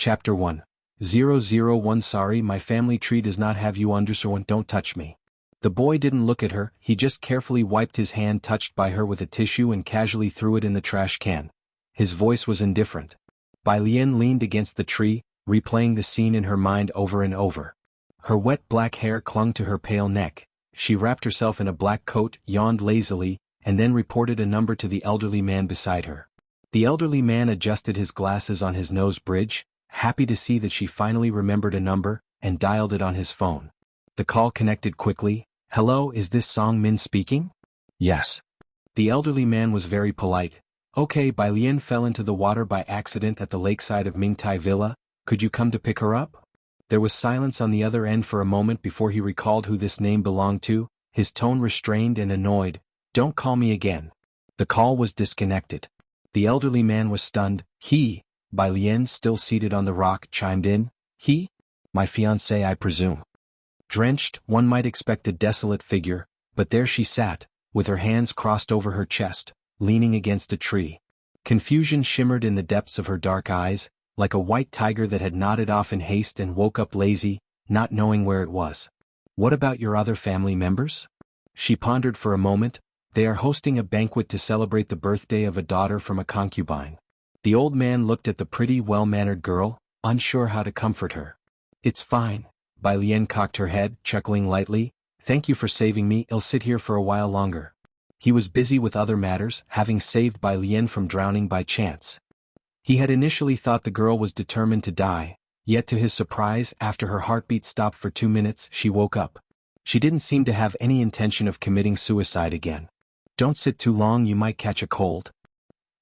Chapter 1. 001 Sorry, my family tree does not have you under, so don't touch me. The boy didn't look at her, he just carefully wiped his hand touched by her with a tissue and casually threw it in the trash can. His voice was indifferent. Bai Lian leaned against the tree, replaying the scene in her mind over and over. Her wet black hair clung to her pale neck. She wrapped herself in a black coat, yawned lazily, and then reported a number to the elderly man beside her. The elderly man adjusted his glasses on his nose bridge, happy to see that she finally remembered a number, and dialed it on his phone. The call connected quickly. Hello, is this Song Min speaking? Yes. The elderly man was very polite. Okay, Bai Lian fell into the water by accident at the lakeside of Mingtai Villa. Could you come to pick her up? There was silence on the other end for a moment before he recalled who this name belonged to, his tone restrained and annoyed. Don't call me again. The call was disconnected. The elderly man was stunned. He, Bai Lian, still seated on the rock, chimed in. He? My fiancé, I presume. Drenched, one might expect a desolate figure, but there she sat, with her hands crossed over her chest, leaning against a tree. Confusion shimmered in the depths of her dark eyes, like a white tiger that had nodded off in haste and woke up lazy, not knowing where it was. What about your other family members? She pondered for a moment. They are hosting a banquet to celebrate the birthday of a daughter from a concubine. The old man looked at the pretty, well-mannered girl, unsure how to comfort her. It's fine. Bai Lian cocked her head, chuckling lightly. Thank you for saving me, I'll sit here for a while longer. He was busy with other matters, having saved Bai Lian from drowning by chance. He had initially thought the girl was determined to die, yet to his surprise, after her heartbeat stopped for 2 minutes, she woke up. She didn't seem to have any intention of committing suicide again. Don't sit too long, you might catch a cold.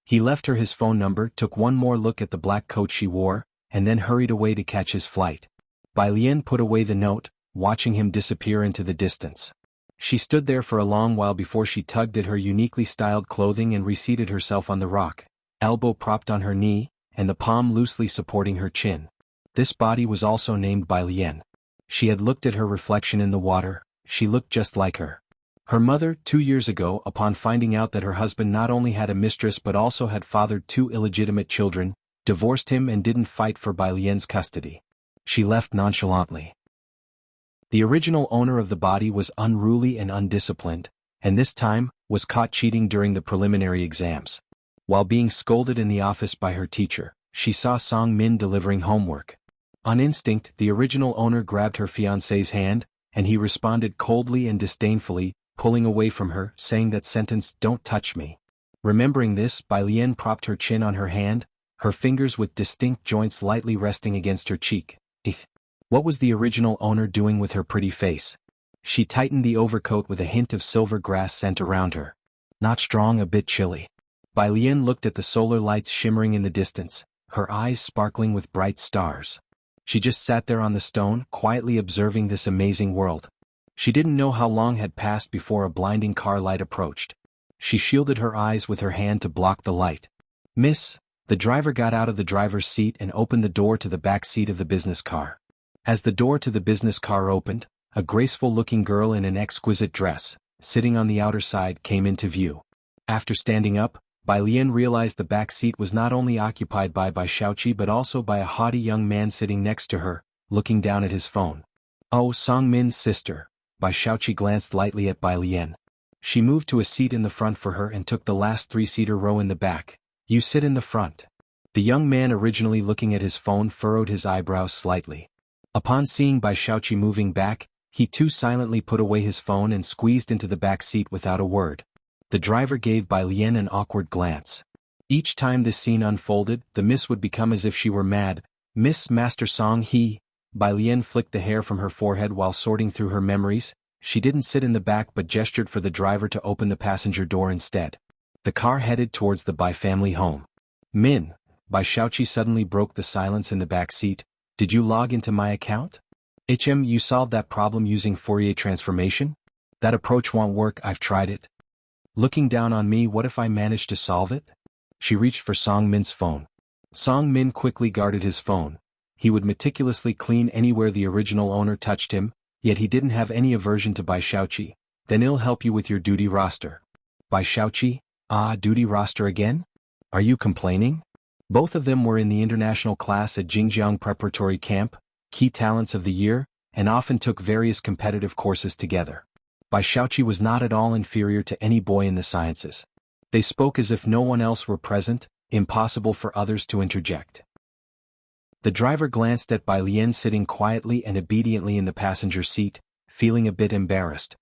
He left her his phone number, took one more look at the black coat she wore, and then hurried away to catch his flight. Bai Lian put away the note, watching him disappear into the distance. She stood there for a long while before she tugged at her uniquely styled clothing and reseated herself on the rock, elbow propped on her knee, and the palm loosely supporting her chin. This body was also named Bai Lian. She had looked at her reflection in the water. She looked just like her. Her mother, 2 years ago, upon finding out that her husband not only had a mistress but also had fathered 2 illegitimate children, divorced him and didn't fight for Bai Lian's custody. She left nonchalantly. The original owner of the body was unruly and undisciplined, and this time, was caught cheating during the preliminary exams. While being scolded in the office by her teacher, she saw Song Min delivering homework. On instinct, the original owner grabbed her fiancé's hand, and he responded coldly and disdainfully, pulling away from her, saying that sentence, "Don't touch me." Remembering this, Bai Lian propped her chin on her hand, her fingers with distinct joints lightly resting against her cheek. What was the original owner doing with her pretty face? She tightened the overcoat with a hint of silver grass scent around her. Not strong, a bit chilly. Bai Lian looked at the solar lights shimmering in the distance, her eyes sparkling with bright stars. She just sat there on the stone, quietly observing this amazing world. She didn't know how long had passed before a blinding car light approached. She shielded her eyes with her hand to block the light. Miss, the driver got out of the driver's seat and opened the door to the back seat of the business car. As the door to the business car opened, a graceful-looking girl in an exquisite dress, sitting on the outer side, came into view. After standing up, Bai Lian realized the back seat was not only occupied by Xianxia but also by a haughty young man sitting next to her, looking down at his phone. Oh, Song Min's sister. Xianxia glanced lightly at Bai Lian. She moved to a seat in the front for her and took the last 3-seater row in the back. You sit in the front. The young man, originally looking at his phone, furrowed his eyebrows slightly. Upon seeing Xianxia moving back, he too silently put away his phone and squeezed into the back seat without a word. The driver gave Bai Lian an awkward glance. Each time this scene unfolded, the miss would become as if she were mad. Miss Master Song Bai Lian flicked the hair from her forehead while sorting through her memories. She didn't sit in the back but gestured for the driver to open the passenger door instead. The car headed towards the Bai family home. Min, Xianxia suddenly broke the silence in the back seat. Did you log into my account? You solved that problem using Fourier transformation? That approach won't work, I've tried it. Looking down on me, what if I managed to solve it? She reached for Song Min's phone. Song Min quickly guarded his phone. He would meticulously clean anywhere the original owner touched him, yet he didn't have any aversion to Xianxia. Then I'll help you with your duty roster. Xianxia, duty roster again? Are you complaining? Both of them were in the international class at Xinjiang Preparatory Camp, Key Talents of the Year, and often took various competitive courses together. Bai Xiaoqi was not at all inferior to any boy in the sciences. They spoke as if no one else were present, impossible for others to interject. The driver glanced at Bai Lian sitting quietly and obediently in the passenger seat, feeling a bit embarrassed.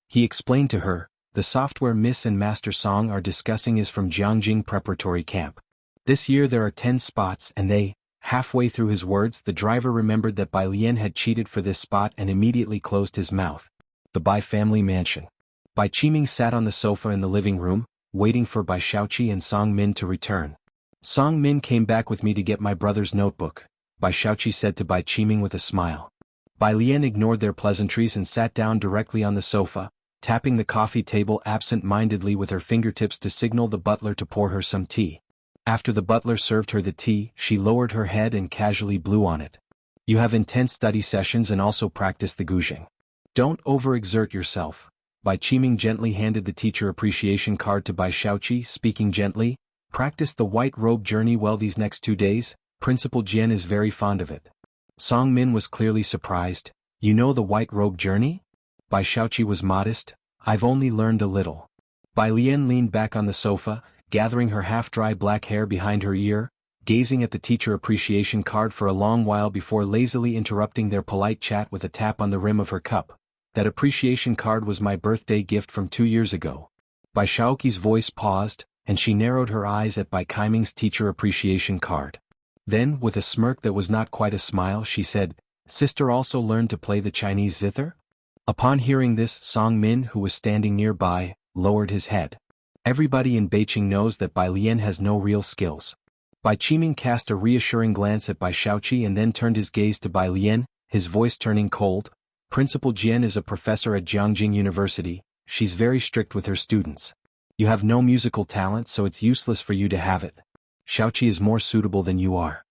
He explained to her, "The software Miss and Master Song are discussing is from Jianghu Preparatory Camp. This year there are 10 spots and they..." Halfway through his words, the driver remembered that Bai Lian had cheated for this spot and immediately closed his mouth. The Bai family mansion. Bai Qiming sat on the sofa in the living room, waiting for Bai Xiaoqi and Song Min to return. "Song Min came back with me to get my brother's notebook," Bai Xiaoqi said to Bai Qiming with a smile. Bai Lian ignored their pleasantries and sat down directly on the sofa, tapping the coffee table absent-mindedly with her fingertips to signal the butler to pour her some tea. After the butler served her the tea, she lowered her head and casually blew on it. "You have intense study sessions and also practice the guzheng. Don't overexert yourself." Bai Qiming gently handed the teacher appreciation card to Bai Xiaoqi, speaking gently, "Practice the white robe journey well these next 2 days, Principal Jian is very fond of it." Song Min was clearly surprised. "You know the white robe journey?" Bai Xiaoqi was modest. "I've only learned a little." Bai Lian leaned back on the sofa, gathering her half-dry black hair behind her ear, gazing at the teacher appreciation card for a long while before lazily interrupting their polite chat with a tap on the rim of her cup. "That appreciation card was my birthday gift from 2 years ago." Bai Xiaoqi's voice paused, and she narrowed her eyes at Bai Qiming's teacher appreciation card. Then, with a smirk that was not quite a smile, she said, "Sister also learned to play the Chinese zither?" Upon hearing this, Song Min, who was standing nearby, lowered his head. Everybody in Beijing knows that Bai Lian has no real skills. Bai Qiming cast a reassuring glance at Bai Xiaoqi and then turned his gaze to Bai Lian, his voice turning cold. "Principal Jian is a professor at Jianghu University. She's very strict with her students. You have no musical talent, so it's useless for you to have it. Xiaoqi is more suitable than you are."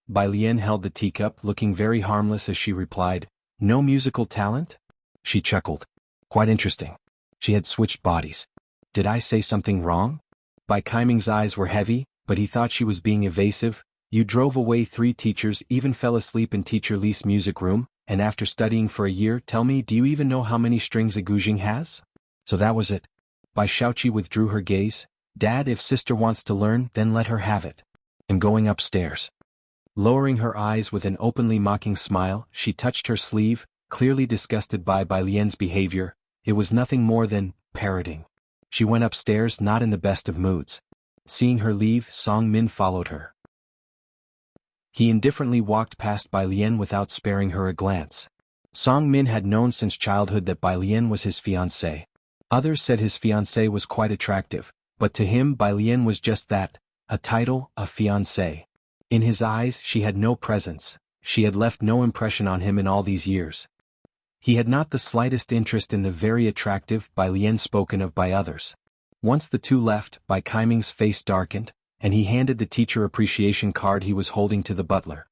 Bai Lian held the teacup, looking very harmless as she replied, "No musical talent?" She chuckled. "Quite interesting. She had switched bodies. Did I say something wrong?" Bai Qiming's eyes were heavy, but he thought she was being evasive. "You drove away 3 teachers, even fell asleep in Teacher Li's music room, and after studying for a year, tell me, do you even know how many strings a guzheng has?" "So that was it." Bai Xiaoqi withdrew her gaze. "Dad, if sister wants to learn, then let her have it. I'm going upstairs." Lowering her eyes with an openly mocking smile, she touched her sleeve, clearly disgusted by Bai Lian's behavior. It was nothing more than parroting. She went upstairs, not in the best of moods. Seeing her leave, Song Min followed her. He indifferently walked past Bai Lian without sparing her a glance. Song Min had known since childhood that Bai Lian was his fiancée. Others said his fiancée was quite attractive, but to him Bai Lian was just that, a title, a fiancée. In his eyes she had no presence, she had left no impression on him in all these years. He had not the slightest interest in the very attractive Bai Lian spoken of by others. Once the two left, Bai Qiming's face darkened, and he handed the teacher appreciation card he was holding to the butler.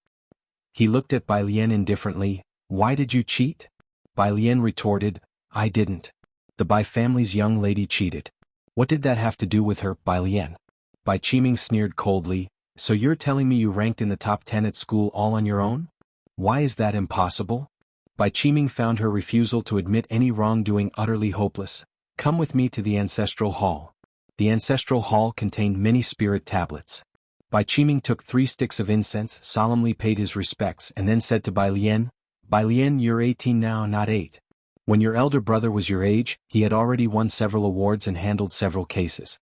He looked at Bai Lian indifferently. "Why did you cheat?" Bai Lian retorted, "I didn't. The Bai family's young lady cheated. What did that have to do with her, Bai Lian?" Bai Qiming sneered coldly, "So you're telling me you ranked in the top 10 at school all on your own? Why is that impossible?" Bai Qiming found her refusal to admit any wrongdoing utterly hopeless. "Come with me to the ancestral hall." The ancestral hall contained many spirit tablets. Bai Qiming took 3 sticks of incense, solemnly paid his respects, and then said to Bai Lian, "Bai Lian, you're 18 now, not 8. When your elder brother was your age, he had already won several awards and handled several cases."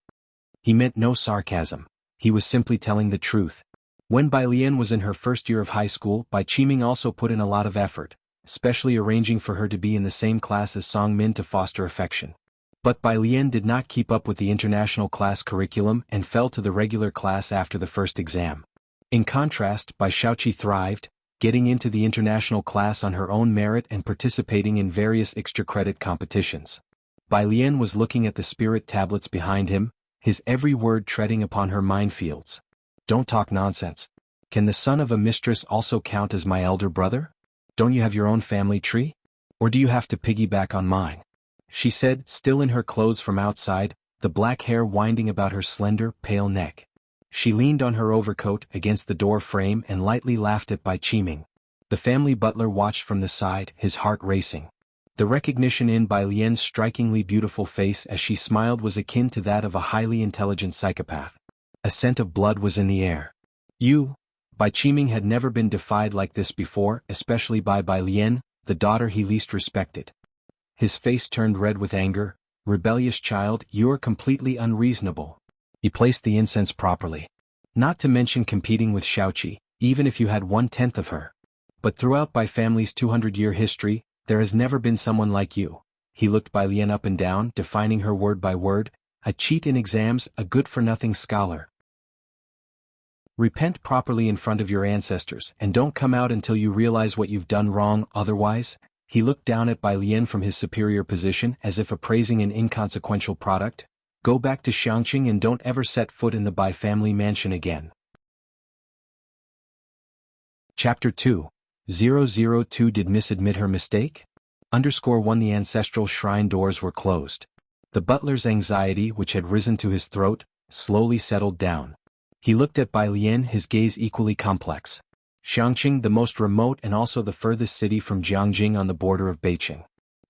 He meant no sarcasm. He was simply telling the truth. When Bai Lian was in her first year of high school, Bai Qiming also put in a lot of effort, especially arranging for her to be in the same class as Song Min to foster affection. But Bai Lian did not keep up with the international class curriculum and fell to the regular class after the first exam. In contrast, Bai Xiaoqi thrived, getting into the international class on her own merit and participating in various extra-credit competitions. Bai Lian was looking at the spirit tablets behind him, his every word treading upon her minefields. "Don't talk nonsense. Can the son of a mistress also count as my elder brother? Don't you have your own family tree? Or do you have to piggyback on mine?" she said, still in her clothes from outside, the black hair winding about her slender, pale neck. She leaned on her overcoat against the door frame and lightly laughed at Bai Qiming. The family butler watched from the side, his heart racing. The recognition in Bai Lian's strikingly beautiful face as she smiled was akin to that of a highly intelligent psychopath. A scent of blood was in the air. Bai Qiming had never been defied like this before, especially by Bai Lian, the daughter he least respected. His face turned red with anger. Rebellious child, you are completely unreasonable. He placed the incense properly. Not to mention competing with Xiaoqi, even if you had 1/10 of her. But throughout Bai family's 200-year history, there has never been someone like you. He looked Bai Lian up and down, defining her word by word. A cheat in exams, a good-for-nothing scholar. Repent properly in front of your ancestors, and don't come out until you realize what you've done wrong, otherwise. He looked down at Bai Lian from his superior position as if appraising an inconsequential product. Go back to Xianxia and don't ever set foot in the Bai family mansion again. Chapter 2. 002 Did Miss admit her mistake? _1 The ancestral shrine doors were closed. The butler's anxiety, which had risen to his throat, slowly settled down. He looked at Bai Lian, his gaze equally complex. Xianxia, the most remote and also the furthest city from Jianghu on the border of Beijing.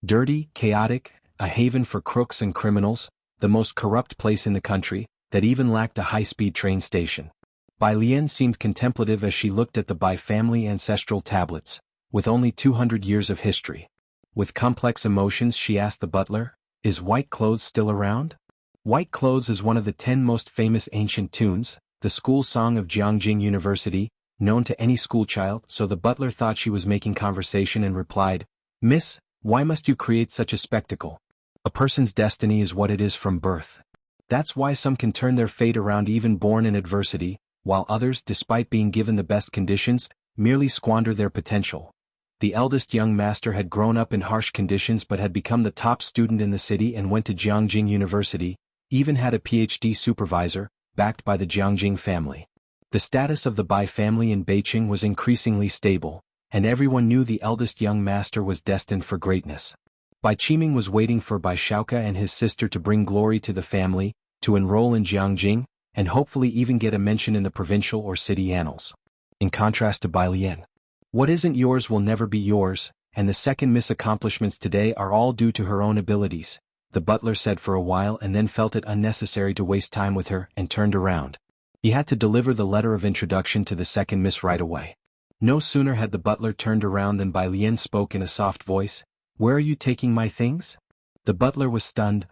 Dirty, chaotic, a haven for crooks and criminals, the most corrupt place in the country, that even lacked a high-speed train station. Bai Lian seemed contemplative as she looked at the Bai family ancestral tablets, with only 200 years of history. With complex emotions she asked the butler, is white clothes still around? White clothes is one of the 10 most famous ancient tunes, the school song of Jianghu University, known to any schoolchild, so the butler thought she was making conversation and replied, Miss, why must you create such a spectacle? A person's destiny is what it is from birth. That's why some can turn their fate around even born in adversity, while others, despite being given the best conditions, merely squander their potential. The eldest young master had grown up in harsh conditions but had become the top student in the city and went to Jianghu University, even had a PhD supervisor, backed by the Jianghu family. The status of the Bai family in Beijing was increasingly stable, and everyone knew the eldest young master was destined for greatness. Bai Qiming was waiting for Bai Xiaoke and his sister to bring glory to the family, to enroll in Jianghu, and hopefully even get a mention in the provincial or city annals. In contrast to Bai Lian, what isn't yours will never be yours, and the second Miss accomplishments today are all due to her own abilities, the butler said for a while and then felt it unnecessary to waste time with her and turned around. He had to deliver the letter of introduction to the second Miss right away. No sooner had the butler turned around than Bai Lian spoke in a soft voice, Where are you taking my things? The butler was stunned.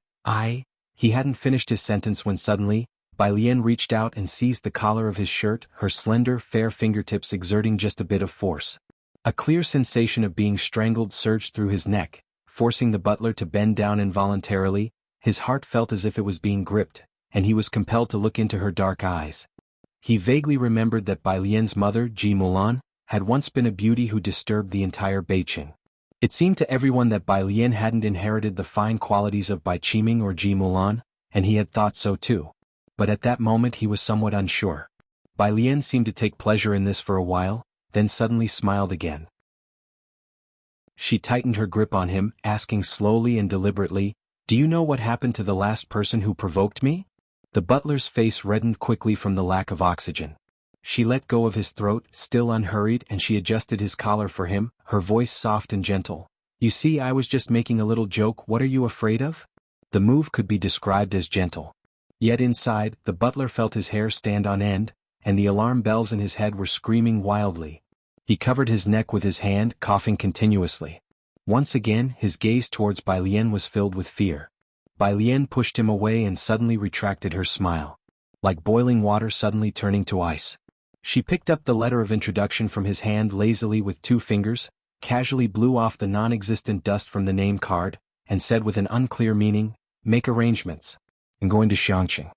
He hadn't finished his sentence when suddenly, Bai Lian reached out and seized the collar of his shirt, her slender, fair fingertips exerting just a bit of force. A clear sensation of being strangled surged through his neck, forcing the butler to bend down involuntarily. His heart felt as if it was being gripped, and he was compelled to look into her dark eyes. He vaguely remembered that Bai Lian's mother, Ji Mulan, had once been a beauty who disturbed the entire Beijing. It seemed to everyone that Bai Lian hadn't inherited the fine qualities of Bai Qiming or Ji Mulan, and he had thought so too. But at that moment he was somewhat unsure. Bai Lian seemed to take pleasure in this for a while, then suddenly smiled again. She tightened her grip on him, asking slowly and deliberately, Do you know what happened to the last person who provoked me? The butler's face reddened quickly from the lack of oxygen. She let go of his throat, still unhurried, and she adjusted his collar for him, her voice soft and gentle. You see, I was just making a little joke. What are you afraid of? The move could be described as gentle. Yet inside, the butler felt his hair stand on end, and the alarm bells in his head were screaming wildly. He covered his neck with his hand, coughing continuously. Once again, his gaze towards Bai Lian was filled with fear. Bai Lian pushed him away and suddenly retracted her smile. Like boiling water suddenly turning to ice. She picked up the letter of introduction from his hand lazily with 2 fingers, casually blew off the non-existent dust from the name card, and said with an unclear meaning, Make arrangements. I'm going to Xianxia.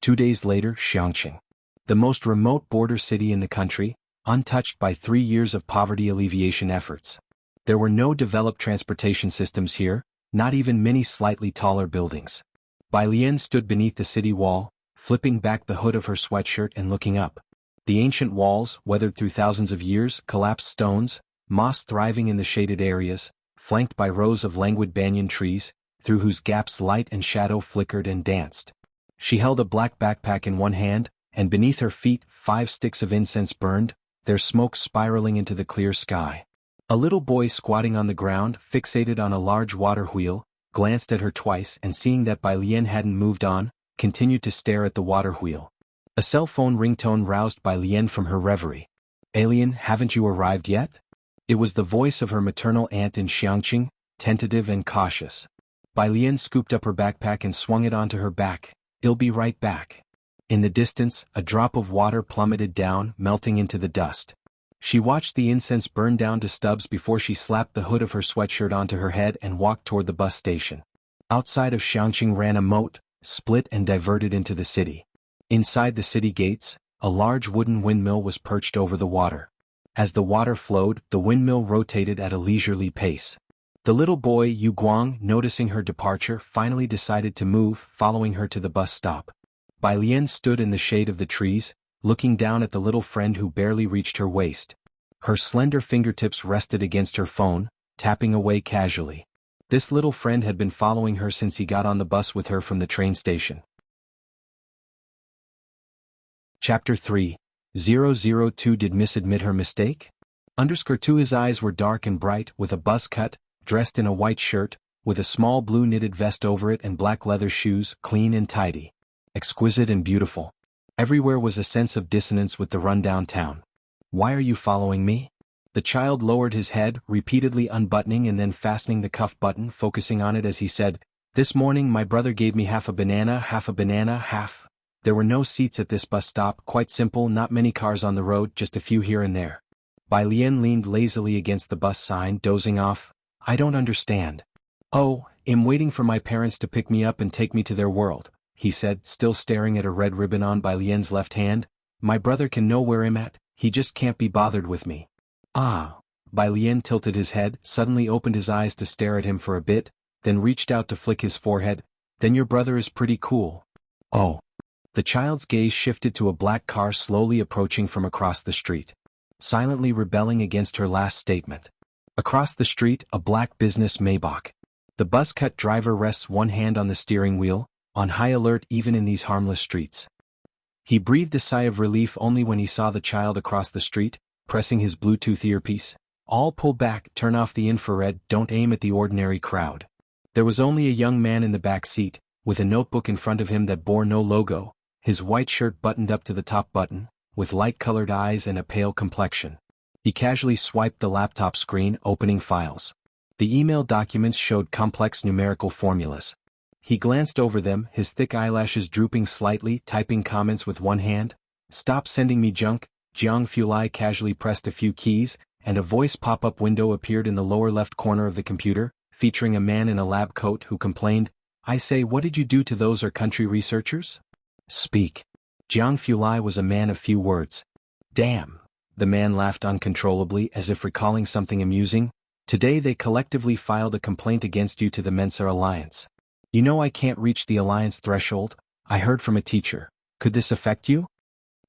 2 days later, Xianxia. The most remote border city in the country, untouched by 3 years of poverty alleviation efforts. There were no developed transportation systems here, not even many slightly taller buildings. Bai Lian stood beneath the city wall, flipping back the hood of her sweatshirt and looking up. The ancient walls, weathered through thousands of years, collapsed stones, moss thriving in the shaded areas, flanked by rows of languid banyan trees, through whose gaps light and shadow flickered and danced. She held a black backpack in one hand, and beneath her feet 5 sticks of incense burned, their smoke spiraling into the clear sky. A little boy squatting on the ground, fixated on a large water wheel, glanced at her twice and seeing that Bai Lian hadn't moved on, continued to stare at the water wheel. A cell phone ringtone roused Bai Lian from her reverie. "Alien, haven't you arrived yet?" It was the voice of her maternal aunt in Xianxia, tentative and cautious. Bai Lian scooped up her backpack and swung it onto her back. "I'll be right back." In the distance, a drop of water plummeted down, melting into the dust. She watched the incense burn down to stubs before she slapped the hood of her sweatshirt onto her head and walked toward the bus station. Outside of Xianxia ran a moat, split and diverted into the city. Inside the city gates, a large wooden windmill was perched over the water. As the water flowed, the windmill rotated at a leisurely pace. The little boy Yu Guang, noticing her departure, finally decided to move, following her to the bus stop. Bai Lian stood in the shade of the trees, looking down at the little friend who barely reached her waist. Her slender fingertips rested against her phone, tapping away casually. This little friend had been following her since he got on the bus with her from the train station. Chapter 3. 002 Did Miss admit her mistake? _2 His eyes were dark and bright, with a buzz cut, dressed in a white shirt, with a small blue knitted vest over it and black leather shoes, clean and tidy. Exquisite and beautiful. Everywhere was a sense of dissonance with the rundown town. "Why are you following me?" The child lowered his head, repeatedly unbuttoning and then fastening the cuff button, focusing on it as he said, "This morning my brother gave me half a banana, half. There were no seats at this bus stop, quite simple, not many cars on the road, just a few here and there." Bai Lian leaned lazily against the bus sign, dozing off. "I don't understand." "Oh, I'm waiting for my parents to pick me up and take me to their world," he said, still staring at a red ribbon on Bai Lian's left hand. "My brother can know where I'm at, he just can't be bothered with me." "Ah." Bai Lian tilted his head, suddenly opened his eyes to stare at him for a bit, then reached out to flick his forehead. "Then your brother is pretty cool." "Oh." The child's gaze shifted to a black car slowly approaching from across the street, silently rebelling against her last statement. Across the street, a black business Maybach. The buzz-cut driver rests one hand on the steering wheel, on high alert even in these harmless streets. He breathed a sigh of relief only when he saw the child across the street, pressing his Bluetooth earpiece. "All pull back, turn off the infrared, don't aim at the ordinary crowd." There was only a young man in the back seat, with a notebook in front of him that bore no logo, his white shirt buttoned up to the top button, with light-colored eyes and a pale complexion. He casually swiped the laptop screen, opening files. The email documents showed complex numerical formulas. He glanced over them, his thick eyelashes drooping slightly, typing comments with one hand. "Stop sending me junk." Jianghu casually pressed a few keys, and a voice pop-up window appeared in the lower left corner of the computer, featuring a man in a lab coat who complained, "I say, what did you do to those our country researchers?" "Speak." Jianghu was a man of few words. "Damn." The man laughed uncontrollably as if recalling something amusing. "Today they collectively filed a complaint against you to the Mensa Alliance. You know I can't reach the Alliance threshold, I heard from a teacher. Could this affect you?"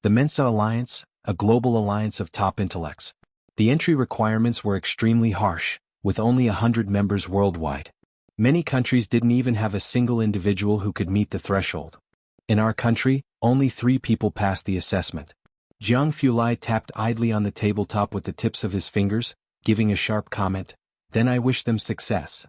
The Mensa Alliance, a global alliance of top intellects. The entry requirements were extremely harsh, with only 100 members worldwide. Many countries didn't even have a single individual who could meet the threshold. In our country, only 3 people passed the assessment. Jianghu tapped idly on the tabletop with the tips of his fingers, giving a sharp comment, "Then I wish them success."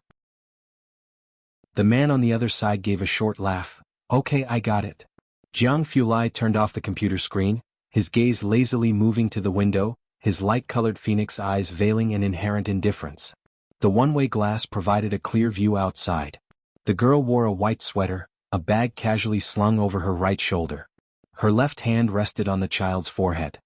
The man on the other side gave a short laugh. "Okay, I got it." Jianghu turned off the computer screen, his gaze lazily moving to the window, his light-colored phoenix eyes veiling an inherent indifference. The one-way glass provided a clear view outside. The girl wore a white sweater, a bag casually slung over her right shoulder. Her left hand rested on the child's forehead.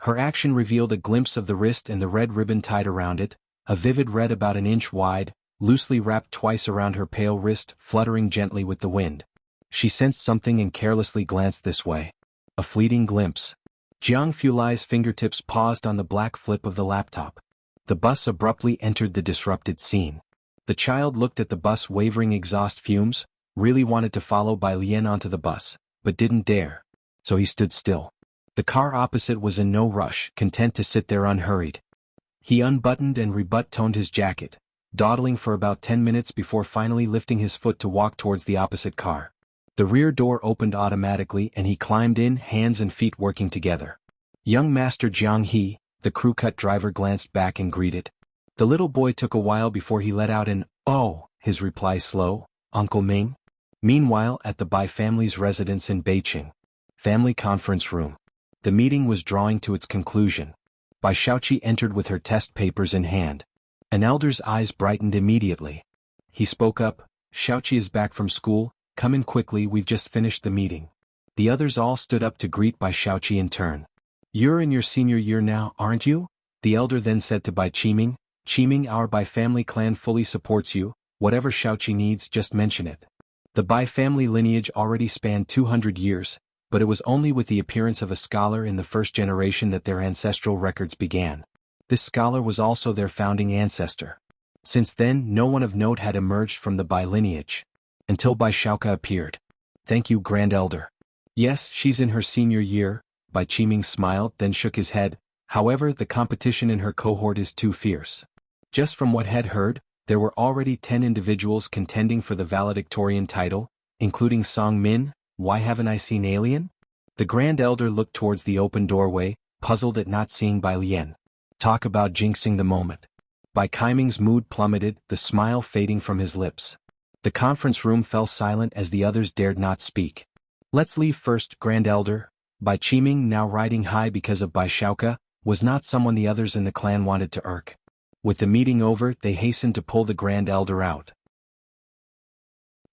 Her action revealed a glimpse of the wrist and the red ribbon tied around it, a vivid red about an inch wide, loosely wrapped twice around her pale wrist, fluttering gently with the wind. She sensed something and carelessly glanced this way. A fleeting glimpse. Jianghu's fingertips paused on the black flip of the laptop. The bus abruptly entered the disrupted scene. The child looked at the bus wavering exhaust fumes, really wanted to follow Bai Lian onto the bus, but didn't dare. So he stood still. The car opposite was in no rush, content to sit there unhurried. He unbuttoned and rebuttoned his jacket, dawdling for about 10 minutes before finally lifting his foot to walk towards the opposite car. The rear door opened automatically and he climbed in, hands and feet working together. Young Master Jianghu, the crew-cut driver, glanced back and greeted. The little boy took a while before he let out an, "Oh," his reply slow, "Uncle Ming?" Meanwhile, at the Bai family's residence in Beijing. Family conference room. The meeting was drawing to its conclusion. Bai Xiaoqi entered with her test papers in hand. An elder's eyes brightened immediately. He spoke up, "Xiaoqi is back from school, come in quickly, we've just finished the meeting." The others all stood up to greet Bai Xiaoqi in turn. "You're in your senior year now, aren't you?" The elder then said to Bai Qiming. "Qiming, our Bai family clan fully supports you, whatever Xiaoqi needs, just mention it." The Bai family lineage already spanned 200 years, but it was only with the appearance of a scholar in the first generation that their ancestral records began. This scholar was also their founding ancestor. Since then, no one of note had emerged from the Bai lineage. Until Bai Xiaoka appeared. "Thank you, Grand Elder." "Yes, she's in her senior year," Bai Qiming smiled, then shook his head. "However, the competition in her cohort is too fierce." Just from what had heard, there were already 10 individuals contending for the valedictorian title, including Song Min. "Why haven't I seen Alien?" The Grand Elder looked towards the open doorway, puzzled at not seeing Bai Lian. Talk about jinxing the moment. Bai Qiming's mood plummeted, the smile fading from his lips. The conference room fell silent as the others dared not speak. "Let's leave first, Grand Elder." Bai Qiming, now riding high because of Bai Xiaoka, was not someone the others in the clan wanted to irk. With the meeting over, they hastened to pull the Grand Elder out.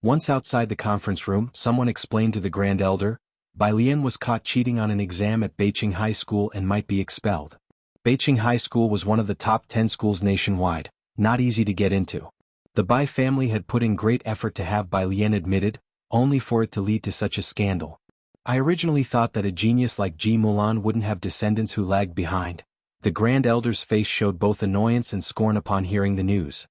Once outside the conference room, someone explained to the Grand Elder, Bai Lian was caught cheating on an exam at Beijing High School and might be expelled. Beijing High School was one of the top 10 schools nationwide, not easy to get into. The Bai family had put in great effort to have Bai Lian admitted, only for it to lead to such a scandal. "I originally thought that a genius like Ji Mulan wouldn't have descendants who lagged behind." The Grand Elder's face showed both annoyance and scorn upon hearing the news.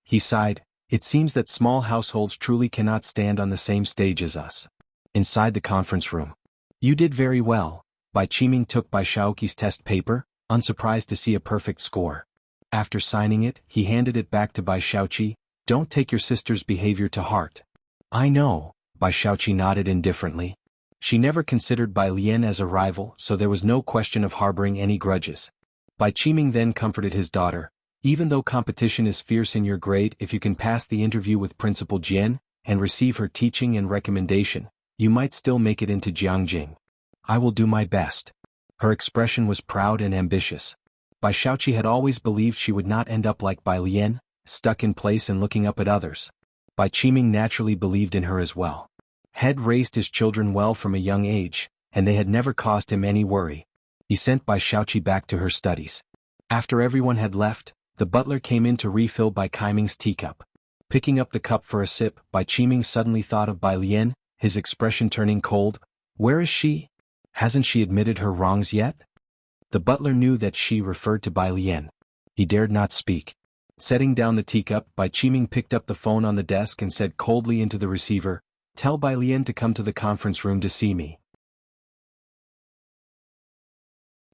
He sighed, "It seems that small households truly cannot stand on the same stage as us." Inside the conference room. "You did very well." Bai Qiming took Bai Xiaoqi's test paper, unsurprised to see a perfect score. After signing it, he handed it back to Bai Xiaoqi. "Don't take your sister's behavior to heart." "I know," Bai Xiaoqi nodded indifferently. She never considered Bai Lian as a rival, so there was no question of harboring any grudges. Bai Qiming then comforted his daughter. "Even though competition is fierce in your grade, if you can pass the interview with Principal Jian, and receive her teaching and recommendation, you might still make it into Jianghu. I will do my best." Her expression was proud and ambitious. Bai Xiaoqi had always believed she would not end up like Bai Lian, stuck in place and looking up at others. Bai Qiming naturally believed in her as well. Had raised his children well from a young age, and they had never caused him any worry. He sent Bai Xiaoqi back to her studies. After everyone had left, the butler came in to refill Bai Qiming's teacup. Picking up the cup for a sip, Bai Qiming suddenly thought of Bai Lian, his expression turning cold. "Where is she? Hasn't she admitted her wrongs yet?" The butler knew that she referred to Bai Lian. He dared not speak. Setting down the teacup, Bai Qiming picked up the phone on the desk and said coldly into the receiver, "Tell Bai Lian to come to the conference room to see me."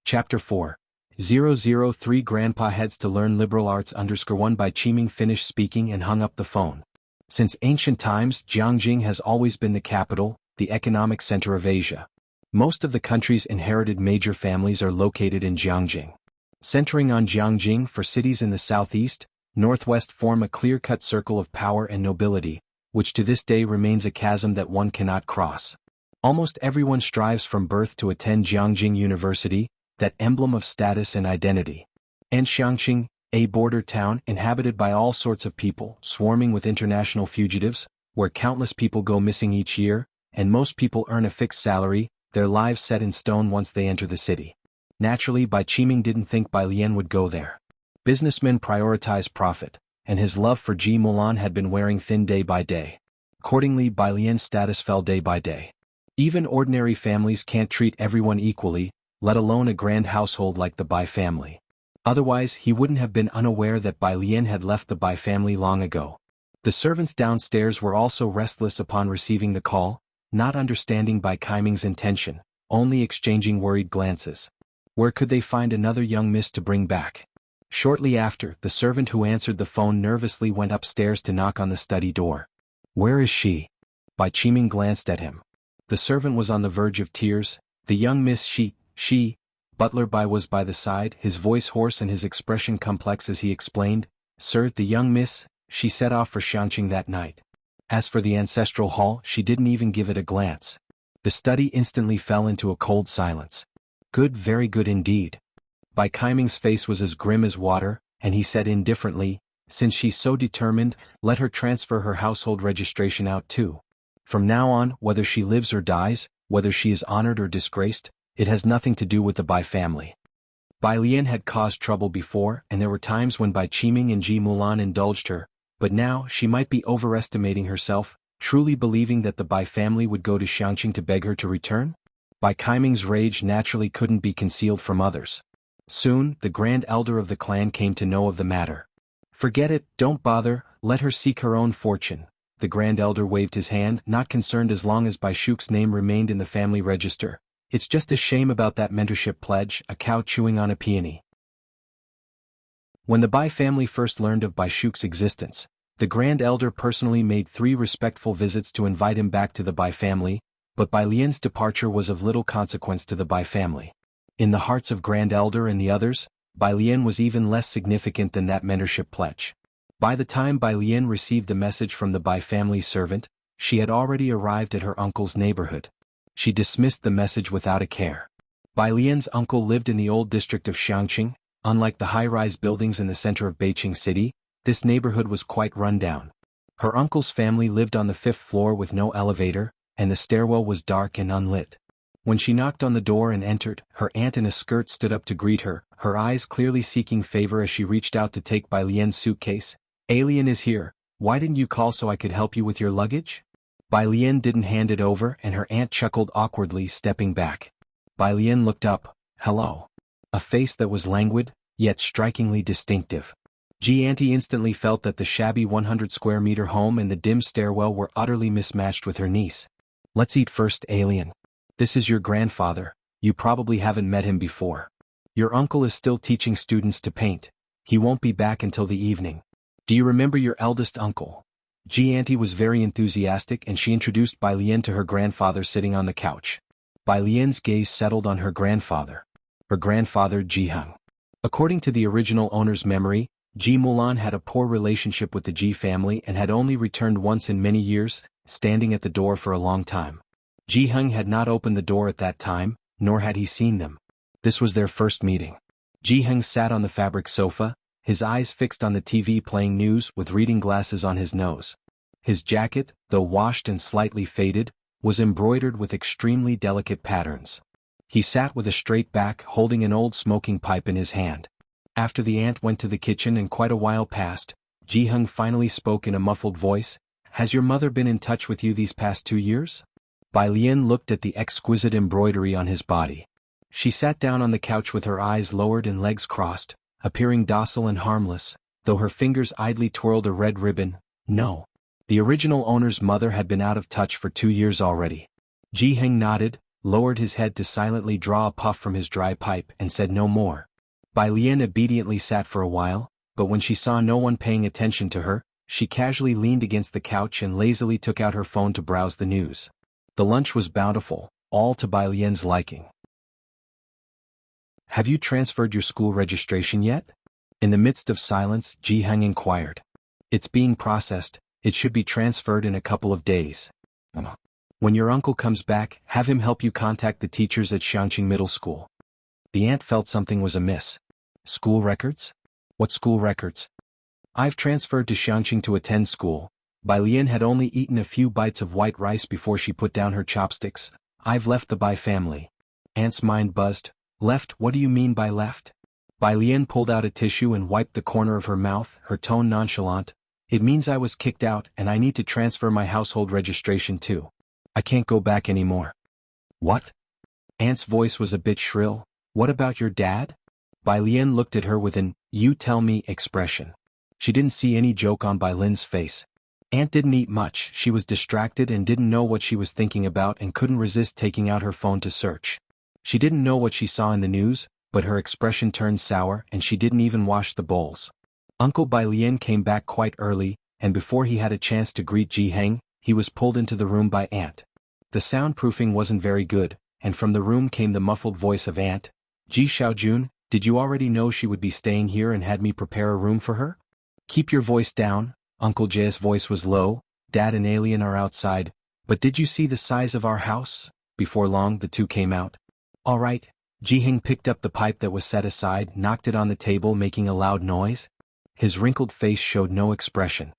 Chapter 4. 003 Grandpa heads to learn liberal arts _1 Bai Qiming finished speaking and hung up the phone. Since ancient times, Jianghu has always been the capital, the economic center of Asia. Most of the country's inherited major families are located in Jianghu. Centering on Jianghu for cities in the southeast, northwest form a clear-cut circle of power and nobility, which to this day remains a chasm that one cannot cross. Almost everyone strives from birth to attend Jianghu University, that emblem of status and identity. And Xianxia, a border town inhabited by all sorts of people, swarming with international fugitives, where countless people go missing each year, and most people earn a fixed salary, their lives set in stone once they enter the city. Naturally, Bai Qiming didn't think Bai Lian would go there. Businessmen prioritize profit, and his love for Ji Mulan had been wearing thin day by day. Accordingly, Bai Lian's status fell day by day. Even ordinary families can't treat everyone equally, let alone a grand household like the Bai family. Otherwise, he wouldn't have been unaware that Bai Lian had left the Bai family long ago. The servants downstairs were also restless upon receiving the call, not understanding Bai Qiming's intention, only exchanging worried glances. Where could they find another young miss to bring back? Shortly after, the servant who answered the phone nervously went upstairs to knock on the study door. "Where is she?" Bai Qiming glanced at him. The servant was on the verge of tears. The young Miss she, Butler Bai was by the side, his voice hoarse and his expression complex as he explained, "Sir, the young Miss, she set off for Xianxia that night. As for the ancestral hall, she didn't even give it a glance." The study instantly fell into a cold silence. "Good, very good indeed." Bai Qiming's face was as grim as water, and he said indifferently, "Since she's so determined, let her transfer her household registration out too. From now on, whether she lives or dies, whether she is honored or disgraced, it has nothing to do with the Bai family." Bai Lian had caused trouble before, and there were times when Bai Qiming and Ji Mulan indulged her, but now she might be overestimating herself, truly believing that the Bai family would go to Xianxia to beg her to return? Bai Qiming's rage naturally couldn't be concealed from others. Soon, the grand elder of the clan came to know of the matter. "Forget it, don't bother, let her seek her own fortune." The grand elder waved his hand, not concerned as long as Bai Shuk's name remained in the family register. "It's just a shame about that mentorship pledge," a cow chewing on a peony. When the Bai family first learned of Bai Shuk's existence, the grand elder personally made 3 respectful visits to invite him back to the Bai family, but Bai Lian's departure was of little consequence to the Bai family. In the hearts of grand elder and the others, Bai Lian was even less significant than that mentorship pledge. By the time Bai Lian received the message from the Bai family servant, she had already arrived at her uncle's neighborhood. She dismissed the message without a care. Bai Lian's uncle lived in the old district of Xianxia. Unlike the high-rise buildings in the center of Beijing City, this neighborhood was quite run down. Her uncle's family lived on the 5th floor with no elevator, and the stairwell was dark and unlit. When she knocked on the door and entered, her aunt in a skirt stood up to greet her, her eyes clearly seeking favor as she reached out to take Bai Lian's suitcase. "Alien is here, why didn't you call so I could help you with your luggage?" Bai Lian didn't hand it over and her aunt chuckled awkwardly, stepping back. Bai Lian looked up. "Hello." A face that was languid, yet strikingly distinctive. Ji Auntie instantly felt that the shabby 100-square-meter home and the dim stairwell were utterly mismatched with her niece. "Let's eat first, Alien. This is your grandfather, you probably haven't met him before. Your uncle is still teaching students to paint. He won't be back until the evening. Do you remember your eldest uncle?" Ji Auntie was very enthusiastic and she introduced Bai Lian to her grandfather sitting on the couch. Bai Lian's gaze settled on her grandfather. Her grandfather Jiheng. According to the original owner's memory, Ji Mulan had a poor relationship with the Ji family and had only returned once in many years, standing at the door for a long time. Jiheng had not opened the door at that time, nor had he seen them. This was their first meeting. Jiheng sat on the fabric sofa, his eyes fixed on the TV playing news with reading glasses on his nose. His jacket, though washed and slightly faded, was embroidered with extremely delicate patterns. He sat with a straight back holding an old smoking pipe in his hand. After the aunt went to the kitchen and quite a while passed, Jiheng finally spoke in a muffled voice, "Has your mother been in touch with you these past 2 years?" Bai Lian looked at the exquisite embroidery on his body. She sat down on the couch with her eyes lowered and legs crossed, appearing docile and harmless, though her fingers idly twirled a red ribbon. "No." The original owner's mother had been out of touch for 2 years already. Jiheng nodded, lowered his head to silently draw a puff from his dry pipe and said no more. Bai Lian obediently sat for a while, but when she saw no one paying attention to her, she casually leaned against the couch and lazily took out her phone to browse the news. The lunch was bountiful, all to Bai Lian's liking. "Have you transferred your school registration yet?" In the midst of silence, Jiheng inquired. "It's being processed, it should be transferred in a couple of days. When your uncle comes back, have him help you contact the teachers at Xianxia Middle School." The aunt felt something was amiss. "School records? What school records?" "I've transferred to Xianxia to attend school." Bai Lian had only eaten a few bites of white rice before she put down her chopsticks. "I've left the Bai family." Aunt's mind buzzed. "Left? What do you mean by left?" Bai Lian pulled out a tissue and wiped the corner of her mouth, her tone nonchalant. "It means I was kicked out and I need to transfer my household registration too. I can't go back anymore." "What?" Aunt's voice was a bit shrill. "What about your dad?" Bai Lian looked at her with an "you tell me" expression. She didn't see any joke on Bai Lin's face. Aunt didn't eat much, she was distracted and didn't know what she was thinking about and couldn't resist taking out her phone to search. She didn't know what she saw in the news, but her expression turned sour and she didn't even wash the bowls. Uncle Bai Lian came back quite early, and before he had a chance to greet Jiheng, he was pulled into the room by Aunt. The soundproofing wasn't very good, and from the room came the muffled voice of Aunt. Ji Xiaojun, did you already know she would be staying here and had me prepare a room for her? Keep your voice down, Uncle Jay's voice was low. Dad and Alien are outside, but did you see the size of our house? Before long the two came out. All right. Jiheng picked up the pipe that was set aside, knocked it on the table making a loud noise. His wrinkled face showed no expression.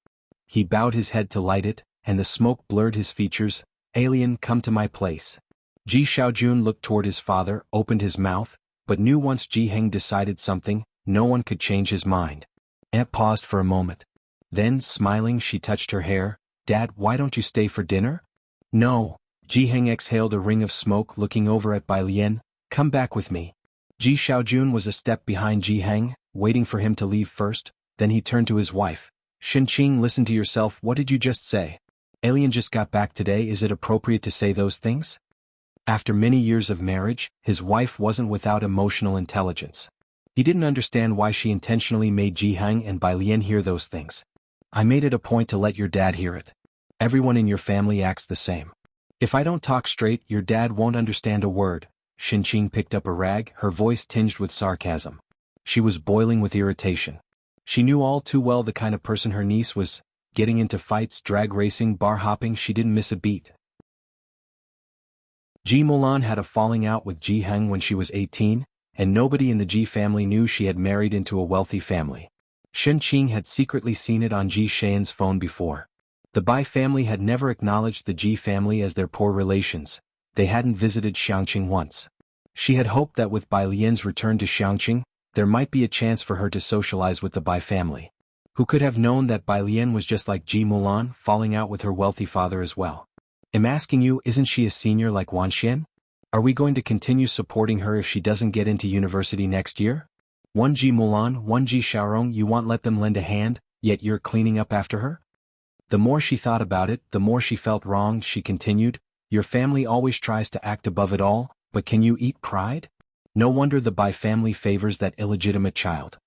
He bowed his head to light it, and the smoke blurred his features. Alien, come to my place. Ji Xiaojun looked toward his father, opened his mouth, but knew once Jiheng decided something, no one could change his mind. Aunt paused for a moment. Then, smiling, she touched her hair. Dad, why don't you stay for dinner? No. Jiheng exhaled a ring of smoke, looking over at Bai Lian. Come back with me. Ji Xiaojun was a step behind Jiheng, waiting for him to leave first, then he turned to his wife. Xinqing, listen to yourself, what did you just say? Alien just got back today, is it appropriate to say those things? After many years of marriage, his wife wasn't without emotional intelligence. He didn't understand why she intentionally made Jiheng and Bai Lian hear those things. I made it a point to let your dad hear it. Everyone in your family acts the same. If I don't talk straight, your dad won't understand a word. Xinqing picked up a rag, her voice tinged with sarcasm. She was boiling with irritation. She knew all too well the kind of person her niece was, getting into fights, drag racing, bar hopping, she didn't miss a beat. Ji Mulan had a falling out with Jiheng when she was 18, and nobody in the Ji family knew she had married into a wealthy family. Xinqing had secretly seen it on Ji Xian's phone before. The Bai family had never acknowledged the Ji family as their poor relations. They hadn't visited Xianxia once. She had hoped that with Bai Lian's return to Xianxia, there might be a chance for her to socialize with the Bai family. Who could have known that Bai Lian was just like Ji Mulan, falling out with her wealthy father as well? I'm asking you, isn't she a senior like Wan Xian? Are we going to continue supporting her if she doesn't get into university next year? One Ji Mulan, one Ji Xiaorong, you won't let them lend a hand, yet you're cleaning up after her? The more she thought about it, the more she felt wronged. She continued, your family always tries to act above it all, but can you eat pride? No wonder the Bai family favors that illegitimate child.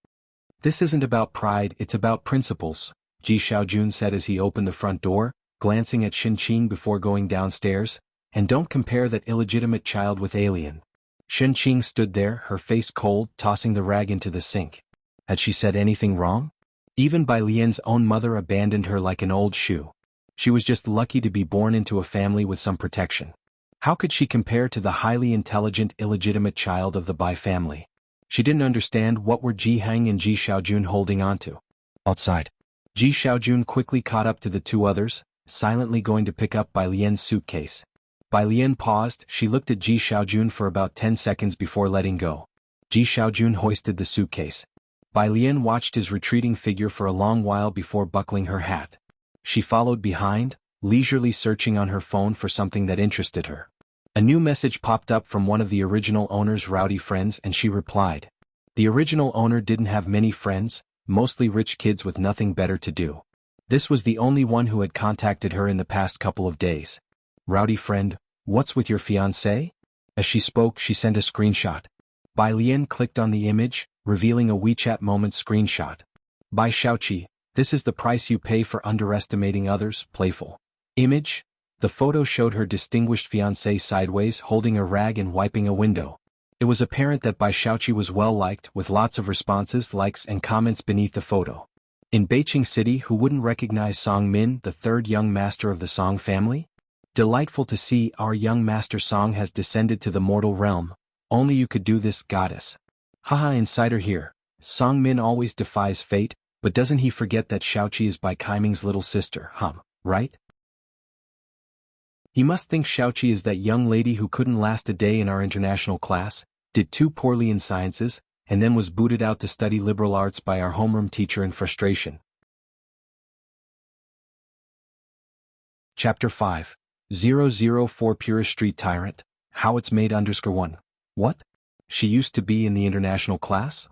This isn't about pride, it's about principles, Ji Xiaojun said as he opened the front door, glancing at Xinqing before going downstairs, and don't compare that illegitimate child with Alien. Xinqing stood there, her face cold, tossing the rag into the sink. Had she said anything wrong? Even Bai Lian's own mother abandoned her like an old shoe. She was just lucky to be born into a family with some protection. How could she compare to the highly intelligent illegitimate child of the Bai family? She didn't understand what were Jiheng and Ji Xiaojun holding on to. Outside. Ji Xiaojun quickly caught up to the two others, silently going to pick up Bai Lian's suitcase. Bai Lian paused, she looked at Ji Xiaojun for about 10 seconds before letting go. Ji Xiaojun hoisted the suitcase. Bai Lian watched his retreating figure for a long while before buckling her hat. She followed behind, leisurely searching on her phone for something that interested her. A new message popped up from one of the original owner's rowdy friends and she replied. The original owner didn't have many friends, mostly rich kids with nothing better to do. This was the only one who had contacted her in the past couple of days. Rowdy friend, what's with your fiancé? As she spoke, she sent a screenshot. Bai Lian clicked on the image, revealing a WeChat Moments screenshot. Bai Xiaoqi, this is the price you pay for underestimating others, playful. Image? The photo showed her distinguished fiancé sideways holding a rag and wiping a window. It was apparent that Bai Xiaoqi was well liked, with lots of responses, likes and comments beneath the photo. In Beijing City, who wouldn't recognize Song Min, the third young master of the Song family? Delightful to see, our young master Song has descended to the mortal realm. Only you could do this, goddess. Haha, insider here. Song Min always defies fate, but doesn't he forget that Xiaoqi is Bai Kaiming's little sister, right? He must think Xiaoqi is that young lady who couldn't last a day in our international class, did too poorly in sciences, and then was booted out to study liberal arts by our homeroom teacher in frustration. Chapter 5. 004 Purist Street Tyrant, How It's Made _1. What? She used to be in the international class?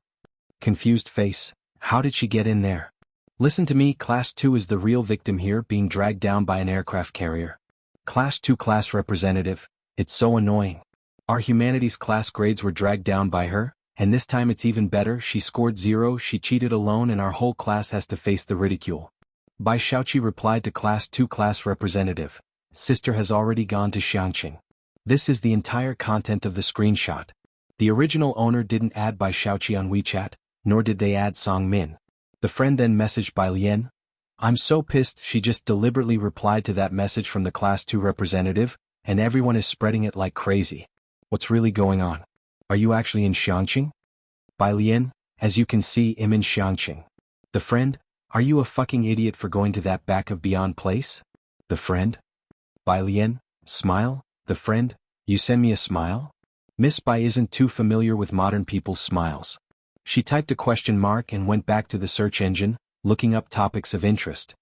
Confused face, how did she get in there? Listen to me, Class 2 is the real victim here, being dragged down by an aircraft carrier. Class 2 class representative, it's so annoying. Our humanities class grades were dragged down by her, and this time it's even better, she scored 0, she cheated alone and our whole class has to face the ridicule. Bai Xiaoqi replied to Class 2 class representative. Sister has already gone to Xianxia. This is the entire content of the screenshot. The original owner didn't add Bai Xiaoqi on WeChat, nor did they add Song Min. The friend then messaged Bai Lian. I'm so pissed, she just deliberately replied to that message from the Class 2 representative, and everyone is spreading it like crazy. What's really going on? Are you actually in Xianxia? Bai Lian, as you can see, I'm in Xianxia. The friend, are you a fucking idiot for going to that back of beyond place? The friend? Bai Lian, smile, the friend, you send me a smile? Miss Bai isn't too familiar with modern people's smiles. She typed a question mark and went back to the search engine, looking up topics of interest.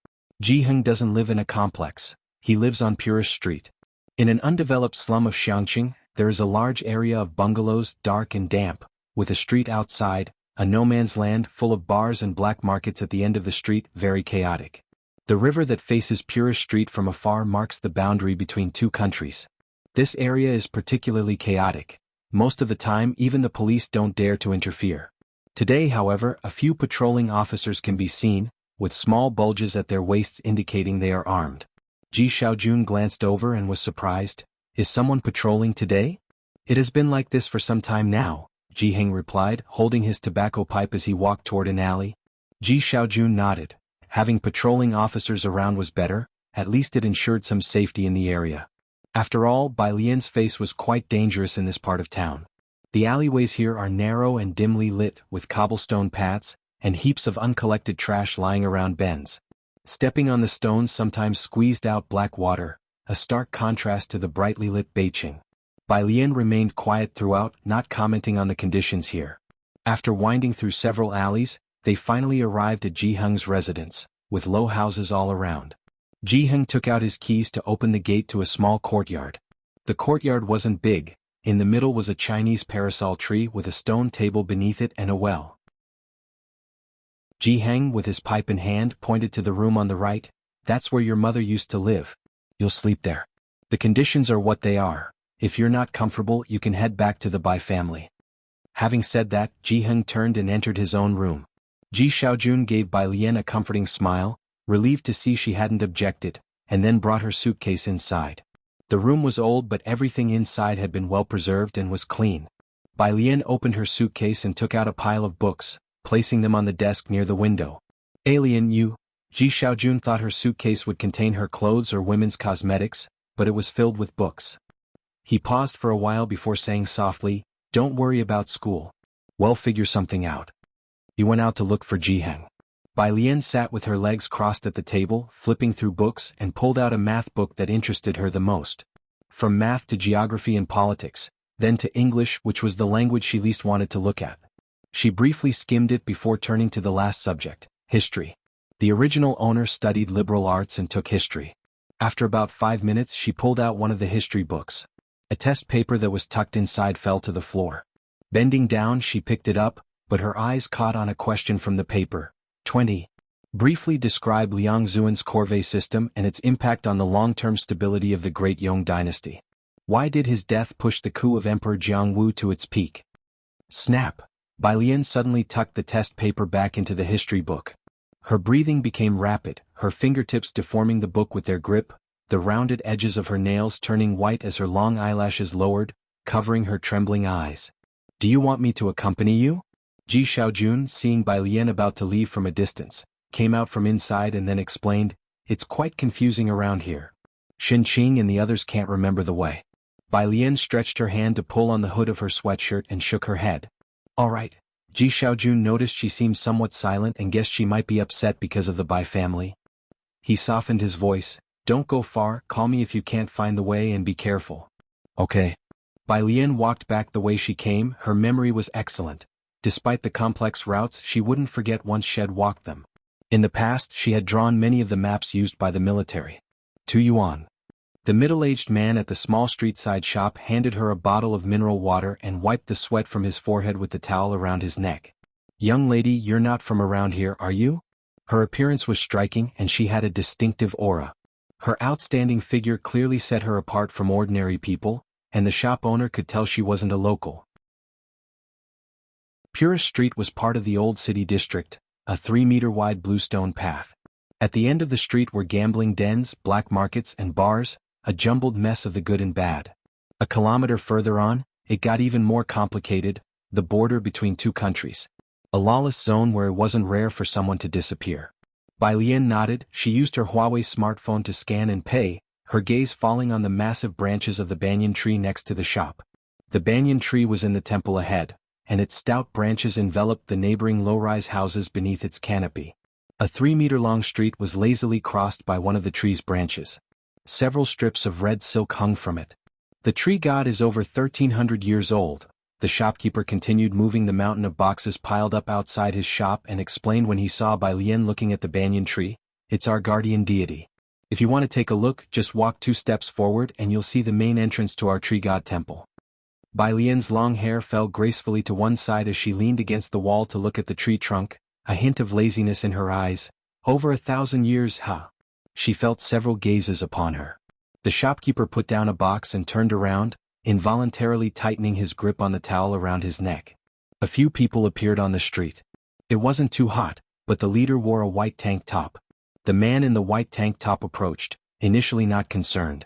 Jianghu doesn't live in a complex. He lives on Purist Street. In an undeveloped slum of Xianxia, there is a large area of bungalows, dark and damp, with a street outside, a no-man's land full of bars and black markets at the end of the street, very chaotic. The river that faces Purist Street from afar marks the boundary between two countries. This area is particularly chaotic. Most of the time, even the police don't dare to interfere. Today, however, a few patrolling officers can be seen, with small bulges at their waists indicating they are armed. Ji Xiaojun glanced over and was surprised. Is someone patrolling today? It has been like this for some time now, Jianghu replied, holding his tobacco pipe as he walked toward an alley. Ji Xiaojun nodded. Having patrolling officers around was better, at least it ensured some safety in the area. After all, Bai Lian's face was quite dangerous in this part of town. The alleyways here are narrow and dimly lit, with cobblestone paths, and heaps of uncollected trash lying around bends. Stepping on the stones sometimes squeezed out black water, a stark contrast to the brightly lit Beijing. Bai Lian remained quiet throughout, not commenting on the conditions here. After winding through several alleys, they finally arrived at Jianghu's residence, with low houses all around. Jianghu took out his keys to open the gate to a small courtyard. The courtyard wasn't big. In the middle was a Chinese parasol tree with a stone table beneath it and a well. Jianghu, with his pipe in hand, pointed to the room on the right. That's where your mother used to live. You'll sleep there. The conditions are what they are. If you're not comfortable, you can head back to the Bai family. Having said that, Jianghu turned and entered his own room. Ji Xiaojun gave Bai Lian a comforting smile, relieved to see she hadn't objected, and then brought her suitcase inside. The room was old, but everything inside had been well preserved and was clean. Bai Lian opened her suitcase and took out a pile of books, placing them on the desk near the window. Alien you? Ji Xiaojun thought her suitcase would contain her clothes or women's cosmetics, but it was filled with books. He paused for a while before saying softly, don't worry about school. We'll figure something out. He went out to look for Jianghu. Bai Lian sat with her legs crossed at the table, flipping through books, and pulled out a math book that interested her the most. From math to geography and politics, then to English, which was the language she least wanted to look at. She briefly skimmed it before turning to the last subject, history. The original owner studied liberal arts and took history. After about 5 minutes, she pulled out one of the history books. A test paper that was tucked inside fell to the floor. Bending down, she picked it up, but her eyes caught on a question from the paper. 20. Briefly describe Liang Zuan's corvée system and its impact on the long-term stability of the Great Yong dynasty. Why did his death push the coup of Emperor Jianghu to its peak? Snap! Bai Lian suddenly tucked the test paper back into the history book. Her breathing became rapid, her fingertips deforming the book with their grip, the rounded edges of her nails turning white as her long eyelashes lowered, covering her trembling eyes. Do you want me to accompany you? Ji Xiaojun, seeing Bai Lian about to leave from a distance, came out from inside and then explained, it's quite confusing around here. Shen Qing and the others can't remember the way. Bai Lian stretched her hand to pull on the hood of her sweatshirt and shook her head. All right. Ji Xiaojun noticed she seemed somewhat silent and guessed she might be upset because of the Bai family. He softened his voice. Don't go far, call me if you can't find the way and be careful. Okay. Bai Lian walked back the way she came, her memory was excellent. Despite the complex routes, she wouldn't forget once she had walked them. In the past, she had drawn many of the maps used by the military. 2 yuan. The middle-aged man at the small street-side shop handed her a bottle of mineral water and wiped the sweat from his forehead with the towel around his neck. Young lady, you're not from around here, are you? Her appearance was striking and she had a distinctive aura. Her outstanding figure clearly set her apart from ordinary people, and the shop owner could tell she wasn't a local. Purist Street was part of the old city district, a 3-meter-wide bluestone path. At the end of the street were gambling dens, black markets and bars, a jumbled mess of the good and bad. A kilometer further on, it got even more complicated, the border between two countries. A lawless zone where it wasn't rare for someone to disappear. Bai Lian nodded. She used her Huawei smartphone to scan and pay, her gaze falling on the massive branches of the banyan tree next to the shop. The banyan tree was in the temple ahead, and its stout branches enveloped the neighboring low-rise houses beneath its canopy. A 3-meter-long street was lazily crossed by one of the tree's branches. Several strips of red silk hung from it. The tree god is over 1,300 years old, the shopkeeper continued, moving the mountain of boxes piled up outside his shop, and explained when he saw Bai Lian looking at the banyan tree. It's our guardian deity. If you want to take a look, just walk 2 steps forward and you'll see the main entrance to our tree god temple. Bai Lian's long hair fell gracefully to one side as she leaned against the wall to look at the tree trunk, a hint of laziness in her eyes. Over 1,000 years, huh? She felt several gazes upon her. The shopkeeper put down a box and turned around, involuntarily tightening his grip on the towel around his neck. A few people appeared on the street. It wasn't too hot, but the leader wore a white tank top. The man in the white tank top approached, initially not concerned.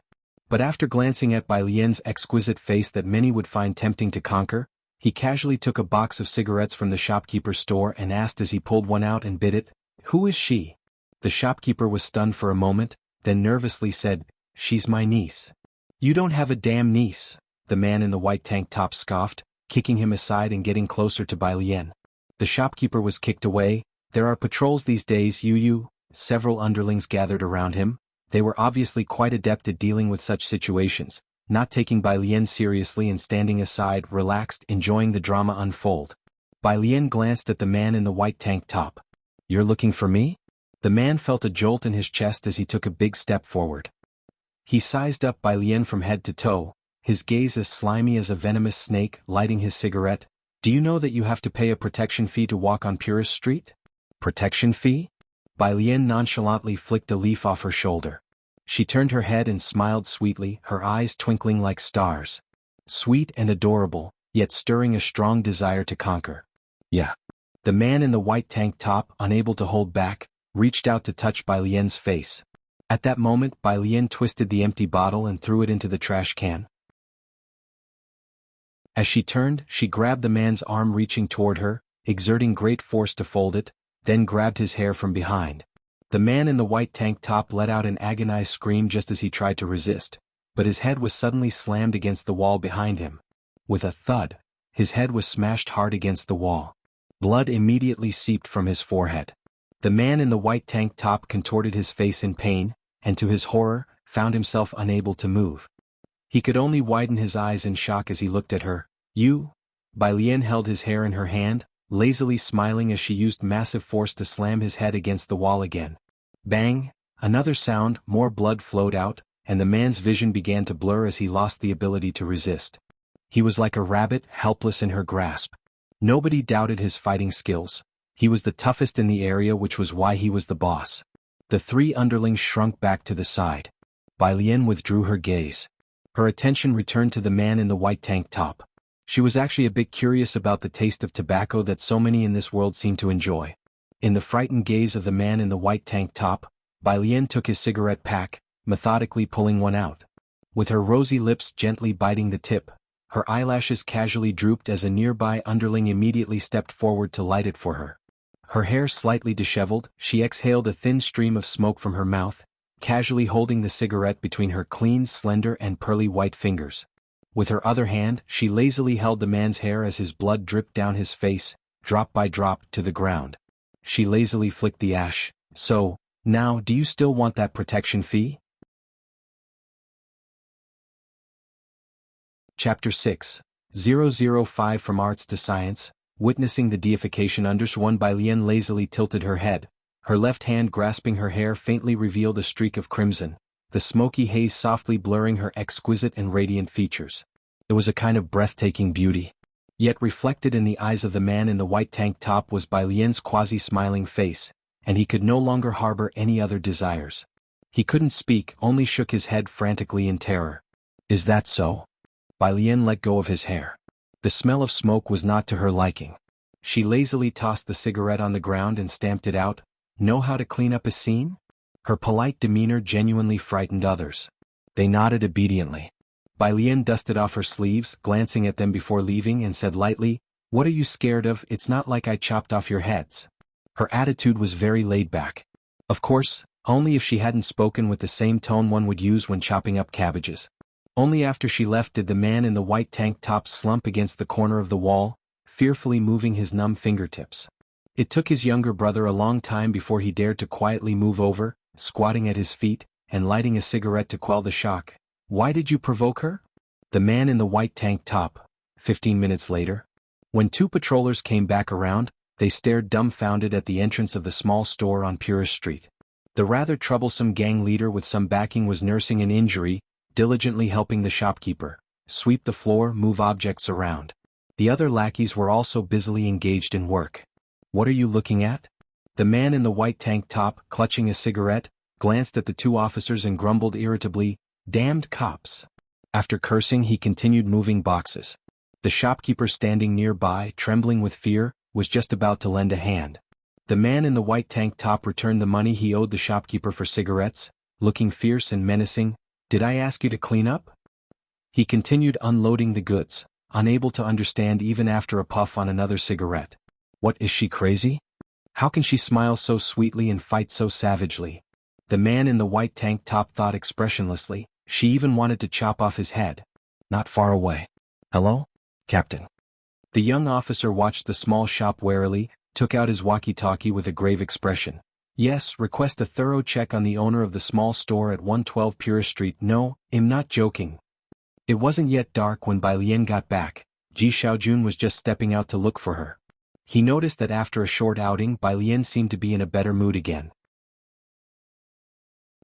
But after glancing at Bai Lian's exquisite face that many would find tempting to conquer, he casually took a box of cigarettes from the shopkeeper's store and asked as he pulled one out and bit it, "Who is she?" The shopkeeper was stunned for a moment, then nervously said, "She's my niece." "You don't have a damn niece," the man in the white tank top scoffed, kicking him aside and getting closer to Bai Lian. The shopkeeper was kicked away. "There are patrols these days, you. Several underlings gathered around him. They were obviously quite adept at dealing with such situations, not taking Bai Lian seriously and standing aside, relaxed, enjoying the drama unfold. Bai Lian glanced at the man in the white tank top. "You're looking for me?" The man felt a jolt in his chest as he took a big step forward. He sized up Bai Lian from head to toe, his gaze as slimy as a venomous snake, lighting his cigarette. "Do you know that you have to pay a protection fee to walk on Purist Street?" "Protection fee?" Bai Lian nonchalantly flicked a leaf off her shoulder. She turned her head and smiled sweetly, her eyes twinkling like stars. Sweet and adorable, yet stirring a strong desire to conquer. "Yeah." The man in the white tank top, unable to hold back, reached out to touch Bai Lian's face. At that moment, Bai Lian twisted the empty bottle and threw it into the trash can. As she turned, she grabbed the man's arm, reaching toward her, exerting great force to fold it, then grabbed his hair from behind. The man in the white tank top let out an agonized scream just as he tried to resist, but his head was suddenly slammed against the wall behind him. With a thud, his head was smashed hard against the wall. Blood immediately seeped from his forehead. The man in the white tank top contorted his face in pain, and to his horror, found himself unable to move. He could only widen his eyes in shock as he looked at her. "You?" Bai Lian held his hair in her hand, lazily smiling as she used massive force to slam his head against the wall again. Bang! Another sound, more blood flowed out, and the man's vision began to blur as he lost the ability to resist. He was like a rabbit, helpless in her grasp. Nobody doubted his fighting skills. He was the toughest in the area, which was why he was the boss. The 3 underlings shrunk back to the side. Bai Lian withdrew her gaze. Her attention returned to the man in the white tank top. She was actually a bit curious about the taste of tobacco that so many in this world seem to enjoy. In the frightened gaze of the man in the white tank top, Bai Lian took his cigarette pack, methodically pulling one out. With her rosy lips gently biting the tip, her eyelashes casually drooped as a nearby underling immediately stepped forward to light it for her. Her hair slightly disheveled, she exhaled a thin stream of smoke from her mouth, casually holding the cigarette between her clean, slender and pearly white fingers. With her other hand, she lazily held the man's hair as his blood dripped down his face, drop by drop, to the ground. She lazily flicked the ash. "So, now do you still want that protection fee?" Chapter 6. 005 From Arts to Science. Witnessing the deification one, Bai Lian lazily tilted her head. Her left hand grasping her hair faintly revealed a streak of crimson, the smoky haze softly blurring her exquisite and radiant features. It was a kind of breathtaking beauty. Yet reflected in the eyes of the man in the white tank top was Bai Lian's quasi-smiling face, and he could no longer harbor any other desires. He couldn't speak, only shook his head frantically in terror. "Is that so?" Bai Lian let go of his hair. The smell of smoke was not to her liking. She lazily tossed the cigarette on the ground and stamped it out. "Know how to clean up a scene?" Her polite demeanor genuinely frightened others. They nodded obediently. Bai Lian dusted off her sleeves, glancing at them before leaving, and said lightly, "What are you scared of? It's not like I chopped off your heads." Her attitude was very laid back. Of course, only if she hadn't spoken with the same tone one would use when chopping up cabbages. Only after she left did the man in the white tank top slump against the corner of the wall, fearfully moving his numb fingertips. It took his younger brother a long time before he dared to quietly move over, squatting at his feet, and lighting a cigarette to quell the shock. "Why did you provoke her?" The man in the white tank top. 15 minutes later. When two patrollers came back around, they stared dumbfounded at the entrance of the small store on Purist Street. The rather troublesome gang leader with some backing was nursing an injury, diligently helping the shopkeeper sweep the floor, move objects around. The other lackeys were also busily engaged in work. "What are you looking at?" The man in the white tank top, clutching a cigarette, glanced at the two officers and grumbled irritably, "Damned cops." After cursing, he continued moving boxes. The shopkeeper standing nearby, trembling with fear, was just about to lend a hand. The man in the white tank top returned the money he owed the shopkeeper for cigarettes, looking fierce and menacing. "Did I ask you to clean up?" He continued unloading the goods, unable to understand even after a puff on another cigarette. What, is she crazy? How can she smile so sweetly and fight so savagely? The man in the white tank top thought expressionlessly. She even wanted to chop off his head. Not far away. "Hello, Captain." The young officer watched the small shop warily, took out his walkie-talkie with a grave expression. "Yes, request a thorough check on the owner of the small store at 112 Purist Street. No, I'm not joking." It wasn't yet dark when Bai Lian got back. Ji Xiaojun was just stepping out to look for her. He noticed that after a short outing, Bai Lian seemed to be in a better mood again.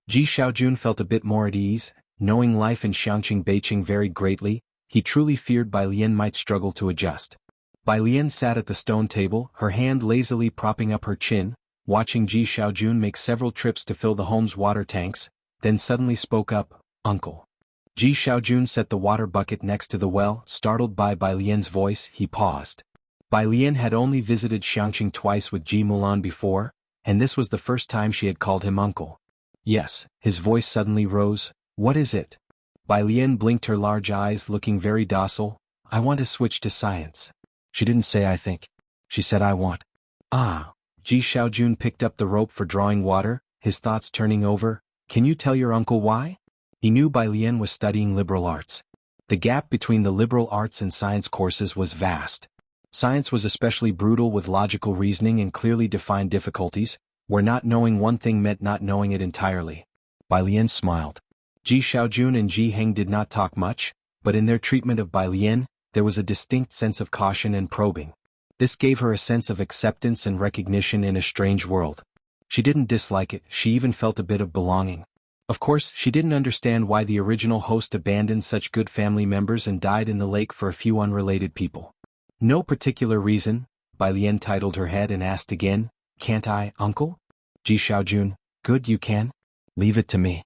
Ji Xiaojun felt a bit more at ease. Knowing life in Xianxia Beiqing varied greatly, he truly feared Bai Lian might struggle to adjust. Bai Lian sat at the stone table, her hand lazily propping up her chin, watching Ji Xiaojun make several trips to fill the home's water tanks, then suddenly spoke up, "Uncle." Ji Xiaojun set the water bucket next to the well. Startled by Bai Lian's voice, he paused. Bai Lian had only visited Xianxia twice with Ji Mulan before, and this was the first time she had called him uncle. "Yes," his voice suddenly rose. "What is it?" Bai Lian blinked her large eyes, looking very docile. "I want to switch to science." "She didn't say I think. She said I want." "Ah." Ji Xiaojun picked up the rope for drawing water, his thoughts turning over. "Can you tell your uncle why?" He knew Bai Lian was studying liberal arts. The gap between the liberal arts and science courses was vast. Science was especially brutal with logical reasoning and clearly defined difficulties, where not knowing one thing meant not knowing it entirely. Bai Lian smiled. Ji Xiaojun and Ji Heng did not talk much, but in their treatment of Bai Lian, there was a distinct sense of caution and probing. This gave her a sense of acceptance and recognition in a strange world. She didn't dislike it, she even felt a bit of belonging. Of course, she didn't understand why the original host abandoned such good family members and died in the lake for a few unrelated people. "No particular reason," Bai Lian titled her head and asked again, "Can't I, uncle?" Ji Xiaojun, "Good, you can. Leave it to me."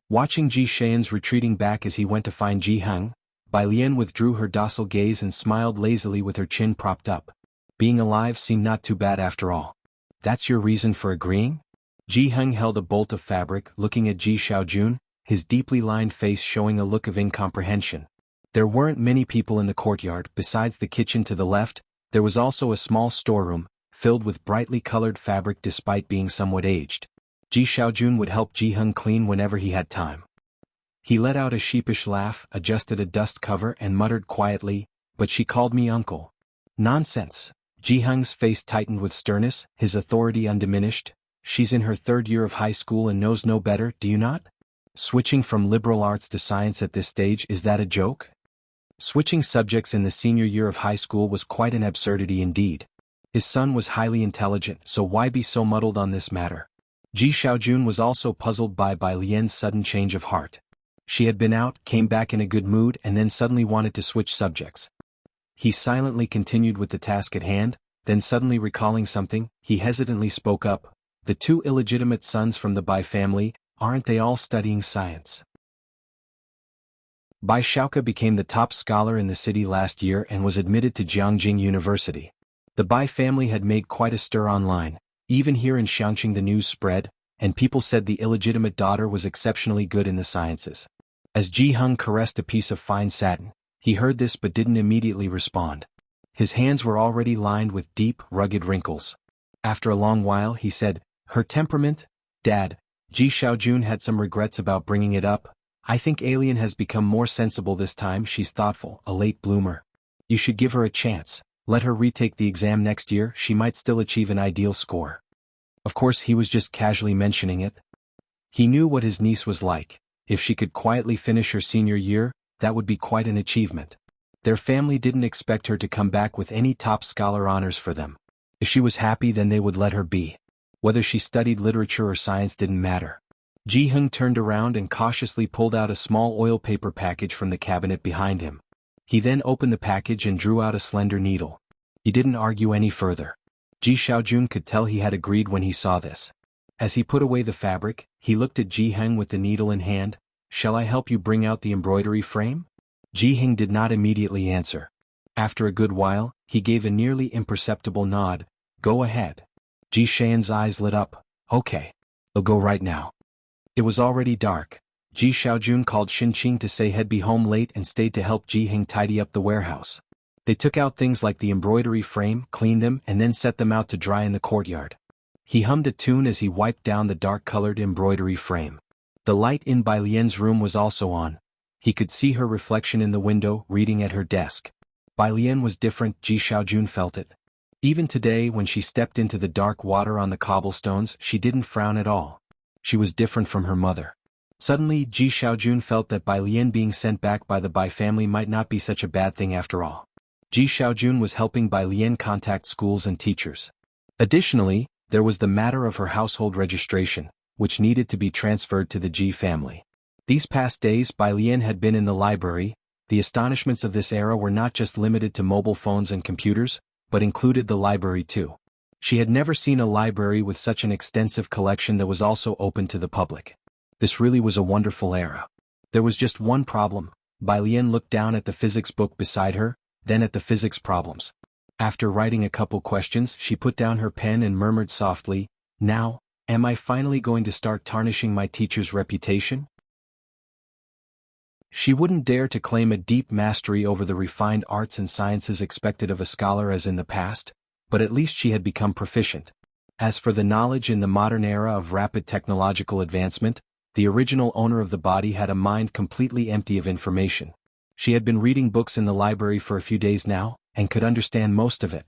Watching Ji Xian's retreating back as he went to find Ji Heng, Bai Lian withdrew her docile gaze and smiled lazily with her chin propped up. Being alive seemed not too bad after all. "That's your reason for agreeing?" Ji Heng held a bolt of fabric, looking at Ji Xiaojun, his deeply lined face showing a look of incomprehension. There weren't many people in the courtyard. Besides the kitchen to the left, there was also a small storeroom, filled with brightly colored fabric despite being somewhat aged. Ji Xiaojun would help Ji Heng clean whenever he had time. He let out a sheepish laugh, adjusted a dust cover and muttered quietly, "But she called me uncle." "Nonsense." Ji Heng's face tightened with sternness, his authority undiminished. "She's in her 3rd year of high school and knows no better, do you not? Switching from liberal arts to science at this stage, is that a joke?" Switching subjects in the senior year of high school was quite an absurdity indeed. His son was highly intelligent, so why be so muddled on this matter? Ji Xiaojun was also puzzled by Bai Lian's sudden change of heart. She had been out, came back in a good mood and then suddenly wanted to switch subjects. He silently continued with the task at hand, then suddenly recalling something, he hesitantly spoke up. "The 2 illegitimate sons from the Bai family, aren't they all studying science?" Bai Xiaoke became the top scholar in the city last year and was admitted to Jianghu University. The Bai family had made quite a stir online. Even here in Xianxia the news spread, and people said the illegitimate daughter was exceptionally good in the sciences. As Jianghu caressed a piece of fine satin, he heard this but didn't immediately respond. His hands were already lined with deep, rugged wrinkles. After a long while he said, "Her temperament? Dad." Ji Xiaojun had some regrets about bringing it up. "I think Alien has become more sensible this time. She's thoughtful, a late bloomer. You should give her a chance. Let her retake the exam next year, she might still achieve an ideal score." Of course he was just casually mentioning it. He knew what his niece was like. If she could quietly finish her senior year, that would be quite an achievement. Their family didn't expect her to come back with any top scholar honors for them. If she was happy, then they would let her be. Whether she studied literature or science didn't matter. Jianghu turned around and cautiously pulled out a small oil paper package from the cabinet behind him. He then opened the package and drew out a slender needle. He didn't argue any further. Ji Xiaojun could tell he had agreed when he saw this. As he put away the fabric, he looked at Jianghu with the needle in hand. "Shall I help you bring out the embroidery frame?" Jianghu did not immediately answer. After a good while, he gave a nearly imperceptible nod. "Go ahead." Ji Xian's eyes lit up. "Okay. I'll go right now." It was already dark. Ji Xiaojun called Xinqing to say he'd be home late and stayed to help Jianghu tidy up the warehouse. They took out things like the embroidery frame, cleaned them, and then set them out to dry in the courtyard. He hummed a tune as he wiped down the dark-colored embroidery frame. The light in Bai Lian's room was also on. He could see her reflection in the window, reading at her desk. Bai Lian was different, Ji Xiaojun felt it. Even today, when she stepped into the dark water on the cobblestones, she didn't frown at all. She was different from her mother. Suddenly, Ji Xiaojun felt that Bai Lian being sent back by the Bai family might not be such a bad thing after all. Ji Xiaojun was helping Bai Lian contact schools and teachers. Additionally, there was the matter of her household registration, which needed to be transferred to the Ji family. These past days Bai Lian had been in the library. The astonishments of this era were not just limited to mobile phones and computers, but included the library too. She had never seen a library with such an extensive collection that was also open to the public. This really was a wonderful era. There was just one problem. Bai Lian looked down at the physics book beside her, then at the physics problems. After writing a couple questions, she put down her pen and murmured softly, "Now, am I finally going to start tarnishing my teacher's reputation?" She wouldn't dare to claim a deep mastery over the refined arts and sciences expected of a scholar as in the past, but at least she had become proficient. As for the knowledge in the modern era of rapid technological advancement, the original owner of the body had a mind completely empty of information. She had been reading books in the library for a few days now, and could understand most of it.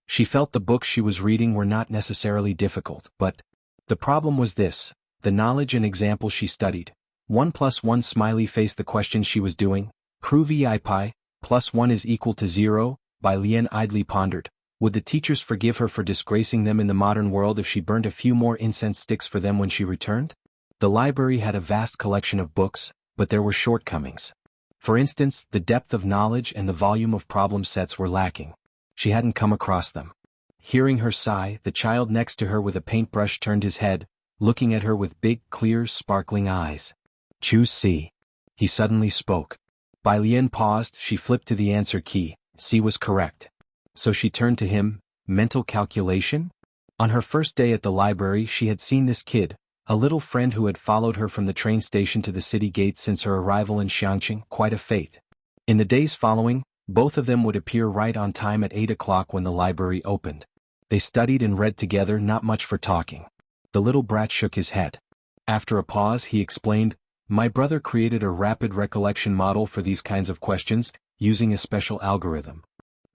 She felt the books she was reading were not necessarily difficult, but the problem was this: the knowledge and example she studied. 1 + 1 smiley face. The question she was doing, Pruvi pi, +1 is equal to 0, Bai Lian idly pondered. Would the teachers forgive her for disgracing them in the modern world if she burned a few more incense sticks for them when she returned? The library had a vast collection of books, but there were shortcomings. For instance, the depth of knowledge and the volume of problem sets were lacking. She hadn't come across them. Hearing her sigh, the child next to her with a paintbrush turned his head, looking at her with big, clear, sparkling eyes. "Choose C." He suddenly spoke. Bai Lian paused. She flipped to the answer key. C was correct. So she turned to him. Mental calculation? On her first day at the library she had seen this kid, a little friend who had followed her from the train station to the city gates since her arrival in Xianxia. Quite a fate. In the days following, both of them would appear right on time at 8 o'clock when the library opened. They studied and read together, not much for talking. The little brat shook his head. After a pause he explained, "My brother created a rapid recollection model for these kinds of questions, using a special algorithm.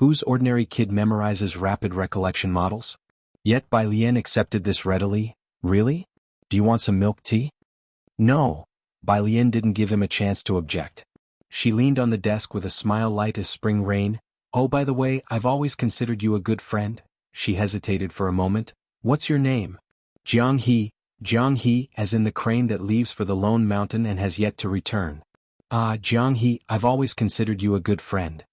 Whose ordinary kid memorizes rapid recollection models?" Yet Bai Lian accepted this readily. "Really? Do you want some milk tea?" "No." Bai Lian didn't give him a chance to object. She leaned on the desk with a smile light as spring rain. "Oh, by the way, I've always considered you a good friend." She hesitated for a moment. "What's your name?" "Jianghu." Jianghu, as in the crane that leaves for the lone mountain and has yet to return. "Ah, Jianghu, I've always considered you a good friend."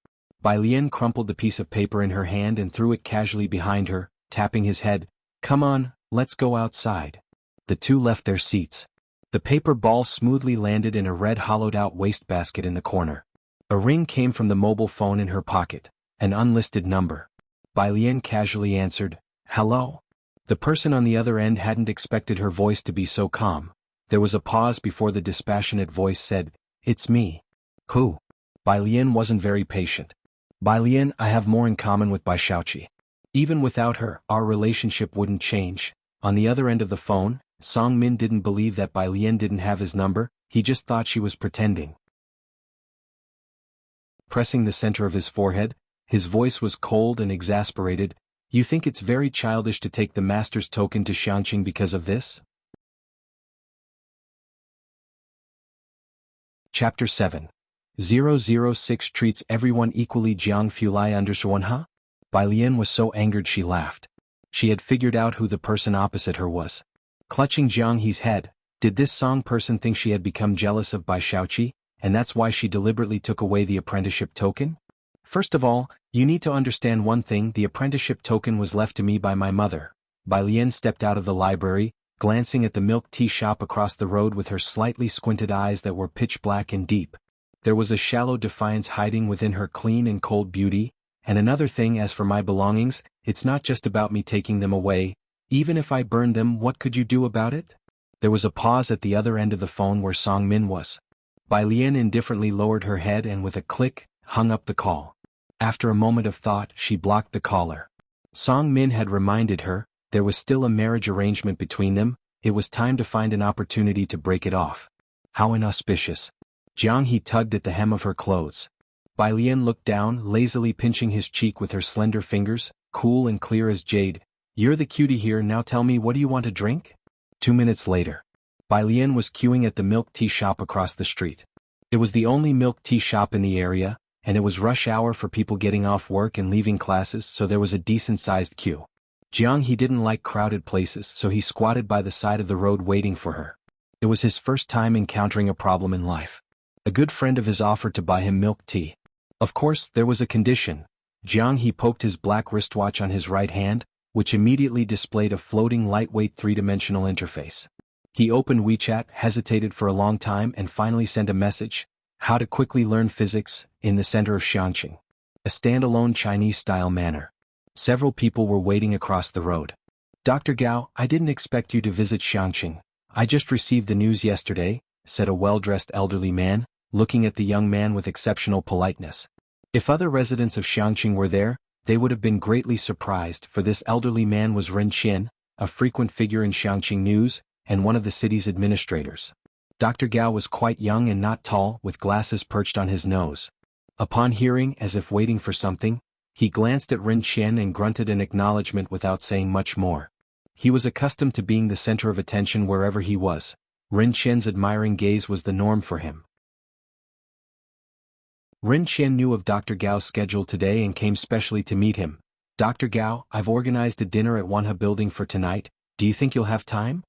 Bai Lian crumpled the piece of paper in her hand and threw it casually behind her, tapping his head. "Come on, let's go outside." The two left their seats. The paper ball smoothly landed in a red hollowed-out wastebasket in the corner. A ring came from the mobile phone in her pocket, an unlisted number. Bai Lian casually answered, "Hello." The person on the other end hadn't expected her voice to be so calm. There was a pause before the dispassionate voice said, "It's me." "Who?" Bai Lian wasn't very patient. "Bai Lian, I have more in common with Bai Xiaoqi. Even without her, our relationship wouldn't change." On the other end of the phone, Song Min didn't believe that Bai Lian didn't have his number, he just thought she was pretending. Pressing the center of his forehead, his voice was cold and exasperated. "You think it's very childish to take the master's token to Xianxia because of this?" Chapter 7. 006 treats everyone equally. Jianghu Lai underscore huh? Bai Lian was so angered she laughed. She had figured out who the person opposite her was. Clutching Jianghu's head, did this Song person think she had become jealous of Bai Xiaoqi, and that's why she deliberately took away the apprenticeship token? First of all, you need to understand one thing: the apprenticeship token was left to me by my mother. Bai Lian stepped out of the library, glancing at the milk tea shop across the road with her slightly squinted eyes that were pitch black and deep. There was a shallow defiance hiding within her clean and cold beauty. "And another thing, as for my belongings, it's not just about me taking them away. Even if I burned them, what could you do about it?" There was a pause at the other end of the phone where Song Min was. Bai Lian indifferently lowered her head and with a click, hung up the call. After a moment of thought, she blocked the caller. Song Min had reminded her, there was still a marriage arrangement between them. It was time to find an opportunity to break it off. How inauspicious. Jianghu tugged at the hem of her clothes. Bai Lian looked down, lazily pinching his cheek with her slender fingers, cool and clear as jade. "You're the cutie here, now tell me, what do you want to drink?" 2 minutes later. Bai Lian was queuing at the milk tea shop across the street. It was the only milk tea shop in the area, and it was rush hour for people getting off work and leaving classes, so there was a decent-sized queue. Jianghu didn't like crowded places, so he squatted by the side of the road waiting for her. It was his first time encountering a problem in life. A good friend of his offered to buy him milk tea. Of course, there was a condition. Jianghu poked his black wristwatch on his right hand, which immediately displayed a floating lightweight three-dimensional interface. He opened WeChat, hesitated for a long time and finally sent a message: "How to quickly learn physics, in the center of Xianxia. A standalone Chinese-style manner." Several people were waiting across the road. "Dr. Gao, I didn't expect you to visit Xianxia. I just received the news yesterday," said a well-dressed elderly man, looking at the young man with exceptional politeness. If other residents of Xianxia were there, they would have been greatly surprised, for this elderly man was Ren Qian, a frequent figure in Xianxia news, and one of the city's administrators. Dr. Gao was quite young and not tall, with glasses perched on his nose. Upon hearing, as if waiting for something, he glanced at Ren Qian and grunted an acknowledgement without saying much more. He was accustomed to being the center of attention wherever he was. Ren Qian's admiring gaze was the norm for him. Ren Qian knew of Dr. Gao's schedule today and came specially to meet him. "Dr. Gao, I've organized a dinner at Wanhe Building for tonight. Do you think you'll have time?"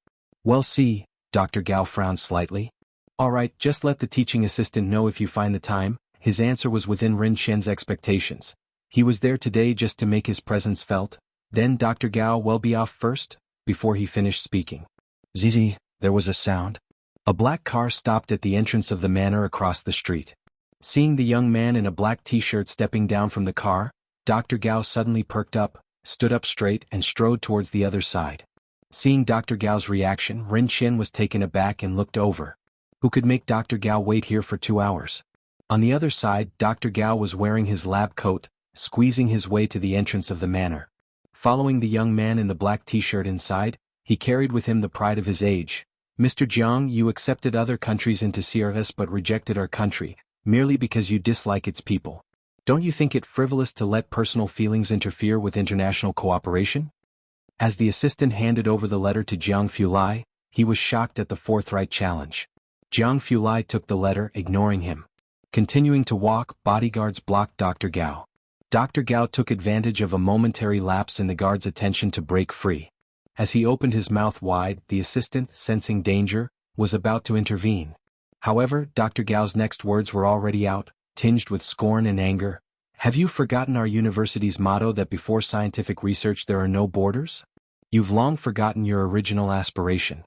"Well, see," Dr. Gao frowned slightly. "All right, just let the teaching assistant know if you find the time." His answer was within Ren Qian's expectations. He was there today just to make his presence felt. Then Dr. Gao will be off first? Before he finished speaking. Zizi, there was a sound. A black car stopped at the entrance of the manor across the street. Seeing the young man in a black t-shirt stepping down from the car, Dr. Gao suddenly perked up, stood up straight and strode towards the other side. Seeing Dr. Gao's reaction, Ren Qian was taken aback and looked over. Who could make Dr. Gao wait here for 2 hours? On the other side, Dr. Gao was wearing his lab coat, squeezing his way to the entrance of the manor. Following the young man in the black t-shirt inside, he carried with him the pride of his age. "Mr. Jiang, you accepted other countries into Heiress but rejected our country, merely because you dislike its people. Don't you think it frivolous to let personal feelings interfere with international cooperation?" As the assistant handed over the letter to Jianghu Lai, he was shocked at the forthright challenge. Jianghu Lai took the letter, ignoring him. Continuing to walk, bodyguards blocked Dr. Gao. Dr. Gao took advantage of a momentary lapse in the guard's attention to break free. As he opened his mouth wide, the assistant, sensing danger, was about to intervene. However, Dr. Gao's next words were already out, tinged with scorn and anger. "Have you forgotten our university's motto that before scientific research there are no borders? You've long forgotten your original aspiration."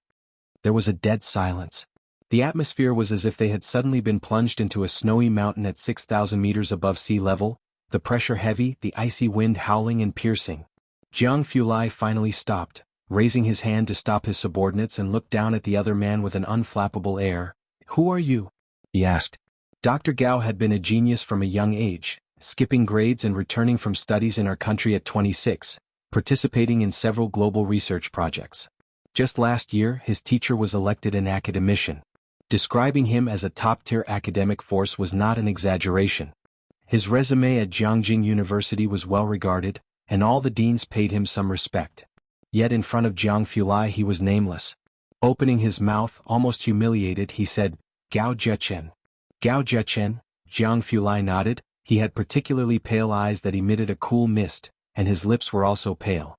There was a dead silence. The atmosphere was as if they had suddenly been plunged into a snowy mountain at 6,000 meters above sea level, the pressure heavy, the icy wind howling and piercing. Jianghu Lai finally stopped, raising his hand to stop his subordinates and looked down at the other man with an unflappable air. "Who are you?" he asked. Dr. Gao had been a genius from a young age, skipping grades and returning from studies in our country at 26, participating in several global research projects. Just last year, his teacher was elected an academician. Describing him as a top-tier academic force was not an exaggeration. His resume at Jianghu University was well regarded, and all the deans paid him some respect. Yet in front of Jianghu he was nameless. Opening his mouth, almost humiliated, he said, "Gao Zhechen." "Gao Zhechen," Jianghu nodded. He had particularly pale eyes that emitted a cool mist, and his lips were also pale.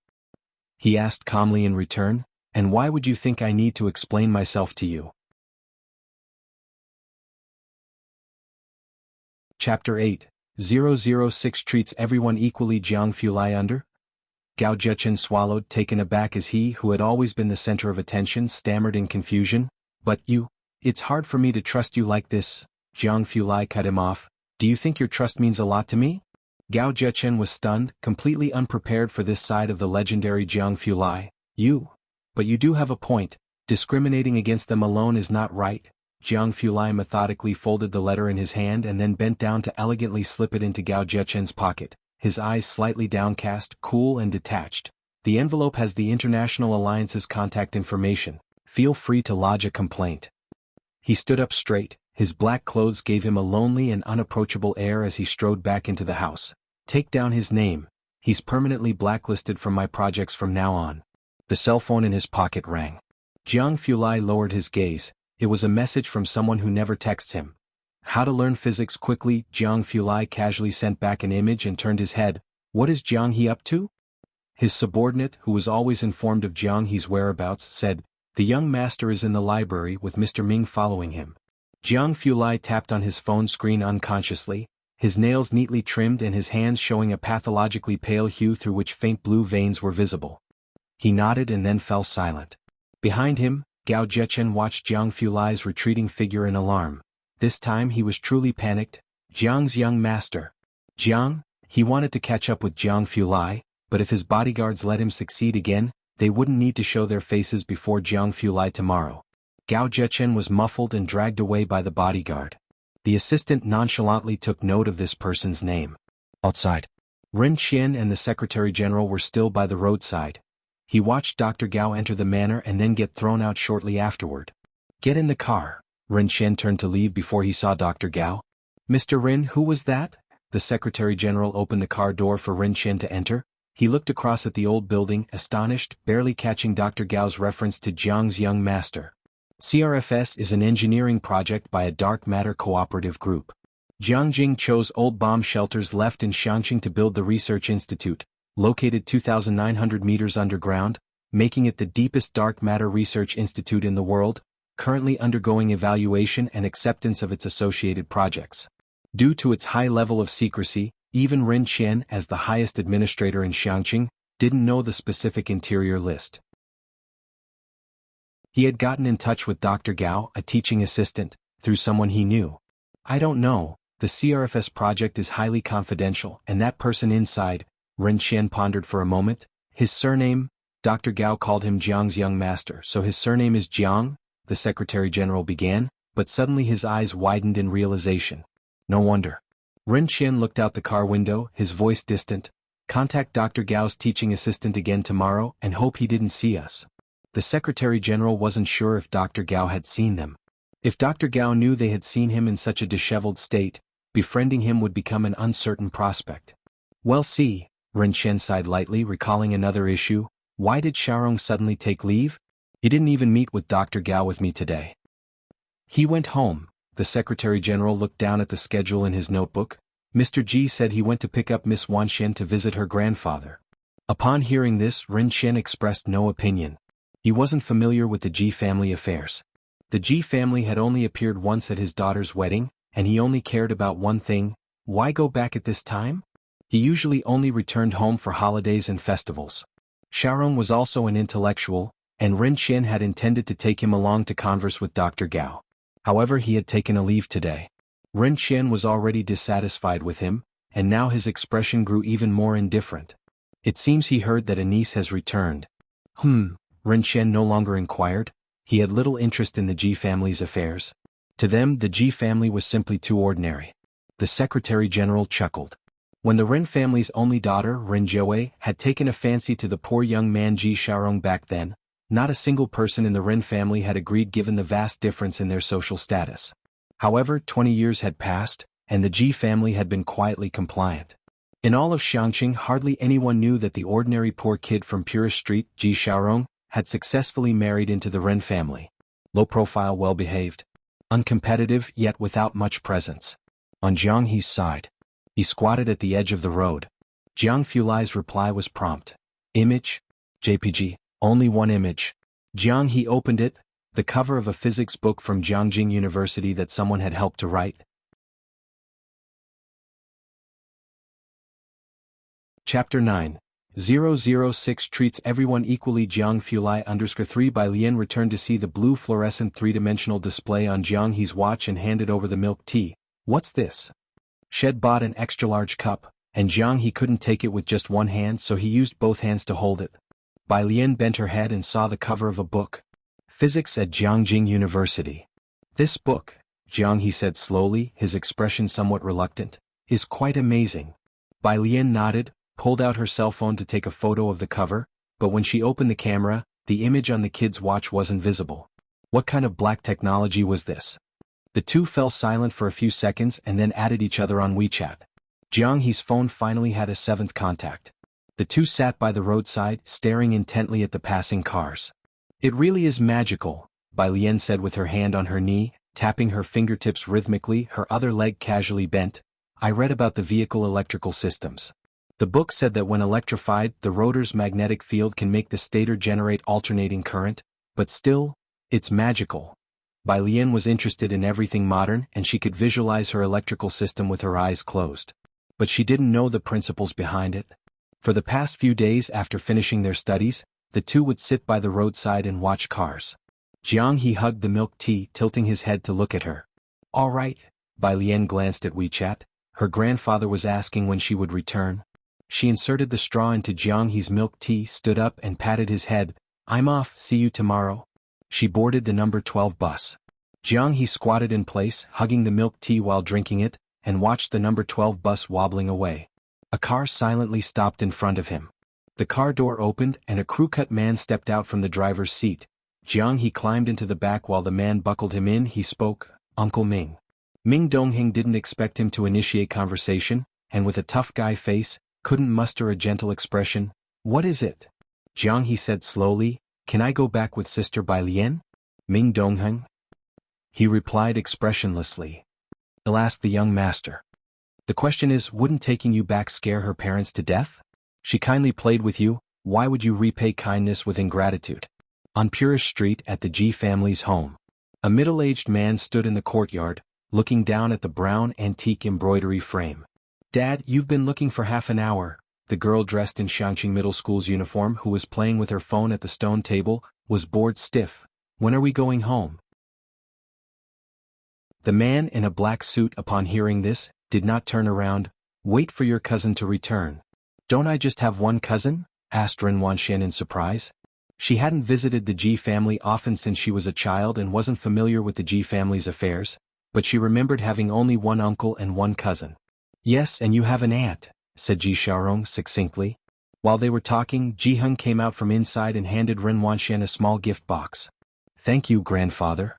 He asked calmly in return, "And why would you think I need to explain myself to you?" Chapter 8, 006 treats everyone equally. Jianghu under? Gao Zhechen swallowed, taken aback as he who had always been the center of attention stammered in confusion. "But you, it's hard for me to trust you like this." Jianghu cut him off. "Do you think your trust means a lot to me?" Gao Zhechen was stunned, completely unprepared for this side of the legendary Jianghu. But you do have a point. Discriminating against them alone is not right." Jianghu methodically folded the letter in his hand and then bent down to elegantly slip it into Gao Zhechen's pocket, his eyes slightly downcast, cool and detached. "The envelope has the International Alliance's contact information. Feel free to lodge a complaint." He stood up straight. His black clothes gave him a lonely and unapproachable air as he strode back into the house. "Take down his name. He's permanently blacklisted from my projects from now on." The cell phone in his pocket rang. Jianghu lowered his gaze. It was a message from someone who never texts him. "How to learn physics quickly." Jianghu casually sent back an image and turned his head. "What is Jianghu up to?" His subordinate, who was always informed of Jianghu's whereabouts, said, "The young master is in the library with Mr. Ming following him." Jianghu tapped on his phone screen unconsciously, his nails neatly trimmed and his hands showing a pathologically pale hue through which faint blue veins were visible. He nodded and then fell silent. Behind him, Gao Zhechen watched Jianghu's retreating figure in alarm. This time he was truly panicked. Jiang's young master. Jiang? He wanted to catch up with Jianghu, but if his bodyguards let him succeed again, they wouldn't need to show their faces before Jianghu tomorrow. Gao Zhechen was muffled and dragged away by the bodyguard. The assistant nonchalantly took note of this person's name. Outside, Ren Qian and the Secretary-General were still by the roadside. He watched Dr. Gao enter the manor and then get thrown out shortly afterward. "Get in the car." Ren Qian turned to leave before he saw Dr. Gao. "Mr. Ren, who was that?" The Secretary-General opened the car door for Ren Qian to enter. He looked across at the old building, astonished, barely catching Dr. Gao's reference to Jiang's young master. CRFS is an engineering project by a dark matter cooperative group. Jianghu chose old bomb shelters left in Xianxia to build the research institute, located 2,900 meters underground, making it the deepest dark matter research institute in the world, currently undergoing evaluation and acceptance of its associated projects. Due to its high level of secrecy, even Ren Qian, as the highest administrator in Xianxia, didn't know the specific interior list. He had gotten in touch with Dr. Gao, a teaching assistant, through someone he knew. "I don't know, the CRFS project is highly confidential, and that person inside," Ren Qian pondered for a moment. "His surname?" Dr. Gao called him Jiang's young master, "so his surname is Jiang?" the Secretary-General began, but suddenly his eyes widened in realization. "No wonder." Ren Qian looked out the car window, his voice distant. "Contact Dr. Gao's teaching assistant again tomorrow and hope he didn't see us." The Secretary-General wasn't sure if Dr. Gao had seen them. If Dr. Gao knew they had seen him in such a disheveled state, befriending him would become an uncertain prospect. "Well, see," Ren Qian sighed lightly, recalling another issue. "Why did Xiaorong suddenly take leave? He didn't even meet with Dr. Gao with me today." "He went home." The Secretary-General looked down at the schedule in his notebook. "Mr. Ji said he went to pick up Miss Wanxian to visit her grandfather." Upon hearing this, Ren Qian expressed no opinion. He wasn't familiar with the Ji family affairs. The Ji family had only appeared once at his daughter's wedding, and he only cared about one thing: why go back at this time? He usually only returned home for holidays and festivals. Xiaorong was also an intellectual, and Ren Qian had intended to take him along to converse with Dr. Gao. However, he had taken a leave today. Ren Qian was already dissatisfied with him, and now his expression grew even more indifferent. "It seems he heard that a niece has returned." Ren Qian no longer inquired. He had little interest in the Ji family's affairs. To them, the Ji family was simply too ordinary. The Secretary General chuckled. When the Ren family's only daughter, Ren Jiawei, had taken a fancy to the poor young man Ji Xiaorong back then, not a single person in the Ren family had agreed given the vast difference in their social status. However, 20 years had passed, and the Ji family had been quietly compliant. In all of Xianxia, hardly anyone knew that the ordinary poor kid from Purist Street, Ji Xiaorong, had successfully married into the Ren family. Low profile, well-behaved. Uncompetitive, yet without much presence. On Jianghu's side. He squatted at the edge of the road. Jiang Fulai's reply was prompt. Image? JPG, only one image. Jianghu opened it, the cover of a physics book from Jianghu University that someone had helped to write. Chapter 9. 006 treats everyone equally. Jiang Fulai _3 by Lian returned to see the blue fluorescent three-dimensional display on Jianghu's watch and handed over the milk tea. What's this? Shed bought an extra-large cup, and Jianghu couldn't take it with just one hand, so he used both hands to hold it. Bai Lian bent her head and saw the cover of a book. Physics at Jianghu University. This book, Jianghu said slowly, his expression somewhat reluctant, is quite amazing. Bai Lian nodded, pulled out her cell phone to take a photo of the cover, but when she opened the camera, the image on the kid's watch wasn't visible. What kind of black technology was this? The two fell silent for a few seconds and then added each other on WeChat. Jianghu's phone finally had a seventh contact. The two sat by the roadside, staring intently at the passing cars. It really is magical, Bai Lian said with her hand on her knee, tapping her fingertips rhythmically, her other leg casually bent. I read about the vehicle electrical systems. The book said that when electrified, the rotor's magnetic field can make the stator generate alternating current, but still, it's magical. Bai Lian was interested in everything modern and she could visualize her electrical system with her eyes closed. But she didn't know the principles behind it. For the past few days after finishing their studies, the two would sit by the roadside and watch cars. Jianghu hugged the milk tea, tilting his head to look at her. All right, Bai Lian glanced at WeChat. Her grandfather was asking when she would return. She inserted the straw into Jianghu's milk tea, stood up and patted his head. I'm off, see you tomorrow. She boarded the number 12 bus. Jianghu squatted in place, hugging the milk tea while drinking it, and watched the number 12 bus wobbling away. A car silently stopped in front of him. The car door opened and a crew-cut man stepped out from the driver's seat. Jianghu climbed into the back while the man buckled him in. He spoke, Uncle Ming. Ming Dongheng didn't expect him to initiate conversation, and with a tough guy face, couldn't muster a gentle expression. What is it? Jianghu said slowly, Can I go back with Sister Bai Lian? Ming Dongheng? He replied expressionlessly. I'll ask the young master. The question is, wouldn't taking you back scare her parents to death? She kindly played with you, why would you repay kindness with ingratitude? On Purist Street at the Ji family's home. A middle-aged man stood in the courtyard, looking down at the brown antique embroidery frame. Dad, you've been looking for half an hour. The girl dressed in Xianxia Middle School's uniform who was playing with her phone at the stone table, was bored stiff. When are we going home? The man in a black suit, upon hearing this, did not turn around. Wait for your cousin to return. Don't I just have one cousin? Asked Ren Wanxian in surprise. She hadn't visited the Ji family often since she was a child and wasn't familiar with the Ji family's affairs, but she remembered having only one uncle and one cousin. Yes, and you have an aunt, said Ji Xiaorong succinctly. While they were talking, Jiheng came out from inside and handed Ren Wanxian a small gift box. Thank you, grandfather.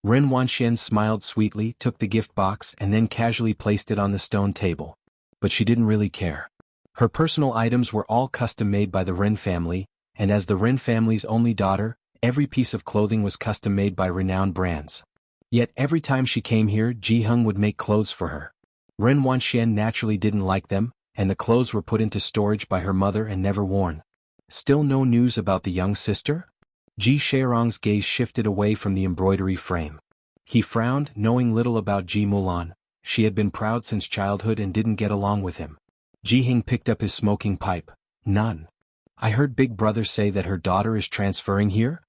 Ren Wanxian smiled sweetly, took the gift box and then casually placed it on the stone table. But she didn't really care. Her personal items were all custom-made by the Ren family, and as the Ren family's only daughter, every piece of clothing was custom-made by renowned brands. Yet every time she came here, Jiheng would make clothes for her. Ren Wanxian naturally didn't like them, and the clothes were put into storage by her mother and never worn. Still no news about the young sister? Ji Xiaorong's gaze shifted away from the embroidery frame. He frowned, knowing little about Ji Mulan. She had been proud since childhood and didn't get along with him. Jiheng picked up his smoking pipe. None. I heard Big Brother say that her daughter is transferring here?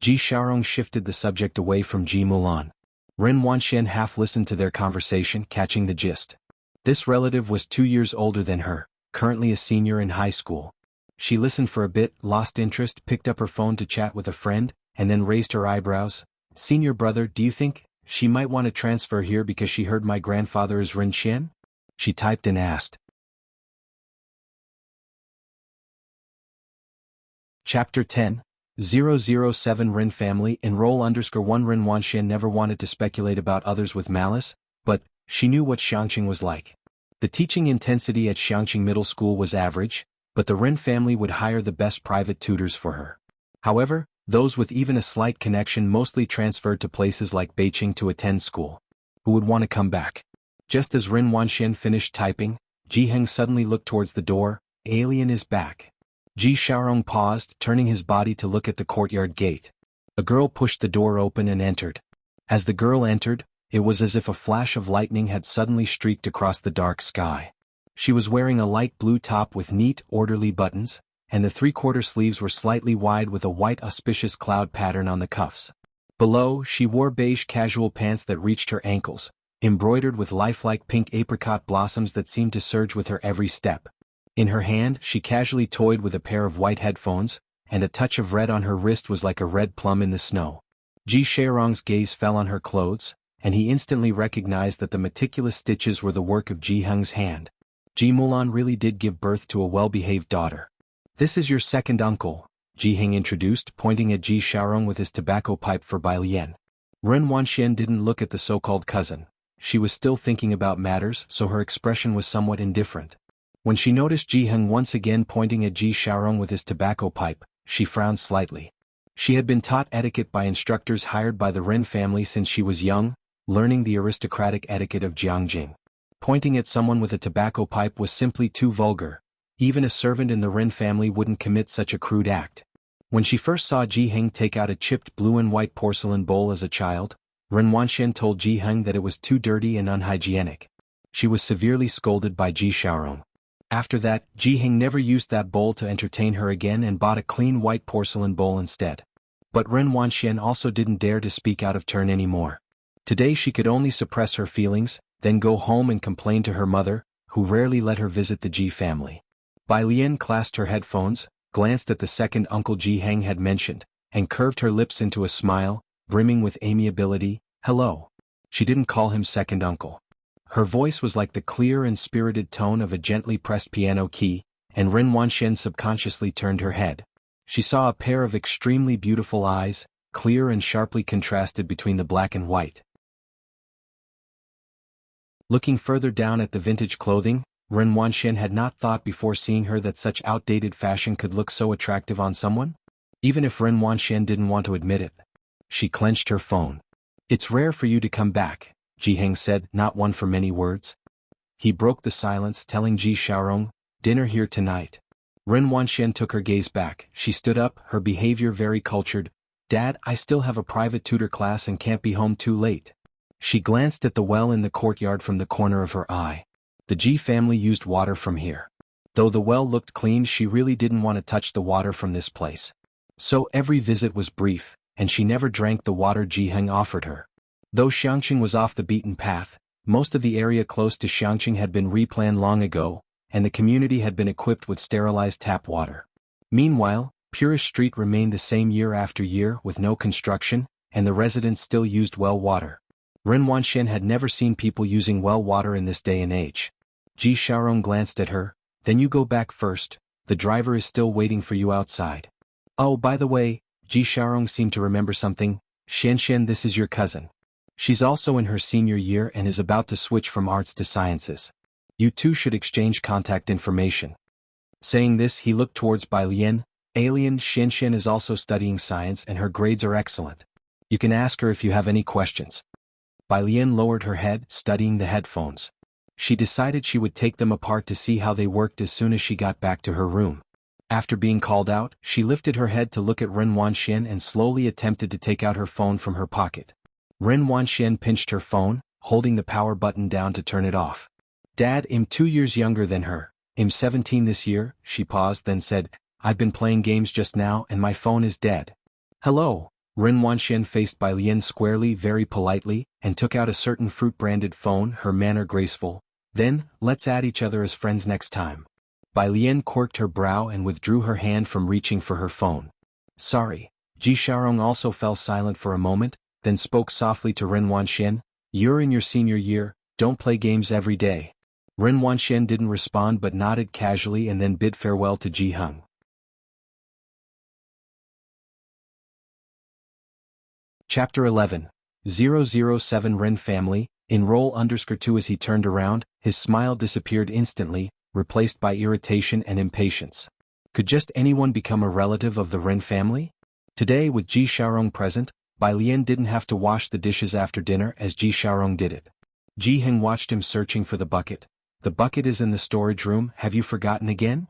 Ji Xiaorong shifted the subject away from Ji Mulan. Ren Wanxian half listened to their conversation, catching the gist. This relative was 2 years older than her, currently a senior in high school. She listened for a bit, lost interest, picked up her phone to chat with a friend, and then raised her eyebrows. Senior brother, do you think she might want to transfer here because she heard my grandfather is Ren Xian? She typed and asked. Chapter 10. 007 Ren Family Enroll _1 Ren Wanxian never wanted to speculate about others with malice, but she knew what Xianxia was like. The teaching intensity at Xianxia Middle School was average, but the Ren family would hire the best private tutors for her. However, those with even a slight connection mostly transferred to places like Beijing to attend school. Who would want to come back? Just as Ren Wanxian finished typing, Jianghu suddenly looked towards the door. Alien is back. Ji Xiaorong paused, turning his body to look at the courtyard gate. A girl pushed the door open and entered. As the girl entered, it was as if a flash of lightning had suddenly streaked across the dark sky. She was wearing a light blue top with neat, orderly buttons, and the three-quarter sleeves were slightly wide with a white auspicious cloud pattern on the cuffs. Below, she wore beige casual pants that reached her ankles, embroidered with lifelike pink apricot blossoms that seemed to surge with her every step. In her hand, she casually toyed with a pair of white headphones, and a touch of red on her wrist was like a red plum in the snow. Ji Xiaorong's gaze fell on her clothes, and he instantly recognized that the meticulous stitches were the work of Jianghu's hand. Ji Mulan really did give birth to a well-behaved daughter. This is your second uncle, Jianghu introduced, pointing at Ji Xiaorong with his tobacco pipe for Bai Lian. Ren Wanxian didn't look at the so-called cousin. She was still thinking about matters, so her expression was somewhat indifferent. When she noticed Jianghu once again pointing at Ji Xiaorong with his tobacco pipe, she frowned slightly. She had been taught etiquette by instructors hired by the Ren family since she was young, learning the aristocratic etiquette of Jianghu. Pointing at someone with a tobacco pipe was simply too vulgar. Even a servant in the Ren family wouldn't commit such a crude act. When she first saw Jianghu take out a chipped blue and white porcelain bowl as a child, Ren Wanxian told Jianghu that it was too dirty and unhygienic. She was severely scolded by Ji Xiaorong. After that, Jianghu never used that bowl to entertain her again and bought a clean white porcelain bowl instead. But Ren Wanxian also didn't dare to speak out of turn anymore. Today she could only suppress her feelings, then go home and complain to her mother, who rarely let her visit the Ji family. Bai Lian clasped her headphones, glanced at the second uncle Jianghu had mentioned, and curved her lips into a smile, brimming with amiability. Hello. She didn't call him second uncle. Her voice was like the clear and spirited tone of a gently pressed piano key, and Ren Wanxian subconsciously turned her head. She saw a pair of extremely beautiful eyes, clear and sharply contrasted between the black and white. Looking further down at the vintage clothing, Ren Wanxian had not thought before seeing her that such outdated fashion could look so attractive on someone, even if Ren Wanxian didn't want to admit it. She clenched her phone. It's rare for you to come back, Jianghu said, not one for many words. He broke the silence, telling Ji Xiaorong, dinner here tonight. Ren Wanxian took her gaze back. She stood up, her behavior very cultured. Dad, I still have a private tutor class and can't be home too late. She glanced at the well in the courtyard from the corner of her eye. The Ji family used water from here. Though the well looked clean, she really didn't want to touch the water from this place. So every visit was brief, and she never drank the water Jianghu offered her. Though Xianxia was off the beaten path, most of the area close to Xianxia had been replanned long ago, and the community had been equipped with sterilized tap water. Meanwhile, Purish Street remained the same year after year with no construction, and the residents still used well water. Ren Wanxian had never seen people using well water in this day and age. Ji Xiaorong glanced at her. Then you go back first, the driver is still waiting for you outside. Oh, by the way, Ji Xiaorong seemed to remember something. Xianxia, this is your cousin. She's also in her senior year and is about to switch from arts to sciences. You two should exchange contact information. Saying this, he looked towards Bai Lian. Alien, Xianxia is also studying science and her grades are excellent. You can ask her if you have any questions. Bai Lian lowered her head, studying the headphones. She decided she would take them apart to see how they worked as soon as she got back to her room. After being called out, she lifted her head to look at Ren Wanxian and slowly attempted to take out her phone from her pocket. Ren Wanxian pinched her phone, holding the power button down to turn it off. Dad, I'm 2 years younger than her. I'm 17 this year. She paused, then said, I've been playing games just now and my phone is dead. Hello. Ren Wanxian faced Bai Lian squarely, very politely, and took out a certain fruit-branded phone, her manner graceful. Then, let's add each other as friends next time. Bai Lian quirked her brow and withdrew her hand from reaching for her phone. Sorry. Ji Xiaorong also fell silent for a moment, then spoke softly to Ren Wanxian. You're in your senior year, don't play games every day. Ren Wanxian didn't respond but nodded casually and then bid farewell to Jianghu. Chapter 11. 007 Ren Family, enroll_2. As he turned around, his smile disappeared instantly, replaced by irritation and impatience. Could just anyone become a relative of the Ren family? Today, with Ji Xiaorong present, Bai Lian didn't have to wash the dishes after dinner as Ji Xiaorong did it. Ji Heng watched him searching for the bucket. The bucket is in the storage room, have you forgotten again?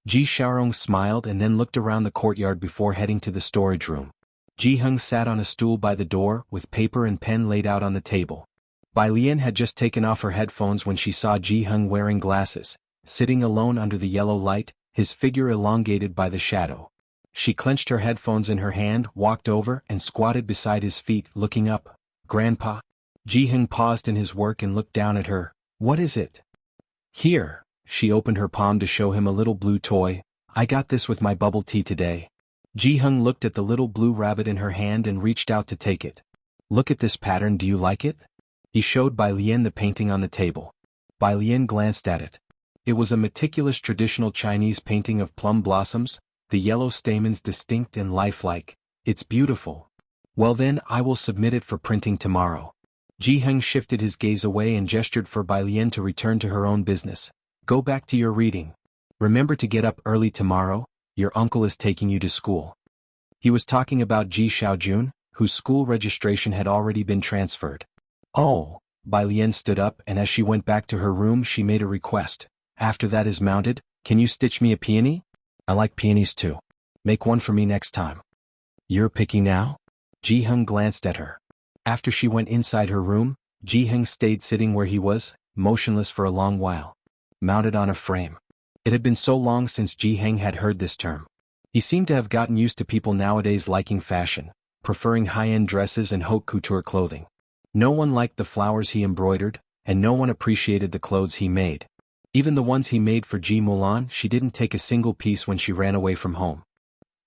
Ji Xiaorong smiled and then looked around the courtyard before heading to the storage room. Ji Heng sat on a stool by the door, with paper and pen laid out on the table. Bai Lian had just taken off her headphones when she saw Ji Heng wearing glasses, sitting alone under the yellow light, his figure elongated by the shadow. She clenched her headphones in her hand, walked over and squatted beside his feet, looking up. Grandpa? Ji Heng paused in his work and looked down at her. What is it? Here. She opened her palm to show him a little blue toy. I got this with my bubble tea today. Ji Heng looked at the little blue rabbit in her hand and reached out to take it. Look at this pattern, do you like it? He showed Bai Lian the painting on the table. Bai Lian glanced at it. It was a meticulous traditional Chinese painting of plum blossoms, the yellow stamens distinct and lifelike. It's beautiful. Well then, I will submit it for printing tomorrow. Ji Heng shifted his gaze away and gestured for Bai Lian to return to her own business. Go back to your reading. Remember to get up early tomorrow, your uncle is taking you to school. He was talking about Ji Xiaojun, whose school registration had already been transferred. Oh, Bai Lian stood up and as she went back to her room she made a request. After that is mounted, can you stitch me a peony? I like peonies too. Make one for me next time. You're picky now? Ji Heng glanced at her. After she went inside her room, Ji Heng stayed sitting where he was, motionless for a long while. Mounted on a frame. It had been so long since Ji Heng had heard this term. He seemed to have gotten used to people nowadays liking fashion, preferring high-end dresses and haute couture clothing. No one liked the flowers he embroidered, and no one appreciated the clothes he made. Even the ones he made for Ji Mulan, she didn't take a single piece when she ran away from home.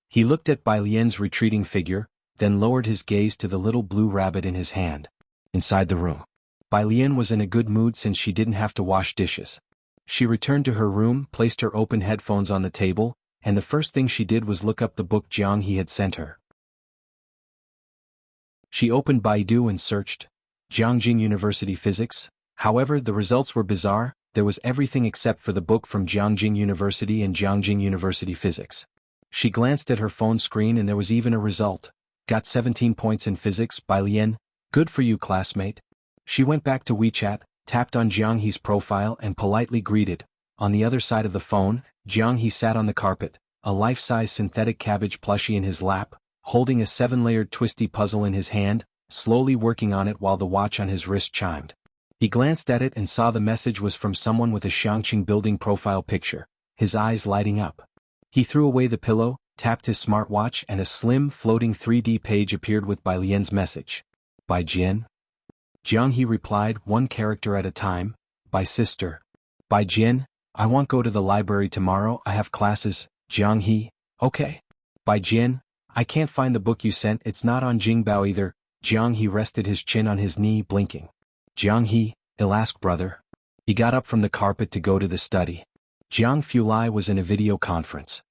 He looked at Bai Lian's retreating figure, then lowered his gaze to the little blue rabbit in his hand. Inside the room. Bai Lian was in a good mood since she didn't have to wash dishes. She returned to her room, placed her open headphones on the table, and the first thing she did was look up the book Jianghu had sent her. She opened Baidu and searched Jianghu University Physics. However, the results were bizarre. There was everything except for the book from Jianghu University and Jianghu University Physics. She glanced at her phone screen and there was even a result. Got 17 points in physics, Bai Lian. Good for you, classmate. She went back to WeChat, tapped on Jianghu's profile and politely greeted. On the other side of the phone, Jianghu sat on the carpet, a life-size synthetic cabbage plushie in his lap, holding a 7-layered twisty puzzle in his hand, slowly working on it while the watch on his wrist chimed. He glanced at it and saw the message was from someone with a Xianxia building profile picture, his eyes lighting up. He threw away the pillow, tapped his smartwatch and a slim, floating 3D page appeared with Bai Lian's message. By Jian? Jianghu replied, one character at a time. By sister. By Jian, I won't go to the library tomorrow, I have classes. Jianghu, okay. By Jian, I can't find the book you sent, it's not on Jingbao either. Jianghu rested his chin on his knee, blinking. Jianghu, I'll ask brother. He got up from the carpet to go to the study. Jiang Fulai was in a video conference.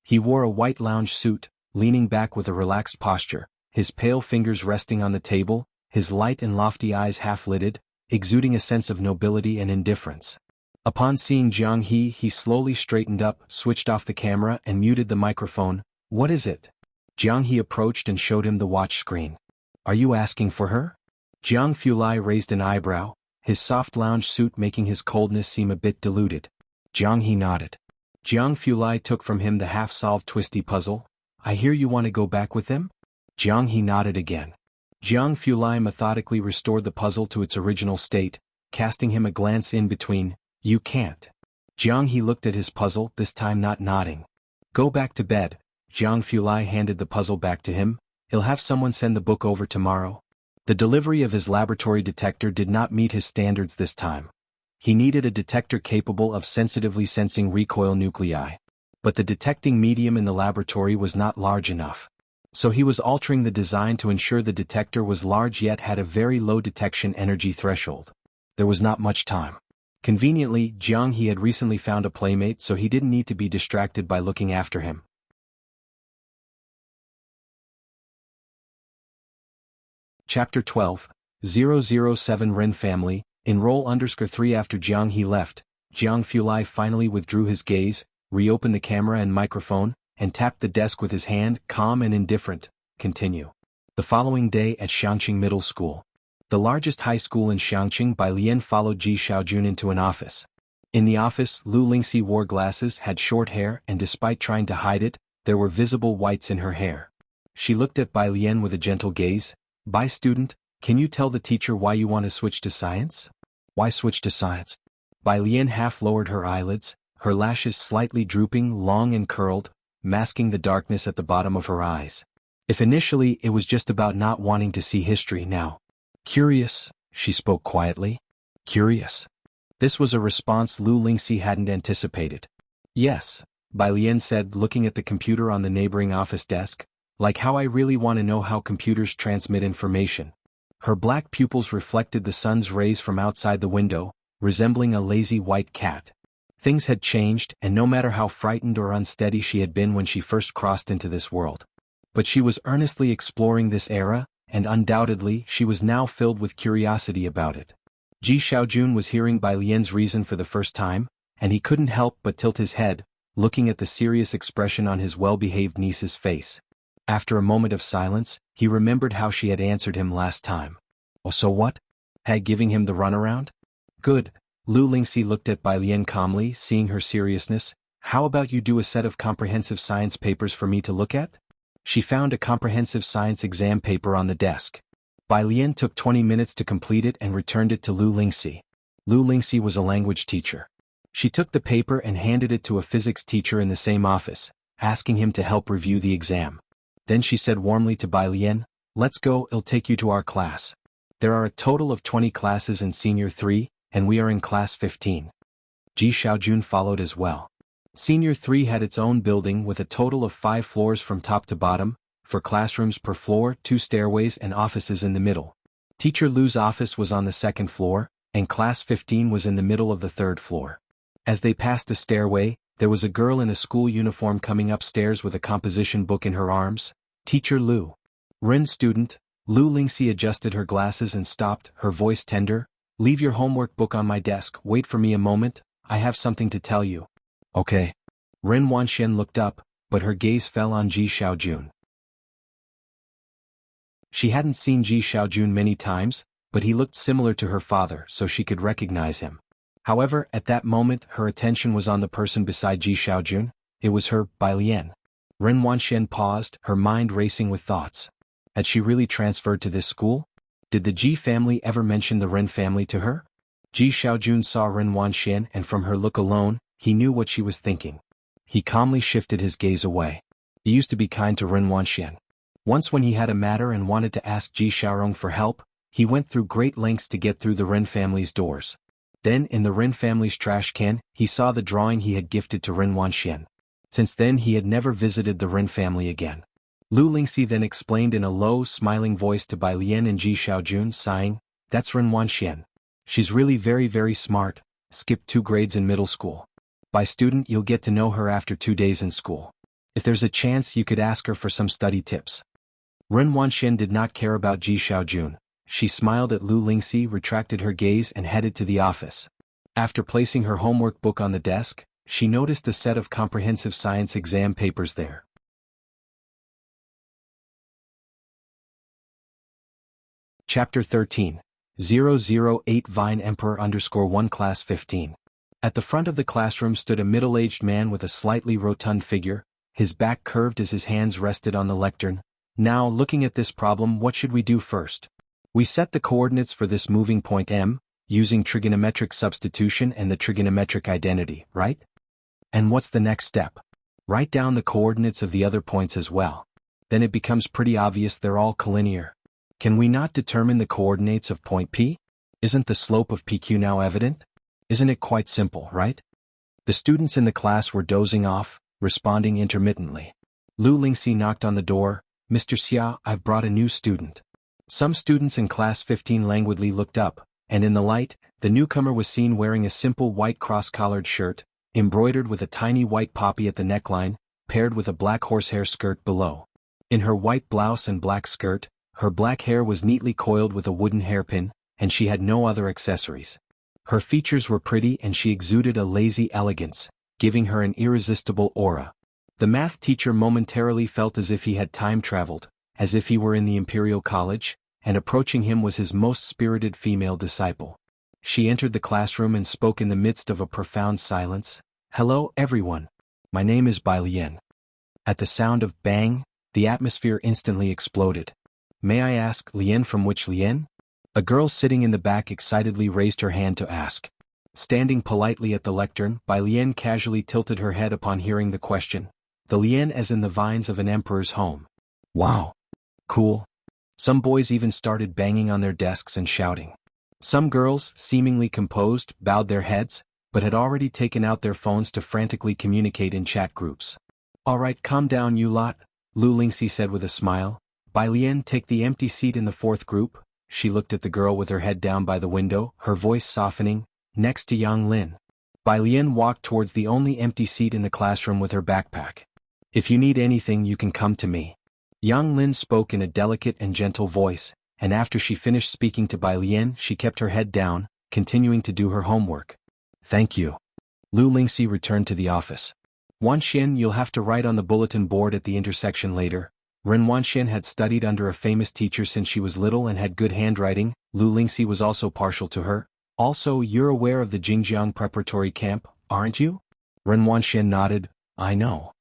He wore a white lounge suit, leaning back with a relaxed posture, his pale fingers resting on the table, his light and lofty eyes half-lidded, exuding a sense of nobility and indifference. Upon seeing Jianghu, he slowly straightened up, switched off the camera and muted the microphone. What is it? Jianghu approached and showed him the watch screen. Are you asking for her? Jiang Fulai raised an eyebrow, his soft lounge suit making his coldness seem a bit diluted. Jianghu nodded. Jiang Fulai took from him the half-solved twisty puzzle. I hear you want to go back with him? Jianghu nodded again. Jiang Fulai methodically restored the puzzle to its original state, casting him a glance in between. You can't. Jianghu looked at his puzzle, this time not nodding. Go back to bed. Jiang Fulai handed the puzzle back to him. He'll have someone send the book over tomorrow. The delivery of his laboratory detector did not meet his standards this time. He needed a detector capable of sensitively sensing recoil nuclei. But the detecting medium in the laboratory was not large enough. So he was altering the design to ensure the detector was large yet had a very low detection energy threshold. There was not much time. Conveniently, Jianghu had recently found a playmate, so he didn't need to be distracted by looking after him. Chapter 12, 007 Ren Family. Enroll_3 After Jianghu left, Jianghu finally withdrew his gaze, reopened the camera and microphone, and tapped the desk with his hand, calm and indifferent. Continue. The following day at Xianxia Middle School. The largest high school in Xianxia, Bai Lian followed Ji Xiaojun into an office. In the office, Lu Lingxi wore glasses, had short hair, and despite trying to hide it, there were visible whites in her hair. She looked at Bai Lian with a gentle gaze. Bai student, can you tell the teacher why you want to switch to science? Why switch to science? Bai Lian half lowered her eyelids, her lashes slightly drooping, long and curled, masking the darkness at the bottom of her eyes. If initially it was just about not wanting to see history, now. Curious, she spoke quietly. Curious. This was a response Lu Lingxi hadn't anticipated. Yes, Bai Lian said, looking at the computer on the neighboring office desk, like how I really want to know how computers transmit information. Her black pupils reflected the sun's rays from outside the window, resembling a lazy white cat. Things had changed, and no matter how frightened or unsteady she had been when she first crossed into this world. But she was earnestly exploring this era, and undoubtedly she was now filled with curiosity about it. Ji Xiaojun was hearing Bai Lian's reason for the first time, and he couldn't help but tilt his head, looking at the serious expression on his well-behaved niece's face. After a moment of silence, he remembered how she had answered him last time. Oh, so what? Had giving him the runaround? Good. Lu Lingxi looked at Bai Lian calmly, seeing her seriousness. How about you do a set of comprehensive science papers for me to look at? She found a comprehensive science exam paper on the desk. Bai Lian took 20 minutes to complete it and returned it to Lu Lingxi. Lu Lingxi was a language teacher. She took the paper and handed it to a physics teacher in the same office, asking him to help review the exam. Then she said warmly to Bai Lian, "Let's go, I'll take you to our class. There are a total of 20 classes in Senior 3, and we are in Class 15. Ji Xiaojun followed as well. Senior 3 had its own building with a total of 5 floors from top to bottom, 4 classrooms per floor, 2 stairways and offices in the middle. Teacher Lu's office was on the 2nd floor, and Class 15 was in the middle of the 3rd floor. As they passed a stairway, there was a girl in a school uniform coming upstairs with a composition book in her arms. Teacher Lu. Ren student. Lu Lingxi adjusted her glasses and stopped, her voice tender. Leave your homework book on my desk, wait for me a moment, I have something to tell you. Okay. Ren Wanxian looked up, but her gaze fell on Ji Xiaojun. She hadn't seen Ji Xiaojun many times, but he looked similar to her father, so she could recognize him. However, at that moment her attention was on the person beside Ji Xiaojun. It was her, Bai Lian. Ren Wanxian paused, her mind racing with thoughts. Had she really transferred to this school? Did the Ji family ever mention the Ren family to her? Ji Xiaojun saw Ren Wanxian, and from her look alone, he knew what she was thinking. He calmly shifted his gaze away. He used to be kind to Ren Wanxian. Once when he had a matter and wanted to ask Ji Xiaorong for help, he went through great lengths to get through the Ren family's doors. Then in the Ren family's trash can, he saw the drawing he had gifted to Ren Wanxian. Since then he had never visited the Ren family again. Lu Lingxi then explained in a low, smiling voice to Bai Lian and Ji Xiaojun, sighing, "That's Ren Wanxian. She's really very smart, skipped 2 grades in middle school. By student you'll get to know her after 2 days in school. If there's a chance you could ask her for some study tips." Ren Wanxian did not care about Ji Xiaojun. She smiled at Lu Lingxi, retracted her gaze and headed to the office. After placing her homework book on the desk, she noticed a set of comprehensive science exam papers there. Chapter 13. 008 Vine Emperor _1 Class 15. At the front of the classroom stood a middle-aged man with a slightly rotund figure, his back curved as his hands rested on the lectern. Now, looking at this problem, what should we do first? We set the coordinates for this moving point M, using trigonometric substitution and the trigonometric identity, right? And what's the next step? Write down the coordinates of the other points as well. Then it becomes pretty obvious they're all collinear. Can we not determine the coordinates of point P? Isn't the slope of PQ now evident? Isn't it quite simple, right? The students in the class were dozing off, responding intermittently. Lu Lingxi knocked on the door. Mr. Xia, I've brought a new student. Some students in class 15 languidly looked up, and in the light, the newcomer was seen wearing a simple white cross-collared shirt, embroidered with a tiny white poppy at the neckline, paired with a black horsehair skirt below. In her white blouse and black skirt, her black hair was neatly coiled with a wooden hairpin, and she had no other accessories. Her features were pretty and she exuded a lazy elegance, giving her an irresistible aura. The math teacher momentarily felt as if he had time traveled, as if he were in the Imperial College, and approaching him was his most spirited female disciple. She entered the classroom and spoke in the midst of a profound silence. Hello, everyone. My name is Bai Lian. At the sound of bang, the atmosphere instantly exploded. May I ask, Lian from which Lian? A girl sitting in the back excitedly raised her hand to ask. Standing politely at the lectern, Bai Lian casually tilted her head upon hearing the question. The Lian as in the vines of an emperor's home. Wow. Cool. Some boys even started banging on their desks and shouting. Some girls, seemingly composed, bowed their heads, but had already taken out their phones to frantically communicate in chat groups. Alright, calm down you lot, Lu Lingxi said with a smile. Bai Lian, take the empty seat in the fourth group. She looked at the girl with her head down by the window, her voice softening, next to Yang Lin. Bai Lian walked towards the only empty seat in the classroom with her backpack. If you need anything you can come to me. Yang Lin spoke in a delicate and gentle voice, and after she finished speaking to Bai Lian she kept her head down, continuing to do her homework. Thank you. Lu Lingxi returned to the office. Wanxian, you'll have to write on the bulletin board at the intersection later. Ren Wanxian had studied under a famous teacher since she was little and had good handwriting. Lu Lingxi was also partial to her. Also, you're aware of the Xinjiang preparatory camp, aren't you? Ren Wanxian nodded. I know.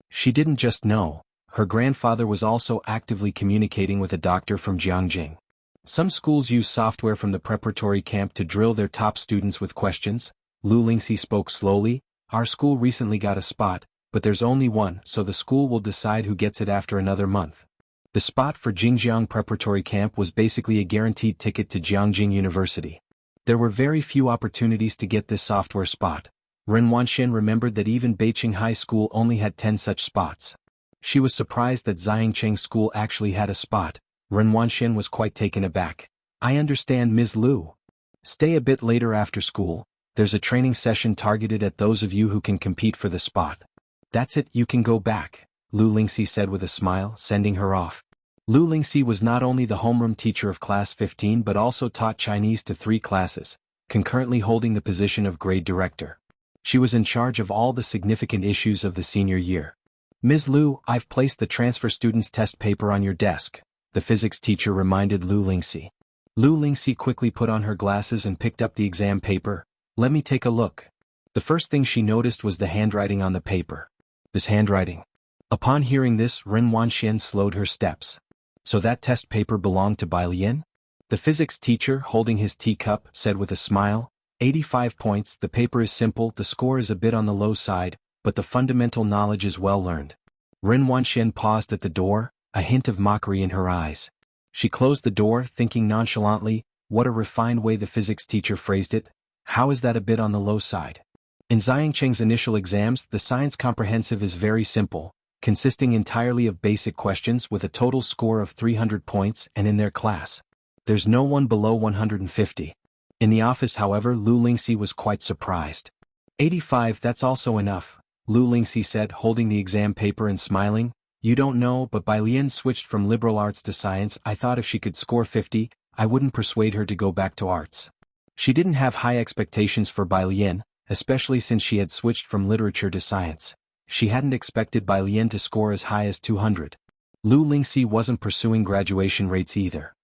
She didn't just know, her grandfather was also actively communicating with a doctor from Jianghu. Some schools use software from the preparatory camp to drill their top students with questions. Lu Lingxi spoke slowly. Our school recently got a spot, but there's only one, so the school will decide who gets it after another month. The spot for Xinjiang preparatory camp was basically a guaranteed ticket to Jianghu University. There were very few opportunities to get this software spot. Ren Wanxian remembered that even Beiqing High School only had 10 such spots. She was surprised that Xianxia School actually had a spot. Ren Wanxian was quite taken aback. I understand, Ms. Lu. Stay a bit later after school. There's a training session targeted at those of you who can compete for the spot. That's it, you can go back, Lu Lingxi said with a smile, sending her off. Lu Lingxi was not only the homeroom teacher of class 15 but also taught Chinese to 3 classes, concurrently holding the position of grade director. She was in charge of all the significant issues of the senior year. Ms. Lu, I've placed the transfer student's test paper on your desk, the physics teacher reminded Lu Lingxi. Lu Lingxi quickly put on her glasses and picked up the exam paper. Let me take a look. The first thing she noticed was the handwriting on the paper. This handwriting. Upon hearing this, Ren Wanxian slowed her steps. So that test paper belonged to Bai Lian? The physics teacher, holding his teacup, said with a smile. 85 points, the paper is simple, the score is a bit on the low side, but the fundamental knowledge is well learned. Ren Wanxian paused at the door, a hint of mockery in her eyes. She closed the door, thinking nonchalantly, what a refined way the physics teacher phrased it. How is that a bit on the low side? In Xianxia's initial exams, the science comprehensive is very simple, consisting entirely of basic questions with a total score of 300 points, and in their class, there's no one below 150. In the office, however, Lu Lingxi was quite surprised. 85, that's also enough, Lu Lingxi said, holding the exam paper and smiling. You don't know, but Bai Lian switched from liberal arts to science. I thought if she could score 50, I wouldn't persuade her to go back to arts. She didn't have high expectations for Bai Lian, especially since she had switched from literature to science. She hadn't expected Bai Lian to score as high as 200. Lu Lingxi wasn't pursuing graduation rates either.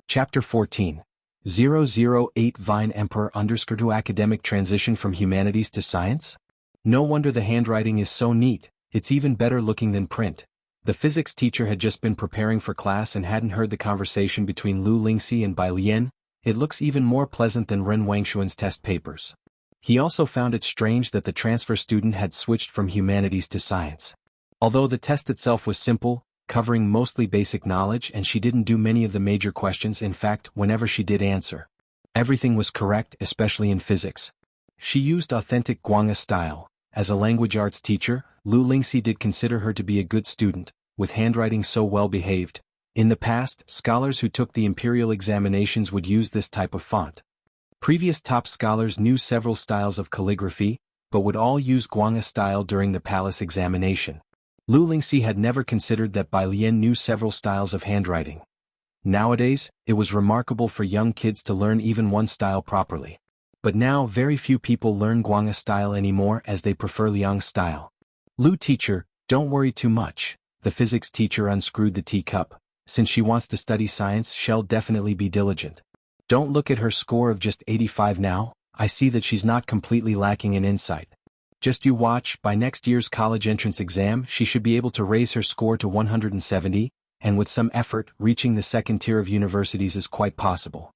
Chapter 14. 008 Vine Emperor _ academic transition from humanities to science? No wonder the handwriting is so neat, it's even better looking than print. The physics teacher had just been preparing for class and hadn't heard the conversation between Lu Lingxi and Bai Lian. It looks even more pleasant than Ren Wanxian's test papers. He also found it strange that the transfer student had switched from humanities to science. Although the test itself was simple, covering mostly basic knowledge, and she didn't do many of the major questions. In fact, whenever she did answer, everything was correct, especially in physics. She used authentic Guanga style. As a language arts teacher, Lu Lingxi did consider her to be a good student, with handwriting so well behaved. In the past, scholars who took the imperial examinations would use this type of font. Previous top scholars knew several styles of calligraphy, but would all use Guanga style during the palace examination. Lu Lingxi had never considered that Bai Lian knew several styles of handwriting. Nowadays, it was remarkable for young kids to learn even one style properly. But now very few people learn Guanga style anymore, as they prefer Liang style. Lu teacher, don't worry too much. The physics teacher unscrewed the teacup. Since she wants to study science, she'll definitely be diligent. Don't look at her score of just 85 now. I see that she's not completely lacking in insight. Just you watch, by next year's college entrance exam she should be able to raise her score to 170, and with some effort, reaching the second tier of universities is quite possible.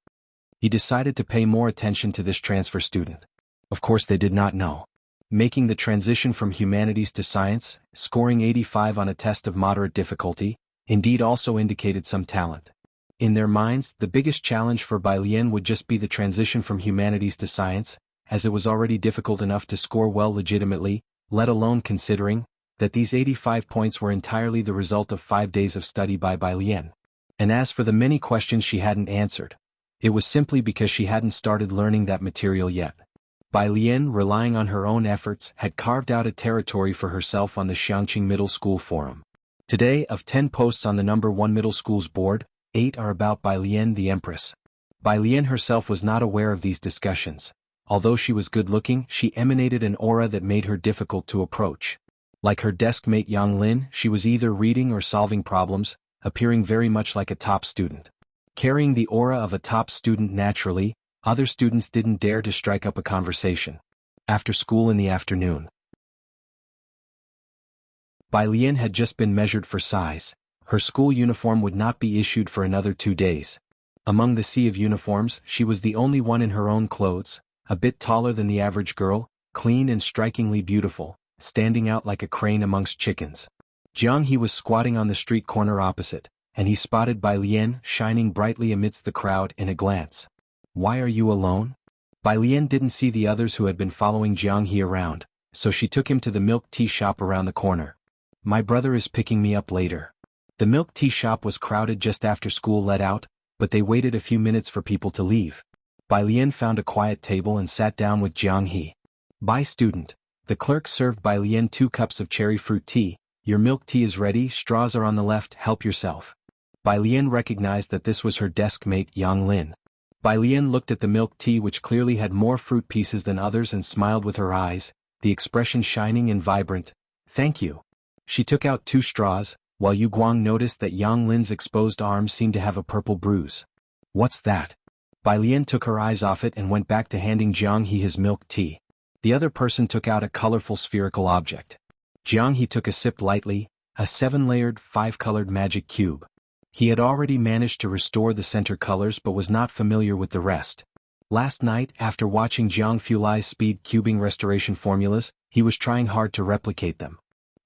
He decided to pay more attention to this transfer student. Of course they did not know. Making the transition from humanities to science, scoring 85 on a test of moderate difficulty, indeed also indicated some talent. In their minds, the biggest challenge for Bai Lian would just be the transition from humanities to science, as it was already difficult enough to score well legitimately, let alone considering that these 85 points were entirely the result of 5 days of study by Bai Lian. And as for the many questions she hadn't answered, it was simply because she hadn't started learning that material yet. Bai Lian, relying on her own efforts, had carved out a territory for herself on the Xianxia Middle School forum. Today, of 10 posts on the number 1 middle school's board, 8 are about Bai Lian the Empress. Bai Lian herself was not aware of these discussions. Although she was good-looking, she emanated an aura that made her difficult to approach. Like her desk mate Yang Lin, she was either reading or solving problems, appearing very much like a top student. Carrying the aura of a top student naturally, other students didn't dare to strike up a conversation. After school in the afternoon, Bai Lian had just been measured for size. Her school uniform would not be issued for another 2 days. Among the sea of uniforms, she was the only one in her own clothes, a bit taller than the average girl, clean and strikingly beautiful, standing out like a crane amongst chickens. Jianghu was squatting on the street corner opposite, and he spotted Bai Lian shining brightly amidst the crowd in a glance. "Why are you alone?" Bai Lian didn't see the others who had been following Jianghu around, so she took him to the milk tea shop around the corner. "My brother is picking me up later." The milk tea shop was crowded just after school let out, but they waited a few minutes for people to leave. Bai Lian found a quiet table and sat down with Jianghu. "Bai student." The clerk served Bai Lian 2 cups of cherry fruit tea. "Your milk tea is ready, straws are on the left, help yourself." Bai Lian recognized that this was her desk mate Yang Lin. Bai Lian looked at the milk tea, which clearly had more fruit pieces than others, and smiled with her eyes, the expression shining and vibrant. "Thank you." She took out 2 straws, while Yu Guang noticed that Yang Lin's exposed arm seemed to have a purple bruise. "What's that?" Bai Lian took her eyes off it and went back to handing Jianghu his milk tea. The other person took out a colorful spherical object. Jianghu took a sip lightly, a 7-layered, 5-colored magic cube. He had already managed to restore the center colors but was not familiar with the rest. Last night, after watching Jiang Fulai's speed cubing restoration formulas, he was trying hard to replicate them.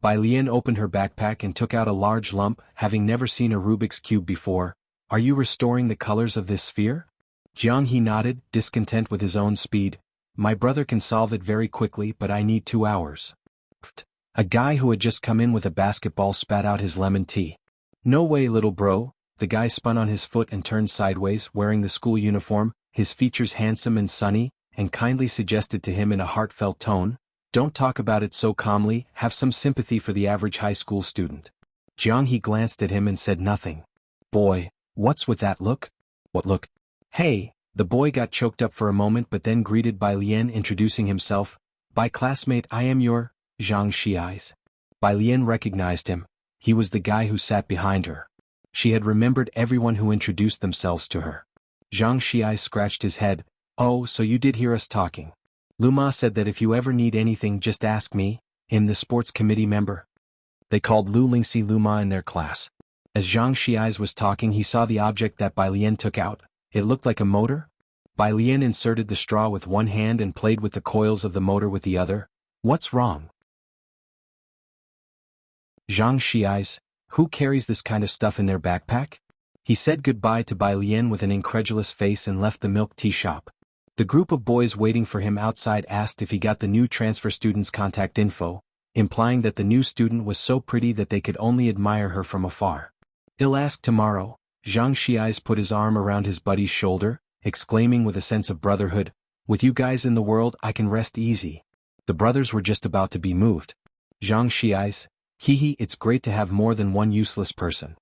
Bai Lian opened her backpack and took out a large lump, having never seen a Rubik's Cube before. "Are you restoring the colors of this sphere?" Jianghu nodded, discontent with his own speed. "My brother can solve it very quickly, but I need 2 hours. A guy who had just come in with a basketball spat out his lemon tea. "No way, little bro." The guy spun on his foot and turned sideways, wearing the school uniform, his features handsome and sunny, and kindly suggested to him in a heartfelt tone, "Don't talk about it so calmly, have some sympathy for the average high school student." Jianghu glanced at him and said nothing. "Boy, what's with that look?" "What look?" "Hey." The boy got choked up for a moment but then greeted Bai Lian, introducing himself. "Bai classmate, I am your Xianxia." Bai Lian recognized him. He was the guy who sat behind her. She had remembered everyone who introduced themselves to her. Xianxia scratched his head. "Oh, so you did hear us talking. Luma said that if you ever need anything just ask me. I'm the sports committee member." They called Lu Lingxi Luma in their class. As Zhang Xi's was talking, he saw the object that Bai Lian took out. It looked like a motor. Bai Lian inserted the straw with one hand and played with the coils of the motor with the other. "What's wrong?" Zhang Xi's, Who carries this kind of stuff in their backpack? He said goodbye to Bai Lian with an incredulous face and left the milk tea shop. The group of boys waiting for him outside asked if he got the new transfer student's contact info, implying that the new student was so pretty that they could only admire her from afar. "I'll ask tomorrow." Xianxia put his arm around his buddy's shoulder, exclaiming with a sense of brotherhood, "With you guys in the world I can rest easy." The brothers were just about to be moved. Xianxia, hee, it's great to have more than one useless person.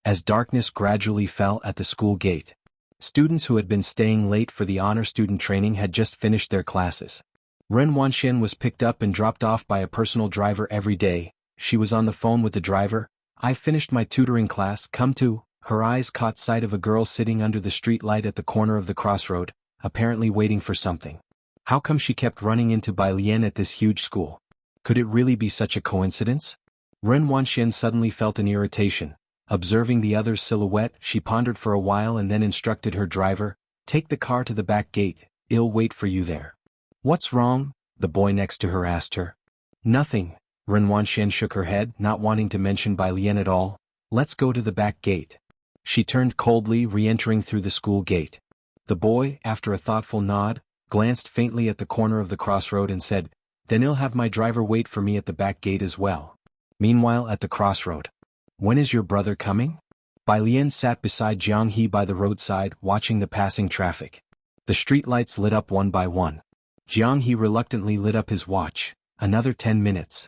As darkness gradually fell at the school gate, students who had been staying late for the honor student training had just finished their classes. Ren Wanxian was picked up and dropped off by a personal driver every day. She was on the phone with the driver. "I finished my tutoring class, come to." Her eyes caught sight of a girl sitting under the street light at the corner of the crossroad, apparently waiting for something. How come she kept running into Bai Lian at this huge school? Could it really be such a coincidence? Ren Wanxian suddenly felt an irritation. Observing the other's silhouette, she pondered for a while and then instructed her driver, "Take the car to the back gate, I'll wait for you there." "What's wrong?" the boy next to her asked her. "Nothing." Ren Wanxian shook her head, not wanting to mention Bai Lian at all. "Let's go to the back gate." She turned coldly, re-entering through the school gate. The boy, after a thoughtful nod, glanced faintly at the corner of the crossroad and said, "Then I'll have my driver wait for me at the back gate as well." Meanwhile at the crossroad. "When is your brother coming?" Bai Lian sat beside Jianghu by the roadside, watching the passing traffic. The streetlights lit up one by one. Jianghu reluctantly lit up his watch. "Another 10 minutes.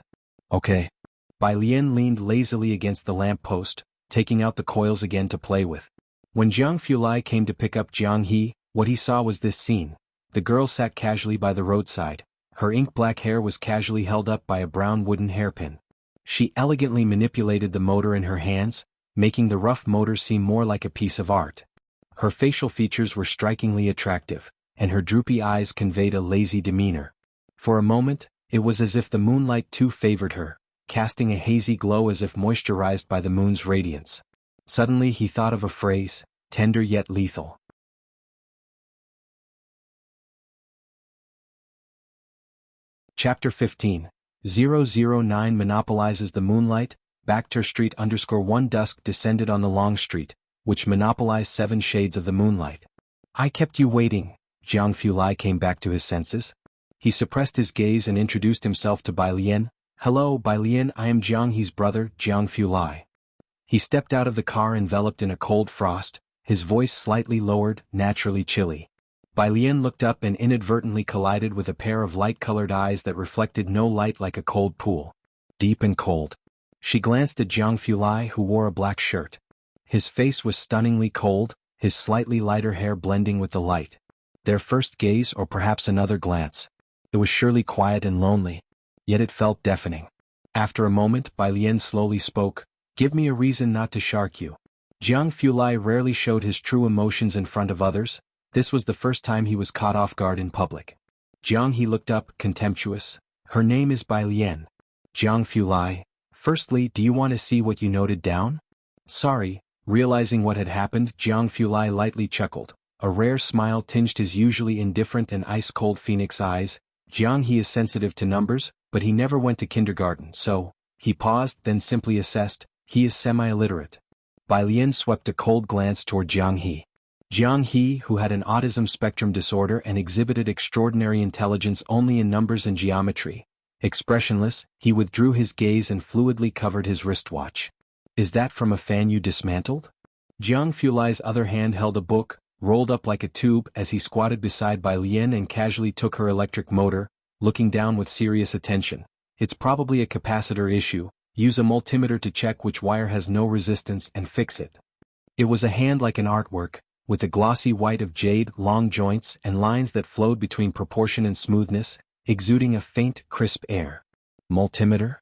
Okay." Bai Lian leaned lazily against the lamp post, taking out the coils again to play with. When Jiang Fulai came to pick up Jianghu, what he saw was this scene. The girl sat casually by the roadside. Her ink-black hair was casually held up by a brown wooden hairpin. She elegantly manipulated the motor in her hands, making the rough motor seem more like a piece of art. Her facial features were strikingly attractive, and her droopy eyes conveyed a lazy demeanor. For a moment, it was as if the moonlight too favored her, casting a hazy glow as if moisturized by the moon's radiance. Suddenly he thought of a phrase, tender yet lethal. Chapter 15. 009 monopolizes the moonlight. Bacter Street _1 dusk descended on the long street, which monopolized 7 shades of the moonlight. "I kept you waiting." Jiang Fulai came back to his senses. He suppressed his gaze and introduced himself to Bai Lian. "Hello, Bai Lian, I am Jianghu's brother, Jiang Fulai." He stepped out of the car enveloped in a cold frost, his voice slightly lowered, naturally chilly. Bai Lian looked up and inadvertently collided with a pair of light-colored eyes that reflected no light like a cold pool. Deep and cold. She glanced at Jiang Fulai, who wore a black shirt. His face was stunningly cold, his slightly lighter hair blending with the light. Their first gaze, or perhaps another glance. It was surely quiet and lonely. Yet it felt deafening. After a moment, Bai Lian slowly spoke, "Give me a reason not to shark you." Jiang Fulai rarely showed his true emotions in front of others. This was the first time he was caught off guard in public. Jianghu looked up, contemptuous. "Her name is Bai Lian." Jiang Fulai, "Firstly, do you want to see what you noted down?" "Sorry." Realizing what had happened, Jiang Fulai lightly chuckled. A rare smile tinged his usually indifferent and ice-cold phoenix eyes. Jianghu is sensitive to numbers, but he never went to kindergarten, so... He paused, then simply assessed, he is semi-illiterate. Bai Lian swept a cold glance toward Jianghu. Jianghu, who had an autism spectrum disorder and exhibited extraordinary intelligence only in numbers and geometry. Expressionless, he withdrew his gaze and fluidly covered his wristwatch. "Is that from a fan you dismantled?" Jiang Fulai's other hand held a book, rolled up like a tube as he squatted beside Bai Lian and casually took her electric motor, looking down with serious attention. "It's probably a capacitor issue. Use a multimeter to check which wire has no resistance and fix it." It was a hand like an artwork, with the glossy white of jade, long joints and lines that flowed between proportion and smoothness, exuding a faint, crisp air. "Multimeter?"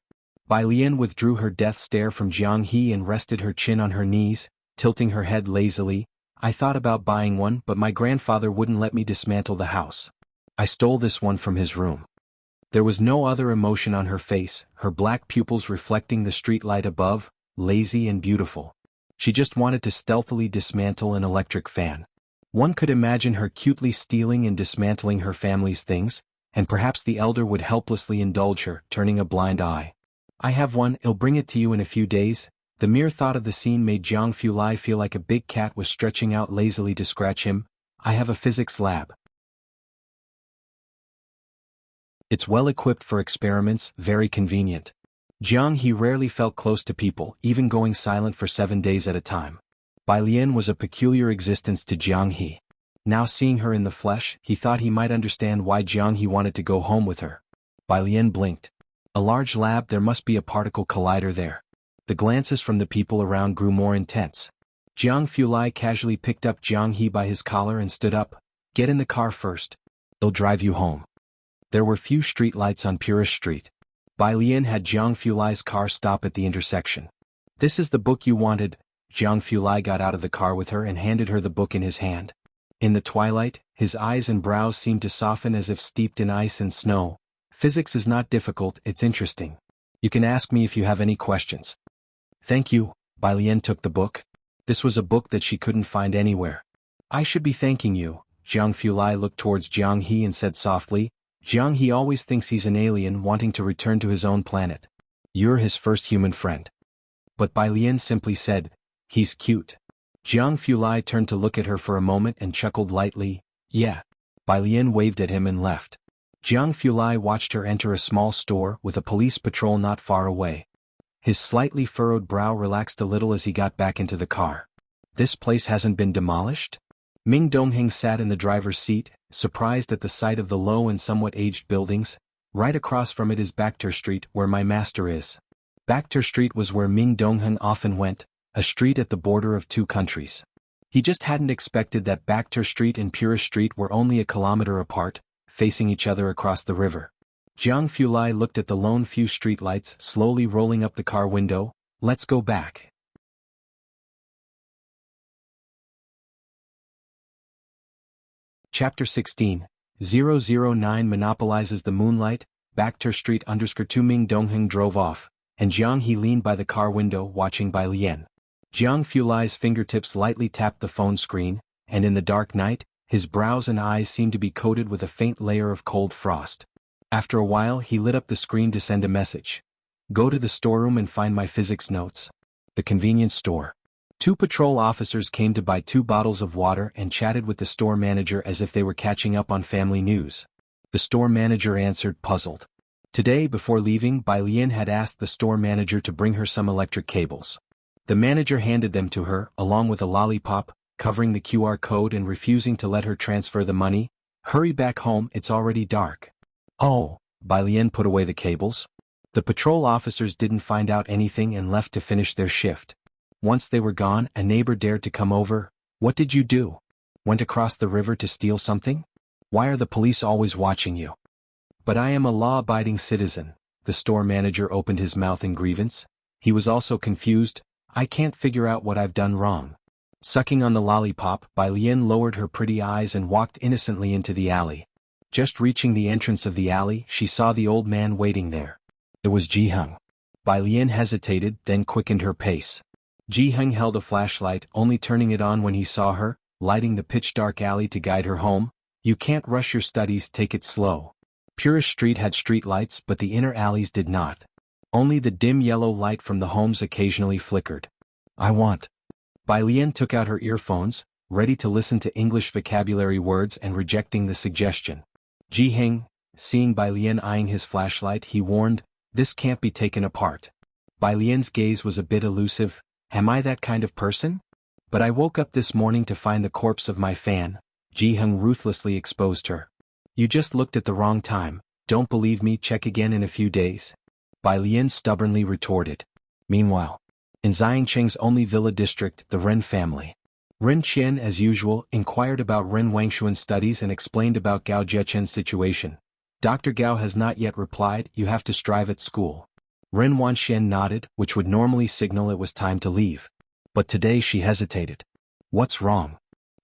Bai Lian withdrew her death stare from Jianghu and rested her chin on her knees, tilting her head lazily. "I thought about buying one, but my grandfather wouldn't let me dismantle the house. I stole this one from his room." There was no other emotion on her face, her black pupils reflecting the streetlight above, lazy and beautiful. She just wanted to stealthily dismantle an electric fan. One could imagine her cutely stealing and dismantling her family's things, and perhaps the elder would helplessly indulge her, turning a blind eye. "I have one, I'll bring it to you in a few days." The mere thought of the scene made Jianghu feel like a big cat was stretching out lazily to scratch him. I have a physics lab. It's well equipped for experiments, very convenient. Jianghu rarely felt close to people, even going silent for 7 days at a time. Bai Lian was a peculiar existence to Jianghu. Now seeing her in the flesh, he thought he might understand why Jianghu wanted to go home with her. Bai Lian blinked. A large lab, there must be a particle collider there. The glances from the people around grew more intense. Jianghu casually picked up Jianghu by his collar and stood up. Get in the car first. They'll drive you home. There were few streetlights on Purest Street. Bai Lian had Jianghu's car stop at the intersection. This is the book you wanted. Jianghu got out of the car with her and handed her the book in his hand. In the twilight, his eyes and brows seemed to soften as if steeped in ice and snow. Physics is not difficult, it's interesting. You can ask me if you have any questions. Thank you. Bai Lian took the book. This was a book that she couldn't find anywhere. I should be thanking you. Jianghu looked towards Jianghu and said softly, Jianghu always thinks he's an alien wanting to return to his own planet. You're his first human friend. But Bai Lian simply said, he's cute. Jianghu turned to look at her for a moment and chuckled lightly, yeah. Bai Lian waved at him and left. Jianghu watched her enter a small store with a police patrol not far away. His slightly furrowed brow relaxed a little as he got back into the car. This place hasn't been demolished? Ming Dongheng sat in the driver's seat, surprised at the sight of the low and somewhat aged buildings. Right across from it is Bakhtur Street, where my master is. Bakhtur Street was where Ming Dongheng often went, a street at the border of 2 countries. He just hadn't expected that Bakhtur Street and Purest Street were only a kilometer apart, facing each other across the river. Jianghu looked at the lone few streetlights slowly rolling up the car window. Let's go back. Chapter 16. 009 monopolizes the moonlight. Bakhtur Street _2 Ming Dongheng drove off, and Jianghu leaned by the car window watching Bai Lian. Jianghu's fingertips lightly tapped the phone screen, and in the dark night, his brows and eyes seemed to be coated with a faint layer of cold frost. After a while he lit up the screen to send a message. Go to the storeroom and find my physics notes. The convenience store. 2 patrol officers came to buy 2 bottles of water and chatted with the store manager as if they were catching up on family news. The store manager answered, puzzled. Today before leaving, Bai Lian had asked the store manager to bring her some electric cables. The manager handed them to her, along with a lollipop, covering the QR code and refusing to let her transfer the money. Hurry back home, it's already dark. Oh, Bai Lian put away the cables. The patrol officers didn't find out anything and left to finish their shift. Once they were gone, a neighbor dared to come over. What did you do? Went across the river to steal something? Why are the police always watching you? But I am a law-abiding citizen. The store manager opened his mouth in grievance. He was also confused. I can't figure out what I've done wrong. Sucking on the lollipop, Bai Lian lowered her pretty eyes and walked innocently into the alley. Just reaching the entrance of the alley, she saw the old man waiting there. It was Jianghu. Bai Lian hesitated, then quickened her pace. Jianghu held a flashlight, only turning it on when he saw her, lighting the pitch-dark alley to guide her home. You can't rush your studies, take it slow. Purest Street had streetlights, but the inner alleys did not. Only the dim yellow light from the homes occasionally flickered. I want. Bai Lian took out her earphones, ready to listen to English vocabulary words and rejecting the suggestion. Jianghu, seeing Bai Lian eyeing his flashlight, he warned, this can't be taken apart. Bai Lian's gaze was a bit elusive. Am I that kind of person? But I woke up this morning to find the corpse of my fan. Jianghu ruthlessly exposed her. You just looked at the wrong time. Don't believe me, check again in a few days. Bai Lian stubbornly retorted. Meanwhile, in Xianxia's only villa district, the Ren family. Ren Qian, as usual, inquired about Ren Wangshuan's studies and explained about Gao Jiechen's situation. Dr. Gao has not yet replied, you have to strive at school. Ren Wanxian nodded, which would normally signal it was time to leave. But today she hesitated. What's wrong?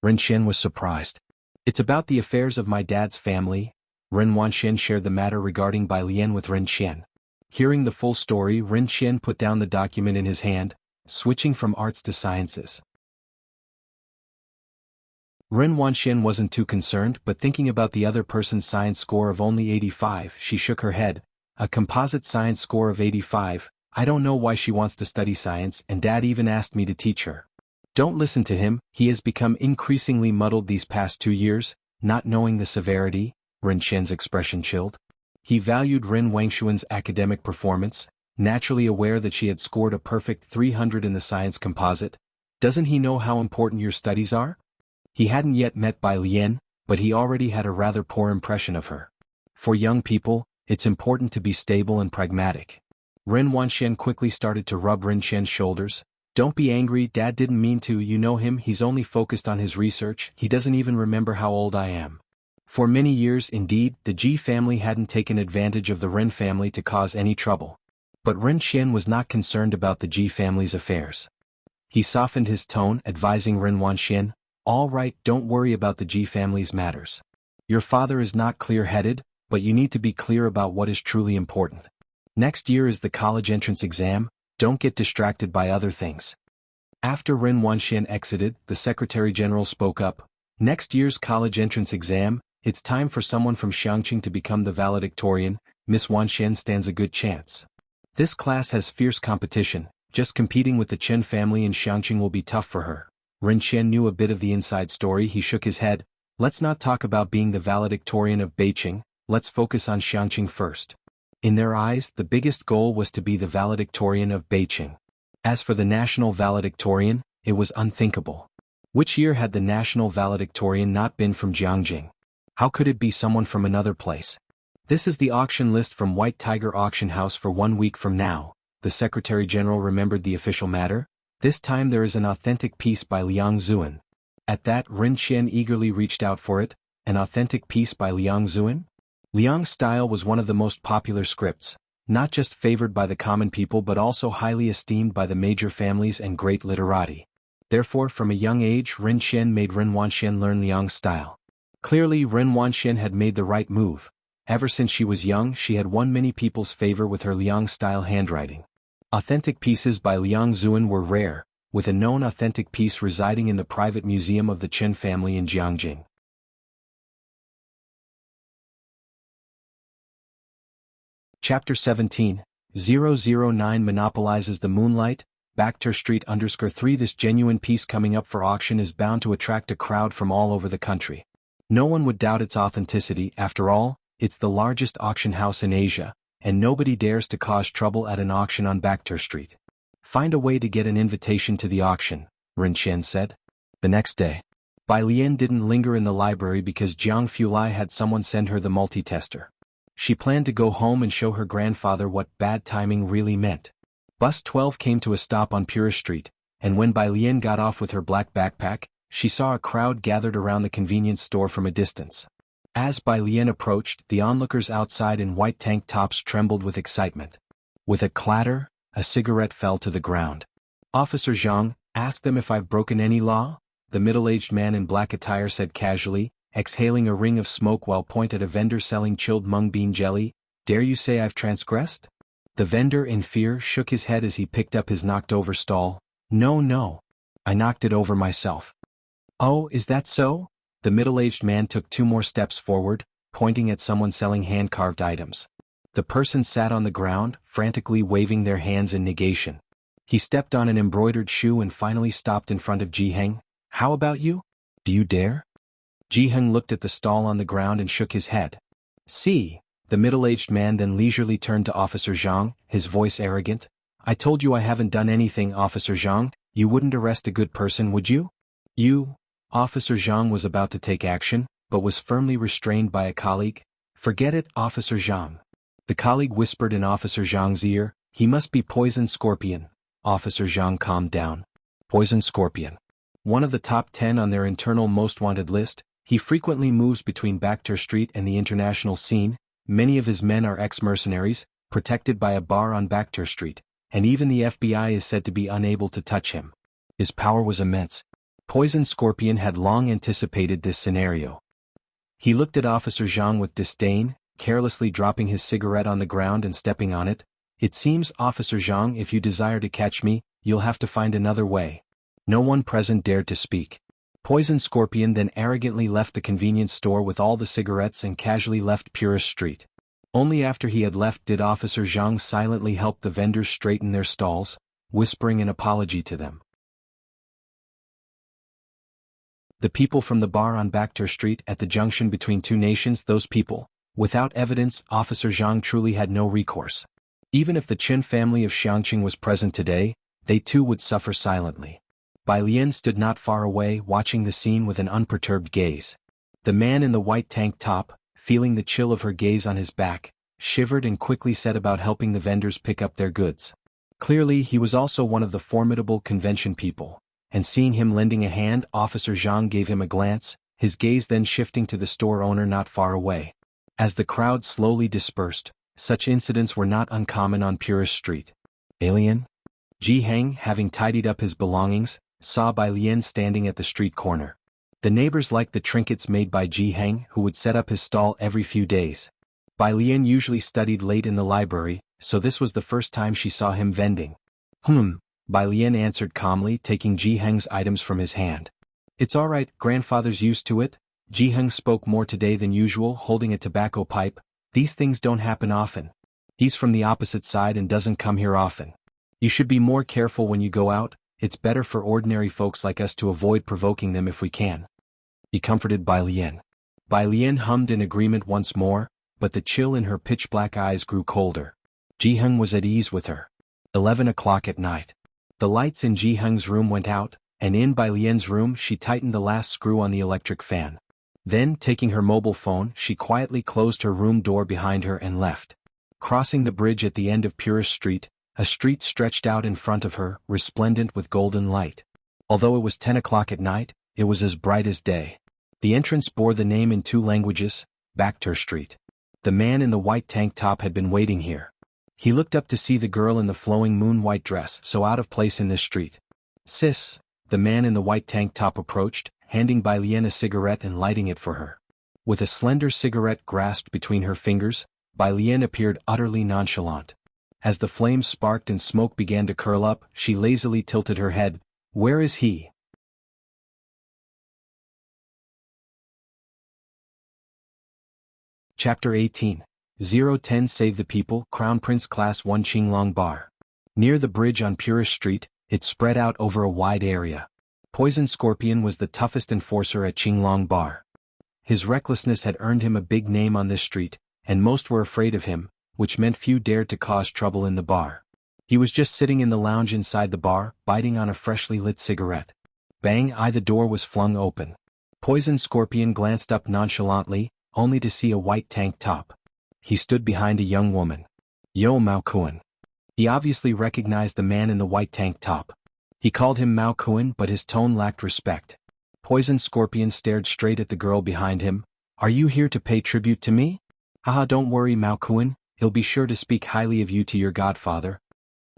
Ren Qian was surprised. It's about the affairs of my dad's family. Ren Wanxian shared the matter regarding Bai Lian with Ren Qian. Hearing the full story, Ren Qian put down the document in his hand, switching from arts to sciences. Ren Wanxian wasn't too concerned, but thinking about the other person's science score of only 85, she shook her head. A composite science score of 85, I don't know why she wants to study science, and Dad even asked me to teach her. Don't listen to him, he has become increasingly muddled these past 2 years, not knowing the severity. Ren Qian's expression chilled. He valued Ren Wangshuan's academic performance, naturally aware that she had scored a perfect 300 in the science composite. Doesn't he know how important your studies are? He hadn't yet met Bai Lian, but he already had a rather poor impression of her. For young people, it's important to be stable and pragmatic. Ren Wanxian quickly started to rub Ren Qian's shoulders. Don't be angry, Dad didn't mean to, you know him, he's only focused on his research, he doesn't even remember how old I am. For many years indeed, the Ji family hadn't taken advantage of the Ren family to cause any trouble. But Ren Qian was not concerned about the Ji family's affairs. He softened his tone, advising Ren Wanxian, all right, don't worry about the Ji family's matters. Your father is not clear-headed, but you need to be clear about what is truly important. Next year is the college entrance exam, don't get distracted by other things. After Ren Wanxian exited, the Secretary General spoke up. Next year's college entrance exam, it's time for someone from Xianxia to become the valedictorian. Miss Wanxian stands a good chance. This class has fierce competition, just competing with the Chen family in Xianxia will be tough for her. Ren Qian knew a bit of the inside story, he shook his head. Let's not talk about being the valedictorian of Beiqing, let's focus on Xianxia first. In their eyes, the biggest goal was to be the valedictorian of Beiqing. As for the national valedictorian, it was unthinkable. Which year had the national valedictorian not been from Jianghu? How could it be someone from another place? This is the auction list from White Tiger Auction House for 1 week from now. The Secretary General remembered the official matter. This time there is an authentic piece by Liang Zuan. At that, Ren Qian eagerly reached out for it. An authentic piece by Liang Zuan? Liang's style was one of the most popular scripts, not just favored by the common people but also highly esteemed by the major families and great literati. Therefore, from a young age, Ren Qian made Ren Wanxian learn Liang's style. Clearly, Ren Wanxian had made the right move. Ever since she was young, she had won many people's favor with her Liang-style handwriting. Authentic pieces by Liang Zuan were rare, with a known authentic piece residing in the private museum of the Chen family in Jianghu. Chapter 17, 009 Monopolizes the Moonlight, Bakhtur Street _3 This genuine piece coming up for auction is bound to attract a crowd from all over the country. No one would doubt its authenticity, after all, it's the largest auction house in Asia, and nobody dares to cause trouble at an auction on Bakhtur Street. Find a way to get an invitation to the auction, Ren Qian said. The next day, Bai Lian didn't linger in the library because Jiang Fulai had someone send her the multi-tester. She planned to go home and show her grandfather what bad timing really meant. Bus 12 came to a stop on Purist Street, and when Bai Lian got off with her black backpack, she saw a crowd gathered around the convenience store from a distance. As Bai Lian approached, the onlookers outside in white tank tops trembled with excitement. With a clatter, a cigarette fell to the ground. Officer Zhang, ask them if I've broken any law? The middle-aged man in black attire said casually, exhaling a ring of smoke while pointing at a vendor selling chilled mung bean jelly. Dare you say I've transgressed? The vendor, in fear, shook his head as he picked up his knocked-over stall. No. I knocked it over myself. Oh, is that so? The middle-aged man took 2 more steps forward, pointing at someone selling hand-carved items. The person sat on the ground, frantically waving their hands in negation. He stepped on an embroidered shoe and finally stopped in front of Jiheng. How about you? Do you dare? Jiheng looked at the stall on the ground and shook his head. See. The middle-aged man then leisurely turned to Officer Zhang, his voice arrogant. I told you I haven't done anything, Officer Zhang. You wouldn't arrest a good person, would you? You? Officer Zhang was about to take action, but was firmly restrained by a colleague. Forget it, Officer Zhang. The colleague whispered in Officer Zhang's ear, he must be Poison Scorpion. Officer Zhang calmed down. Poison Scorpion. One of the top 10 on their internal most wanted list, he frequently moves between Bakhtur Street and the international scene. Many of his men are ex-mercenaries, protected by a bar on Bakhtur Street, and even the FBI is said to be unable to touch him. His power was immense. Poison Scorpion had long anticipated this scenario. He looked at Officer Zhang with disdain, carelessly dropping his cigarette on the ground and stepping on it. It seems, Officer Zhang, if you desire to catch me, you'll have to find another way. No one present dared to speak. Poison Scorpion then arrogantly left the convenience store with all the cigarettes and casually left Purist Street. Only after he had left did Officer Zhang silently help the vendors straighten their stalls, whispering an apology to them. The people from the bar on Bakhtur Street at the junction between two nations, those people. Without evidence, Officer Zhang truly had no recourse. Even if the Qin family of Xianxia was present today, they too would suffer silently. Bai Lian stood not far away, watching the scene with an unperturbed gaze. The man in the white tank top, feeling the chill of her gaze on his back, shivered and quickly set about helping the vendors pick up their goods. Clearly he was also one of the formidable convention people, and seeing him lending a hand, Officer Zhang gave him a glance, his gaze then shifting to the store owner not far away. As the crowd slowly dispersed, such incidents were not uncommon on Purist Street. Alien? Jianghu, having tidied up his belongings, saw Bai Lian standing at the street corner. The neighbors liked the trinkets made by Jianghu, who would set up his stall every few days. Bai Lian usually studied late in the library, so this was the first time she saw him vending. Bai Lian answered calmly, taking Jianghu's items from his hand. It's all right, grandfather's used to it. Jianghu spoke more today than usual, holding a tobacco pipe. These things don't happen often. He's from the opposite side and doesn't come here often. You should be more careful when you go out. It's better for ordinary folks like us to avoid provoking them if we can. He comforted Bai Lian. Bai Lian hummed in agreement once more, but the chill in her pitch-black eyes grew colder. Jianghu was at ease with her. 11 o'clock at night. The lights in Jianghu's room went out, and in Bai Lian's room she tightened the last screw on the electric fan. Then, taking her mobile phone, she quietly closed her room door behind her and left. Crossing the bridge at the end of Purist Street, a street stretched out in front of her, resplendent with golden light. Although it was 10 o'clock at night, it was as bright as day. The entrance bore the name in 2 languages, Bakhtur Street. The man in the white tank top had been waiting here. He looked up to see the girl in the flowing moon-white dress so out of place in this street. Sis, the man in the white tank top approached, handing Bai Lian a cigarette and lighting it for her. With a slender cigarette grasped between her fingers, Bai Lian appeared utterly nonchalant. As the flames sparked and smoke began to curl up, she lazily tilted her head. Where is he? Chapter 18. 010 Save the People, Crown Prince Class 1 Qinglong Bar. Near the bridge on Purist Street, it spread out over a wide area. Poison Scorpion was the toughest enforcer at Qinglong Bar. His recklessness had earned him a big name on this street, and most were afraid of him, which meant few dared to cause trouble in the bar. He was just sitting in the lounge inside the bar, biting on a freshly lit cigarette. Bang! The door was flung open. Poison Scorpion glanced up nonchalantly, only to see a white tank top. He stood behind a young woman. Yo Mao Kuan. He obviously recognized the man in the white tank top. He called him Mao Kuan, but his tone lacked respect. Poison Scorpion stared straight at the girl behind him. Are you here to pay tribute to me? Haha, don't worry Mao Kuan, he'll be sure to speak highly of you to your godfather.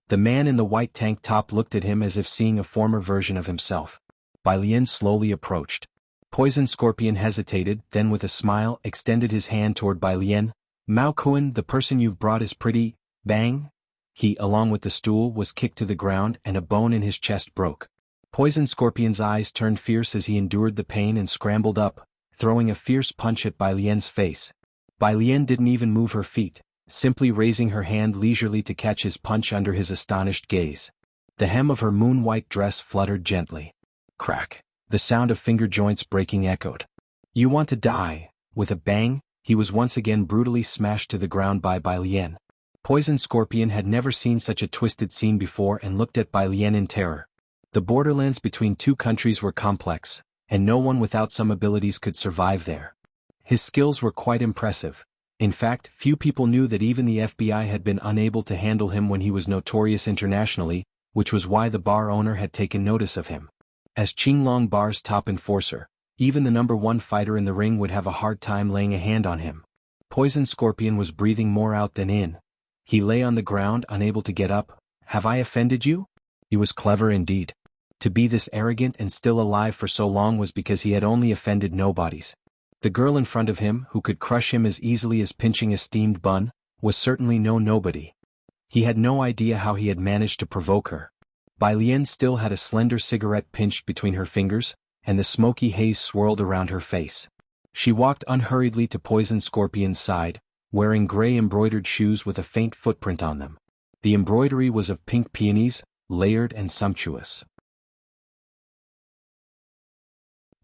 The man in the white tank top looked at him as if seeing a former version of himself. Bai Lian slowly approached. Poison Scorpion hesitated, then with a smile extended his hand toward Bai Lian. Mao Kuan, the person you've brought is pretty. Bang! He, along with the stool, was kicked to the ground and a bone in his chest broke. Poison Scorpion's eyes turned fierce as he endured the pain and scrambled up, throwing a fierce punch at Bai Lian's face. Bai Lian didn't even move her feet, simply raising her hand leisurely to catch his punch under his astonished gaze. The hem of her moon-white dress fluttered gently. Crack! The sound of finger joints breaking echoed. You want to die? With a bang, he was once again brutally smashed to the ground by Bai Lian. Poison Scorpion had never seen such a twisted scene before and looked at Bai Lian in terror. The borderlands between two countries were complex, and no one without some abilities could survive there. His skills were quite impressive. In fact, few people knew that even the FBI had been unable to handle him when he was notorious internationally, which was why the bar owner had taken notice of him. As Qinglong Bar's top enforcer, even the #1 fighter in the ring would have a hard time laying a hand on him. Poison Scorpion was breathing more out than in. He lay on the ground, unable to get up. Have I offended you? He was clever indeed. To be this arrogant and still alive for so long was because he had only offended nobodies. The girl in front of him, who could crush him as easily as pinching a steamed bun, was certainly no nobody. He had no idea how he had managed to provoke her. Bai Lian still had a slender cigarette pinched between her fingers, and the smoky haze swirled around her face. She walked unhurriedly to Poison Scorpion's side, wearing gray embroidered shoes with a faint footprint on them. The embroidery was of pink peonies, layered and sumptuous.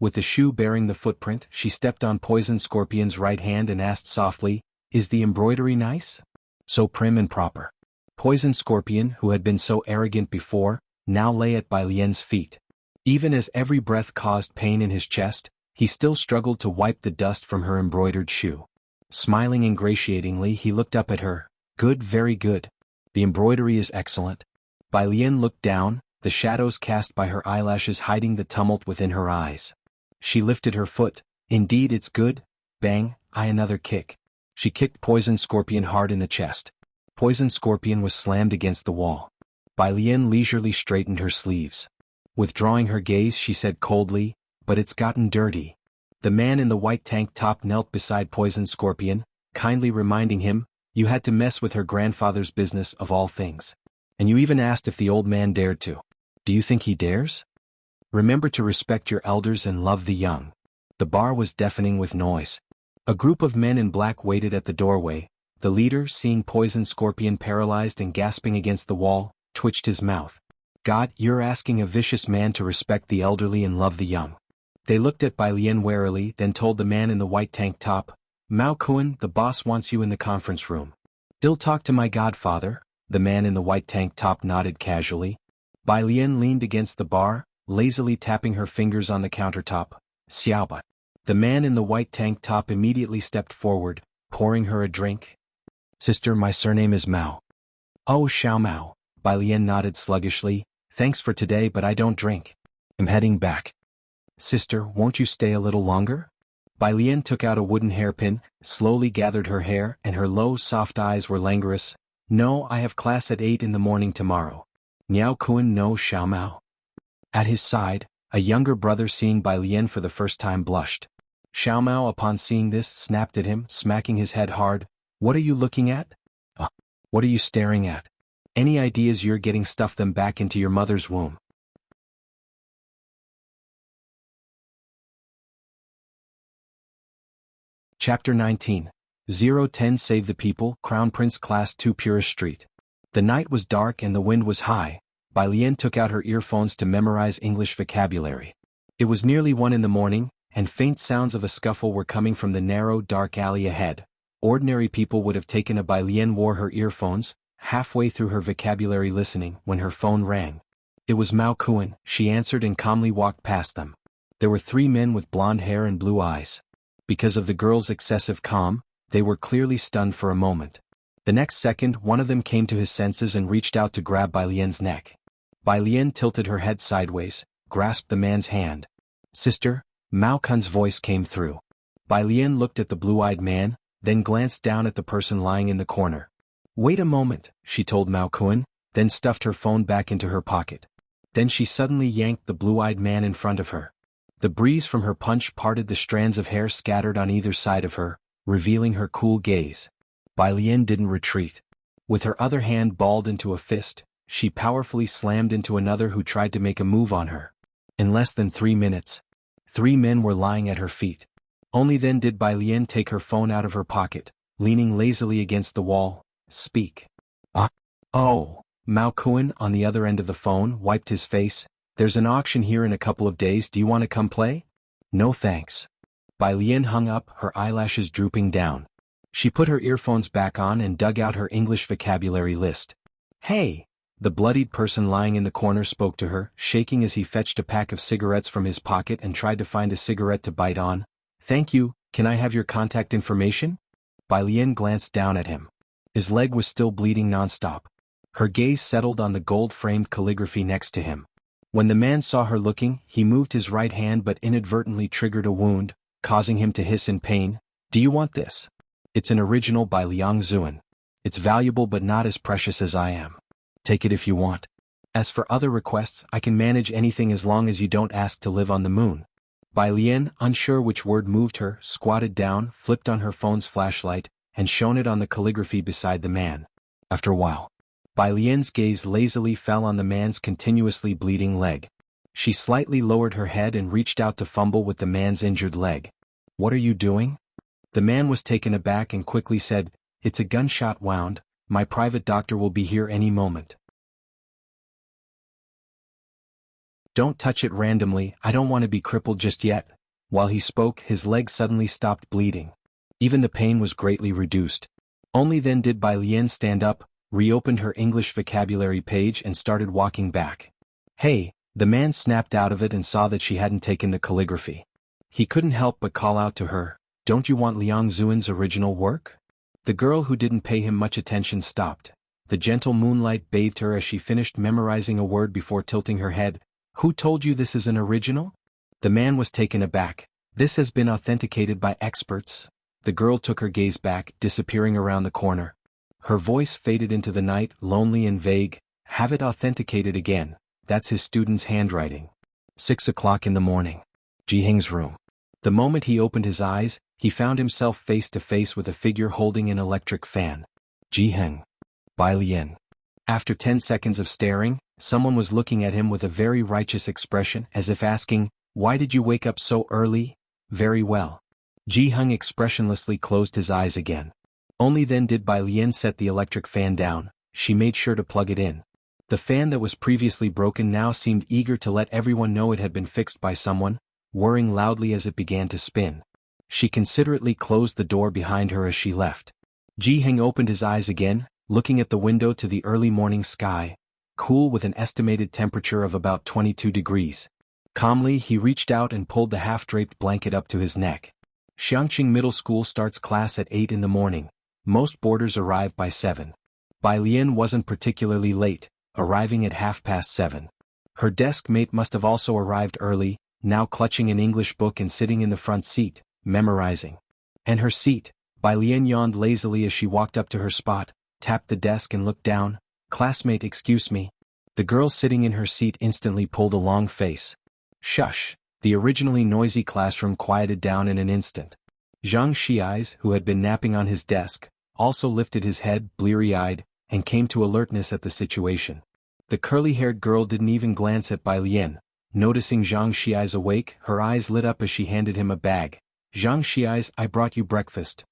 With the shoe bearing the footprint, she stepped on Poison Scorpion's right hand and asked softly, "Is the embroidery nice?" So prim and proper. Poison Scorpion, who had been so arrogant before, now lay at Bai Lian's feet. Even as every breath caused pain in his chest, he still struggled to wipe the dust from her embroidered shoe. Smiling ingratiatingly, he looked up at her. "Good, very good. The embroidery is excellent." Bai Lian looked down, the shadows cast by her eyelashes hiding the tumult within her eyes. She lifted her foot. "Indeed it's good." Bang, another kick. She kicked Poison Scorpion hard in the chest. Poison Scorpion was slammed against the wall. Bai Lian leisurely straightened her sleeves. Withdrawing her gaze, she said coldly, "But it's gotten dirty." The man in the white tank top knelt beside Poison Scorpion, kindly reminding him, "You had to mess with her grandfather's business of all things. And you even asked if the old man dared to. Do you think he dares? Remember to respect your elders and love the young." The bar was deafening with noise. A group of men in black waited at the doorway. The leader, seeing Poison Scorpion paralyzed and gasping against the wall, twitched his mouth. "God, you're asking a vicious man to respect the elderly and love the young." They looked at Bai Lian warily, then told the man in the white tank top, "Mao Kuan, the boss wants you in the conference room." "I'll talk to my godfather." The man in the white tank top nodded casually. Bai Lian leaned against the bar, lazily tapping her fingers on the countertop. "Xiaoba." The man in the white tank top immediately stepped forward, pouring her a drink. "Sister, my surname is Mao." "Oh, Xiao Mao." Bai Lian nodded sluggishly. "Thanks for today, but I don't drink. I'm heading back." "Sister, won't you stay a little longer?" Bai Lian took out a wooden hairpin, slowly gathered her hair, and her low, soft eyes were languorous. "No, I have class at 8 in the morning tomorrow." "Niao Kuan no Xiao Mao." At his side, a younger brother seeing Bai Lian for the first time blushed. Xiao Mao upon seeing this snapped at him, smacking his head hard. "What are you looking at? What are you staring at? Any ideas you're getting? Stuff them back into your mother's womb." Chapter 19. 010 Save the People, Crown Prince Class 2 Purist Street. The night was dark and the wind was high. Bai Lian took out her earphones to memorize English vocabulary. It was nearly 1 in the morning, and faint sounds of a scuffle were coming from the narrow, dark alley ahead. Ordinary people would have taken a Bai Lian wore her earphones, halfway through her vocabulary listening, when her phone rang. It was Mao Kuan, she answered and calmly walked past them. There were 3 men with blonde hair and blue eyes. Because of the girl's excessive calm, they were clearly stunned for a moment. The next second, one of them came to his senses and reached out to grab Bai Lian's neck. Bai Lian tilted her head sideways, grasped the man's hand. "Sister," Mao Kuan's voice came through. Bai Lian looked at the blue-eyed man, then glanced down at the person lying in the corner. "Wait a moment," she told Mao Kuan, then stuffed her phone back into her pocket. Then she suddenly yanked the blue-eyed man in front of her. The breeze from her punch parted the strands of hair scattered on either side of her, revealing her cool gaze. Bai Lian didn't retreat. With her other hand balled into a fist, she powerfully slammed into another who tried to make a move on her. In less than 3 minutes, 3 men were lying at her feet. Only then did Bai Lian take her phone out of her pocket, leaning lazily against the wall. "Speak." "Oh." Mao Kuan, on the other end of the phone, wiped his face. "There's an auction here in a couple of days. Do you want to come play?" "No thanks." Bai Lian hung up, her eyelashes drooping down. She put her earphones back on and dug out her English vocabulary list. "Hey!" The bloodied person lying in the corner spoke to her, shaking as he fetched a pack of cigarettes from his pocket and tried to find a cigarette to bite on. "Thank you, can I have your contact information?" Bai Lian glanced down at him. His leg was still bleeding nonstop. Her gaze settled on the gold-framed calligraphy next to him. When the man saw her looking, he moved his right hand but inadvertently triggered a wound, causing him to hiss in pain. "Do you want this? It's an original by Liang Zuan. It's valuable but not as precious as I am. Take it if you want. As for other requests, I can manage anything as long as you don't ask to live on the moon." Bai Lian, unsure which word moved her, squatted down, flipped on her phone's flashlight, and shone it on the calligraphy beside the man. After a while, Bai Lian's gaze lazily fell on the man's continuously bleeding leg. She slightly lowered her head and reached out to fumble with the man's injured leg. "What are you doing?" The man was taken aback and quickly said, It's a gunshot wound. My private doctor will be here any moment. Don't touch it randomly, I don't want to be crippled just yet. While he spoke, his leg suddenly stopped bleeding. Even the pain was greatly reduced. Only then did Bai Lian stand up, reopened her English vocabulary page and started walking back. Hey, the man snapped out of it and saw that she hadn't taken the calligraphy. He couldn't help but call out to her, don't you want Liang Zuan's original work? The girl who didn't pay him much attention stopped. The gentle moonlight bathed her as she finished memorizing a word before tilting her head. Who told you this is an original? The man was taken aback. This has been authenticated by experts. The girl took her gaze back, disappearing around the corner. Her voice faded into the night, lonely and vague. Have it authenticated again. That's his student's handwriting. 6 o'clock in the morning. Jiheng's room. The moment he opened his eyes, he found himself face to face with a figure holding an electric fan. Jiheng. Bai Lian. After 10 seconds of staring, someone was looking at him with a very righteous expression, as if asking, why did you wake up so early? Very well. Jiheng expressionlessly closed his eyes again. Only then did Bai Lian set the electric fan down. She made sure to plug it in. The fan that was previously broken now seemed eager to let everyone know it had been fixed by someone, whirring loudly as it began to spin. She considerately closed the door behind her as she left. Jiheng opened his eyes again, looking at the window to the early morning sky, cool with an estimated temperature of about 22 degrees. Calmly, he reached out and pulled the half-draped blanket up to his neck. Xianxia Middle School starts class at 8 in the morning. Most boarders arrive by 7. Bai Lian wasn't particularly late, arriving at 7:30. Her desk mate must have also arrived early, now clutching an English book and sitting in the front seat, memorizing. And her seat. Bai Lian yawned lazily as she walked up to her spot, tapped the desk and looked down. Classmate, excuse me. The girl sitting in her seat instantly pulled a long face. Shush. The originally noisy classroom quieted down in an instant. Xianxia, who had been napping on his desk, also lifted his head, bleary-eyed, and came to alertness at the situation. The curly-haired girl didn't even glance at Bai Lian. Noticing Xianxia's awake, her eyes lit up as she handed him a bag. Xianxia, I brought you breakfast.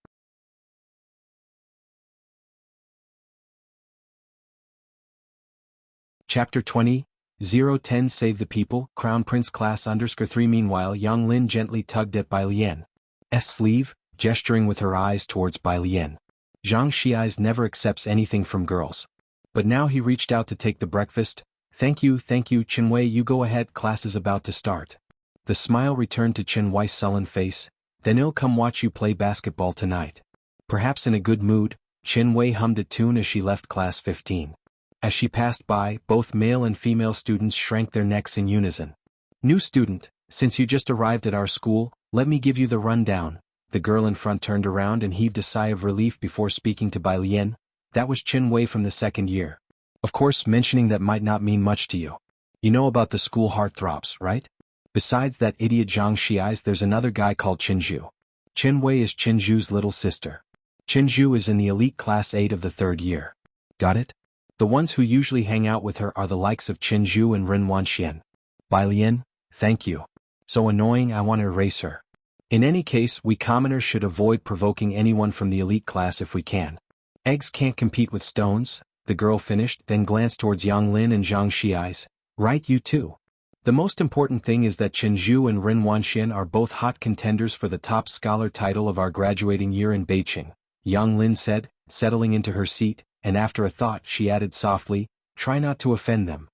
Chapter 20, 010 Save the People, Crown Prince Class _3 Meanwhile Yang Lin gently tugged at Bai Lian's sleeve, gesturing with her eyes towards Bai Lian. Xianxia never accepts anything from girls. But now he reached out to take the breakfast. Thank you, Chenwei, you go ahead, class is about to start. The smile returned to Chenwei's sullen face. Then I'll come watch you play basketball tonight. Perhaps in a good mood, Chenwei hummed a tune as she left class 15. As she passed by, both male and female students shrank their necks in unison. New student, since you just arrived at our school, let me give you the rundown. The girl in front turned around and heaved a sigh of relief before speaking to Bai Lian. That was Chenwei from the second year. Of course, mentioning that might not mean much to you. You know about the school heartthrobs, right? Besides that idiot Xianxia, there's another guy called Chenju. Chenwei is Chenju's little sister. Chenju is in the elite class 8 of the third year. Got it? The ones who usually hang out with her are the likes of Chenju and Ren Wanxian. Bai Lian, thank you. So annoying, I want to erase her. In any case, we commoners should avoid provoking anyone from the elite class if we can. Eggs can't compete with stones, the girl finished, then glanced towards Yang Lin and Zhang Xi's. Right, you too. The most important thing is that Chenju and Ren Wanxian are both hot contenders for the top scholar title of our graduating year in Beijing, Yang Lin said, settling into her seat, and after a thought she added softly, try not to offend them.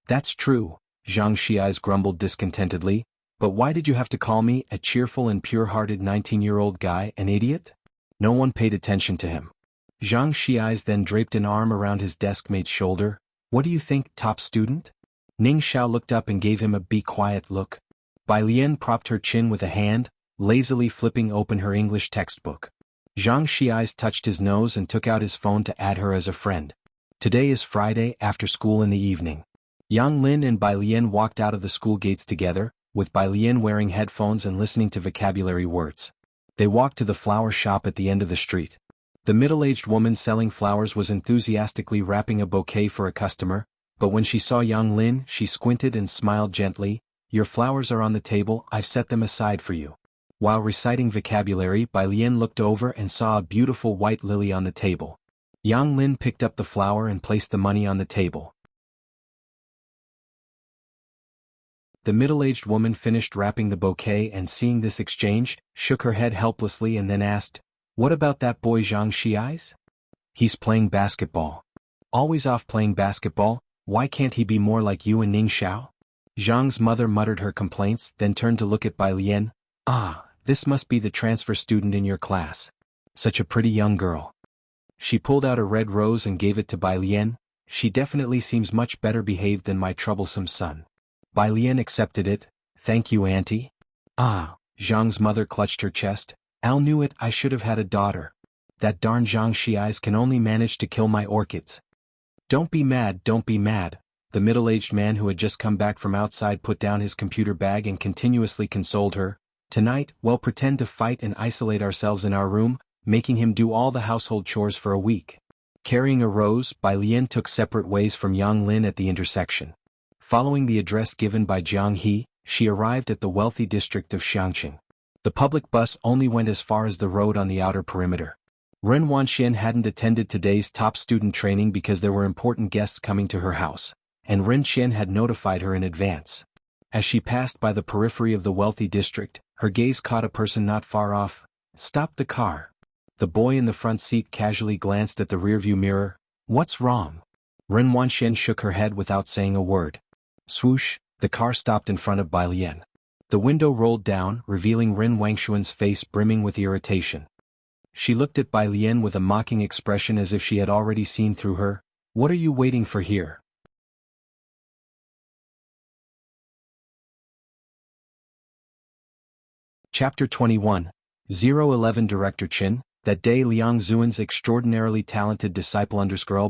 That's true, Zhang Xi's grumbled discontentedly, but why did you have to call me, a cheerful and pure-hearted 19-year-old guy, an idiot? No one paid attention to him. Zhang Xi's then draped an arm around his desk-mate's shoulder. What do you think, top student? Ning Xiao looked up and gave him a be quiet look. Bai Lian propped her chin with a hand, lazily flipping open her English textbook. Zhang Xi's touched his nose and took out his phone to add her as a friend. Today is Friday, after school in the evening. Yang Lin and Bai Lian walked out of the school gates together, with Bai Lian wearing headphones and listening to vocabulary words. They walked to the flower shop at the end of the street. The middle-aged woman selling flowers was enthusiastically wrapping a bouquet for a customer, but when she saw Yang Lin, she squinted and smiled gently. Your flowers are on the table, I've set them aside for you. While reciting vocabulary, Bai Lian looked over and saw a beautiful white lily on the table. Yang Lin picked up the flower and placed the money on the table. The middle-aged woman finished wrapping the bouquet and seeing this exchange, shook her head helplessly and then asked, "What about that boy Xianxia? He's playing basketball. Always off playing basketball, why can't he be more like you and Ning Xiao?" Zhang's mother muttered her complaints, then turned to look at Bai Lian. "Ah, this must be the transfer student in your class. Such a pretty young girl." She pulled out a red rose and gave it to Bai Lian. "She definitely seems much better behaved than my troublesome son." Bai Lian accepted it. "Thank you, auntie." "Ah," Zhang's mother clutched her chest. "Al knew it, I should have had a daughter. That darn Zhang Shiais can only manage to kill my orchids." Don't be mad, don't be mad." The middle-aged man who had just come back from outside put down his computer bag and continuously consoled her. "Tonight, we'll pretend to fight and isolate ourselves in our room, making him do all the household chores for a week." Carrying a rose, Bai Lian took separate ways from Yang Lin at the intersection. Following the address given by Jianghu, she arrived at the wealthy district of Xianxia. The public bus only went as far as the road on the outer perimeter. Ren Wanxian hadn't attended today's top student training because there were important guests coming to her house, and Ren Qian had notified her in advance. As she passed by the periphery of the wealthy district, her gaze caught a person not far off. "Stop the car." The boy in the front seat casually glanced at the rearview mirror. "What's wrong?" Ren Wanxian shook her head without saying a word. Swoosh, the car stopped in front of Bai Lian. The window rolled down, revealing Ren Wangshuan's face brimming with irritation. She looked at Bai Lian with a mocking expression as if she had already seen through her. "What are you waiting for here?" Chapter 21. 011 Director Qin. That day Liang Zuan's extraordinarily talented disciple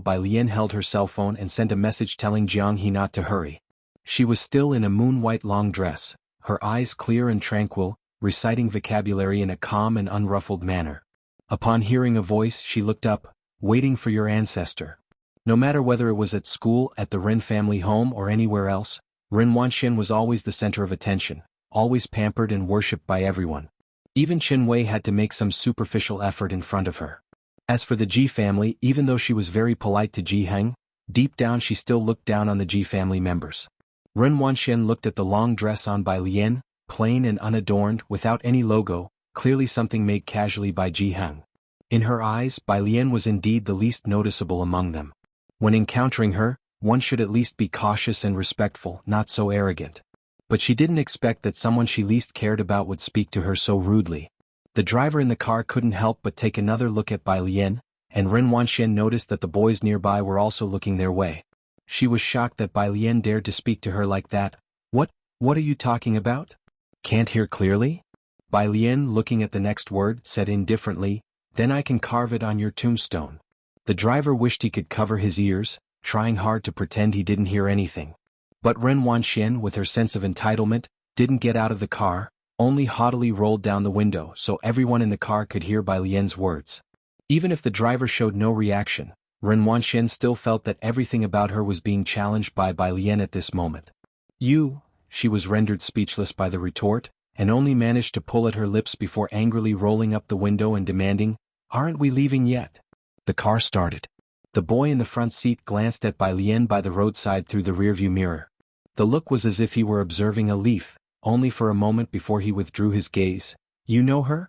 Bai Lian held her cell phone and sent a message telling Jianghu not to hurry. She was still in a moon-white long dress, her eyes clear and tranquil, reciting vocabulary in a calm and unruffled manner. Upon hearing a voice she looked up. "Waiting for your ancestor." No matter whether it was at school, at the Ren family home or anywhere else, Ren Wanxian was always the center of attention, always pampered and worshipped by everyone. Even Qin Wei had to make some superficial effort in front of her. As for the Ji family, even though she was very polite to Ji Heng, deep down she still looked down on the Ji family members. Ren Wanxian looked at the long dress on Bai Lian, plain and unadorned, without any logo, clearly something made casually by Ji Heng. In her eyes, Bai Lian was indeed the least noticeable among them. When encountering her, one should at least be cautious and respectful, not so arrogant. But she didn't expect that someone she least cared about would speak to her so rudely. The driver in the car couldn't help but take another look at Bai Lian, and Ren Wanxian noticed that the boys nearby were also looking their way. She was shocked that Bai Lian dared to speak to her like that. What are you talking about? Can't hear clearly?" Bai Lian, looking at the next word, said indifferently, "Then I can carve it on your tombstone." The driver wished he could cover his ears, trying hard to pretend he didn't hear anything. But Ren Wanxian, with her sense of entitlement, didn't get out of the car, only haughtily rolled down the window so everyone in the car could hear Bai Lian's words. Even if the driver showed no reaction, Ren Wanxian still felt that everything about her was being challenged by Bai Lian at this moment. She was rendered speechless by the retort, and only managed to pull at her lips before angrily rolling up the window and demanding, "Aren't we leaving yet?" The car started. The boy in the front seat glanced at Bai Lian by the roadside through the rearview mirror. The look was as if he were observing a leaf, only for a moment before he withdrew his gaze. "You know her?"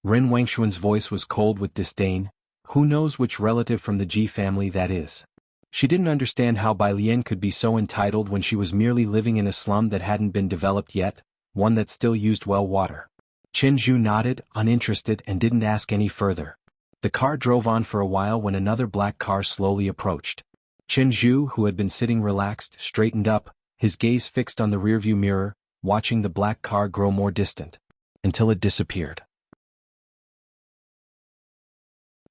Ren Wangshuan's voice was cold with disdain. "Who knows which relative from the Ji family that is?" She didn't understand how Bai Lian could be so entitled when she was merely living in a slum that hadn't been developed yet, one that still used well water. Chen Zhu nodded, uninterested, and didn't ask any further. The car drove on for a while when another black car slowly approached. Chen Zhu, who had been sitting relaxed, straightened up, his gaze fixed on the rearview mirror, watching the black car grow more distant, until it disappeared.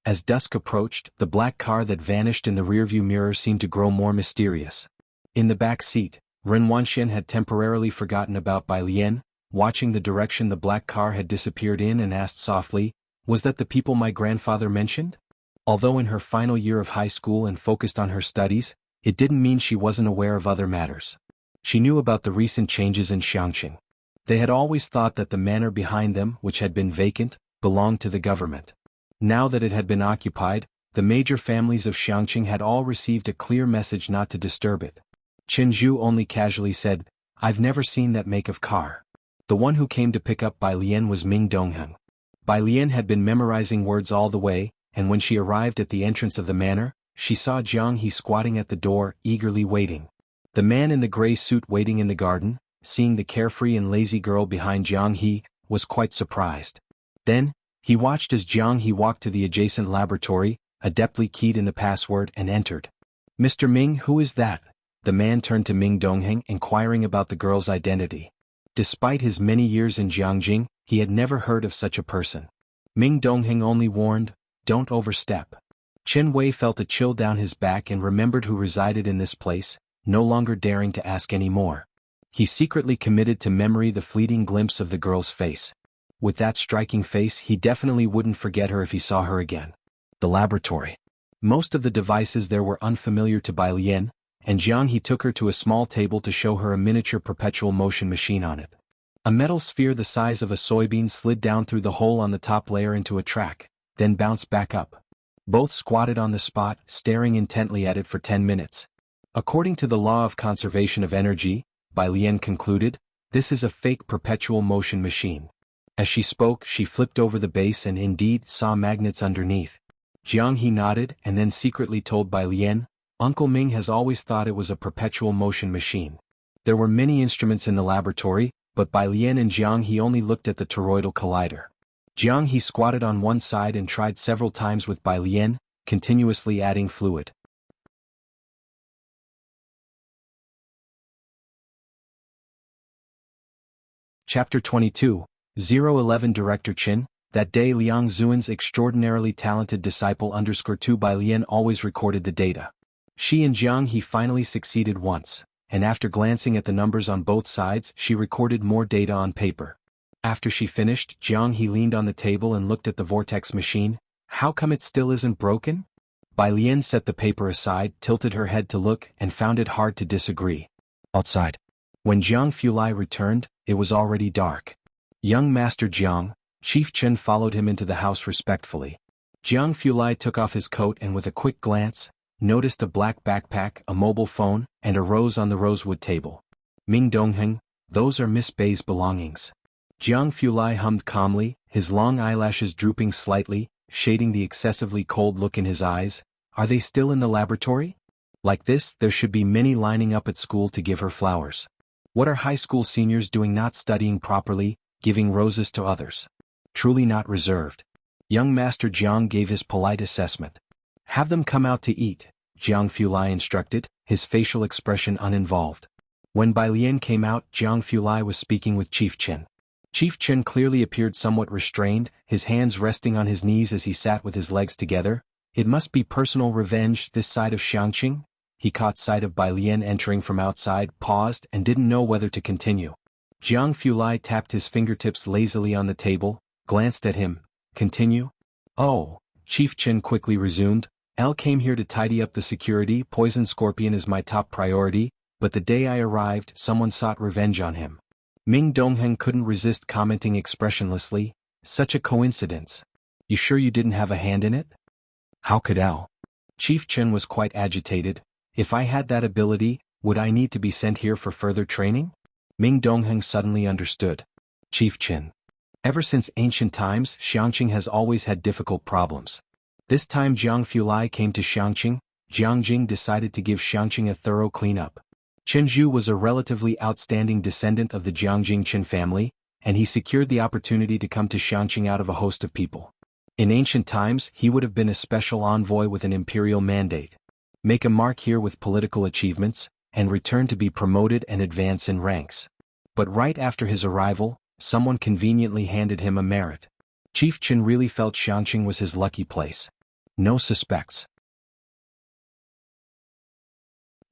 As dusk approached, the black car that vanished in the rearview mirror seemed to grow more mysterious. In the back seat, Ren Wanxian had temporarily forgotten about Bai Lian, watching the direction the black car had disappeared in, and asked softly, "Was that the people my grandfather mentioned?" Although in her final year of high school and focused on her studies, it didn't mean she wasn't aware of other matters. She knew about the recent changes in Xianxia. They had always thought that the manor behind them, which had been vacant, belonged to the government. Now that it had been occupied, the major families of Xianxia had all received a clear message not to disturb it. Jianghu only casually said, "I've never seen that make of car." The one who came to pick up Bai Lian was Ming Dongheng. Bai Lian had been memorizing words all the way, and when she arrived at the entrance of the manor, she saw Jianghu squatting at the door, eagerly waiting. The man in the gray suit waiting in the garden, seeing the carefree and lazy girl behind Jianghu, was quite surprised. Then, he watched as Jianghu walked to the adjacent laboratory, adeptly keyed in the password and entered. "Mr. Ming, who is that?" The man turned to Ming Dongheng, inquiring about the girl's identity. Despite his many years in Jianghu, he had never heard of such a person. Ming Dongheng only warned, "Don't overstep." Chen Wei felt a chill down his back and remembered who resided in this place, no longer daring to ask any more. He secretly committed to memory the fleeting glimpse of the girl's face. With that striking face, he definitely wouldn't forget her if he saw her again. The laboratory. Most of the devices there were unfamiliar to Bai Lian, and Jianghu took her to a small table to show her a miniature perpetual motion machine on it. A metal sphere the size of a soybean slid down through the hole on the top layer into a track, then bounced back up. Both squatted on the spot, staring intently at it for 10 minutes. According to the law of conservation of energy, Bai Lian concluded, this is a fake perpetual motion machine. As she spoke, she flipped over the base and indeed saw magnets underneath. Jianghu nodded and then secretly told Bai Lian, "Uncle Ming has always thought it was a perpetual motion machine." There were many instruments in the laboratory, but Bai Lian and Jianghu only looked at the toroidal collider. Jianghu squatted on one side and tried several times with Bai Lian, continuously adding fluid. Chapter 22, 011 Director Qin. That day Liang Zuan's extraordinarily talented disciple _2 Bai Lian always recorded the data. She and Jianghu finally succeeded once, and after glancing at the numbers on both sides she recorded more data on paper. After she finished, Jianghu leaned on the table and looked at the vortex machine. "How come it still isn't broken?" Bai Lian set the paper aside, tilted her head to look, and found it hard to disagree. Outside. When Jiang Fulai returned, it was already dark. Young Master Jiang, Chief Chen followed him into the house respectfully. Jiang Fulai took off his coat and with a quick glance, noticed a black backpack, a mobile phone, and a rose on the rosewood table. "Ming Dongheng, those are Miss Bei's belongings." Jiang Fulai hummed calmly, his long eyelashes drooping slightly, shading the excessively cold look in his eyes. "Are they still in the laboratory? Like this, there should be many lining up at school to give her flowers. What are high school seniors doing not studying properly, giving roses to others? Truly not reserved." Young Master Jiang gave his polite assessment. "Have them come out to eat," Jiang Fulai instructed, his facial expression uninvolved. When Bai Lian came out, Jiang Fulai was speaking with Chief Chen. Chief Chen clearly appeared somewhat restrained, his hands resting on his knees as he sat with his legs together. It must be personal revenge this side of Xianxia. He caught sight of Bai Lian entering from outside, paused, and didn't know whether to continue. Jiang Fulai tapped his fingertips lazily on the table, glanced at him. "Continue?" "Oh," Chief Chen quickly resumed, "L came here to tidy up the security. Poison Scorpion is my top priority, but the day I arrived, someone sought revenge on him." Ming Dongheng couldn't resist commenting expressionlessly, "Such a coincidence. You sure you didn't have a hand in it?" "How could L?" Chief Chen was quite agitated. "If I had that ability, would I need to be sent here for further training?" Ming Dongheng suddenly understood. "Chief Chen. Ever since ancient times, Xianxia has always had difficult problems. This time Jiang Fulai came to Xianxia, Jiangjing decided to give Xianxia a thorough cleanup. Chenju was a relatively outstanding descendant of the Jiangjing Qin family, and he secured the opportunity to come to Xianxia out of a host of people. In ancient times, he would have been a special envoy with an imperial mandate. Make a mark here with political achievements, and return to be promoted and advance in ranks. But right after his arrival, someone conveniently handed him a merit. Chief Chen really felt Xianxia was his lucky place. No suspects.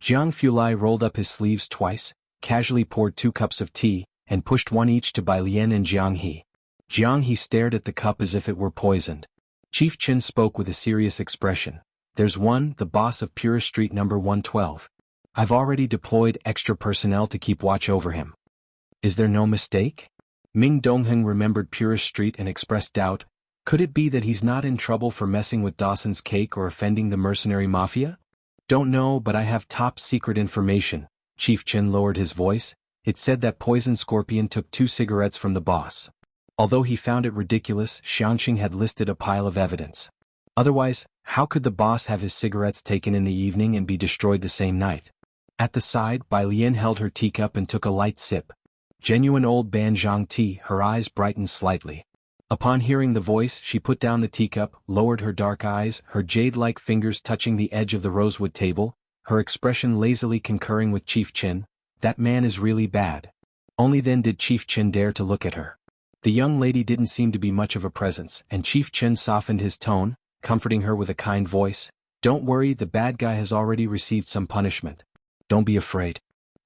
Jiang Fulai rolled up his sleeves twice, casually poured 2 cups of tea, and pushed one each to Bai Lian and Jianghu. Jianghu stared at the cup as if it were poisoned. Chief Chen spoke with a serious expression. "There's one, the boss of Purist Street number 112. I've already deployed extra personnel to keep watch over him. Is there no mistake? Ming Dongheng remembered Purist Street and expressed doubt. Could it be that he's not in trouble for messing with Dawson's cake or offending the mercenary mafia? Don't know, but I have top secret information. Chief Chen lowered his voice. It said that Poison Scorpion took 2 cigarettes from the boss. Although he found it ridiculous, Xianxia had listed a pile of evidence. Otherwise, how could the boss have his cigarettes taken in the evening and be destroyed the same night? At the side, Bai Lian held her teacup and took a light sip. Genuine old Banjiang tea, her eyes brightened slightly. Upon hearing the voice, she put down the teacup, lowered her dark eyes, her jade-like fingers touching the edge of the rosewood table, her expression lazily concurring with Chief Chen. That man is really bad. Only then did Chief Chen dare to look at her. The young lady didn't seem to be much of a presence, and Chief Chen softened his tone, comforting her with a kind voice. Don't worry, the bad guy has already received some punishment. Don't be afraid.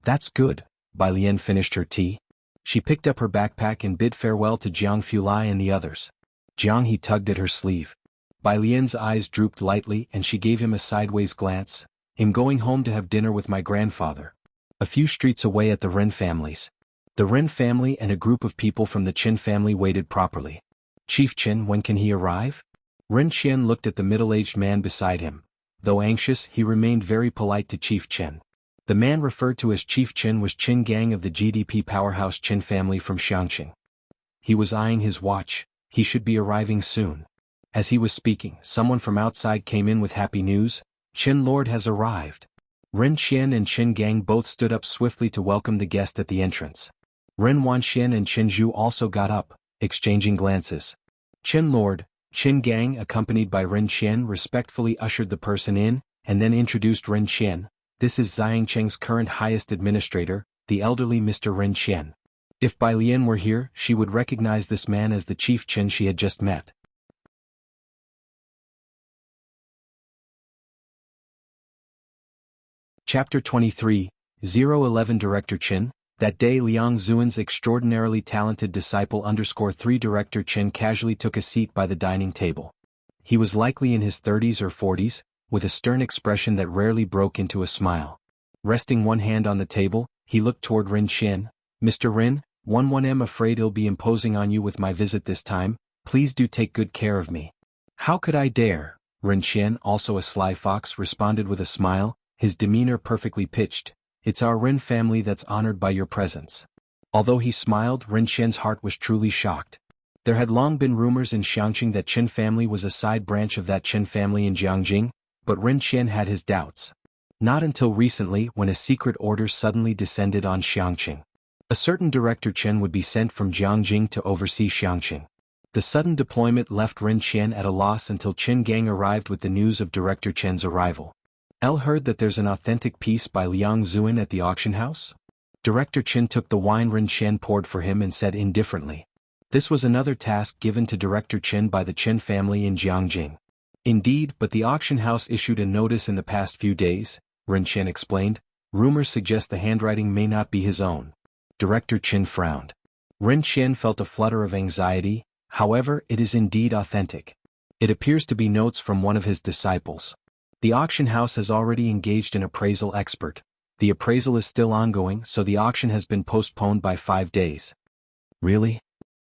That's good. Bai Lian finished her tea. She picked up her backpack and bid farewell to Jianghu and the others. Jianghu tugged at her sleeve. Bai Lian's eyes drooped lightly and she gave him a sideways glance. I'm going home to have dinner with my grandfather. A few streets away at the Ren family's. The Ren family and a group of people from the Qin family waited properly. Chief Chen, when can he arrive? Ren Qian looked at the middle-aged man beside him. Though anxious, he remained very polite to Chief Chen. The man referred to as Chief Chen was Qin Gang of the GDP powerhouse Qin family from Xianxia. He was eyeing his watch. He should be arriving soon. As he was speaking, someone from outside came in with happy news. Qin Lord has arrived. Ren Qian and Qin Gang both stood up swiftly to welcome the guest at the entrance. Ren Wanxian and Qin Zhu also got up, exchanging glances. Qin Lord, Qin Gang accompanied by Ren Qian respectfully ushered the person in, and then introduced Ren Qian. This is Xianxia's current highest administrator, the elderly Mr. Ren Qian. If Bai Lian were here, she would recognize this man as the Chief Chen she had just met. Chapter 23, 011 Director Chen. That day Liang Zuan's extraordinarily talented disciple _3 Director Chen casually took a seat by the dining table. He was likely in his 30s or 40s, with a stern expression that rarely broke into a smile. Resting one hand on the table, he looked toward Ren Qian. Mr. Ren, I'm afraid I'll be imposing on you with my visit this time. Please do take good care of me. How could I dare? Ren Qian, also a sly fox, responded with a smile, his demeanor perfectly pitched. It's our Ren family that's honored by your presence. Although he smiled, Ren Qian's heart was truly shocked. There had long been rumors in Xianxia that Qin family was a side branch of that Qin family in Jianghu, but Ren Qian had his doubts. Not until recently when a secret order suddenly descended on Xianxia. A certain Director Chen would be sent from Jianghu to oversee Xianxia. The sudden deployment left Ren Qian at a loss until Qin Gang arrived with the news of Director Chen's arrival. El heard that there's an authentic piece by Liang Zuan at the auction house? Director Chen took the wine Ren Qian poured for him and said indifferently. This was another task given to Director Chen by the Qin family in Jianghu. Indeed, but the auction house issued a notice in the past few days, Ren Qian explained. Rumors suggest the handwriting may not be his own. Director Chen frowned. Ren Qian felt a flutter of anxiety. However, it is indeed authentic. It appears to be notes from one of his disciples. The auction house has already engaged an appraisal expert. The appraisal is still ongoing, so the auction has been postponed by 5 days. Really?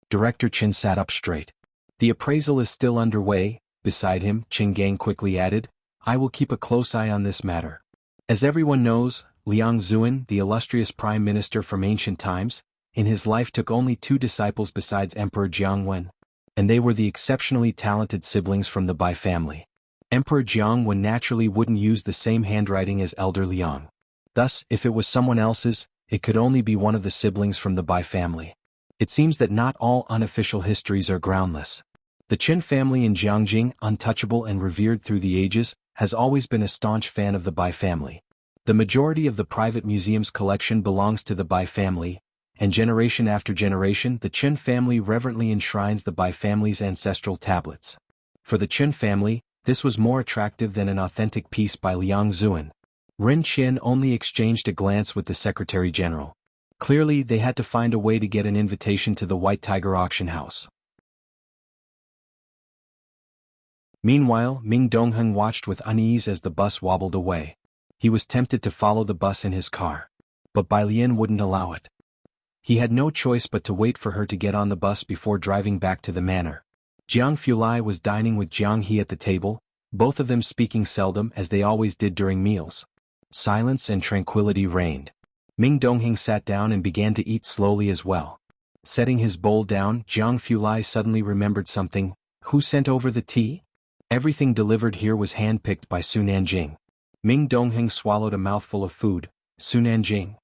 Director Chen sat up straight. The appraisal is still underway. Beside him, Qin Gang quickly added, I will keep a close eye on this matter. As everyone knows, Liang Zuan, the illustrious prime minister from ancient times, in his life took only 2 disciples besides Emperor Jiangwen. And they were the exceptionally talented siblings from the Bai family. Emperor Jiangwen naturally wouldn't use the same handwriting as Elder Liang. Thus, if it was someone else's, it could only be one of the siblings from the Bai family. It seems that not all unofficial histories are groundless. The Qin family in Jianghu, untouchable and revered through the ages, has always been a staunch fan of the Bai family. The majority of the private museum's collection belongs to the Bai family, and generation after generation the Qin family reverently enshrines the Bai family's ancestral tablets. For the Qin family, this was more attractive than an authentic piece by Liang Zuan. Ren Qian only exchanged a glance with the Secretary General. Clearly, they had to find a way to get an invitation to the White Tiger auction house. Meanwhile, Ming Dongheng watched with unease as the bus wobbled away. He was tempted to follow the bus in his car. But Bai Lian wouldn't allow it. He had no choice but to wait for her to get on the bus before driving back to the manor. Jianghu was dining with Jianghe at the table, both of them speaking seldom as they always did during meals. Silence and tranquility reigned. Ming Dongheng sat down and began to eat slowly as well. Setting his bowl down, Jianghu suddenly remembered something. Who sent over the tea? Everything delivered here was hand-picked by Su Nanjing. Ming Dongheng swallowed a mouthful of food. Su Nanjing.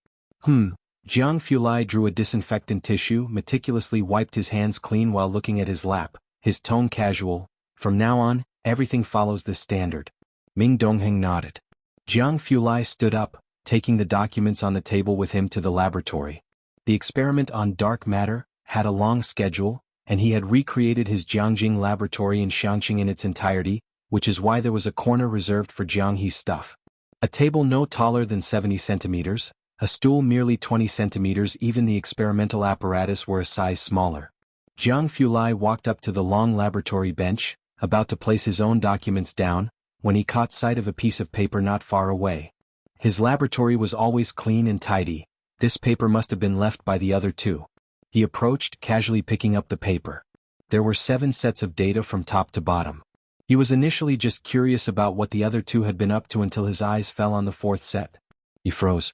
Jianghu drew a disinfectant tissue, meticulously wiped his hands clean while looking at his lap, his tone casual. From now on, everything follows this standard. Ming Dongheng nodded. Jianghu stood up, taking the documents on the table with him to the laboratory. The experiment on dark matter had a long schedule, and he had recreated his Jiangjing laboratory in Xianxia in its entirety, which is why there was a corner reserved for Jianghe's stuff. A table no taller than 70 centimeters, a stool merely 20 centimeters, even the experimental apparatus were a size smaller. Jianghu walked up to the long laboratory bench, about to place his own documents down, when he caught sight of a piece of paper not far away. His laboratory was always clean and tidy. This paper must have been left by the other two. He approached, casually picking up the paper. There were 7 sets of data from top to bottom. He was initially just curious about what the other two had been up to until his eyes fell on the 4th set. He froze.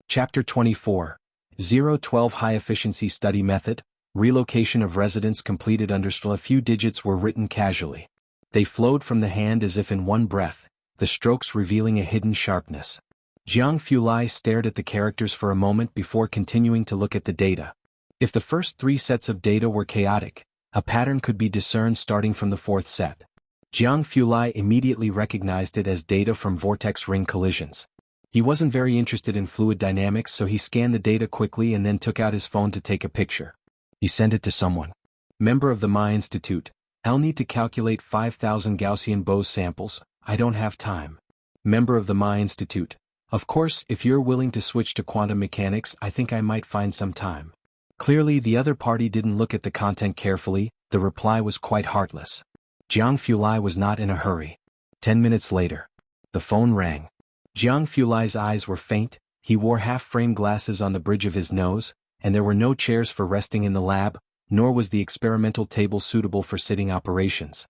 Chapter 24. 012 High-Efficiency Study Method. Relocation of residents completed. A few digits were written casually. They flowed from the hand as if in one breath, the strokes revealing a hidden sharpness. Jianghu stared at the characters for a moment before continuing to look at the data. If the first 3 sets of data were chaotic, a pattern could be discerned starting from the 4th set. Jianghu immediately recognized it as data from vortex ring collisions. He wasn't very interested in fluid dynamics, so he scanned the data quickly and then took out his phone to take a picture. He sent it to someone. Member of the Ma Institute. I'll need to calculate 5,000 Gaussian Bose samples. I don't have time. Member of the Ma Institute. Of course, if you're willing to switch to quantum mechanics, I think I might find some time. Clearly, the other party didn't look at the content carefully. The reply was quite heartless. Jianghu was not in a hurry. 10 minutes later. The phone rang. Jianghu's eyes were faint, he wore half-frame glasses on the bridge of his nose, and there were no chairs for resting in the lab, nor was the experimental table suitable for sitting operations.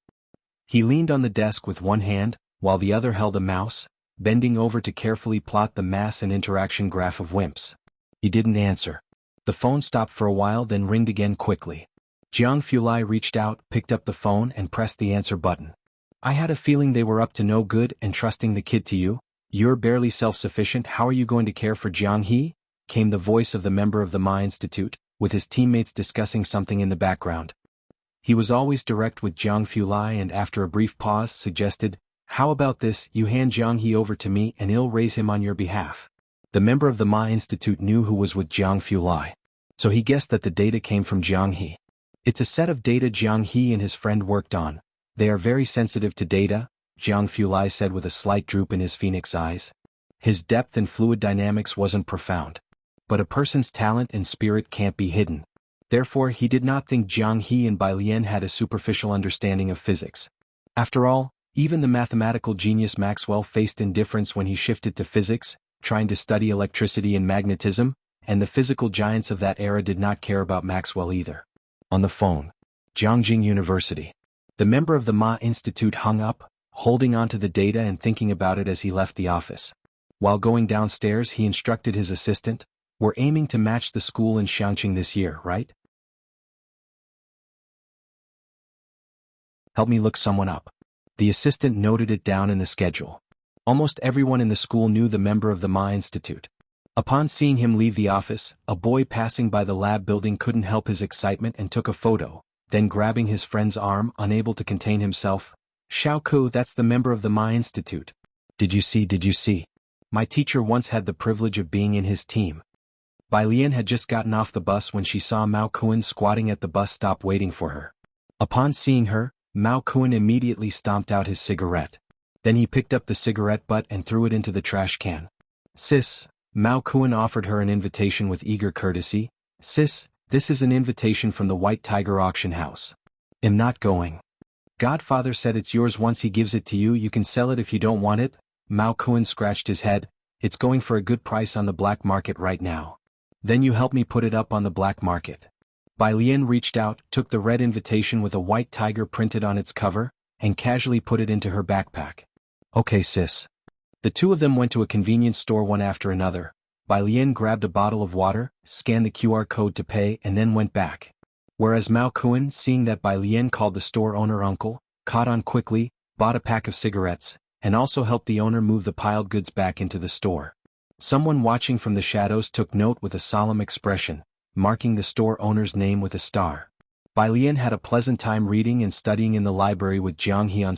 He leaned on the desk with one hand, while the other held a mouse, bending over to carefully plot the mass and interaction graph of WIMPs. He didn't answer. The phone stopped for a while, then ringed again quickly. Jianghu reached out, picked up the phone and pressed the answer button. I had a feeling they were up to no good and trusting the kid to you. You're barely self-sufficient, how are you going to care for Jianghe? Came the voice of the member of the Ma Institute, with his teammates discussing something in the background. He was always direct with Jianghu and after a brief pause suggested, how about this, you hand Jianghe over to me and I'll raise him on your behalf. The member of the Ma Institute knew who was with Jianghu, so he guessed that the data came from Jianghe. It's a set of data Jianghe and his friend worked on. They are very sensitive to data, Jianghu said with a slight droop in his phoenix eyes. His depth in fluid dynamics wasn't profound. But a person's talent and spirit can't be hidden. Therefore, he did not think Jianghe and Bai Lian had a superficial understanding of physics. After all, even the mathematical genius Maxwell faced indifference when he shifted to physics, trying to study electricity and magnetism, and the physical giants of that era did not care about Maxwell either. On the phone. Jiangjing University. The member of the Ma Institute hung up, holding onto the data and thinking about it as he left the office. While going downstairs, he instructed his assistant, we're aiming to match the school in Xianxia this year, right? Help me look someone up. The assistant noted it down in the schedule. Almost everyone in the school knew the member of the Ma Institute. Upon seeing him leave the office, a boy passing by the lab building couldn't help his excitement and took a photo, then grabbing his friend's arm, unable to contain himself. Xiaoku, that's the member of the Ma Institute. Did you see? My teacher once had the privilege of being in his team. Bai Lian had just gotten off the bus when she saw Mao Kuan squatting at the bus stop waiting for her. Upon seeing her, Mao Kuan immediately stomped out his cigarette. Then he picked up the cigarette butt and threw it into the trash can. Sis, Mao Kuan offered her an invitation with eager courtesy. Sis, this is an invitation from the White Tiger Auction House. I'm not going. Godfather said it's yours once he gives it to you. You can sell it if you don't want it. Mao Kuan scratched his head. It's going for a good price on the black market right now. Then you help me put it up on the black market. Bai Lian reached out, took the red invitation with a white tiger printed on its cover, and casually put it into her backpack. Okay sis. The two of them went to a convenience store one after another. Bai Lian grabbed a bottle of water, scanned the QR code to pay and then went back. Whereas Mao Kuan, seeing that Bai Lian called the store owner uncle, caught on quickly, bought a pack of cigarettes, and also helped the owner move the piled goods back into the store. Someone watching from the shadows took note with a solemn expression, marking the store owner's name with a star. Bai Lian had a pleasant time reading and studying in the library with Jianghu on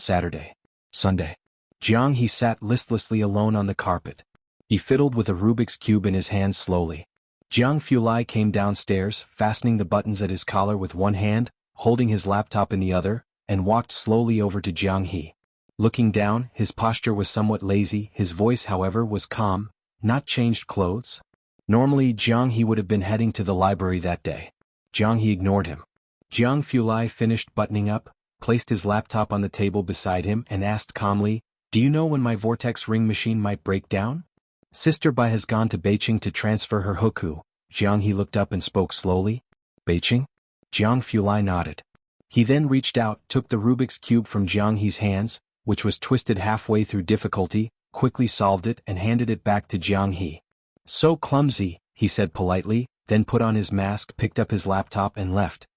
Sunday. Jianghu sat listlessly alone on the carpet. He fiddled with a Rubik's Cube in his hand slowly. Jiang Fulai came downstairs, fastening the buttons at his collar with one hand, holding his laptop in the other, and walked slowly over to Jianghu. Looking down, his posture was somewhat lazy, his voice however was calm. Not changed clothes? Normally Jianghu would have been heading to the library that day. Jianghu ignored him. Jiang Fulai finished buttoning up, placed his laptop on the table beside him and asked calmly, "Do you know when my vortex ring machine might break down?" "Sister Bai has gone to Beijing to transfer her huku." Jianghu looked up and spoke slowly. "Beijing?" Jiang Fulai nodded. He then reached out, took the Rubik's Cube from Jianghu's hands, which was twisted halfway through difficulty, quickly solved it and handed it back to Jianghu. "So clumsy," he said politely, then put on his mask, picked up his laptop and left.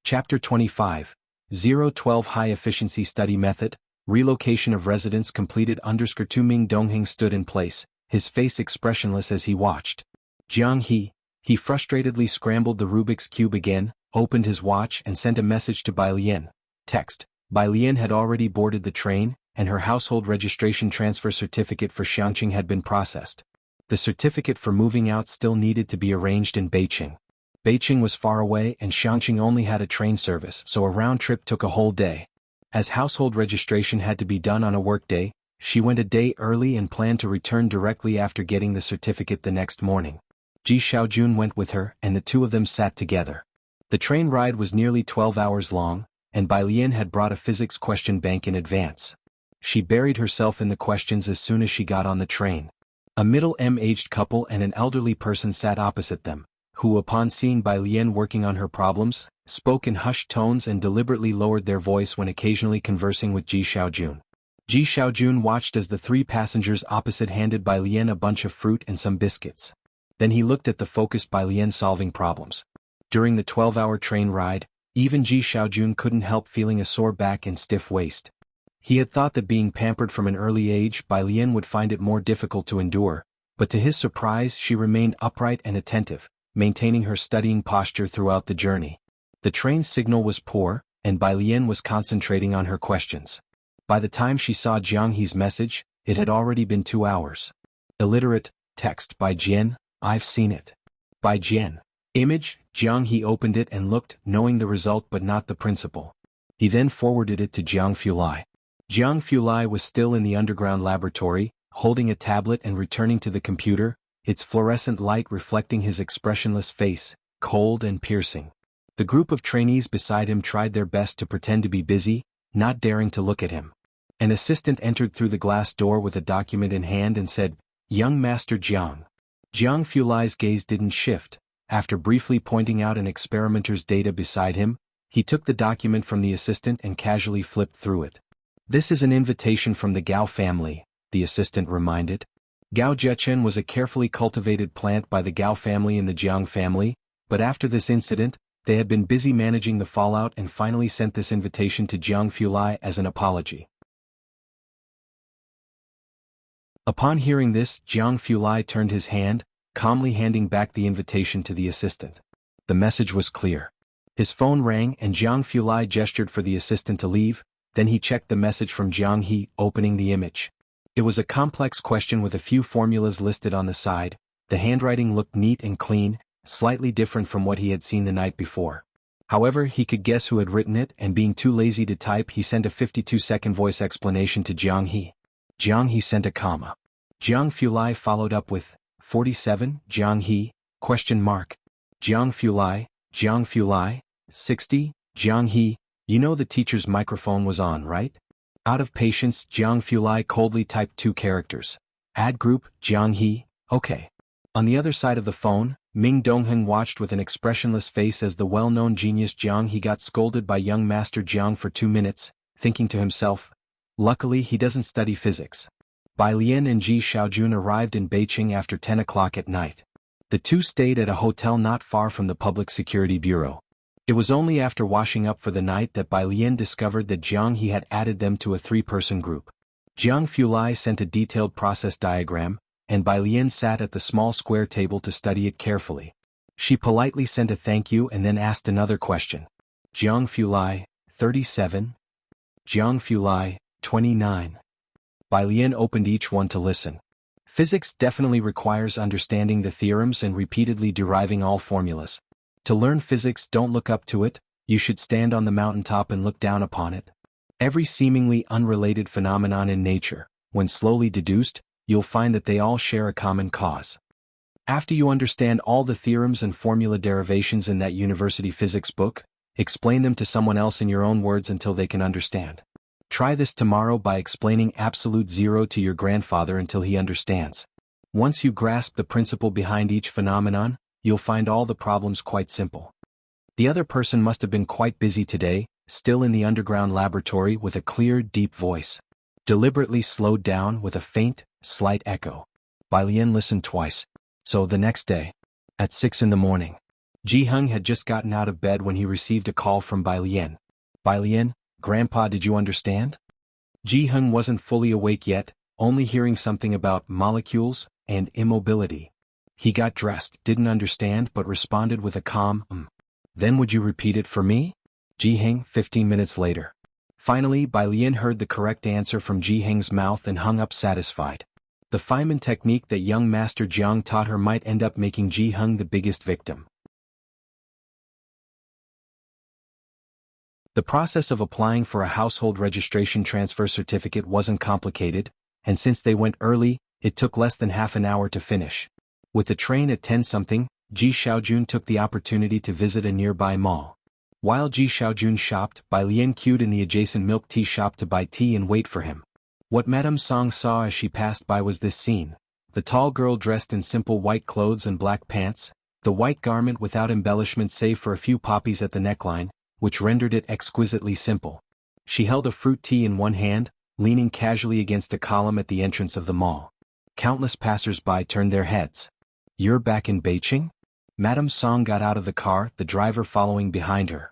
Chapter 25. 012 High Efficiency Study Method, Relocation of Residents completed. Tu Ming Dongheng stood in place, his face expressionless as he watched. Jianghu, he frustratedly scrambled the Rubik's Cube again, opened his watch and sent a message to Bai Lian. Text. Bai Lian had already boarded the train, and her household registration transfer certificate for Xianxia had been processed. The certificate for moving out still needed to be arranged in Beijing. Beijing was far away and Xianxia only had a train service, so a round trip took a whole day. As household registration had to be done on a workday, she went a day early and planned to return directly after getting the certificate the next morning. Ji Xiaojun went with her and the two of them sat together. The train ride was nearly 12 hours long, and Bai Lian had brought a physics question bank in advance. She buried herself in the questions as soon as she got on the train. A middle-aged couple and an elderly person sat opposite them, who upon seeing Bai Lian working on her problems, spoke in hushed tones and deliberately lowered their voice when occasionally conversing with Ji Xiaojun. Ji Xiaojun watched as the three passengers opposite handed Bai Lian a bunch of fruit and some biscuits. Then he looked at the focused Bai Lian solving problems. During the 12-hour train ride, even Ji Xiaojun couldn't help feeling a sore back and stiff waist. He had thought that being pampered from an early age, Bai Lian would find it more difficult to endure, but to his surprise she remained upright and attentive, maintaining her studying posture throughout the journey. The train's signal was poor, and Bai Lian was concentrating on her questions. By the time she saw Jianghu's message, it had already been 2 hours. Illiterate, text by Jian, I've seen it. By Jian. Image, Jianghu opened it and looked, knowing the result but not the principle. He then forwarded it to Jiang Fulai. Jiang Fulai was still in the underground laboratory, holding a tablet and returning to the computer, its fluorescent light reflecting his expressionless face, cold and piercing. The group of trainees beside him tried their best to pretend to be busy, not daring to look at him. An assistant entered through the glass door with a document in hand and said, "Young Master Jiang." Jiang Fulai's gaze didn't shift. After briefly pointing out an experimenter's data beside him, he took the document from the assistant and casually flipped through it. "This is an invitation from the Gao family," the assistant reminded. Gao Zhechen was a carefully cultivated plant by the Gao family and the Jiang family, but after this incident, they had been busy managing the fallout and finally sent this invitation to Jiang Fulai as an apology. Upon hearing this, Jiang Fulai turned his hand, calmly handing back the invitation to the assistant. The message was clear. His phone rang and Jiang Fulai gestured for the assistant to leave, then he checked the message from Jianghu, opening the image. It was a complex question with a few formulas listed on the side. The handwriting looked neat and clean, slightly different from what he had seen the night before. However, he could guess who had written it, and being too lazy to type, he sent a 52-second voice explanation to Jianghu. Jianghu sent a comma. Jiang Fulai followed up with, 47, Jianghu, question mark. Jianghu Lai, 60, Jianghe, you know the teacher's microphone was on, right? Out of patience, Jianghu Lai coldly typed 2 characters. Add group, Jianghe, okay. On the other side of the phone, Ming Dongheng watched with an expressionless face as the well-known genius Jianghe got scolded by young Master Jiang for 2 minutes, thinking to himself, luckily he doesn't study physics. Bai Lian and Ji Xiaojun arrived in Beijing after 10 o'clock at night. The two stayed at a hotel not far from the Public Security Bureau. It was only after washing up for the night that Bai Lian discovered that Jianghe had added them to a 3-person group. Jianghu Lai sent a detailed process diagram, and Bai Lian sat at the small square table to study it carefully. She politely sent a thank you and then asked another question. Jianghu Lai, 37. Jianghu Lai, 29. Bai Lian opened each one to listen. Physics definitely requires understanding the theorems and repeatedly deriving all formulas. To learn physics, don't look up to it, you should stand on the mountaintop and look down upon it. Every seemingly unrelated phenomenon in nature, when slowly deduced, you'll find that they all share a common cause. After you understand all the theorems and formula derivations in that university physics book, explain them to someone else in your own words until they can understand. Try this tomorrow by explaining absolute zero to your grandfather until he understands. Once you grasp the principle behind each phenomenon, you'll find all the problems quite simple. The other person must have been quite busy today, still in the underground laboratory with a clear, deep voice. Deliberately slowed down with a faint, slight echo. Bai Lian listened twice. So the next day, at 6 in the morning, Jianghu had just gotten out of bed when he received a call from Bai Lian. Bai Lian, Grandpa, did you understand? Jianghu wasn't fully awake yet, only hearing something about molecules and immobility. He got dressed, didn't understand but responded with a calm, Then would you repeat it for me? Jianghu, 15 minutes later. Finally, Bai Lian heard the correct answer from Jianghu's mouth and hung up satisfied. The Feynman technique that young Master Jiang taught her might end up making Jianghu the biggest victim. The process of applying for a household registration transfer certificate wasn't complicated, and since they went early, it took less than half an hour to finish. With the train at 10-something, Ji Xiaojun took the opportunity to visit a nearby mall. While Ji Xiaojun shopped, Bai Lian queued in the adjacent milk tea shop to buy tea and wait for him. What Madame Song saw as she passed by was this scene. The tall girl dressed in simple white clothes and black pants, the white garment without embellishment save for a few poppies at the neckline, which rendered it exquisitely simple. She held a fruit tea in one hand, leaning casually against a column at the entrance of the mall. Countless passers-by turned their heads. You're back in Beijing? Madame Song got out of the car, the driver following behind her.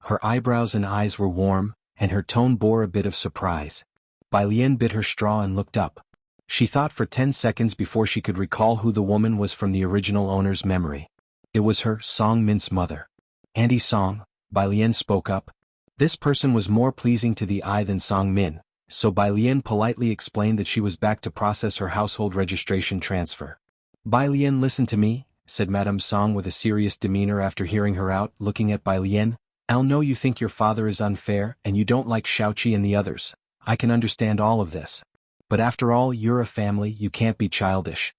Her eyebrows and eyes were warm, and her tone bore a bit of surprise. Bai Lian bit her straw and looked up. She thought for 10 seconds before she could recall who the woman was from the original owner's memory. It was her, Song Min's mother. Auntie Song, Bai Lian spoke up. This person was more pleasing to the eye than Song Min, so Bai Lian politely explained that she was back to process her household registration transfer. Bai Lian, listen to me, said Madame Song with a serious demeanor after hearing her out, looking at Bai Lian. I'll know you think your father is unfair and you don't like Xiaoqi and the others. I can understand all of this. But after all, you're a family, you can't be childish.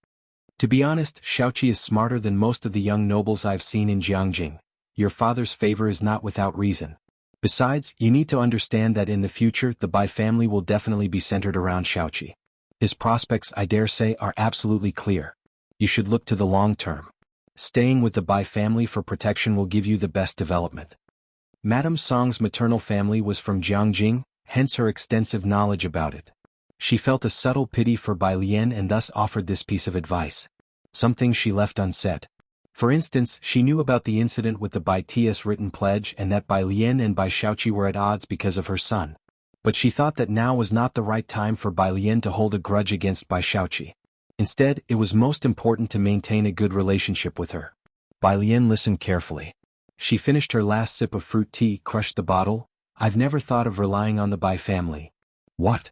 To be honest, Xiaoqi is smarter than most of the young nobles I've seen in Jiangjing. Your father's favor is not without reason. Besides, you need to understand that in the future the Bai family will definitely be centered around Xiaoqi. His prospects, I dare say, are absolutely clear. You should look to the long term. Staying with the Bai family for protection will give you the best development. Madame Song's maternal family was from Jiangjing, hence her extensive knowledge about it. She felt a subtle pity for Bai Lian and thus offered this piece of advice. Some things she left unsaid. For instance, she knew about the incident with the Bai Tia's written pledge and that Bai Lian and Bai Xiaoqi were at odds because of her son. But she thought that now was not the right time for Bai Lian to hold a grudge against Bai Xiaoqi. Instead, it was most important to maintain a good relationship with her. Bai Lian listened carefully. She finished her last sip of fruit tea, crushed the bottle. I've never thought of relying on the Bai family. What?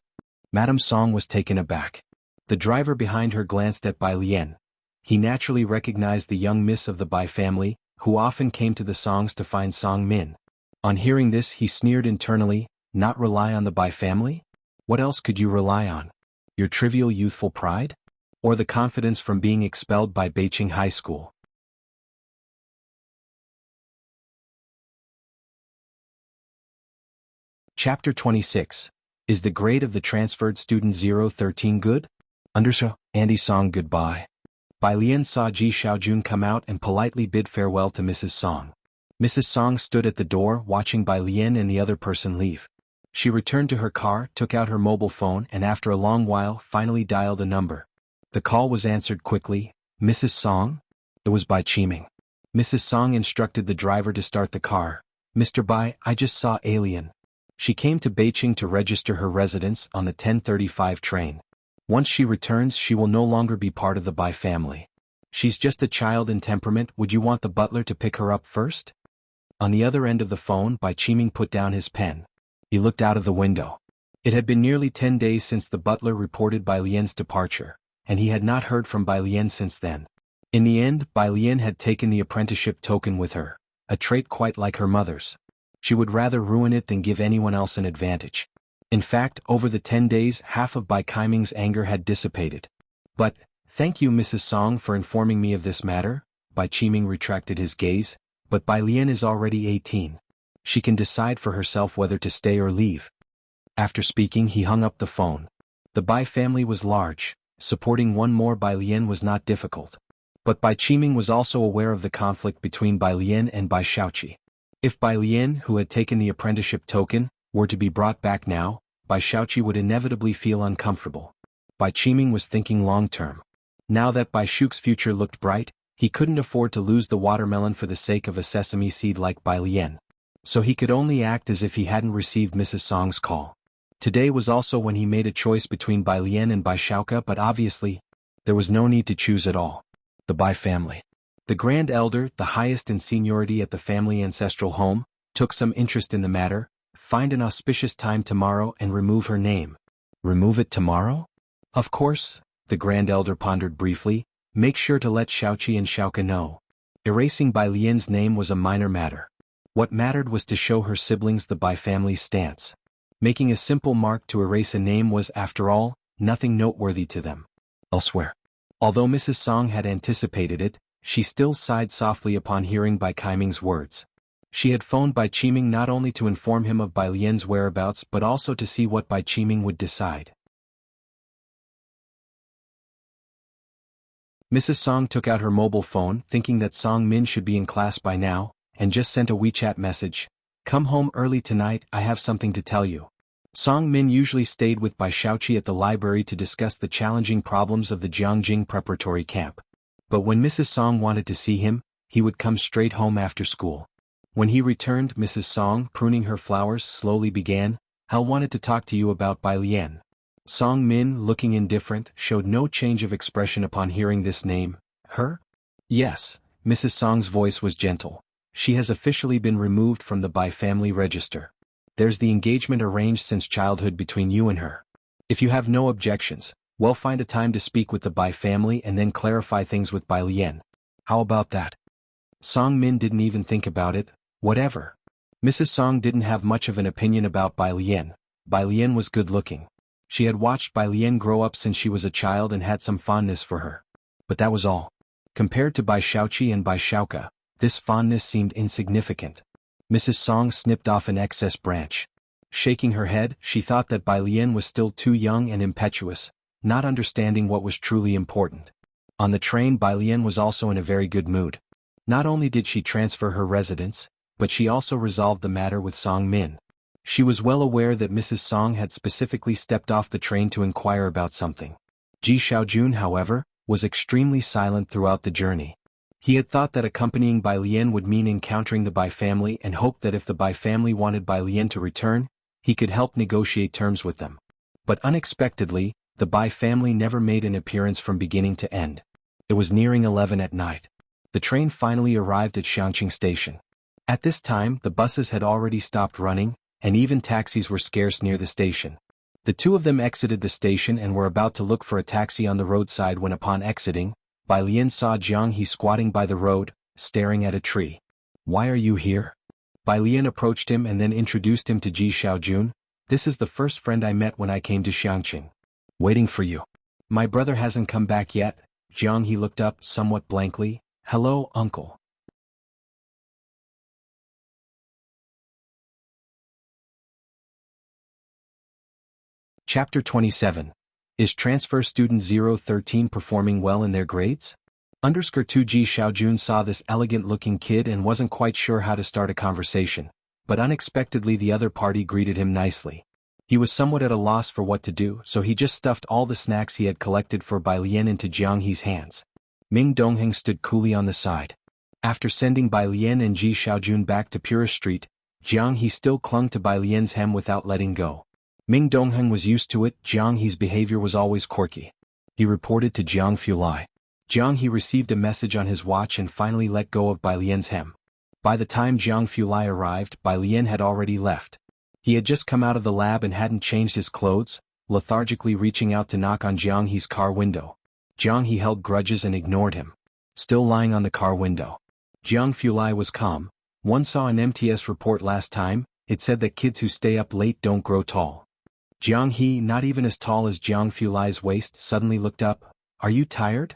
Madame Song was taken aback. The driver behind her glanced at Bai Lian. He naturally recognized the young miss of the Bai family, who often came to the Songs to find Song Min. On hearing this, he sneered internally. Not rely on the Bai family? What else could you rely on? Your trivial youthful pride? Or the confidence from being expelled by Beijing High School? Chapter 26. Is the grade of the transferred student 013 good? Underso, Andy Song goodbye. Bai Lian saw Ji Xiaojun come out and politely bid farewell to Mrs. Song. Mrs. Song stood at the door watching Bai Lian and the other person leave. She returned to her car, took out her mobile phone and after a long while finally dialed a number. The call was answered quickly. Mrs. Song? It was Bai Qiming. Mrs. Song instructed the driver to start the car. Mr. Bai, I just saw Alien. She came to Beijing to register her residence on the 10:35 train. Once she returns she will no longer be part of the Bai family. She's just a child in temperament. Would you want the butler to pick her up first? On the other end of the phone Bai Qiming put down his pen. He looked out of the window. It had been nearly 10 days since the butler reported Bai Lian's departure, and he had not heard from Bai Lian since then. In the end, Bai Lian had taken the apprenticeship token with her, a trait quite like her mother's. She would rather ruin it than give anyone else an advantage. In fact, over the 10 days half of Bai Qiming's anger had dissipated. But, thank you Mrs. Song for informing me of this matter. Bai Qiming retracted his gaze, but Bai Lian is already 18. She can decide for herself whether to stay or leave. After speaking he hung up the phone. The Bai family was large, supporting one more Bai Lian was not difficult. But Bai Qiming was also aware of the conflict between Bai Lian and Bai Xiaoqi. If Bai Lian, who had taken the apprenticeship token, were to be brought back now, Bai Xiaoqi would inevitably feel uncomfortable. Bai Qiming was thinking long-term. Now that Bai Shu's future looked bright, he couldn't afford to lose the watermelon for the sake of a sesame seed like Bai Lian. So he could only act as if he hadn't received Mrs. Song's call. Today was also when he made a choice between Bai Lian and Bai Xiaoqi, but obviously, there was no need to choose at all. The Bai family. The Grand Elder, the highest in seniority at the family ancestral home, took some interest in the matter. Find an auspicious time tomorrow and remove her name. Remove it tomorrow? Of course, the Grand Elder pondered briefly. Make sure to let Xiaoqi and Xiaoqi know. Erasing Bai Lian's name was a minor matter. What mattered was to show her siblings the Bai family's stance. Making a simple mark to erase a name was, after all, nothing noteworthy to them. Elsewhere. Although Mrs. Song had anticipated it, she still sighed softly upon hearing Bai Qiming's words. She had phoned Bai Qiming not only to inform him of Bai Lian's whereabouts but also to see what Bai Qiming would decide. Mrs. Song took out her mobile phone thinking that Song Min should be in class by now, and just sent a WeChat message. Come home early tonight, I have something to tell you. Song Min usually stayed with Bai Xiaoqi at the library to discuss the challenging problems of the Jianghu preparatory camp. But when Mrs. Song wanted to see him, he would come straight home after school. When he returned, Mrs. Song, pruning her flowers, slowly began, Hal wanted to talk to you about Bai Lian. Song Min, looking indifferent, showed no change of expression upon hearing this name. Her? Yes, Mrs. Song's voice was gentle. She has officially been removed from the Bai family register. There's the engagement arranged since childhood between you and her. If you have no objections, well, find a time to speak with the Bai family and then clarify things with Bai Lian. How about that? Song Min didn't even think about it. Whatever. Mrs. Song didn't have much of an opinion about Bai Lian. Bai Lian was good-looking. She had watched Bai Lian grow up since she was a child and had some fondness for her. But that was all. Compared to Bai Xiaoqi and Bai Xiaoqi, this fondness seemed insignificant. Mrs. Song snipped off an excess branch. Shaking her head, she thought that Bai Lian was still too young and impetuous, not understanding what was truly important. On the train, Bai Lian was also in a very good mood. Not only did she transfer her residence, but she also resolved the matter with Song Min. She was well aware that Mrs. Song had specifically stepped off the train to inquire about something. Ji Xiaojun, however, was extremely silent throughout the journey. He had thought that accompanying Bai Lian would mean encountering the Bai family and hoped that if the Bai family wanted Bai Lian to return, he could help negotiate terms with them. But unexpectedly, the Bai family never made an appearance from beginning to end. It was nearing 11 at night. The train finally arrived at Xianxia station. At this time, the buses had already stopped running, and even taxis were scarce near the station. The two of them exited the station and were about to look for a taxi on the roadside when upon exiting, Bai Lian saw Jianghu squatting by the road, staring at a tree. Why are you here? Bai Lian approached him and then introduced him to Ji Xiaojun. This is the first friend I met when I came to Xianxia. Waiting for you. My brother hasn't come back yet. Jianghu looked up somewhat blankly. Hello, uncle. Chapter 27. Is Transfer Student 013 performing well in their grades? Underscore 2G Xiaojun saw this elegant-looking kid and wasn't quite sure how to start a conversation, but unexpectedly the other party greeted him nicely. He was somewhat at a loss for what to do, so he just stuffed all the snacks he had collected for Bai Lian into Jianghu's hands. Ming Dongheng stood coolly on the side. After sending Bai Lian and Ji Xiaojun back to Purist Street, Jianghu still clung to Bai Lian's hem without letting go. Ming Dongheng was used to it. Jianghu's behavior was always quirky. He reported to Jianghu Lai. Jianghu received a message on his watch and finally let go of Bai Lian's hem. By the time Jianghu Lai arrived, Bai Lian had already left. He had just come out of the lab and hadn't changed his clothes, lethargically reaching out to knock on Jianghu's car window. Jianghu held grudges and ignored him. Still lying on the car window. Jianghu Lai was calm. One saw an MTS report last time. It said that kids who stay up late don't grow tall. Jianghu, not even as tall as Jianghu Lai's waist, suddenly looked up. Are you tired?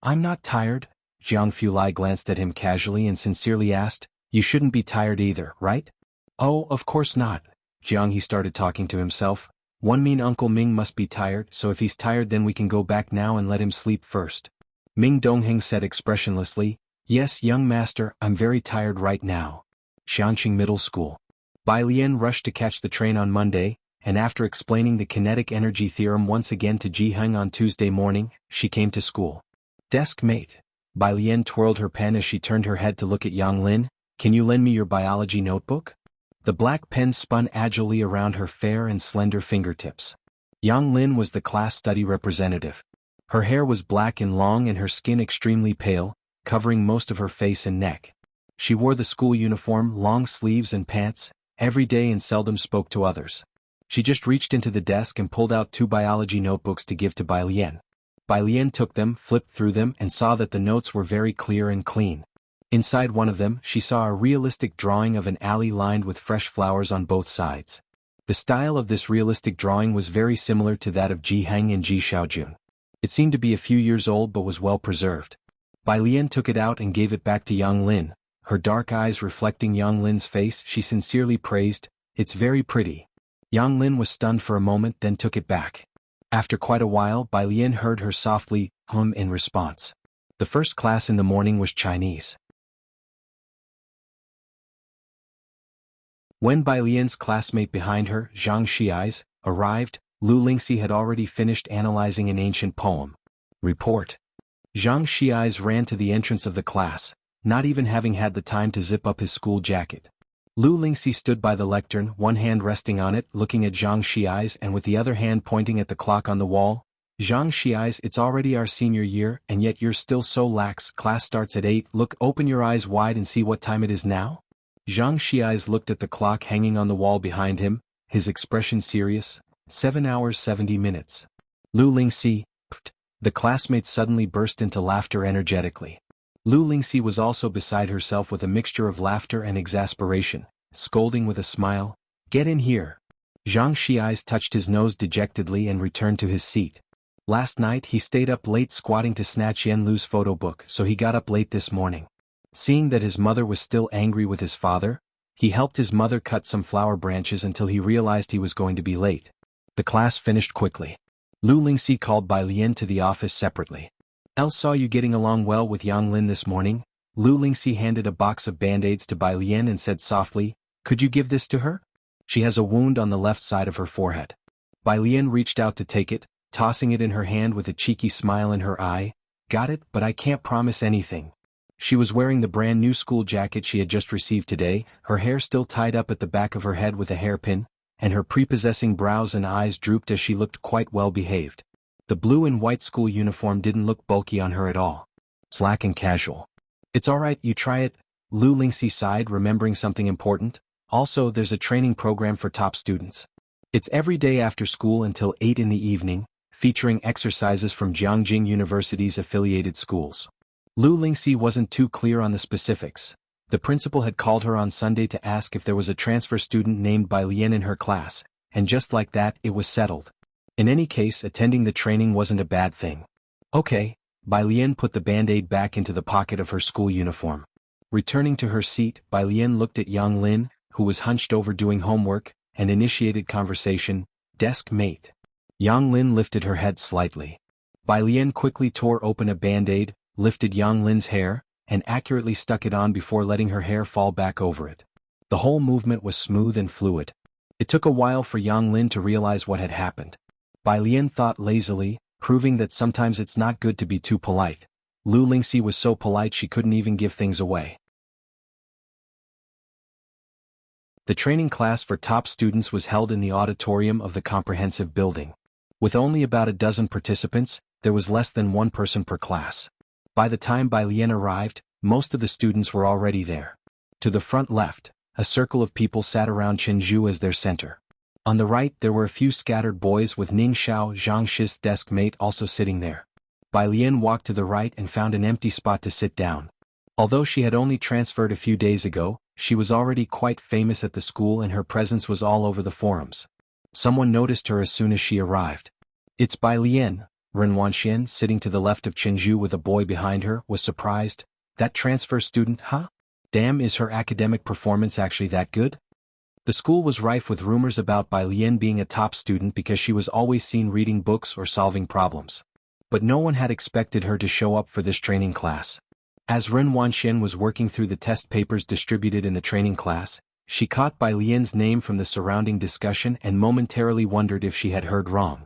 I'm not tired. Jianghu Lai glanced at him casually and sincerely asked, You shouldn't be tired either, right? Oh, of course not. Jianghu started talking to himself. One mean Uncle Ming must be tired, so if he's tired then we can go back now and let him sleep first. Ming Dongheng said expressionlessly, Yes, young master, I'm very tired right now. Xianxia Middle School. Bai Lian rushed to catch the train on Monday, and after explaining the kinetic energy theorem once again to Jianghu on Tuesday morning, she came to school. Desk mate. Bai Lian twirled her pen as she turned her head to look at Yang Lin. Can you lend me your biology notebook? The black pen spun agilely around her fair and slender fingertips. Yang Lin was the class study representative. Her hair was black and long and her skin extremely pale, covering most of her face and neck. She wore the school uniform, long sleeves and pants, every day and seldom spoke to others. She just reached into the desk and pulled out 2 biology notebooks to give to Bai Lian. Bai Lian took them, flipped through them and saw that the notes were very clear and clean. Inside one of them, she saw a realistic drawing of an alley lined with fresh flowers on both sides. The style of this realistic drawing was very similar to that of Jianghu and Ji Xiaojun. It seemed to be a few years old but was well preserved. Bai Lian took it out and gave it back to Yang Lin. Her dark eyes reflecting Yang Lin's face, she sincerely praised, It's very pretty. Yang Lin was stunned for a moment then took it back. After quite a while Bai Lian heard her softly hum in response. The first class in the morning was Chinese. When Bai Lian's classmate behind her, Xianxia, arrived, Lu Lingxi had already finished analyzing an ancient poem. Report. Xianxia ran to the entrance of the class, not even having had the time to zip up his school jacket. Lu Lingxi stood by the lectern, one hand resting on it, looking at Xianxia and with the other hand pointing at the clock on the wall. Xianxia, it's already our senior year, and yet you're still so lax. Class starts at 8. Look, open your eyes wide and see what time it is now. Xianxia looked at the clock hanging on the wall behind him, his expression serious. 7 hours 70 minutes. Lu Lingxi, pfft. The classmates suddenly burst into laughter energetically. Lu Lingxi was also beside herself with a mixture of laughter and exasperation, scolding with a smile, Get in here. Xianxia touched his nose dejectedly and returned to his seat. Last night he stayed up late squatting to snatch Yan Lu's photo book, so he got up late this morning. Seeing that his mother was still angry with his father, he helped his mother cut some flower branches until he realized he was going to be late. The class finished quickly. Lu Lingxi called Bai Lian to the office separately. El saw you getting along well with Yang Lin this morning. Lu Lingxi handed a box of band-aids to Bai Lian and said softly, Could you give this to her? She has a wound on the left side of her forehead. Bai Lian reached out to take it, tossing it in her hand with a cheeky smile in her eye. Got it, but I can't promise anything. She was wearing the brand new school jacket she had just received today, her hair still tied up at the back of her head with a hairpin, and her prepossessing brows and eyes drooped as she looked quite well behaved. The blue and white school uniform didn't look bulky on her at all. Slack and casual. It's alright, you try it. Lu Lingxi sighed, remembering something important. Also, there's a training program for top students. It's every day after school until 8 in the evening, featuring exercises from Jianghu University's affiliated schools. Lu Lingxi wasn't too clear on the specifics. The principal had called her on Sunday to ask if there was a transfer student named Bai Lian in her class, and just like that, it was settled. In any case, attending the training wasn't a bad thing. Okay. Bai Lian put the band-aid back into the pocket of her school uniform. Returning to her seat, Bai Lian looked at Yang Lin, who was hunched over doing homework, and initiated conversation. Desk mate. Yang Lin lifted her head slightly. Bai Lian quickly tore open a band-aid, lifted Yang Lin's hair, and accurately stuck it on before letting her hair fall back over it. The whole movement was smooth and fluid. It took a while for Yang Lin to realize what had happened. Bai Lian thought lazily, proving that sometimes it's not good to be too polite. Lu Lingxi was so polite she couldn't even give things away. The training class for top students was held in the auditorium of the comprehensive building. With only about a dozen participants, there was less than one person per class. By the time Bai Lian arrived, most of the students were already there. To the front left, a circle of people sat around Jianghu as their center. On the right there were a few scattered boys with Ning Xiao, Xianxia's desk mate, also sitting there. Bai Lian walked to the right and found an empty spot to sit down. Although she had only transferred a few days ago, she was already quite famous at the school and her presence was all over the forums. Someone noticed her as soon as she arrived. "It's Bai Lian." Ren Wanxian, sitting to the left of Jianghu with a boy behind her, was surprised. "That transfer student, huh? Damn, is her academic performance actually that good?" The school was rife with rumors about Bai Lian being a top student because she was always seen reading books or solving problems. But no one had expected her to show up for this training class. As Ren Wanxian was working through the test papers distributed in the training class, she caught Bai Lian's name from the surrounding discussion and momentarily wondered if she had heard wrong.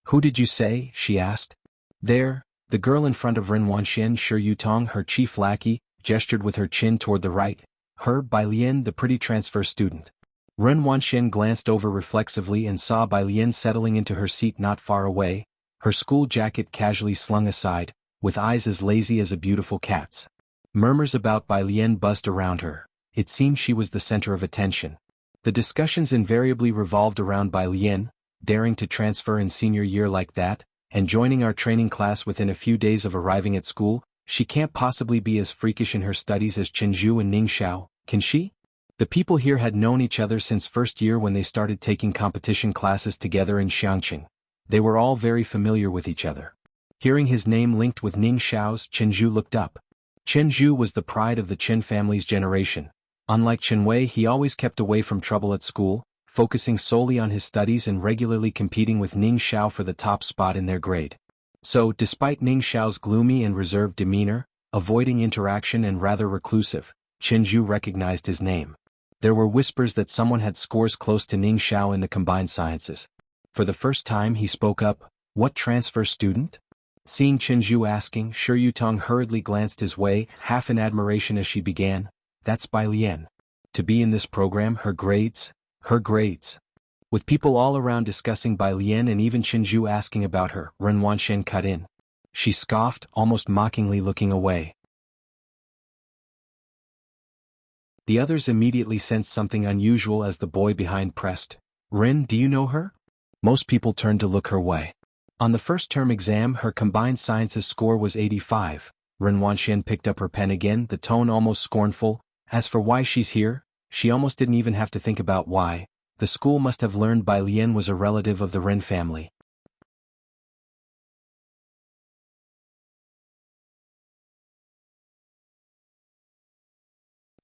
"Who did you say?" she asked. "There." The girl in front of Ren Wanxian, Shi Yutong, her chief lackey, gestured with her chin toward the right. "Her, Bai Lian, the pretty transfer student." Ren Wanxian glanced over reflexively and saw Bai Lian settling into her seat not far away, her school jacket casually slung aside, with eyes as lazy as a beautiful cat's. Murmurs about Bai Lian buzzed around her. It seemed she was the center of attention. The discussions invariably revolved around Bai Lian, daring to transfer in senior year like that, and joining our training class within a few days of arriving at school. She can't possibly be as freakish in her studies as Jianghu and Ning Xiao, can she? The people here had known each other since first year when they started taking competition classes together in Xianxia. They were all very familiar with each other. Hearing his name linked with Ning Xiao's, Jianghu looked up. Jianghu was the pride of the Qin family's generation. Unlike Qin Wei, he always kept away from trouble at school, focusing solely on his studies and regularly competing with Ning Xiao for the top spot in their grade. So, despite Ning Xiao's gloomy and reserved demeanor, avoiding interaction and rather reclusive, Jianghu recognized his name. There were whispers that someone had scores close to Ning Xiao in the combined sciences. For the first time he spoke up. "What transfer student?" Seeing Jianghu asking, Shi Yutong hurriedly glanced his way, half in admiration as she began. "That's Bai Lian. To be in this program, her grades. With people all around discussing Bai Lian and even Jianghu asking about her, Ren Wanxian cut in. She scoffed, almost mockingly, looking away. The others immediately sensed something unusual as the boy behind pressed. "Ren, do you know her?" Most people turned to look her way. On the first term exam her combined sciences score was 85. Ren Wanxian picked up her pen again, the tone almost scornful. "As for why she's here, she almost didn't even have to think about why. The school must have learned Bai Lian was a relative of the Ren family."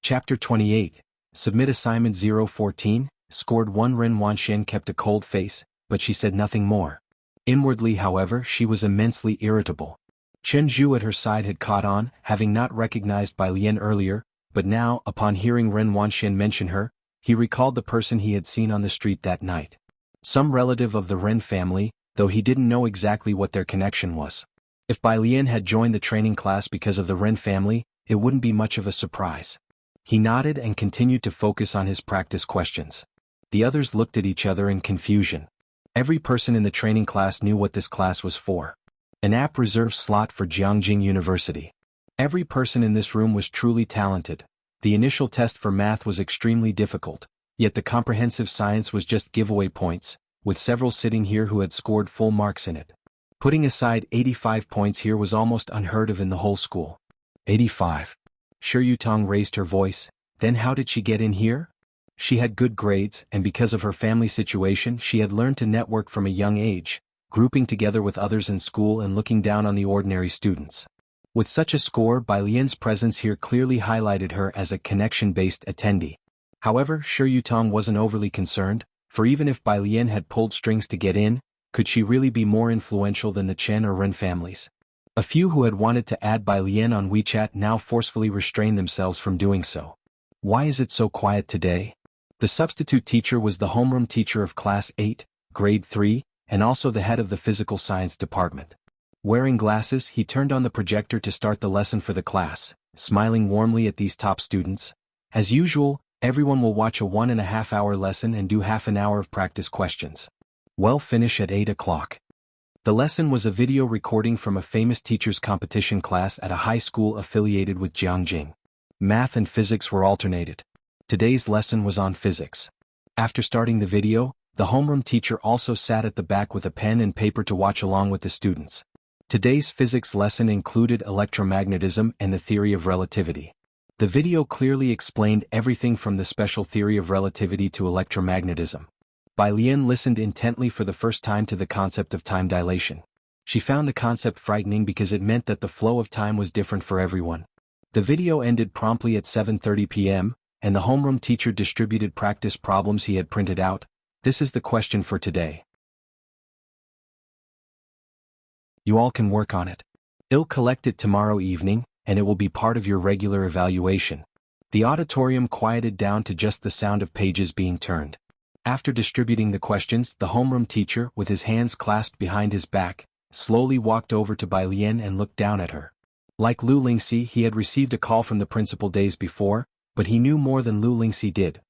Chapter 28. Submit Assignment 014, Scored 1. Ren Wanxian kept a cold face, but she said nothing more. Inwardly, however, she was immensely irritable. Jianghu at her side had caught on, having not recognized Bai Lian earlier, but now, upon hearing Ren Wanxian mention her, he recalled the person he had seen on the street that night. Some relative of the Ren family, though he didn't know exactly what their connection was. If Bai Lian had joined the training class because of the Ren family, it wouldn't be much of a surprise. He nodded and continued to focus on his practice questions. The others looked at each other in confusion. Every person in the training class knew what this class was for. An app-reserved slot for Jianghu University. Every person in this room was truly talented. The initial test for math was extremely difficult, yet the comprehensive science was just giveaway points, with several sitting here who had scored full marks in it. Putting aside 85 points here was almost unheard of in the whole school. 85. Shi Yutong raised her voice. Then how did she get in here? She had good grades, and because of her family situation she had learned to network from a young age, grouping together with others in school and looking down on the ordinary students. With such a score, Bai Lian's presence here clearly highlighted her as a connection-based attendee. However, Shi Yutong wasn't overly concerned, for even if Bai Lian had pulled strings to get in, Could she really be more influential than the Chen or Ren families? A few who had wanted to add Bai Lian on WeChat now forcefully restrained themselves from doing so. Why is it so quiet today? The substitute teacher was the homeroom teacher of Class 8, Grade 3, and also the head of the physical science department. Wearing glasses, he turned on the projector to start the lesson for the class, smiling warmly at these top students. As usual, everyone will watch a 1.5-hour lesson and do half an hour of practice questions. We'll finish at 8 o'clock. The lesson was a video recording from a famous teacher's competition class at a high school affiliated with Jianghu. Math and physics were alternated. Today's lesson was on physics. After starting the video, the homeroom teacher also sat at the back with a pen and paper to watch along with the students. Today's physics lesson included electromagnetism and the theory of relativity. The video clearly explained everything from the special theory of relativity to electromagnetism. Bai Lian listened intently for the first time to the concept of time dilation. She found the concept frightening because it meant that the flow of time was different for everyone. The video ended promptly at 7:30 p.m., and the homeroom teacher distributed practice problems he had printed out. This is the question for today. You all can work on it. I'll collect it tomorrow evening, and it will be part of your regular evaluation. The auditorium quieted down to just the sound of pages being turned. After distributing the questions, the homeroom teacher, with his hands clasped behind his back, slowly walked over to Bai Lian and looked down at her. Like Lu Lingxi, he had received a call from the principal days before, but he knew more than Lu Lingxi did.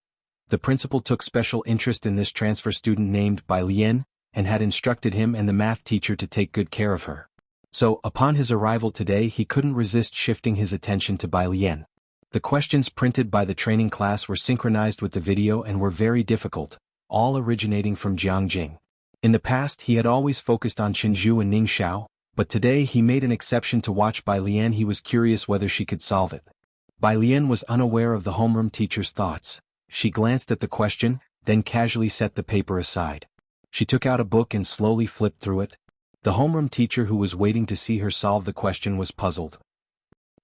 The principal took special interest in this transfer student named Bai Lian, and had instructed him and the math teacher to take good care of her. So, upon his arrival today, he couldn't resist shifting his attention to Bai Lian. The questions printed by the training class were synchronized with the video and were very difficult, all originating from Jianghu. In the past, he had always focused on Qinzhu and Ningxiao, but today he made an exception to watch Bai Lian. He was curious whether she could solve it. Bai Lian was unaware of the homeroom teacher's thoughts. She glanced at the question, then casually set the paper aside. She took out a book and slowly flipped through it. The homeroom teacher who was waiting to see her solve the question was puzzled.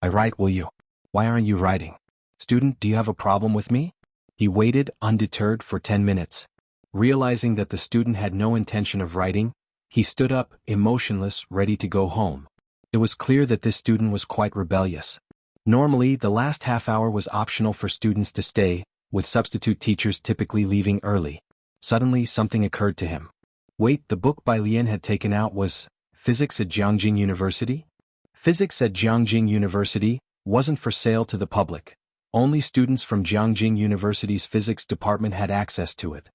I write, will you? Why aren't you writing? Student, do you have a problem with me? He waited, undeterred, for 10 minutes. Realizing that the student had no intention of writing, he stood up, emotionless, ready to go home. It was clear that this student was quite rebellious. Normally, the last half hour was optional for students to stay, with substitute teachers typically leaving early. Suddenly, something occurred to him. Wait, the book Bai Lian had taken out was Physics at Jianghu University? Physics at Jianghu University wasn't for sale to the public. Only students from Jianghu University's physics department had access to it.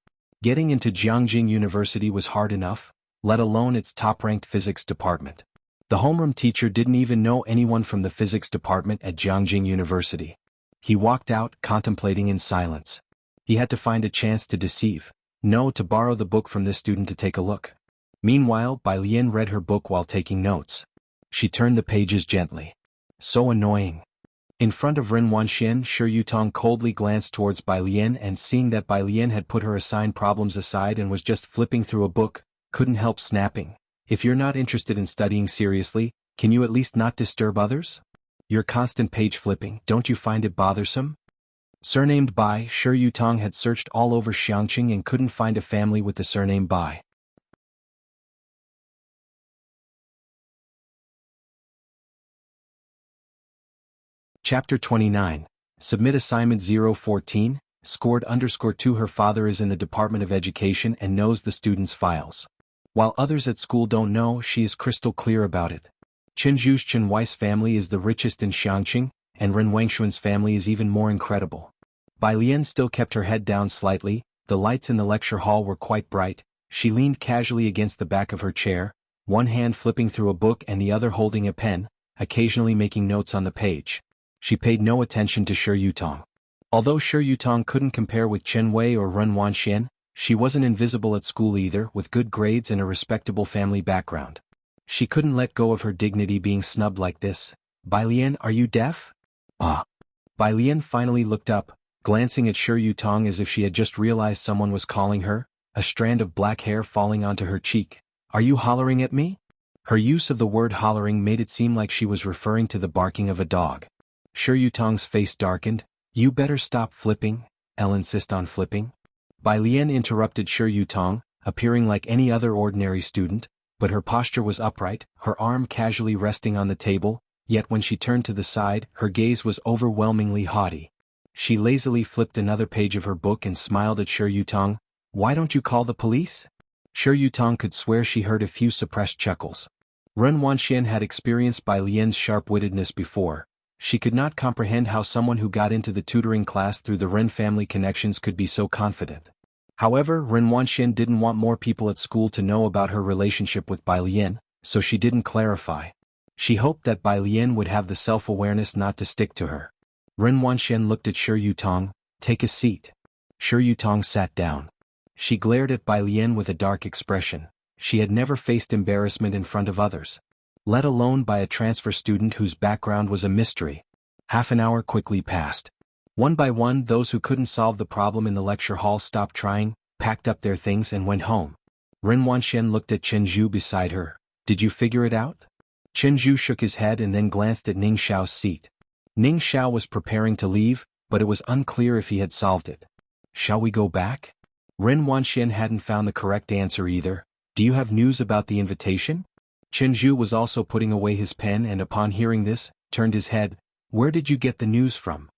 Getting into Jianghu University was hard enough, let alone its top-ranked physics department. The homeroom teacher didn't even know anyone from the physics department at Jianghu University. He walked out, contemplating in silence. He had to find a chance to deceive. No, to borrow the book from this student to take a look. Meanwhile, Bai Lian read her book while taking notes. She turned the pages gently. So annoying. In front of Ren Wanxian, Shi Yutong coldly glanced towards Bai Lian and seeing that Bai Lian had put her assigned problems aside and was just flipping through a book, couldn't help snapping. If you're not interested in studying seriously, can you at least not disturb others? Your constant page flipping, don't you find it bothersome? Surnamed Bai, Shi Yutong had searched all over Xianxia and couldn't find a family with the surname Bai. Chapter 29. Submit Assignment 014, scored _2. Her father is in the Department of Education and knows the students' files. While others at school don't know, she is crystal clear about it. Qinzhu's Chen Wei's family is the richest in Xianxia, and Ren Wangshuan's family is even more incredible. Bai Lian still kept her head down slightly. The lights in the lecture hall were quite bright. She leaned casually against the back of her chair, one hand flipping through a book and the other holding a pen, occasionally making notes on the page. She paid no attention to Shi Yutong. Although Shi Yutong couldn't compare with Chen Wei or Ren Wanxian, she wasn't invisible at school either, with good grades and a respectable family background. She couldn't let go of her dignity being snubbed like this. Bai Lian, are you deaf? Ah. Bai Lian finally looked up, glancing at Shi Yutong as if she had just realized someone was calling her, a strand of black hair falling onto her cheek. Are you hollering at me? Her use of the word hollering made it seem like she was referring to the barking of a dog. Shi Yutong's face darkened. You better stop flipping, I'll insist on flipping. Bai Lian interrupted Shi Yutong, appearing like any other ordinary student, but her posture was upright, her arm casually resting on the table, yet when she turned to the side, her gaze was overwhelmingly haughty. She lazily flipped another page of her book and smiled at Shi Yutong. "Why don't you call the police?" Shi Yutong could swear she heard a few suppressed chuckles. Ren Wanxian had experienced Bai Lian's sharp-wittedness before. She could not comprehend how someone who got into the tutoring class through the Ren family connections could be so confident. However, Ren Wanxian didn't want more people at school to know about her relationship with Bai Lian, so she didn't clarify. She hoped that Bai Lian would have the self-awareness not to stick to her. Ren Wanxian looked at Shi Yutong. "Take a seat." Shi Yutong sat down. She glared at Bai Lian with a dark expression. She had never faced embarrassment in front of others, let alone by a transfer student whose background was a mystery. Half an hour quickly passed. One by one, those who couldn't solve the problem in the lecture hall stopped trying, packed up their things and went home. Ren Wanxian looked at Chen Zhu beside her. "Did you figure it out?" Chen Zhu shook his head and then glanced at Ning Xiao's seat. Ning Xiao was preparing to leave, but it was unclear if he had solved it. "Shall we go back?" Ren Wanxian hadn't found the correct answer either. "Do you have news about the invitation?" Chen Zhu was also putting away his pen and upon hearing this, turned his head. "Where did you get the news from?"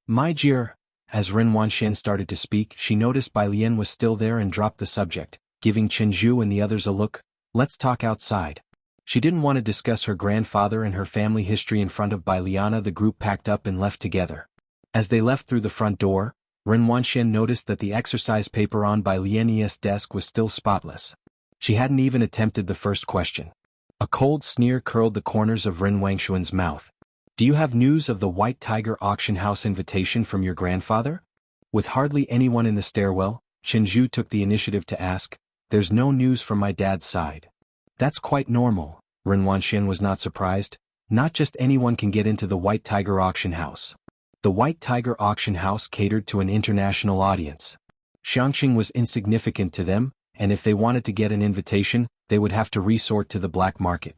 "My dear." As Ren Wanxian started to speak, she noticed Bai Lian was still there and dropped the subject, giving Chen Zhu and the others a look. "Let's talk outside." She didn't want to discuss her grandfather and her family history in front of Bai Liana. The group packed up and left together. As they left through the front door, Ren Wanxian noticed that the exercise paper on Bai Lian's desk was still spotless. She hadn't even attempted the first question. A cold sneer curled the corners of Ren Wangshuan's mouth. "Do you have news of the White Tiger auction house invitation from your grandfather?" With hardly anyone in the stairwell, Chen Zhu took the initiative to ask. "There's no news from my dad's side." "That's quite normal." Ren Wanxian was not surprised. Not just anyone can get into the White Tiger auction house. The White Tiger auction house catered to an international audience. Xianxia was insignificant to them, and if they wanted to get an invitation, they would have to resort to the black market.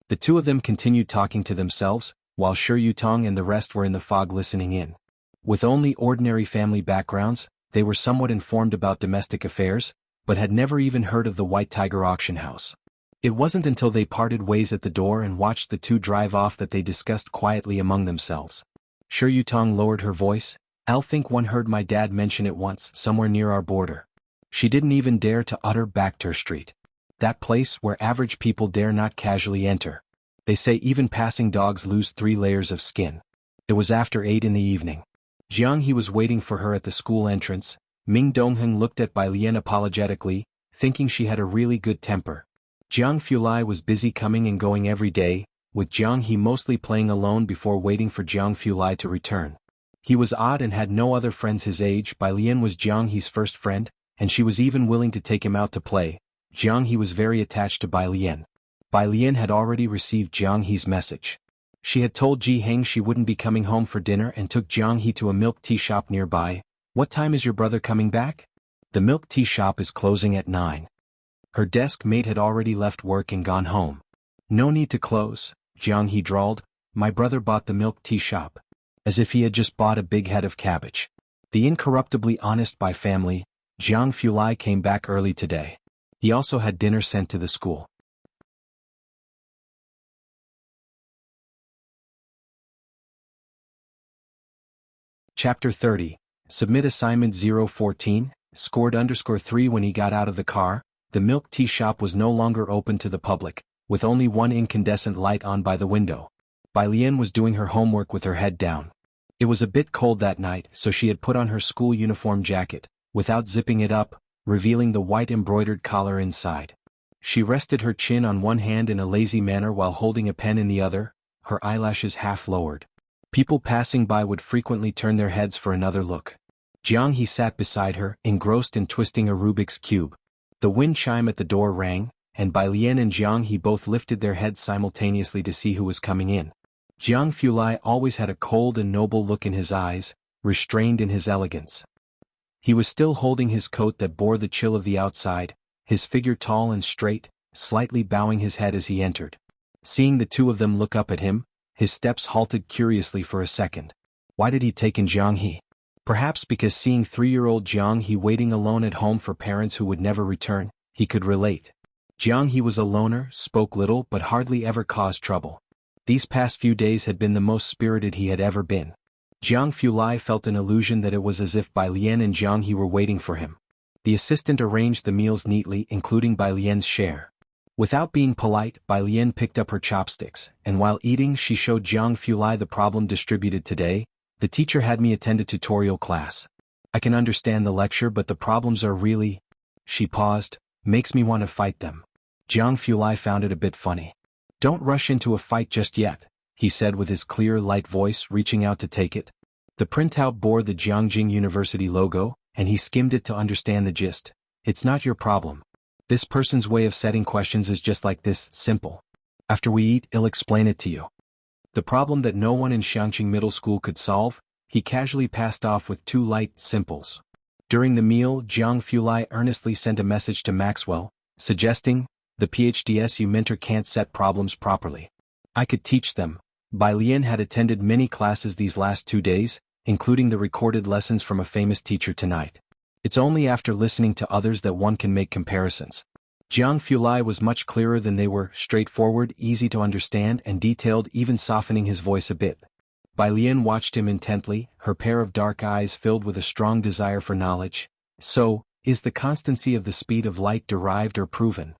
The two of them continued talking to themselves, while Shi Yutong and the rest were in the fog listening in. With only ordinary family backgrounds, they were somewhat informed about domestic affairs, but had never even heard of the White Tiger auction house. It wasn't until they parted ways at the door and watched the two drive off that they discussed quietly among themselves. Shi Yutong lowered her voice. "I'll think one heard my dad mention it once, somewhere near our border." She didn't even dare to utter Backter Street. That place where average people dare not casually enter. They say even passing dogs lose 3 layers of skin. It was after 8 in the evening. Jianghu was waiting for her at the school entrance. Ming Dongheng looked at Bai Lian apologetically, thinking she had a really good temper. Jianghu Lai was busy coming and going every day, with Jianghu mostly playing alone before waiting for Jianghu Lai to return. He was odd and had no other friends his age. Bai Lian was Jianghu's first friend, and she was even willing to take him out to play. Jianghu was very attached to Bai Lian. Bai Lian had already received Jianghu's message. She had told Ji Heng she wouldn't be coming home for dinner and took Jianghu to a milk tea shop nearby. "What time is your brother coming back?" "The milk tea shop is closing at 9. Her desk mate had already left work and gone home. "No need to close," Jianghu drawled. "My brother bought the milk tea shop." As if he had just bought a big head of cabbage. The incorruptibly honest Bai family, Jianghu Lai came back early today. He also had dinner sent to the school. Chapter 30. Submit Assignment 014, scored _3. When he got out of the car, the milk tea shop was no longer open to the public, with only one incandescent light on by the window. Bai Lian was doing her homework with her head down. It was a bit cold that night, so she had put on her school uniform jacket, without zipping it up, revealing the white embroidered collar inside. She rested her chin on one hand in a lazy manner while holding a pen in the other, her eyelashes half lowered. People passing by would frequently turn their heads for another look. Jianghu sat beside her, engrossed in twisting a Rubik's cube. The wind chime at the door rang, and Bai Lian and Jianghu both lifted their heads simultaneously to see who was coming in. Jianghu Lai always had a cold and noble look in his eyes, restrained in his elegance. He was still holding his coat that bore the chill of the outside, his figure tall and straight, slightly bowing his head as he entered. Seeing the two of them look up at him, his steps halted curiously for a second. Why did he take in Jianghu? Perhaps because seeing 3-year-old Jianghu waiting alone at home for parents who would never return, he could relate. Jianghu was a loner, spoke little but hardly ever caused trouble. These past few days had been the most spirited he had ever been. Jianghu Lai felt an illusion that it was as if Bai Lian and Jianghu were waiting for him. The assistant arranged the meals neatly, including Bai Lian's share. Without being polite, Bai Lian picked up her chopsticks, and while eating she showed Jianghu Lai the problem distributed today. The teacher had me attend a tutorial class. I can understand the lecture but the problems are really… She paused, makes me want to fight them. Jianghu Lai found it a bit funny. Don't rush into a fight just yet, he said with his clear, light voice, reaching out to take it. The printout bore the Jianghu University logo, and he skimmed it to understand the gist. It's not your problem. This person's way of setting questions is just like this, simple. After we eat, I'll explain it to you. The problem that no one in Xianxia Middle School could solve, he casually passed off with 2 light simples. During the meal, Jianghu Lai earnestly sent a message to Maxwell, suggesting, the PhDSU mentor can't set problems properly. I could teach them. Bai Lian had attended many classes these last 2 days, including the recorded lessons from a famous teacher tonight. It's only after listening to others that one can make comparisons. Jianghu Lai was much clearer than they were, straightforward, easy to understand and detailed, even softening his voice a bit. Bai Lian watched him intently, her pair of dark eyes filled with a strong desire for knowledge. So, is the constancy of the speed of light derived or proven?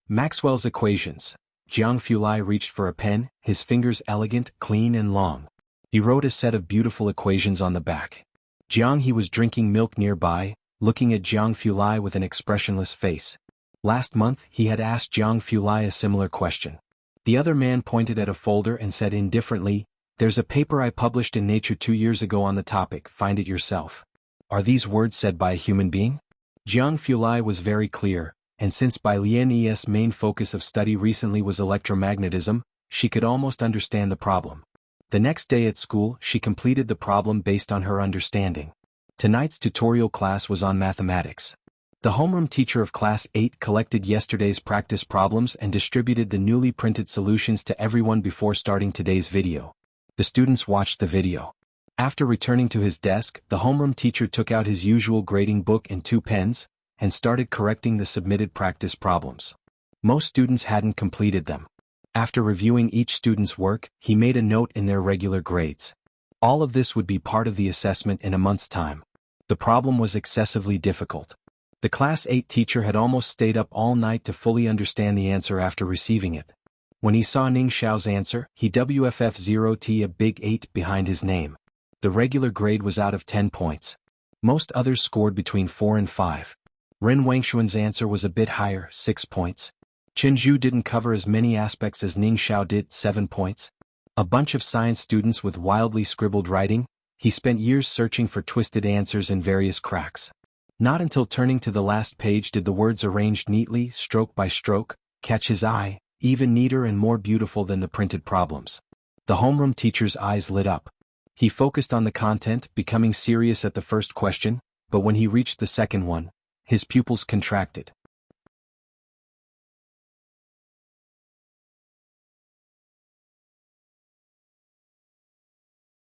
Maxwell's equations. Jianghu Lai reached for a pen, his fingers elegant, clean and long. He wrote a set of beautiful equations on the back. Jianghu was drinking milk nearby, looking at Jianghu Lai with an expressionless face. Last month he had asked Jianghu Lai a similar question. The other man pointed at a folder and said indifferently, there's a paper I published in Nature 2 years ago on the topic, find it yourself. Are these words said by a human being? Jianghu Lai was very clear, and since Bai Lian's main focus of study recently was electromagnetism, she could almost understand the problem. The next day at school she completed the problem based on her understanding. Tonight's tutorial class was on mathematics. The homeroom teacher of Class 8 collected yesterday's practice problems and distributed the newly printed solutions to everyone before starting today's video. The students watched the video. After returning to his desk, the homeroom teacher took out his usual grading book and 2 pens, and started correcting the submitted practice problems. Most students hadn't completed them. After reviewing each student's work, he made a note in their regular grades. All of this would be part of the assessment in a month's time. The problem was excessively difficult. The Class 8 teacher had almost stayed up all night to fully understand the answer after receiving it. When he saw Ning Xiao's answer, he WFF0T a big 8 behind his name. The regular grade was out of 10 points. Most others scored between 4 and 5. Ren Wangshuan's answer was a bit higher, 6 points. Chen Zhu didn't cover as many aspects as Ning Xiao did, 7 points. A bunch of science students with wildly scribbled writing, he spent years searching for twisted answers in various cracks. Not until turning to the last page did the words arranged neatly, stroke by stroke, catch his eye, even neater and more beautiful than the printed problems. The homeroom teacher's eyes lit up. He focused on the content, becoming serious at the first question, but when he reached the second one, his pupils contracted.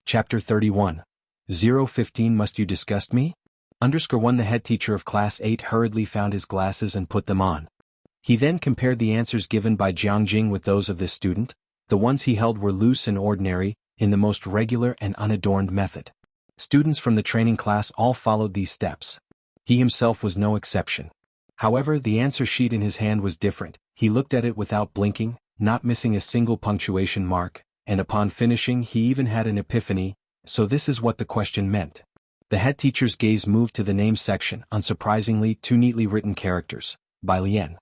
Chapter 31. 015 Must you disgust me? _1 The head teacher of Class 8 hurriedly found his glasses and put them on. He then compared the answers given by Jiang with those of this student. The ones he held were loose and ordinary, in the most regular and unadorned method. Students from the training class all followed these steps. He himself was no exception. However, the answer sheet in his hand was different. He looked at it without blinking, not missing a single punctuation mark, and upon finishing he even had an epiphany. So this is what the question meant. The head teacher's gaze moved to the name section, unsurprisingly 2 neatly written characters, Bai Lian.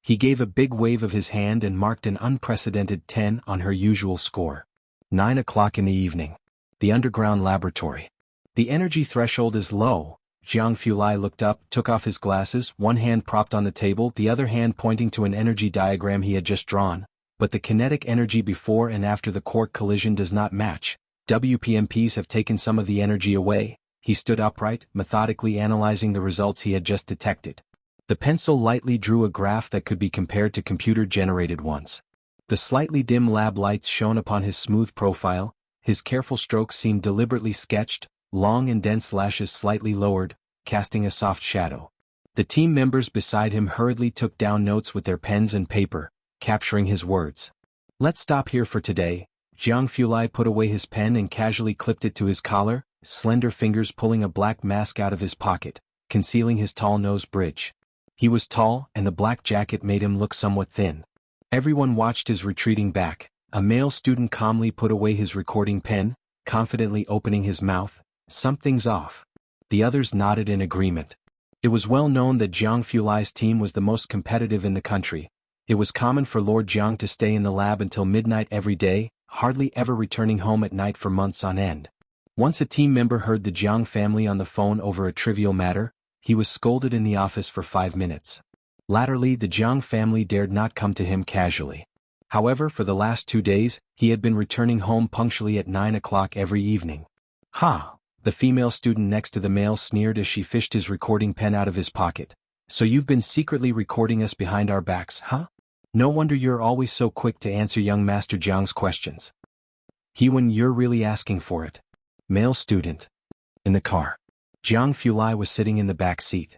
He gave a big wave of his hand and marked an unprecedented 10 on her usual score. 9 o'clock in the evening. The underground laboratory. The energy threshold is low. Jianghu Lai looked up, took off his glasses, one hand propped on the table, the other hand pointing to an energy diagram he had just drawn. But the kinetic energy before and after the quark collision does not match. WPMPs have taken some of the energy away. He stood upright, methodically analyzing the results he had just detected. The pencil lightly drew a graph that could be compared to computer-generated ones. The slightly dim lab lights shone upon his smooth profile, his careful strokes seemed deliberately sketched, long and dense lashes slightly lowered, casting a soft shadow. The team members beside him hurriedly took down notes with their pens and paper, capturing his words. "Let's stop here for today." Jianghu put away his pen and casually clipped it to his collar, slender fingers pulling a black mask out of his pocket, concealing his tall nose bridge. He was tall, and the black jacket made him look somewhat thin. Everyone watched his retreating back. A male student calmly put away his recording pen, confidently opening his mouth. "Something's off." The others nodded in agreement. It was well known that Jianghu's team was the most competitive in the country. It was common for Lord Jiang to stay in the lab until midnight every day, hardly ever returning home at night for months on end. Once a team member heard the Jiang family on the phone over a trivial matter, he was scolded in the office for 5 minutes. Latterly, the Jiang family dared not come to him casually. However, for the last 2 days, he had been returning home punctually at 9 o'clock every evening. "Ha!" The female student next to the male sneered as she fished his recording pen out of his pocket. "So you've been secretly recording us behind our backs, huh? No wonder you're always so quick to answer young Master Jiang's questions. When you're really asking for it." Male student. In the car. Jianghu was sitting in the back seat.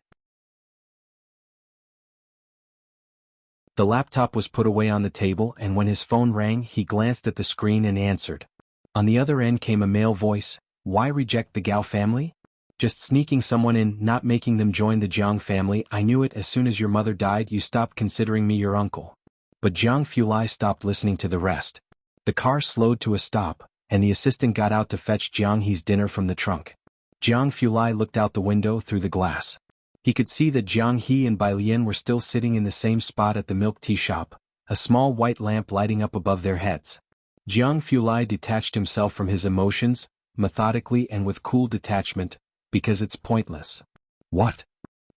The laptop was put away on the table, and when his phone rang, he glanced at the screen and answered. On the other end came a male voice. "Why reject the Gao family? Just sneaking someone in, not making them join the Jiang family. I knew it as soon as your mother died. You stopped considering me your uncle." But Jianghu stopped listening to the rest. The car slowed to a stop, and the assistant got out to fetch Jianghu's dinner from the trunk. Jianghu looked out the window through the glass. He could see that Jianghu and Bai Lian were still sitting in the same spot at the milk tea shop, a small white lamp lighting up above their heads. Jianghu detached himself from his emotions, methodically and with cool detachment, because it's pointless. "What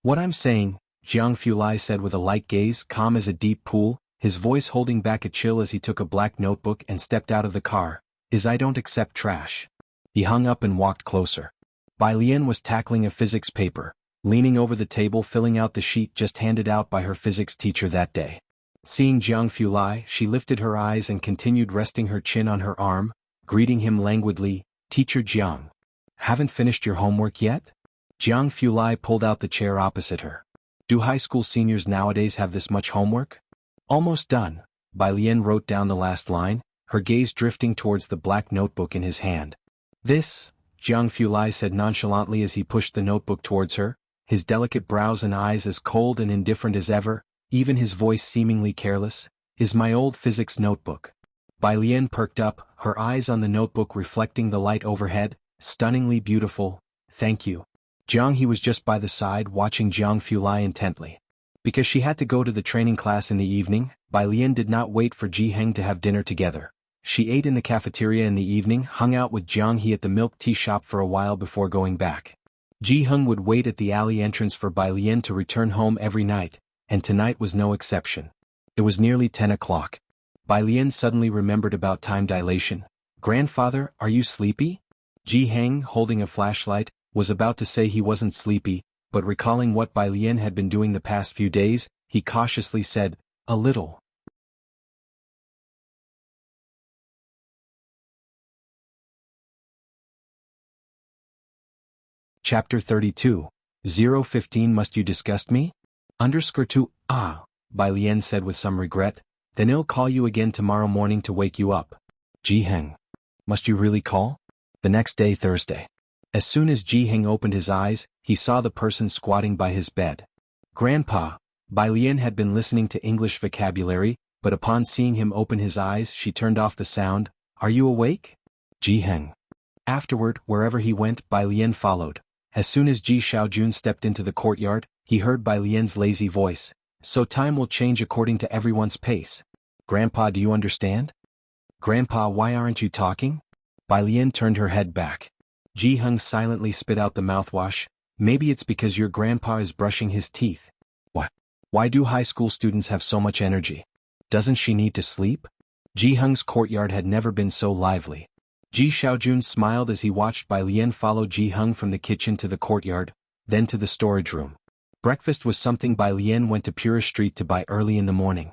I'm saying," Jianghu said with a light gaze, calm as a deep pool, his voice holding back a chill as he took a black notebook and stepped out of the car, "is I don't accept trash." He hung up and walked closer. Bai Lian was tackling a physics paper, leaning over the table filling out the sheet just handed out by her physics teacher that day. Seeing Jianghu, she lifted her eyes and continued resting her chin on her arm, greeting him languidly. "Teacher Jiang. Haven't finished your homework yet?" Jianghu pulled out the chair opposite her. "Do high school seniors nowadays have this much homework?" "Almost done." Bai Lian wrote down the last line, her gaze drifting towards the black notebook in his hand. "This," Jianghu said nonchalantly as he pushed the notebook towards her, his delicate brows and eyes as cold and indifferent as ever, even his voice seemingly careless, "is my old physics notebook." Bai Lian perked up, her eyes on the notebook reflecting the light overhead. "Stunningly beautiful, thank you." Jianghu was just by the side watching Jianghu intently. Because she had to go to the training class in the evening, Bai Lian did not wait for Jianghu to have dinner together. She ate in the cafeteria in the evening, hung out with Jianghu at the milk tea shop for a while before going back. Jianghu would wait at the alley entrance for Bai Lian to return home every night, and tonight was no exception. It was nearly 10 o'clock. Bai Lian suddenly remembered about time dilation. "Grandfather, are you sleepy?" Jianghu, holding a flashlight, was about to say he wasn't sleepy, but recalling what Bai Lian had been doing the past few days, he cautiously said, "A little." Chapter 32. 015 Must you disgust me? _2 Ah, Bai Lian said with some regret, "Then I'll call you again tomorrow morning to wake you up." Jianghu. Must you really call? The next day, Thursday. As soon as Jianghu opened his eyes, he saw the person squatting by his bed. "Grandpa." Bai Lian had been listening to English vocabulary, but upon seeing him open his eyes she turned off the sound. "Are you awake?" Jianghu. Afterward, wherever he went, Bai Lian followed. As soon as Ji Xiaojun stepped into the courtyard, he heard Bai Lian's lazy voice. "So time will change according to everyone's pace. Grandpa, do you understand?" "Grandpa, why aren't you talking?" Bai Lian turned her head back. Jianghu silently spit out the mouthwash. "Maybe it's because your grandpa is brushing his teeth." "What? Why do high school students have so much energy? Doesn't she need to sleep?" Jianghu's courtyard had never been so lively. Ji Xiaojun smiled as he watched Bai Lian follow Jianghu from the kitchen to the courtyard, then to the storage room. Breakfast was something Bai Lian went to Pura Street to buy early in the morning.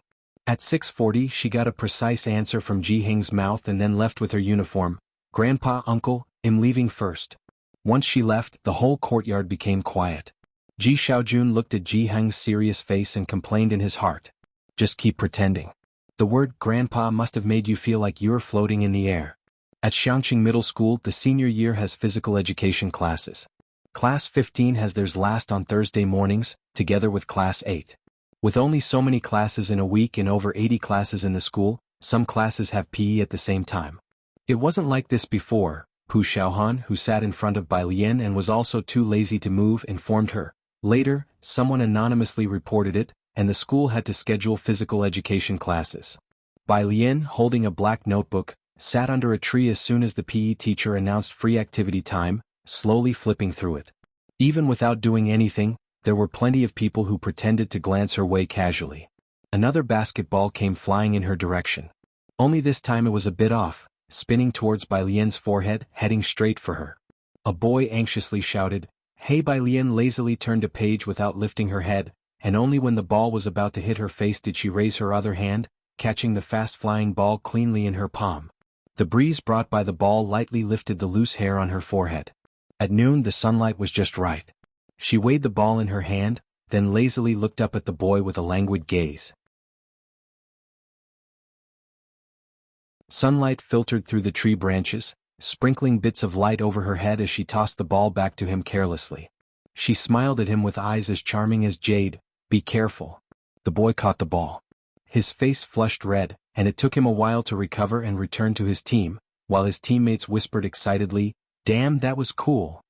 At 6:40 she got a precise answer from Ji Hing's mouth and then left with her uniform. Grandpa, uncle, I'm leaving first. Once she left, the whole courtyard became quiet. Ji Xiaojun looked at Ji Hing's serious face and complained in his heart. Just keep pretending. The word grandpa must have made you feel like you're floating in the air. At Xianxia Middle School, the senior year has physical education classes. Class 15 has theirs last on Thursday mornings, together with Class 8. With only so many classes in a week and over 80 classes in the school, some classes have PE at the same time. It wasn't like this before. Pu Xiaohan, who sat in front of Bai Lian and was also too lazy to move, informed her. Later, someone anonymously reported it, and the school had to schedule physical education classes. Bai Lian, holding a black notebook, sat under a tree as soon as the PE teacher announced free activity time, slowly flipping through it. Even without doing anything, there were plenty of people who pretended to glance her way casually. Another basketball came flying in her direction. Only this time it was a bit off, spinning towards Bai Lian's forehead, heading straight for her. A boy anxiously shouted, "Hey!" Bai Lian lazily turned a page without lifting her head, and only when the ball was about to hit her face did she raise her other hand, catching the fast-flying ball cleanly in her palm. The breeze brought by the ball lightly lifted the loose hair on her forehead. At noon the sunlight was just right. She weighed the ball in her hand, then lazily looked up at the boy with a languid gaze. Sunlight filtered through the tree branches, sprinkling bits of light over her head as she tossed the ball back to him carelessly. She smiled at him with eyes as charming as jade. "Be careful." The boy caught the ball. His face flushed red, and it took him a while to recover and return to his team, while his teammates whispered excitedly, "Damn, that was cool."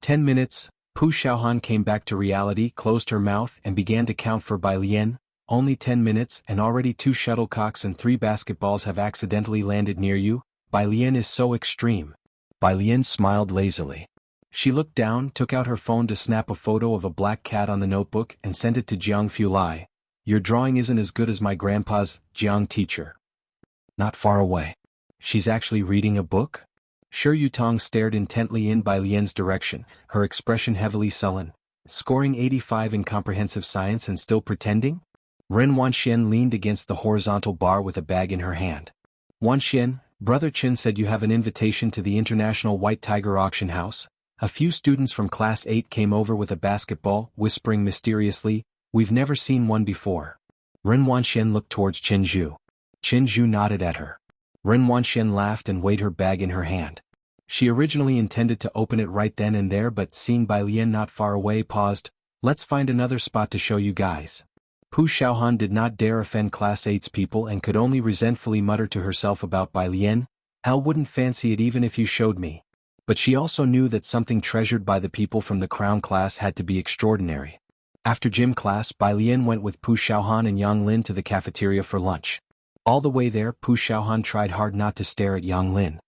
10 minutes, Pu Xiaohan came back to reality, closed her mouth and began to count for Bai Lian. Only 10 minutes and already 2 shuttlecocks and 3 basketballs have accidentally landed near you. Bai Lian is so extreme. Bai Lian smiled lazily. She looked down, took out her phone to snap a photo of a black cat on the notebook and sent it to Jianghu Lai. "Your drawing isn't as good as my grandpa's, Jiang teacher." "Not far away. She's actually reading a book?" Shi Yutong stared intently in Bai Lian's direction, her expression heavily sullen. "Scoring 85 in comprehensive science and still pretending?" Ren Wanxian leaned against the horizontal bar with a bag in her hand. "Wanxian, Brother Chen said you have an invitation to the International White Tiger Auction House." A few students from Class 8 came over with a basketball, whispering mysteriously, "We've never seen one before." Ren Wanxian looked towards Chen Zhu. Chen Zhu nodded at her. Ren Wanxian laughed and weighed her bag in her hand. She originally intended to open it right then and there, but seeing Bai Lian not far away paused. "Let's find another spot to show you guys." Pu Xiaohan did not dare offend Class 8's people and could only resentfully mutter to herself about Bai Lian, "Al wouldn't fancy it even if you showed me." But she also knew that something treasured by the people from the crown class had to be extraordinary. After gym class, Bai Lian went with Pu Xiaohan and Yang Lin to the cafeteria for lunch. All the way there, Pu Xiaohan tried hard not to stare at Yang Lin.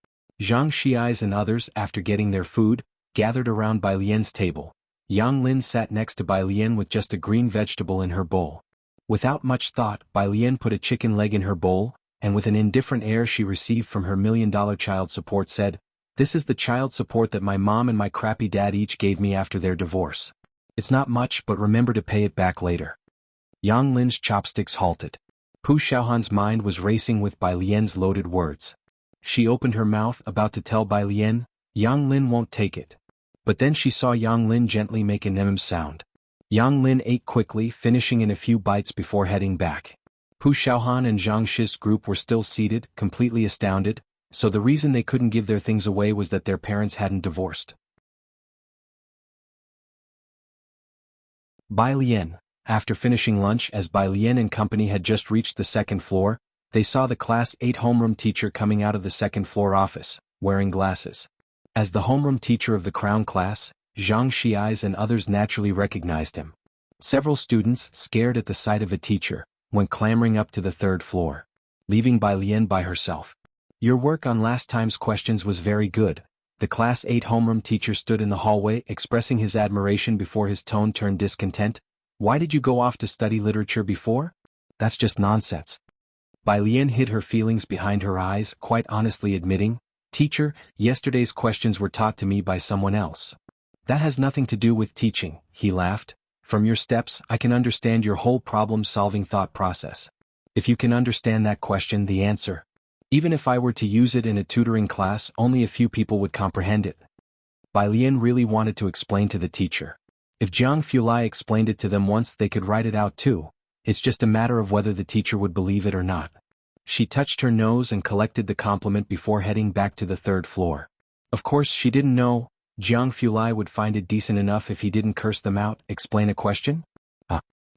Zhang Xiais and others, after getting their food, gathered around Bai Lian's table. Yang Lin sat next to Bai Lian with just a green vegetable in her bowl. Without much thought, Bai Lian put a chicken leg in her bowl, and with an indifferent air she received from her $1,000,000 child support said, "This is the child support that my mom and my crappy dad each gave me after their divorce. It's not much, but remember to pay it back later." Yang Lin's chopsticks halted. Pu Xiaohan's mind was racing with Bai Lian's loaded words. She opened her mouth, about to tell Bai Lian, "Yang Lin won't take it." But then she saw Yang Lin gently make an sound. Yang Lin ate quickly, finishing in a few bites before heading back. Pu Xiaohan and Zhang Shi's group were still seated, completely astounded, so the reason they couldn't give their things away was that their parents hadn't divorced. Bai Lian. After finishing lunch, as Bai Lian and company had just reached the second floor, they saw the Class 8 homeroom teacher coming out of the second floor office, wearing glasses. As the homeroom teacher of the crown class, Zhang Xiais and others naturally recognized him. Several students, scared at the sight of a teacher, went clambering up to the third floor, leaving Bai Lian by herself. "Your work on last time's questions was very good." The Class 8 homeroom teacher stood in the hallway, expressing his admiration before his tone turned discontent. "Why did you go off to study literature before?" "That's just nonsense." Bai Lian hid her feelings behind her eyes, quite honestly admitting, "Teacher, yesterday's questions were taught to me by someone else." "That has nothing to do with teaching," he laughed. "From your steps, I can understand your whole problem-solving thought process." If you can understand that question, the answer. Even if I were to use it in a tutoring class, only a few people would comprehend it. Bai Lian really wanted to explain to the teacher. If Jianghu explained it to them once, they could write it out too. It's just a matter of whether the teacher would believe it or not. She touched her nose and collected the compliment before heading back to the third floor. Of course, she didn't know Jianghu would find it decent enough if he didn't curse them out. Explain a question?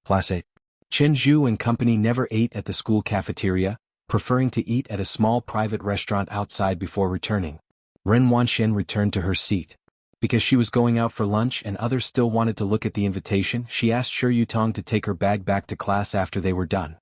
Class 8. Chen Zhu and company never ate at the school cafeteria, preferring to eat at a small private restaurant outside before returning. Ren Wanxian returned to her seat. Because she was going out for lunch and others still wanted to look at the invitation, she asked Shi Yutong to take her bag back to class after they were done.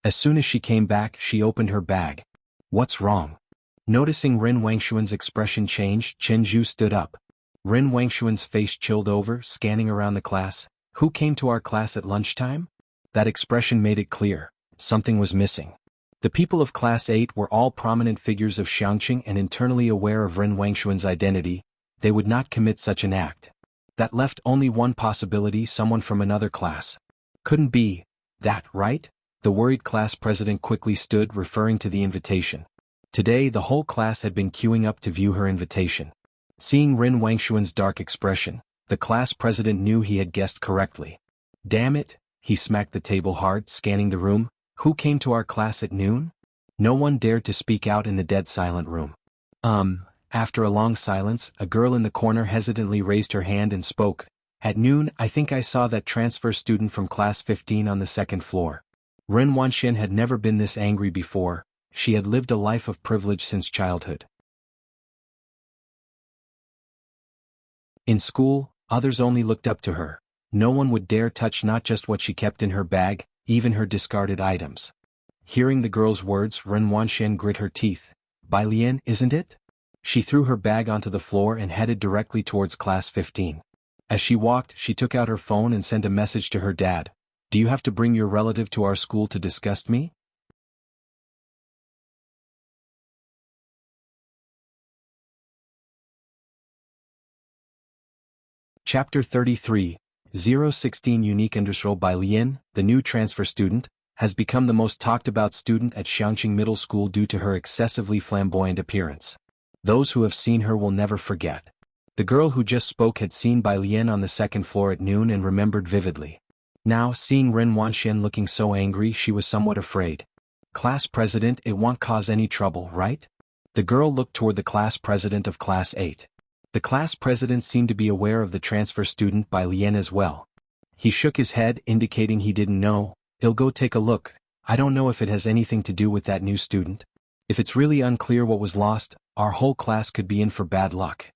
As soon as she came back, she opened her bag. What's wrong? Noticing Ren Wangshuan's expression change, Chen Zhu stood up. Ren Wangshuan's face chilled over, scanning around the class. Who came to our class at lunchtime? That expression made it clear. Something was missing. The people of Class 8 were all prominent figures of Xianxia and internally aware of Ren Wangshuan's identity. They would not commit such an act. That left only one possibility: someone from another class. Couldn't be that, right? The worried class president quickly stood, referring to the invitation. Today the whole class had been queuing up to view her invitation. Seeing Ren Wangshuan's dark expression, the class president knew he had guessed correctly. Damn it, he smacked the table hard, scanning the room. Who came to our class at noon? No one dared to speak out in the dead silent room. After a long silence, a girl in the corner hesitantly raised her hand and spoke. At noon, I think I saw that transfer student from class 15 on the second floor. Ren Wanxian had never been this angry before. She had lived a life of privilege since childhood. In school, others only looked up to her. No one would dare touch not just what she kept in her bag, even her discarded items. Hearing the girl's words, Ren Wanxian grit her teeth. Bai Lian, isn't it? She threw her bag onto the floor and headed directly towards class 15. As she walked, she took out her phone and sent a message to her dad. Do you have to bring your relative to our school to disgust me? Chapter 33, 016 Unique Understroll. Bai Lian, the new transfer student, has become the most talked about student at Xianxia Middle School due to her excessively flamboyant appearance. Those who have seen her will never forget. The girl who just spoke had seen Bai Lian on the second floor at noon and remembered vividly. Now, seeing Ren Wanxian looking so angry, she was somewhat afraid. Class president, it won't cause any trouble, right? The girl looked toward the class president of class 8. The class president seemed to be aware of the transfer student Bai Lian as well. He shook his head, indicating he didn't know. He'll go take a look. I don't know if it has anything to do with that new student. If it's really unclear what was lost, our whole class could be in for bad luck.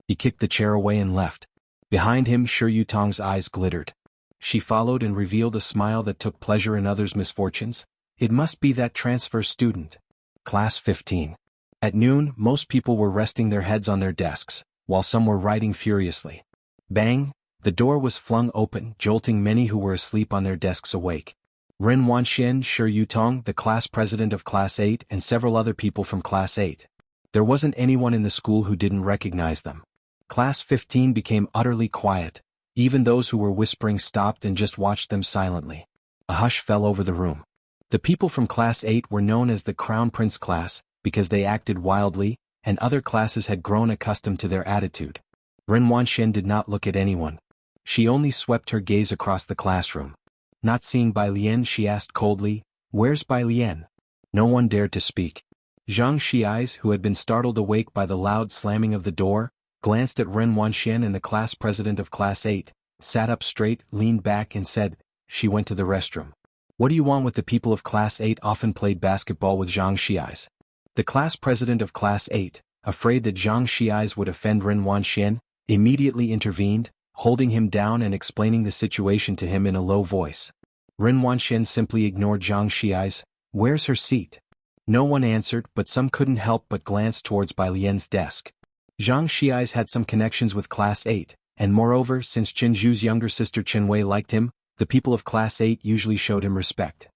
He kicked the chair away and left. Behind him, Shi Yutong's eyes glittered. She followed and revealed a smile that took pleasure in others' misfortunes. It must be that transfer student. Class 15. At noon, most people were resting their heads on their desks, while some were writing furiously. Bang! The door was flung open, jolting many who were asleep on their desks awake. Ren Wanxian, Shi Yutong, the class president of class 8, and several other people from class 8. There wasn't anyone in the school who didn't recognize them. Class 15 became utterly quiet. Even those who were whispering stopped and just watched them silently. A hush fell over the room. The people from class 8 were known as the Crown Prince class, because they acted wildly, and other classes had grown accustomed to their attitude. Ren Wanxian did not look at anyone. She only swept her gaze across the classroom. Not seeing Bai Lian, she asked coldly, "Where's Bai Lian?" No one dared to speak. Xianxia, who had been startled awake by the loud slamming of the door, glanced at Ren Wanxian and the class president of class 8, sat up straight, leaned back and said, "She went to the restroom." "What do you want with the people of class 8?" Often played basketball with Xianxia. The class president of class 8, afraid that Xianxia would offend Ren Wanxian, immediately intervened, holding him down and explaining the situation to him in a low voice. Ren Wanxian simply ignored Xianxia's, "Where's her seat?" No one answered, but some couldn't help but glance towards Bai Lian's desk. Xianxia had some connections with class 8, and moreover, since Chen Zhu's younger sister Chen Wei liked him, the people of class 8 usually showed him respect.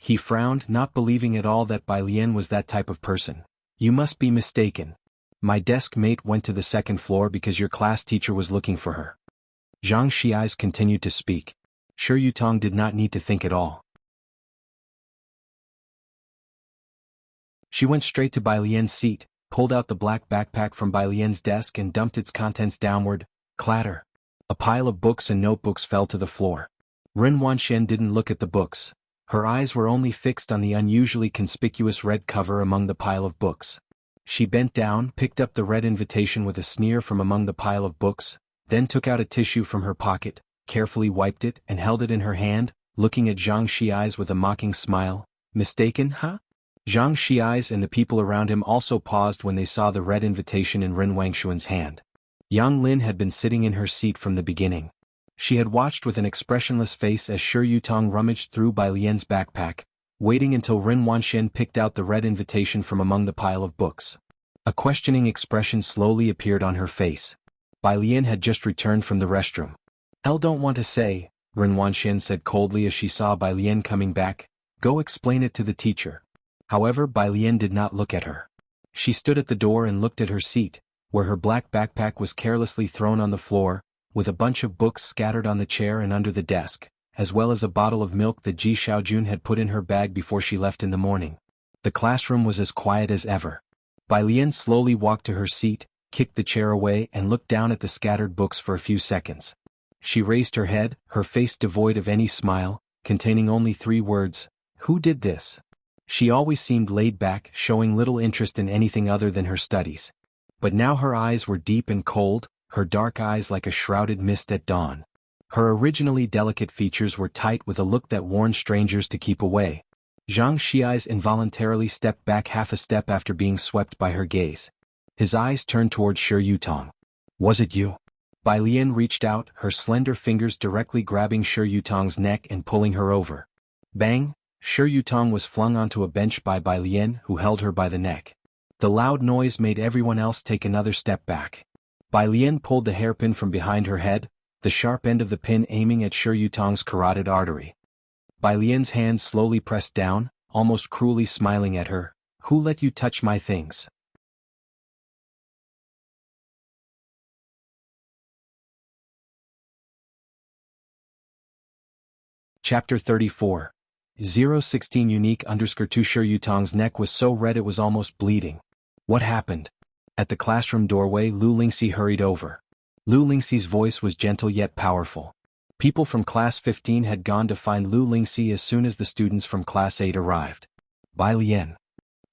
He frowned, not believing at all that Bai Lian was that type of person. "You must be mistaken. My desk mate went to the second floor because your class teacher was looking for her." Xianxia continued to speak. Shi Yutong did not need to think at all. She went straight to Bai Lian's seat, pulled out the black backpack from Bai Lian's desk and dumped its contents downward. Clatter. A pile of books and notebooks fell to the floor. Ren Wanxian didn't look at the books. Her eyes were only fixed on the unusually conspicuous red cover among the pile of books. She bent down, picked up the red invitation with a sneer from among the pile of books, then took out a tissue from her pocket, carefully wiped it and held it in her hand, looking at Xianxia's with a mocking smile. Mistaken, huh? Xianxia's and the people around him also paused when they saw the red invitation in Ren Wangshuan's hand. Yang Lin had been sitting in her seat from the beginning. She had watched with an expressionless face as Shi Yutong rummaged through Bai Lian's backpack, waiting until Ren Wanxian picked out the red invitation from among the pile of books. A questioning expression slowly appeared on her face. Bai Lian had just returned from the restroom. Don't want to say, Ren Wanxian said coldly as she saw Bai Lian coming back. Go explain it to the teacher. However, Bai Lian did not look at her. She stood at the door and looked at her seat, where her black backpack was carelessly thrown on the floor, with a bunch of books scattered on the chair and under the desk, as well as a bottle of milk that Ji Xiaojun had put in her bag before she left in the morning. The classroom was as quiet as ever. Bai Lian slowly walked to her seat, kicked the chair away and looked down at the scattered books for a few seconds. She raised her head, her face devoid of any smile, containing only 3 words, "Who did this?" She always seemed laid back, showing little interest in anything other than her studies. But now her eyes were deep and cold, her dark eyes like a shrouded mist at dawn. Her originally delicate features were tight with a look that warned strangers to keep away. Xianxia's involuntarily stepped back half a step after being swept by her gaze. His eyes turned toward Shi Yutong. Was it you? Bai Lian reached out, her slender fingers directly grabbing Shi Yutong's neck and pulling her over. Bang! Shi Yutong was flung onto a bench by Bai Lian, who held her by the neck. The loud noise made everyone else take another step back. Bai Lian pulled the hairpin from behind her head, the sharp end of the pin aiming at Shi Yutong's carotid artery. Bai Lian's hand slowly pressed down, almost cruelly smiling at her. Who let you touch my things? Chapter 34. 016 Unique _2 Shi Yutong's neck was so red it was almost bleeding. What happened? At the classroom doorway, Lu Lingxi hurried over. Lu Lingxi's voice was gentle yet powerful. People from Class 15 had gone to find Lu Lingxi as soon as the students from Class 8 arrived. Bai Lian.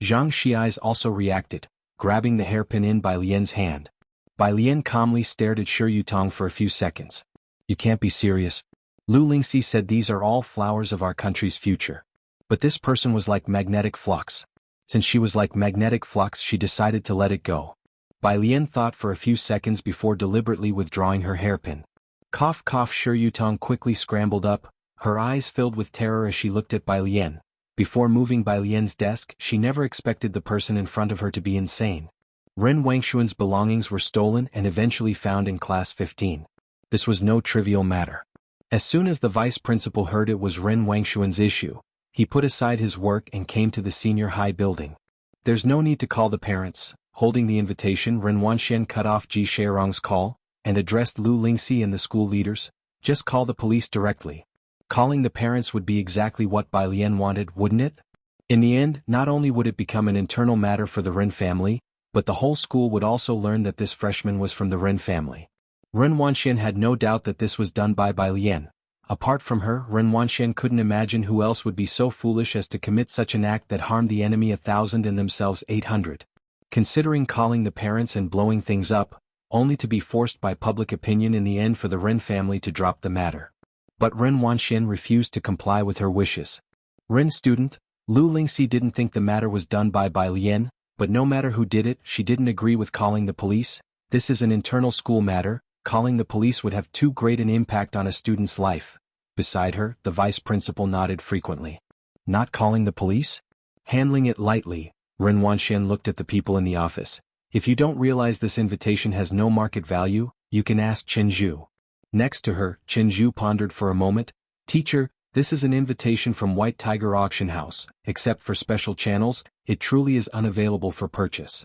Zhang Xi's also reacted, grabbing the hairpin in Bai Lian's hand. Bai Lian calmly stared at Shi Yutong for a few seconds. You can't be serious. Lu Lingxi said these are all flowers of our country's future. But this person was like magnetic flux. Since she was like magnetic flux, she decided to let it go. Bai Lian thought for a few seconds before deliberately withdrawing her hairpin. Cough cough. Shi Yutong quickly scrambled up, her eyes filled with terror as she looked at Bai Lian. Before moving Bai Lian's desk, she never expected the person in front of her to be insane. Ren Wangshuan's belongings were stolen and eventually found in Class 15. This was no trivial matter. As soon as the vice principal heard it was Ren Wangshuan's issue, he put aside his work and came to the senior high building. There's no need to call the parents. Holding the invitation, Ren Wanxian cut off Ji Shairong's call, and addressed Lu Lingxi and the school leaders. Just call the police directly. Calling the parents would be exactly what Bai Lian wanted, wouldn't it? In the end, not only would it become an internal matter for the Ren family, but the whole school would also learn that this freshman was from the Ren family. Ren Wanxian had no doubt that this was done by Bai Lian. Apart from her, Ren Wanxian couldn't imagine who else would be so foolish as to commit such an act that harmed the enemy 1,000 and themselves 800. Considering calling the parents and blowing things up, only to be forced by public opinion in the end for the Ren family to drop the matter. But Ren Wanxian refused to comply with her wishes. Ren student, Lu Lingxi didn't think the matter was done by Bai Lian, but no matter who did it, she didn't agree with calling the police. This is an internal school matter. Calling the police would have too great an impact on a student's life. Beside her, the vice principal nodded frequently. Not calling the police? Handling it lightly, Ren Wanxian looked at the people in the office. If you don't realize this invitation has no market value, you can ask Chen Zhu. Next to her, Chen Zhu pondered for a moment. Teacher, this is an invitation from White Tiger Auction House. Except for special channels, it truly is unavailable for purchase.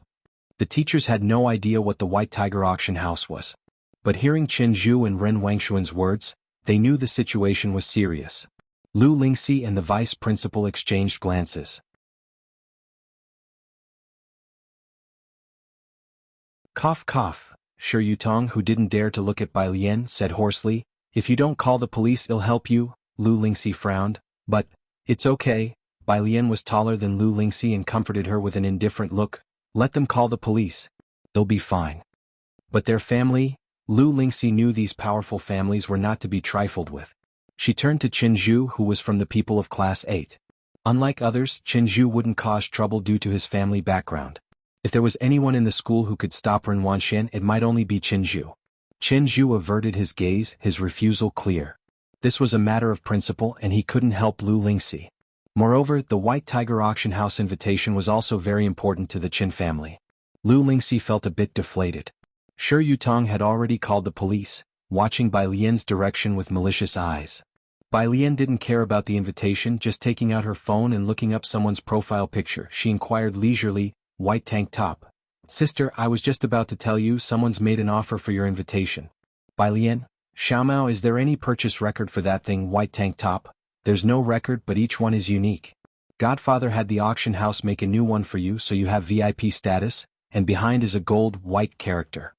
The teachers had no idea what the White Tiger Auction House was. But hearing Chen Zhu and Ren Wangshuan's words, they knew the situation was serious. Lu Lingxi and the vice principal exchanged glances. Cough cough, Shi Yutong, who didn't dare to look at Bai Lian, said hoarsely, "If you don't call the police, it'll help you." Lu Lingxi frowned. "But, it's okay." Bai Lian was taller than Lu Lingxi and comforted her with an indifferent look. "Let them call the police. They'll be fine." But their family? Lu Lingxi knew these powerful families were not to be trifled with. She turned to Qinzhu, who was from the people of Class 8. Unlike others, Qinzhu wouldn't cause trouble due to his family background. If there was anyone in the school who could stop Ren Wanxian, it might only be Qinzhu. Qinzhu averted his gaze, his refusal clear. This was a matter of principle, and he couldn't help Lu Lingxi. Moreover, the White Tiger Auction House invitation was also very important to the Qin family. Lu Lingxi felt a bit deflated. Shi Yutong had already called the police, watching Bai Lian's direction with malicious eyes. Bai Lian didn't care about the invitation, just taking out her phone and looking up someone's profile picture. She inquired leisurely, "White tank top. Sister, I was just about to tell you someone's made an offer for your invitation." "Bai Lian, Xiaomao, is there any purchase record for that thing, white tank top?" "There's no record, but each one is unique. Godfather had the auction house make a new one for you, so you have VIP status, and behind is a gold, white character."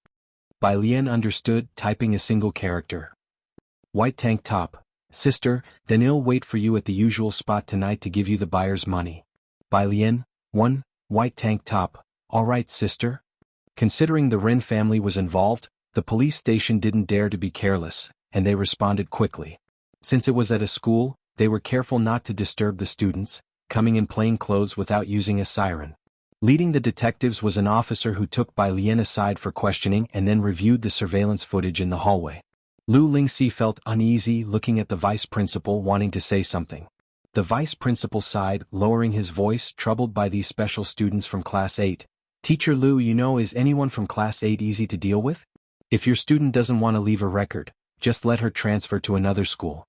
Bai Lian understood, typing a single character. "White tank top. Sister, then I'll wait for you at the usual spot tonight to give you the buyer's money." Bai Lian, "1, white tank top. All right, sister." Considering the Ren family was involved, the police station didn't dare to be careless, and they responded quickly. Since it was at a school, they were careful not to disturb the students, coming in plain clothes without using a siren. Leading the detectives was an officer who took Bai Lian aside for questioning and then reviewed the surveillance footage in the hallway. Lu Lingxi felt uneasy looking at the vice principal, wanting to say something. The vice principal sighed, lowering his voice, troubled by these special students from Class 8. "Teacher Lu, is anyone from Class 8 easy to deal with? If your student doesn't want to leave a record, just let her transfer to another school."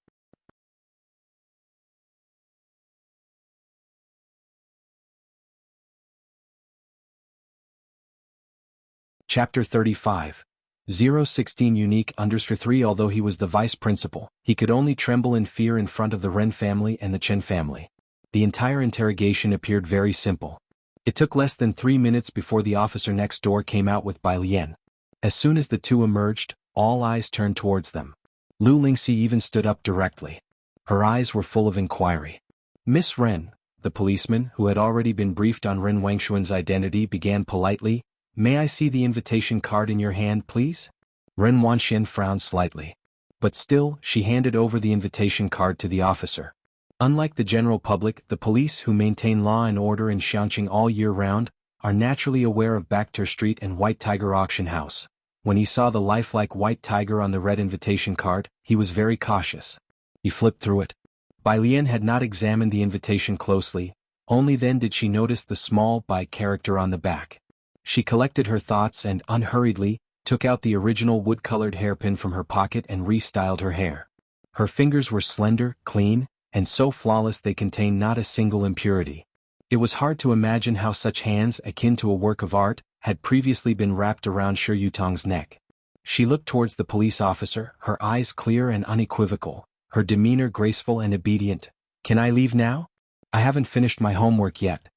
Chapter 35. 016 Unique Underscore 3. Although he was the vice principal, he could only tremble in fear in front of the Ren family and the Chen family. The entire interrogation appeared very simple. It took less than 3 minutes before the officer next door came out with Bai Lian. As soon as the two emerged, all eyes turned towards them. Lu Lingxi even stood up directly. Her eyes were full of inquiry. "Miss Ren," the policeman, who had already been briefed on Ren Wangshuan's identity, began politely, "May I see the invitation card in your hand, please?" Ren Wanxian frowned slightly. But still, she handed over the invitation card to the officer. Unlike the general public, the police, who maintain law and order in Xianxia all year round, are naturally aware of Bakhtur Street and White Tiger Auction House. When he saw the lifelike white tiger on the red invitation card, he was very cautious. He flipped through it. Bai Lian had not examined the invitation closely, only then did she notice the small Bai character on the back. She collected her thoughts and, unhurriedly, took out the original wood-colored hairpin from her pocket and restyled her hair. Her fingers were slender, clean, and so flawless they contained not a single impurity. It was hard to imagine how such hands, akin to a work of art, had previously been wrapped around Shi Yutong's neck. She looked towards the police officer, her eyes clear and unequivocal, her demeanor graceful and obedient. "Can I leave now? I haven't finished my homework yet."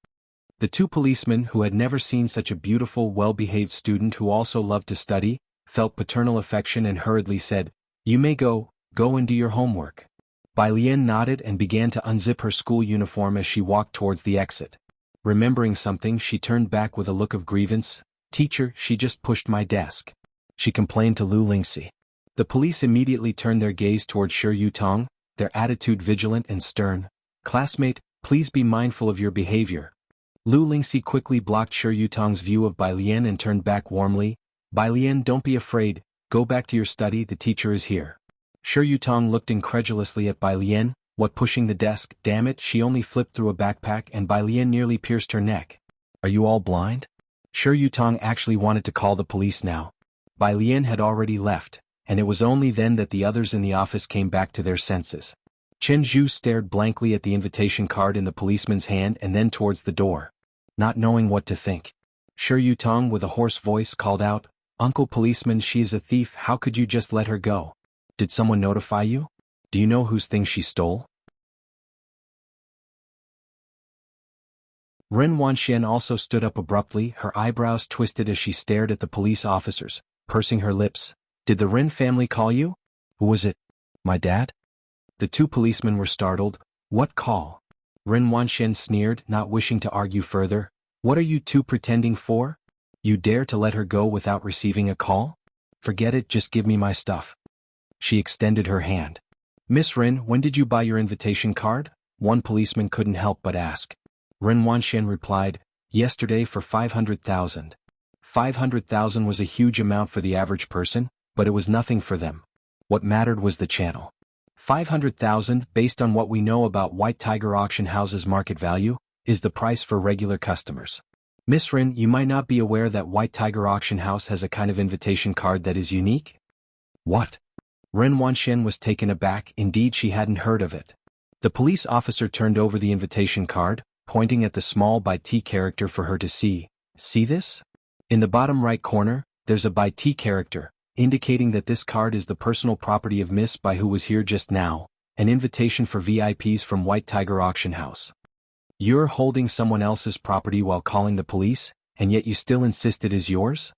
The two policemen, who had never seen such a beautiful, well-behaved student who also loved to study, felt paternal affection and hurriedly said, "You may go and do your homework." Bai Lian nodded and began to unzip her school uniform as she walked towards the exit. Remembering something, she turned back with a look of grievance. "Teacher, she just pushed my desk," she complained to Lu Lingxi. The police immediately turned their gaze towards Shi Yutong, their attitude vigilant and stern. "Classmate, please be mindful of your behavior." Lu Lingxi quickly blocked Shi Yutong's view of Bai Lian and turned back warmly. "Bai Lian, don't be afraid, go back to your study, the teacher is here." Shi Yutong looked incredulously at Bai Lian. "What, pushing the desk? Damn it, she only flipped through a backpack and Bai Lian nearly pierced her neck. Are you all blind?" Shi Yutong actually wanted to call the police now. Bai Lian had already left, and it was only then that the others in the office came back to their senses. Chen Zhu stared blankly at the invitation card in the policeman's hand and then towards the door. Not knowing what to think, Shi Yutong with a hoarse voice called out, "Uncle policeman, she is a thief, how could you just let her go? Did someone notify you? Do you know whose things she stole?" Ren Wanxian also stood up abruptly, her eyebrows twisted as she stared at the police officers, pursing her lips. Did the Ren family call you? Who was it? My dad? The two policemen were startled. What call? Ren Wanxian sneered, not wishing to argue further. What are you two pretending for? You dare to let her go without receiving a call? Forget it, just give me my stuff. She extended her hand. Miss Ren, when did you buy your invitation card? One policeman couldn't help but ask. Ren Wanxian replied, yesterday for 500,000. 500,000 was a huge amount for the average person, but it was nothing for them. What mattered was the channel. 500,000, based on what we know about White Tiger auction house's market value, is the price for regular customers. Miss Ren, you might not be aware that White Tiger auction house has a kind of invitation card that is unique? What? Ren Wanxian was taken aback, indeed she hadn't heard of it. The police officer turned over the invitation card, pointing at the small by T character for her to see. See this? In the bottom right corner, there's a by T character, indicating that this card is the personal property of Miss Bai who was here just now, an invitation for VIPs from White Tiger auction house. You're holding someone else's property while calling the police, and yet you still insist it is yours?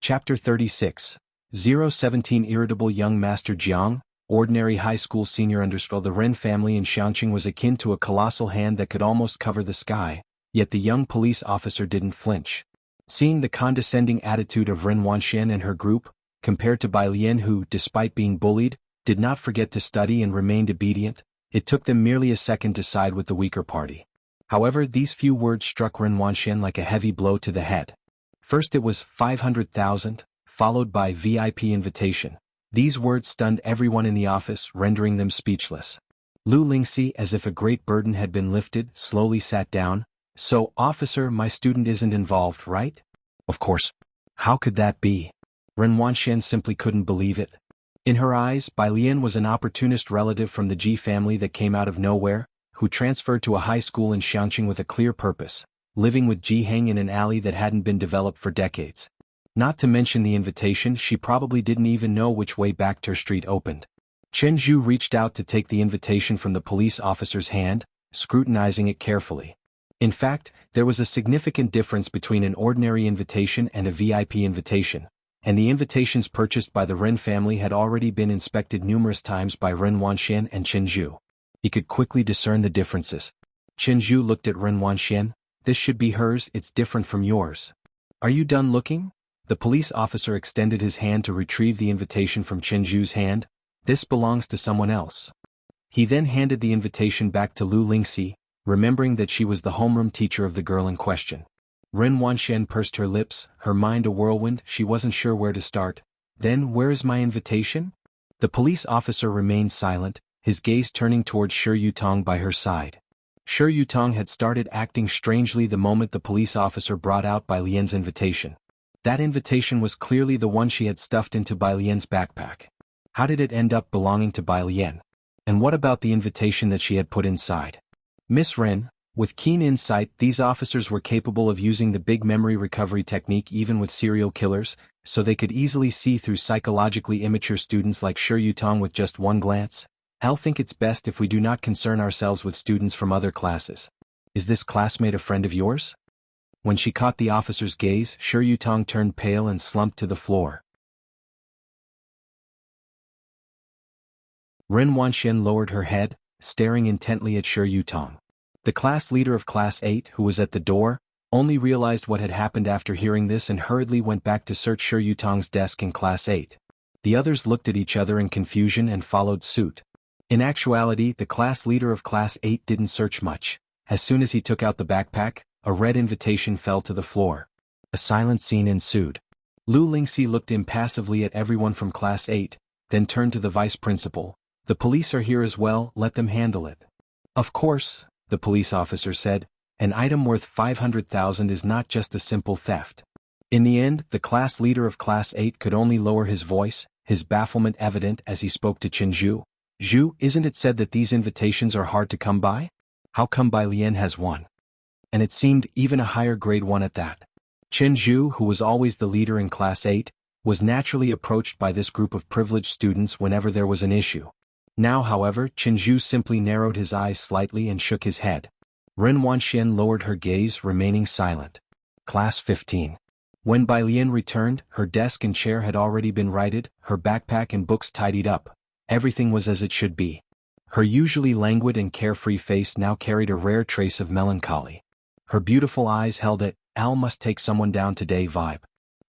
Chapter 36. 017 Irritable young Master Jiang, ordinary high school senior underscore. The Ren family in Xianxia was akin to a colossal hand that could almost cover the sky, yet the young police officer didn't flinch. Seeing the condescending attitude of Ren Wanxian and her group, compared to Bai Lian who, despite being bullied, did not forget to study and remained obedient, it took them merely a second to side with the weaker party. However, these few words struck Ren Wanxian like a heavy blow to the head. First it was 500,000, followed by VIP invitation. These words stunned everyone in the office, rendering them speechless. Lu Lingxi, as if a great burden had been lifted, slowly sat down. So, officer, my student isn't involved, right? Of course. How could that be? Ren Wanxian simply couldn't believe it. In her eyes, Bai Lian was an opportunist relative from the Ji family that came out of nowhere, who transferred to a high school in Xianxia with a clear purpose, living with Ji Heng in an alley that hadn't been developed for decades. Not to mention the invitation, she probably didn't even know which way back to her street opened. Chen Zhu reached out to take the invitation from the police officer's hand, scrutinizing it carefully. In fact, there was a significant difference between an ordinary invitation and a VIP invitation, and the invitations purchased by the Ren family had already been inspected numerous times by Ren Wanxian and Chen Zhu. He could quickly discern the differences. Chen Zhu looked at Ren Wanxian. This should be hers, it's different from yours. Are you done looking? The police officer extended his hand to retrieve the invitation from Chen Zhu's hand. This belongs to someone else. He then handed the invitation back to Lu Lingxi, remembering that she was the homeroom teacher of the girl in question. Ren Wanxian pursed her lips, her mind a whirlwind, she wasn't sure where to start. Then, where is my invitation? The police officer remained silent, his gaze turning towards Shi Yutong by her side. Shi Yutong had started acting strangely the moment the police officer brought out Bai Lian's invitation. That invitation was clearly the one she had stuffed into Bai Lian's backpack. How did it end up belonging to Bai Lian? And what about the invitation that she had put inside? Miss Ren, with keen insight, these officers were capable of using the big memory recovery technique even with serial killers, so they could easily see through psychologically immature students like Shi Yutong with just one glance. I'll think it's best if we do not concern ourselves with students from other classes. Is this classmate a friend of yours? When she caught the officer's gaze, Shi Yutong turned pale and slumped to the floor. Ren Wanxian lowered her head, staring intently at Shi Yutong. The class leader of Class 8, who was at the door, only realized what had happened after hearing this and hurriedly went back to search Shi Yutong's desk in Class 8. The others looked at each other in confusion and followed suit. In actuality, the class leader of Class 8 didn't search much. As soon as he took out the backpack, a red invitation fell to the floor. A silent scene ensued. Lu Lingxi looked impassively at everyone from Class 8, then turned to the vice principal. The police are here as well, let them handle it. Of course, the police officer said, an item worth 500,000 is not just a simple theft. In the end, the class leader of Class 8 could only lower his voice, his bafflement evident as he spoke to Chen Zhu. Zhu, isn't it said that these invitations are hard to come by? How come Bai Lian has one? And it seemed even a higher grade one at that. Chen Zhu, who was always the leader in Class 8, was naturally approached by this group of privileged students whenever there was an issue. Now however, Jianghu simply narrowed his eyes slightly and shook his head. Ren Wanxian lowered her gaze, remaining silent. Class 15. When Bai Lian returned, her desk and chair had already been righted, her backpack and books tidied up. Everything was as it should be. Her usually languid and carefree face now carried a rare trace of melancholy. Her beautiful eyes held a "Al must take someone down today" vibe.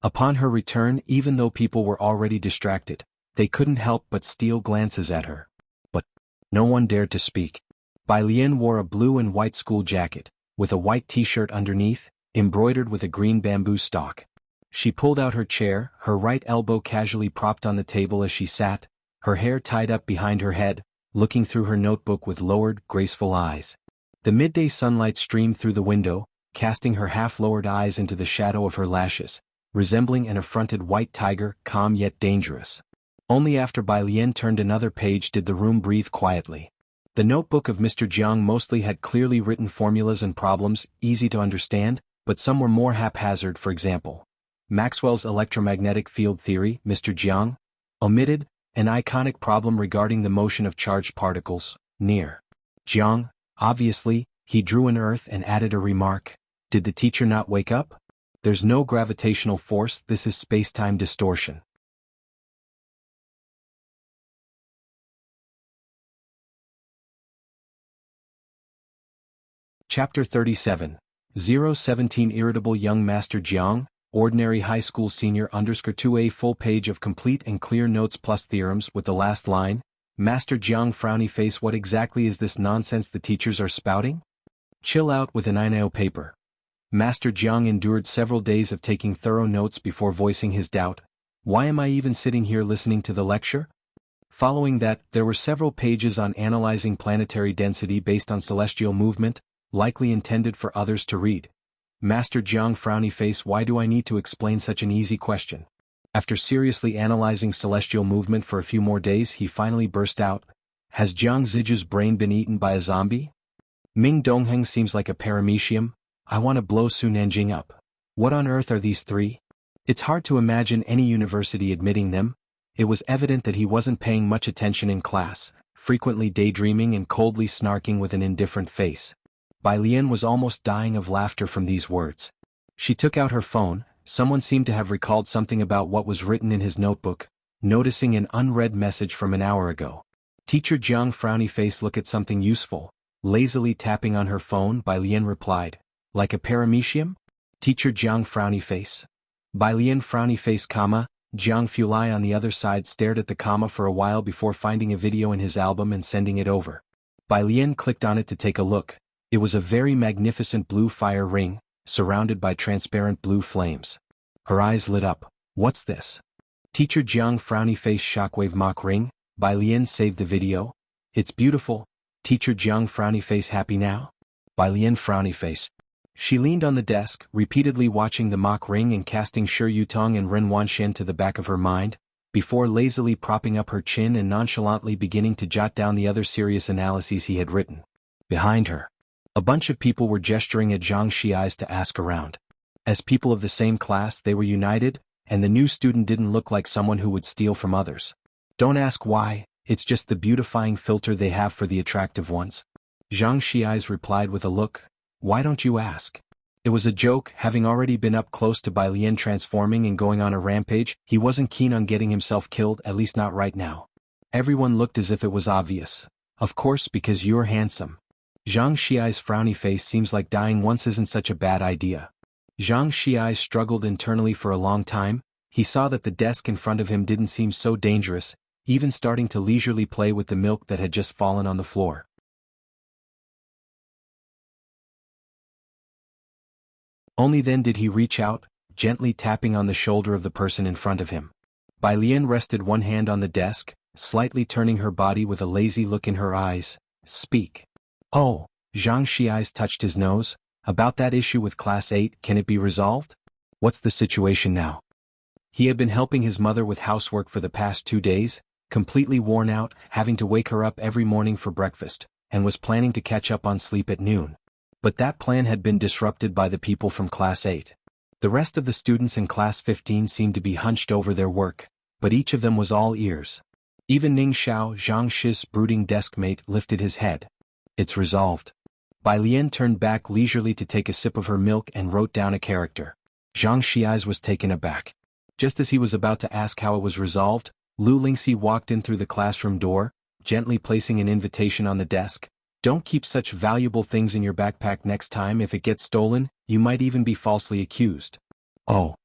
Upon her return, even though people were already distracted, they couldn't help but steal glances at her. But no one dared to speak. Bai Lian wore a blue and white school jacket, with a white t-shirt underneath, embroidered with a green bamboo stalk. She pulled out her chair, her right elbow casually propped on the table as she sat, her hair tied up behind her head, looking through her notebook with lowered, graceful eyes. The midday sunlight streamed through the window, casting her half-lowered eyes into the shadow of her lashes, resembling an affronted white tiger, calm yet dangerous. Only after Bai Lian turned another page did the room breathe quietly. The notebook of Mr. Jiang mostly had clearly written formulas and problems, easy to understand, but some were more haphazard. For example, Maxwell's electromagnetic field theory, Mr. Jiang omitted an iconic problem regarding the motion of charged particles, near. Jiang, obviously, he drew an earth and added a remark. Did the teacher not wake up? There's no gravitational force, this is space-time distortion. Chapter 37. 017 Irritable Young Master Jiang, Ordinary High School Senior _2 A full page of complete and clear notes plus theorems with the last line, Master Jiang frowny face. What exactly is this nonsense the teachers are spouting? Chill out with an INO paper. Master Jiang endured several days of taking thorough notes before voicing his doubt. Why am I even sitting here listening to the lecture? Following that, there were several pages on analyzing planetary density based on celestial movement, likely intended for others to read. Master Jiang frowny face. Why do I need to explain such an easy question? After seriously analyzing celestial movement for a few more days, he finally burst out. Has Jiang Ziju's brain been eaten by a zombie? Ming Dongheng seems like a paramecium. I want to blow Su Nanjing up. What on earth are these three? It's hard to imagine any university admitting them. It was evident that he wasn't paying much attention in class, frequently daydreaming and coldly snarking with an indifferent face. Bai Lian was almost dying of laughter from these words. She took out her phone. Someone seemed to have recalled something about what was written in his notebook, noticing an unread message from an hour ago. Teacher Jiang frowny face. Look at something useful. Lazily tapping on her phone, Bai Lian replied. Like a paramecium? Teacher Jiang frowny face. Bai Lian frowny face, comma. Jiang Fulai on the other side stared at the comma for a while before finding a video in his album and sending it over. Bai Lian clicked on it to take a look. It was a very magnificent blue fire ring, surrounded by transparent blue flames. Her eyes lit up. What's this? Teacher Jiang frowny face. Shockwave mock ring. Bai Lian saved the video. It's beautiful. Teacher Jiang frowny face. Happy now? Bai Lian frowny face. She leaned on the desk, repeatedly watching the mock ring and casting Shi Yutong and Ren Wanxian to the back of her mind, before lazily propping up her chin and nonchalantly beginning to jot down the other serious analyses he had written. Behind her, a bunch of people were gesturing at Xianxia to ask around. As people of the same class, they were united, and the new student didn't look like someone who would steal from others. Don't ask why, it's just the beautifying filter they have for the attractive ones. Xianxia replied with a look. Why don't you ask? It was a joke. Having already been up close to Bai Lian transforming and going on a rampage, he wasn't keen on getting himself killed, at least not right now. Everyone looked as if it was obvious. Of course, because you're handsome. Zhang Xi's frowny face. Seems like dying once isn't such a bad idea. Zhang Xi struggled internally for a long time. He saw that the desk in front of him didn't seem so dangerous, even starting to leisurely play with the milk that had just fallen on the floor. Only then did he reach out, gently tapping on the shoulder of the person in front of him. Bai Lian rested one hand on the desk, slightly turning her body with a lazy look in her eyes. Speak. Oh, Zhang Xi's touched his nose. About that issue with Class 8, can it be resolved? What's the situation now? He had been helping his mother with housework for the past 2 days, completely worn out, having to wake her up every morning for breakfast, and was planning to catch up on sleep at noon. But that plan had been disrupted by the people from Class 8. The rest of the students in class 15 seemed to be hunched over their work, but each of them was all ears. Even Ning Xiao, Xianxia's brooding desk mate, lifted his head. It's resolved. Bai Lian turned back leisurely to take a sip of her milk and wrote down a character. Xiangxia's was taken aback. Just as he was about to ask how it was resolved, Lu Lingxi walked in through the classroom door, gently placing an invitation on the desk. Don't keep such valuable things in your backpack next time. If it gets stolen, you might even be falsely accused. Oh.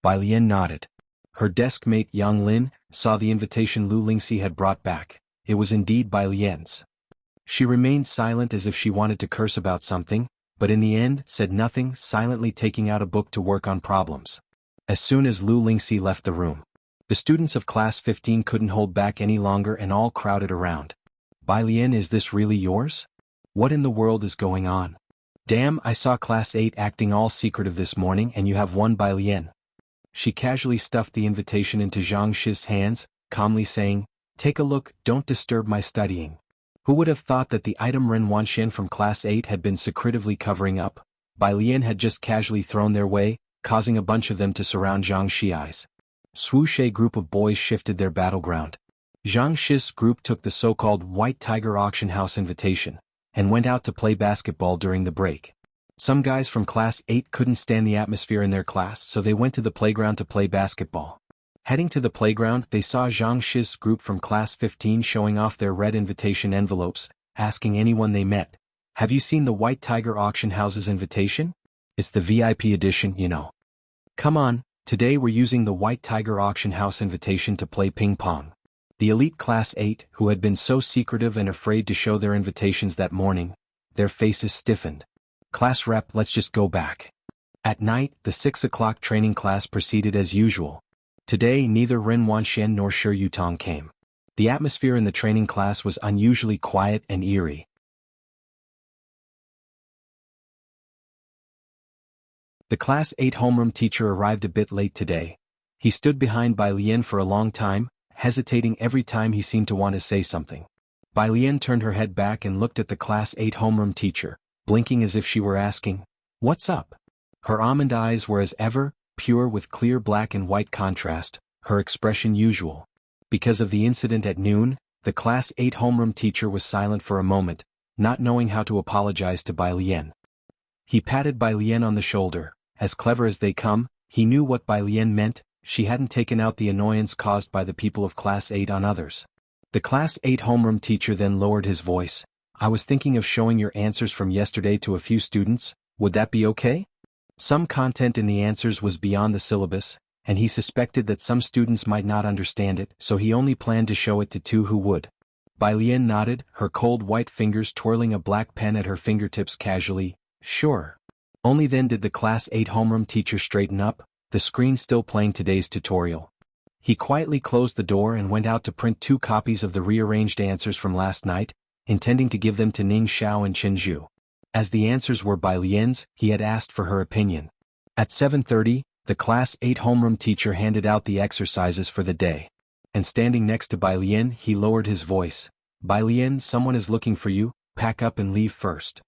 Bai Lian nodded. Her desk mate Yang Lin saw the invitation Lu Lingxi had brought back. It was indeed Bai Lian's. She remained silent as if she wanted to curse about something, but in the end said nothing, silently taking out a book to work on problems. As soon as Lu Lingxi left the room, the students of class 15 couldn't hold back any longer and all crowded around. Bai Lian, is this really yours? What in the world is going on? Damn, I saw class 8 acting all secretive this morning and you have one Bai Lian. She casually stuffed the invitation into Xiangxia's hands, calmly saying, take a look, don't disturb my studying. Who would have thought that the item Ren Wanxian from class 8 had been secretively covering up? Bai Lian had just casually thrown their way, causing a bunch of them to surround Xiangxia's. Swooshe group of boys shifted their battleground. Xiangxia's group took the so-called White Tiger Auction House invitation, and went out to play basketball during the break. Some guys from class 8 couldn't stand the atmosphere in their class, so they went to the playground to play basketball. Heading to the playground, they saw Xiangxia's group from class 15 showing off their red invitation envelopes, asking anyone they met, have you seen the White Tiger Auction House's invitation? It's the VIP edition, you know. Come on, today we're using the White Tiger Auction House invitation to play ping pong. The elite class 8, who had been so secretive and afraid to show their invitations that morning, their faces stiffened. Class rep, let's just go back. At night, the 6 o'clock training class proceeded as usual. Today neither Ren Wanxian nor Shi Yutong came. The atmosphere in the training class was unusually quiet and eerie. The class 8 homeroom teacher arrived a bit late today. He stood behind Bai Lian for a long time, hesitating every time he seemed to want to say something. Bai Lian turned her head back and looked at the class 8 homeroom teacher, blinking as if she were asking, what's up? Her almond eyes were as ever, pure with clear black and white contrast, her expression usual. Because of the incident at noon, the class 8 homeroom teacher was silent for a moment, not knowing how to apologize to Bai Lian. He patted Bai Lian on the shoulder. As clever as they come, he knew what Bai Lian meant. She hadn't taken out the annoyance caused by the people of class 8 on others. The class 8 homeroom teacher then lowered his voice. I was thinking of showing your answers from yesterday to a few students, would that be okay? Some content in the answers was beyond the syllabus, and he suspected that some students might not understand it, so he only planned to show it to 2 who would. Bai Lian nodded, her cold white fingers twirling a black pen at her fingertips casually. Sure. Only then did the class 8 homeroom teacher straighten up, the screen still playing today's tutorial. He quietly closed the door and went out to print 2 copies of the rearranged answers from last night, intending to give them to Ning Xiao and Chen Zhu. As the answers were Bai Lian's, he had asked for her opinion. At 7:30, the class 8 homeroom teacher handed out the exercises for the day. And standing next to Bai Lian, he lowered his voice. Bai Lian, someone is looking for you, pack up and leave first.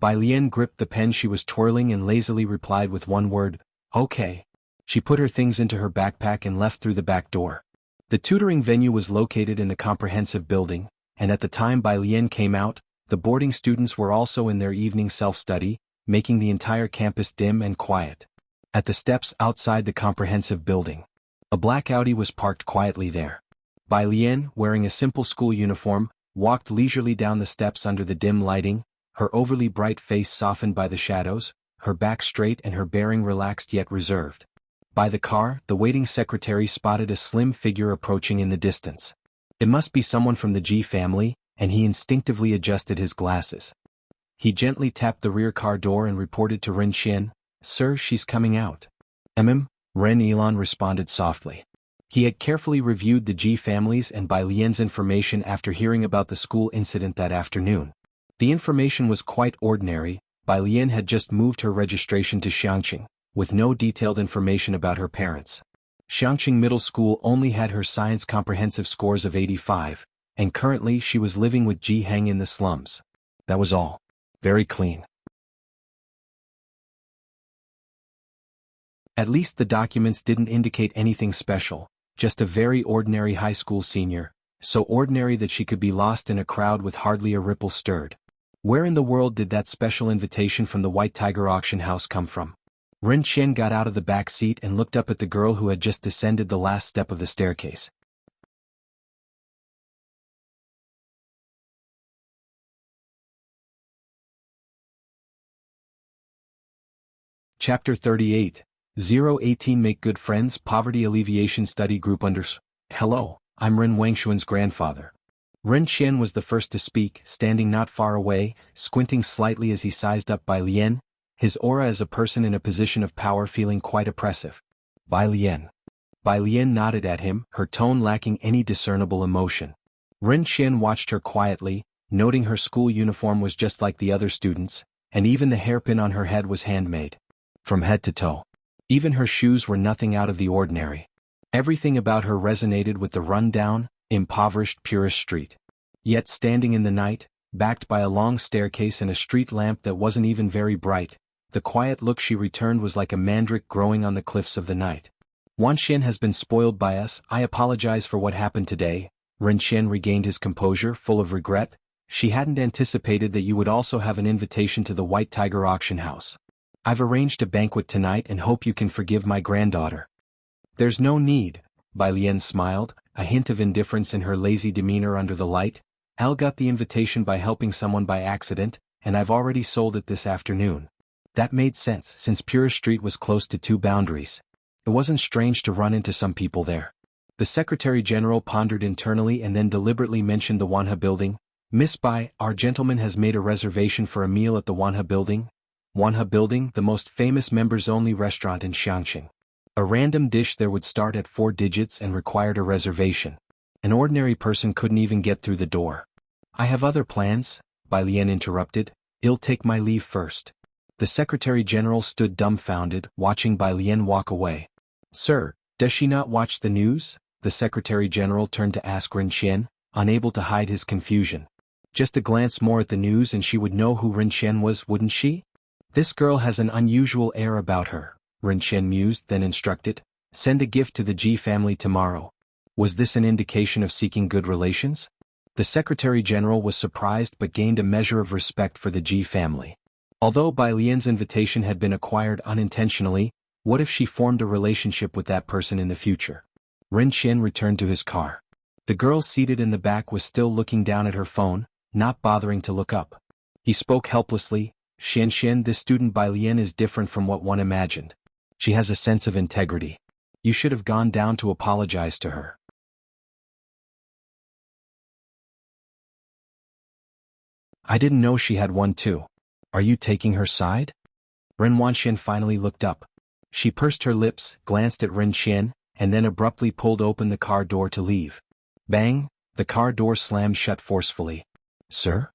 Bai Lian gripped the pen she was twirling and lazily replied with one word, okay. She put her things into her backpack and left through the back door. The tutoring venue was located in a comprehensive building, and at the time Bai Lian came out, the boarding students were also in their evening self-study, making the entire campus dim and quiet. At the steps outside the comprehensive building, a black Audi was parked quietly there. Bai Lian, wearing a simple school uniform, walked leisurely down the steps under the dim lighting, her overly bright face softened by the shadows, her back straight and her bearing relaxed yet reserved. By the car, the waiting secretary spotted a slim figure approaching in the distance. It must be someone from the Ji family, and he instinctively adjusted his glasses. He gently tapped the rear car door and reported to Ren Qian, Sir, she's coming out. Ren Elon responded softly. He had carefully reviewed the Ji families and Bai Lian's information after hearing about the school incident that afternoon. The information was quite ordinary. Bai Lian had just moved her registration to Xianxia, with no detailed information about her parents. Xianxia Middle School only had her science comprehensive scores of 85, and currently she was living with Ji Heng in the slums. That was all. Very clean. At least the documents didn't indicate anything special, just a very ordinary high school senior, so ordinary that she could be lost in a crowd with hardly a ripple stirred. Where in the world did that special invitation from the White Tiger auction house come from? Ren Qian got out of the back seat and looked up at the girl who had just descended the last step of the staircase. Chapter 38, 018 Make Good Friends Poverty Alleviation Study Group Hello, I'm Ren Wangshuan's grandfather. Ren Qian was the first to speak, standing not far away, squinting slightly as he sized up Bai Lian, his aura as a person in a position of power feeling quite oppressive. Bai Lian. Bai Lian nodded at him, her tone lacking any discernible emotion. Ren Qian watched her quietly, noting her school uniform was just like the other students, and even the hairpin on her head was handmade. From head to toe. Even her shoes were nothing out of the ordinary. Everything about her resonated with the run-down, impoverished purist street. Yet standing in the night, backed by a long staircase and a street lamp that wasn't even very bright, the quiet look she returned was like a mandrake growing on the cliffs of the night. Wan Xian has been spoiled by us. I apologize for what happened today. Ren Qian regained his composure, full of regret. She hadn't anticipated that you would also have an invitation to the White Tiger auction house. I've arranged a banquet tonight and hope you can forgive my granddaughter. There's no need, Bai Lian smiled, a hint of indifference in her lazy demeanor under the light. Al got the invitation by helping someone by accident, and I've already sold it this afternoon. That made sense since Pure Street was close to two boundaries. It wasn't strange to run into some people there. The Secretary General pondered internally and then deliberately mentioned the Wanha building. Miss Bai, our gentleman has made a reservation for a meal at the Wanha building. Wanha building, the most famous members-only restaurant in Xianxia. A random dish there would start at 4 digits and required a reservation. An ordinary person couldn't even get through the door. I have other plans, Bai Lian interrupted. I'll take my leave first. The Secretary General stood dumbfounded, watching Bai Lian walk away. Sir, does she not watch the news? The Secretary General turned to ask Ren Qian, unable to hide his confusion. Just a glance more at the news and she would know who Ren Qian was, wouldn't she? This girl has an unusual air about her, Ren Qian mused, then instructed. Send a gift to the Ji family tomorrow. Was this an indication of seeking good relations? The Secretary General was surprised but gained a measure of respect for the Ji family. Although Bai Lian's invitation had been acquired unintentionally, what if she formed a relationship with that person in the future? Ren Qian returned to his car. The girl seated in the back was still looking down at her phone, not bothering to look up. He spoke helplessly. Xianxia, this student Bai Lian is different from what one imagined. She has a sense of integrity. You should have gone down to apologize to her. I didn't know she had one too. Are you taking her side? Ren Wanxian finally looked up. She pursed her lips, glanced at Ren Qian, and then abruptly pulled open the car door to leave. Bang! The car door slammed shut forcefully. Sir?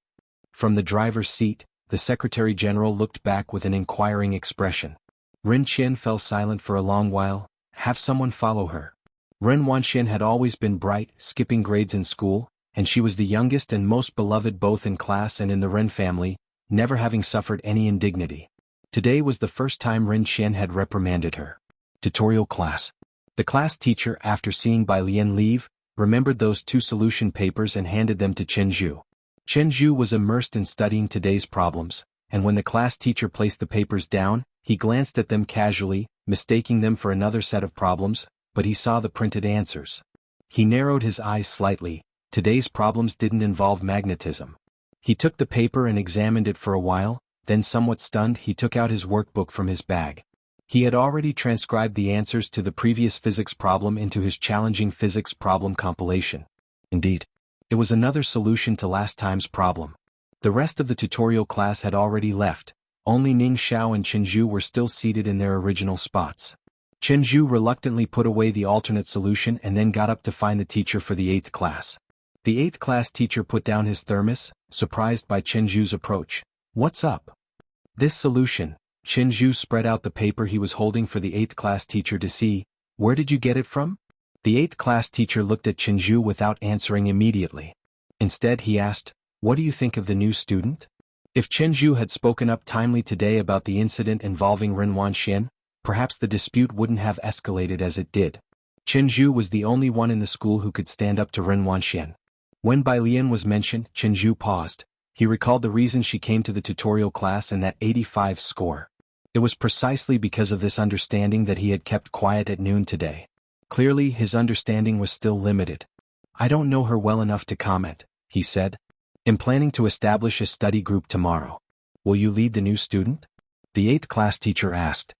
From the driver's seat, the Secretary General looked back with an inquiring expression. Ren Qian fell silent for a long while. Have someone follow her. Ren Wanxian had always been bright, skipping grades in school, and she was the youngest and most beloved both in class and in the Ren family, never having suffered any indignity. Today was the first time Ren Qian had reprimanded her. Tutorial class. The class teacher, after seeing Bai Lian leave, remembered those 2 solution papers and handed them to Chen Zhu. Chen Zhu was immersed in studying today's problems, and when the class teacher placed the papers down, he glanced at them casually, mistaking them for another set of problems, but he saw the printed answers. He narrowed his eyes slightly. Today's problems didn't involve magnetism. He took the paper and examined it for a while, then somewhat stunned he took out his workbook from his bag. He had already transcribed the answers to the previous physics problem into his challenging physics problem compilation. Indeed, it was another solution to last time's problem. The rest of the tutorial class had already left. Only Ning Xiao and Chen Zhu were still seated in their original spots. Chen Zhu reluctantly put away the alternate solution and then got up to find the teacher for the 8th class. The 8th class teacher put down his thermos, surprised by Chen Zhu's approach. What's up? This solution. Chen Zhu spread out the paper he was holding for the 8th class teacher to see. Where did you get it from? The 8th class teacher looked at Chen Zhu without answering immediately. Instead he asked, what do you think of the new student? If Chen Zhu had spoken up timely today about the incident involving Ren Wanxian, perhaps the dispute wouldn't have escalated as it did. Jianghu was the only one in the school who could stand up to Ren Wanxian. When Bai Lian was mentioned, Jianghu paused. He recalled the reason she came to the tutorial class and that 85 score. It was precisely because of this understanding that he had kept quiet at noon today. Clearly, his understanding was still limited. I don't know her well enough to comment, he said. I'm planning to establish a study group tomorrow. Will you lead the new student? The 8th class teacher asked.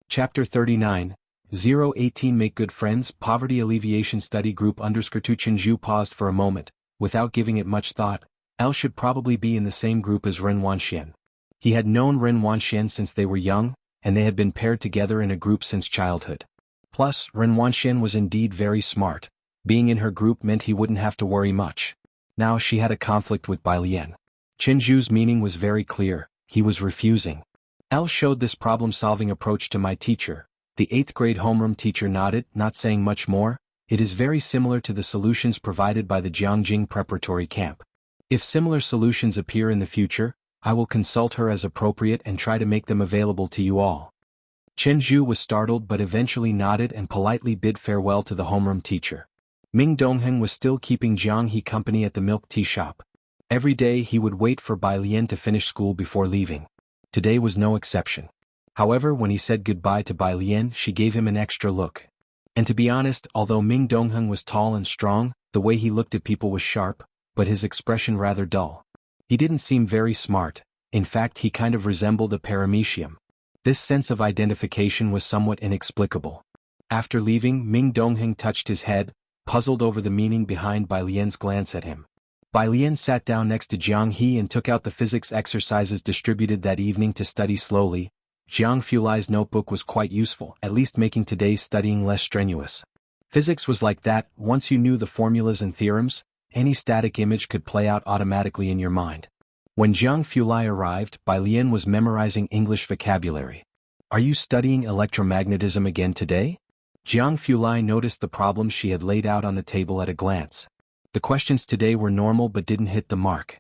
Chapter 39, 018 Make Good Friends, Poverty Alleviation Study Group _2 Jianghu paused for a moment, without giving it much thought. Elle should probably be in the same group as Ren Wanxian. He had known Ren Wanxian since they were young, and they had been paired together in a group since childhood. Plus, Ren Wanxian was indeed very smart. Being in her group meant he wouldn't have to worry much. Now she had a conflict with Bai Lian. Jianghu's meaning was very clear, he was refusing. Elle showed this problem-solving approach to my teacher. The 8th grade homeroom teacher nodded, not saying much more. It is very similar to the solutions provided by the Jianghu preparatory camp. If similar solutions appear in the future, I will consult her as appropriate and try to make them available to you all. Jianghu was startled but eventually nodded and politely bid farewell to the homeroom teacher. Ming Dongheng was still keeping Jianghu company at the milk tea shop. Every day he would wait for Bai Lian to finish school before leaving. Today was no exception. However, when he said goodbye to Bai Lian, she gave him an extra look. And to be honest, although Ming Dongheng was tall and strong, the way he looked at people was sharp, but his expression rather dull. He didn't seem very smart. In fact, he kind of resembled a paramecium. This sense of identification was somewhat inexplicable. After leaving, Ming Dongheng touched his head, puzzled over the meaning behind Bai Lian's glance at him. Bai Lian sat down next to Jianghu and took out the physics exercises distributed that evening to study slowly. Jianghu Lai's notebook was quite useful, at least making today's studying less strenuous. Physics was like that. Once you knew the formulas and theorems, any static image could play out automatically in your mind. When Jianghu Lai arrived, Bai Lian was memorizing English vocabulary. Are you studying electromagnetism again today? Jianghu Lai noticed the problems she had laid out on the table at a glance. The questions today were normal but didn't hit the mark.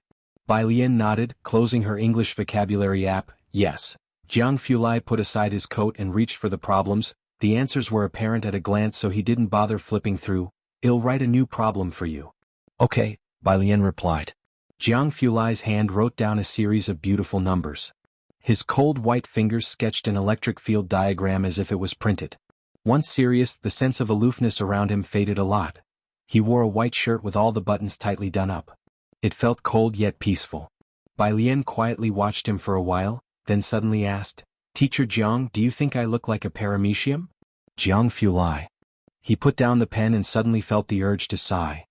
Bai Lian nodded, closing her English vocabulary app. Yes. Jianghu Lai put aside his coat and reached for the problems. The answers were apparent at a glance, so he didn't bother flipping through. I'll write a new problem for you. Okay, Bai Lian replied. Jianghu Lai's hand wrote down a series of beautiful numbers. His cold white fingers sketched an electric field diagram as if it was printed. Once serious, the sense of aloofness around him faded a lot. He wore a white shirt with all the buttons tightly done up. It felt cold yet peaceful. Bai Lian quietly watched him for a while, then suddenly asked, Teacher Jiang, do you think I look like a paramecium? Jianghu Lai. He put down the pen and suddenly felt the urge to sigh.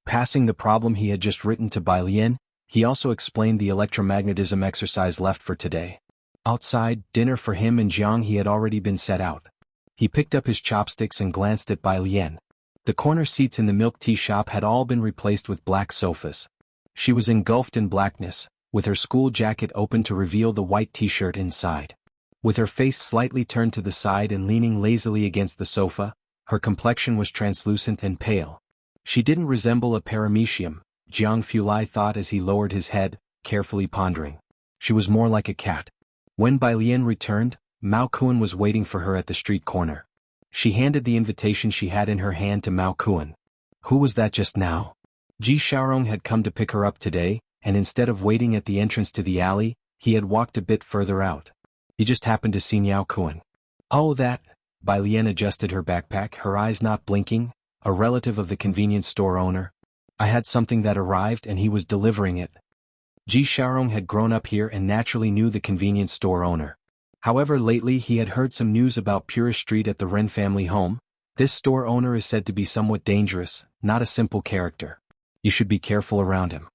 Passing the problem he had just written to Bai Lian, he also explained the electromagnetism exercise left for today. Outside, dinner for him and Jianghu had already been set out. He picked up his chopsticks and glanced at Bai Lian. The corner seats in the milk tea shop had all been replaced with black sofas. She was engulfed in blackness, with her school jacket open to reveal the white t-shirt inside. With her face slightly turned to the side and leaning lazily against the sofa, her complexion was translucent and pale. She didn't resemble a paramecium, Jianghu Lai thought as he lowered his head, carefully pondering. She was more like a cat. When Bai Lian returned, Mao Kuan was waiting for her at the street corner. She handed the invitation she had in her hand to Mao Kuan. Who was that just now? Ji Xiaorong had come to pick her up today, and instead of waiting at the entrance to the alley, he had walked a bit further out. He just happened to see Mao Kuan. Oh, that. Bai Lian adjusted her backpack, her eyes not blinking. A relative of the convenience store owner. I had something that arrived and he was delivering it. Ji Xiaorong had grown up here and naturally knew the convenience store owner. However, lately he had heard some news about Purist Street at the Ren family home. This store owner is said to be somewhat dangerous, not a simple character. You should be careful around him.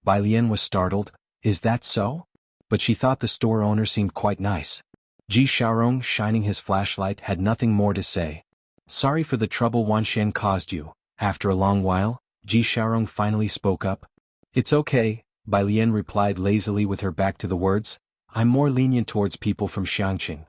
Bai Lian was startled. Is that so? But she thought the store owner seemed quite nice. Ji Xiaorong, shining his flashlight, had nothing more to say. Sorry for the trouble Wanxian caused you. After a long while, Ji Xiaorong finally spoke up. It's okay, Bai Lian replied lazily with her back to the words. I'm more lenient towards people from Xianxia.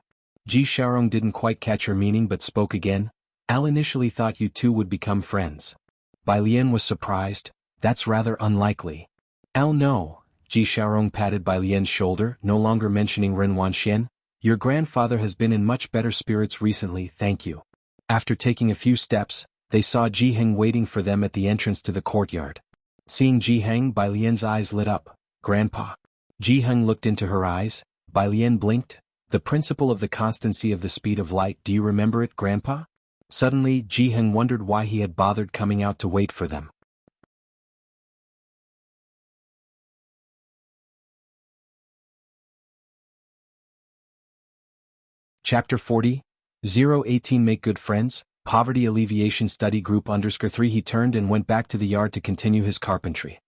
Ji Xiaorong didn't quite catch her meaning but spoke again. Al initially thought you two would become friends. Bai Lian was surprised. That's rather unlikely. Al no. Ji Xiaorong patted Bai Lian's shoulder, no longer mentioning Ren Wanxian. Your grandfather has been in much better spirits recently, thank you. After taking a few steps, they saw Ji Heng waiting for them at the entrance to the courtyard. Seeing Ji Heng, Bai Lian's eyes lit up. Grandpa. Ji Heng looked into her eyes. Bai Lian blinked. The principle of the constancy of the speed of light, do you remember it, Grandpa? Suddenly, Ji Heng wondered why he had bothered coming out to wait for them. Chapter 40. 018 Make Good Friends, Poverty Alleviation Study Group _3 He turned and went back to the yard to continue his carpentry.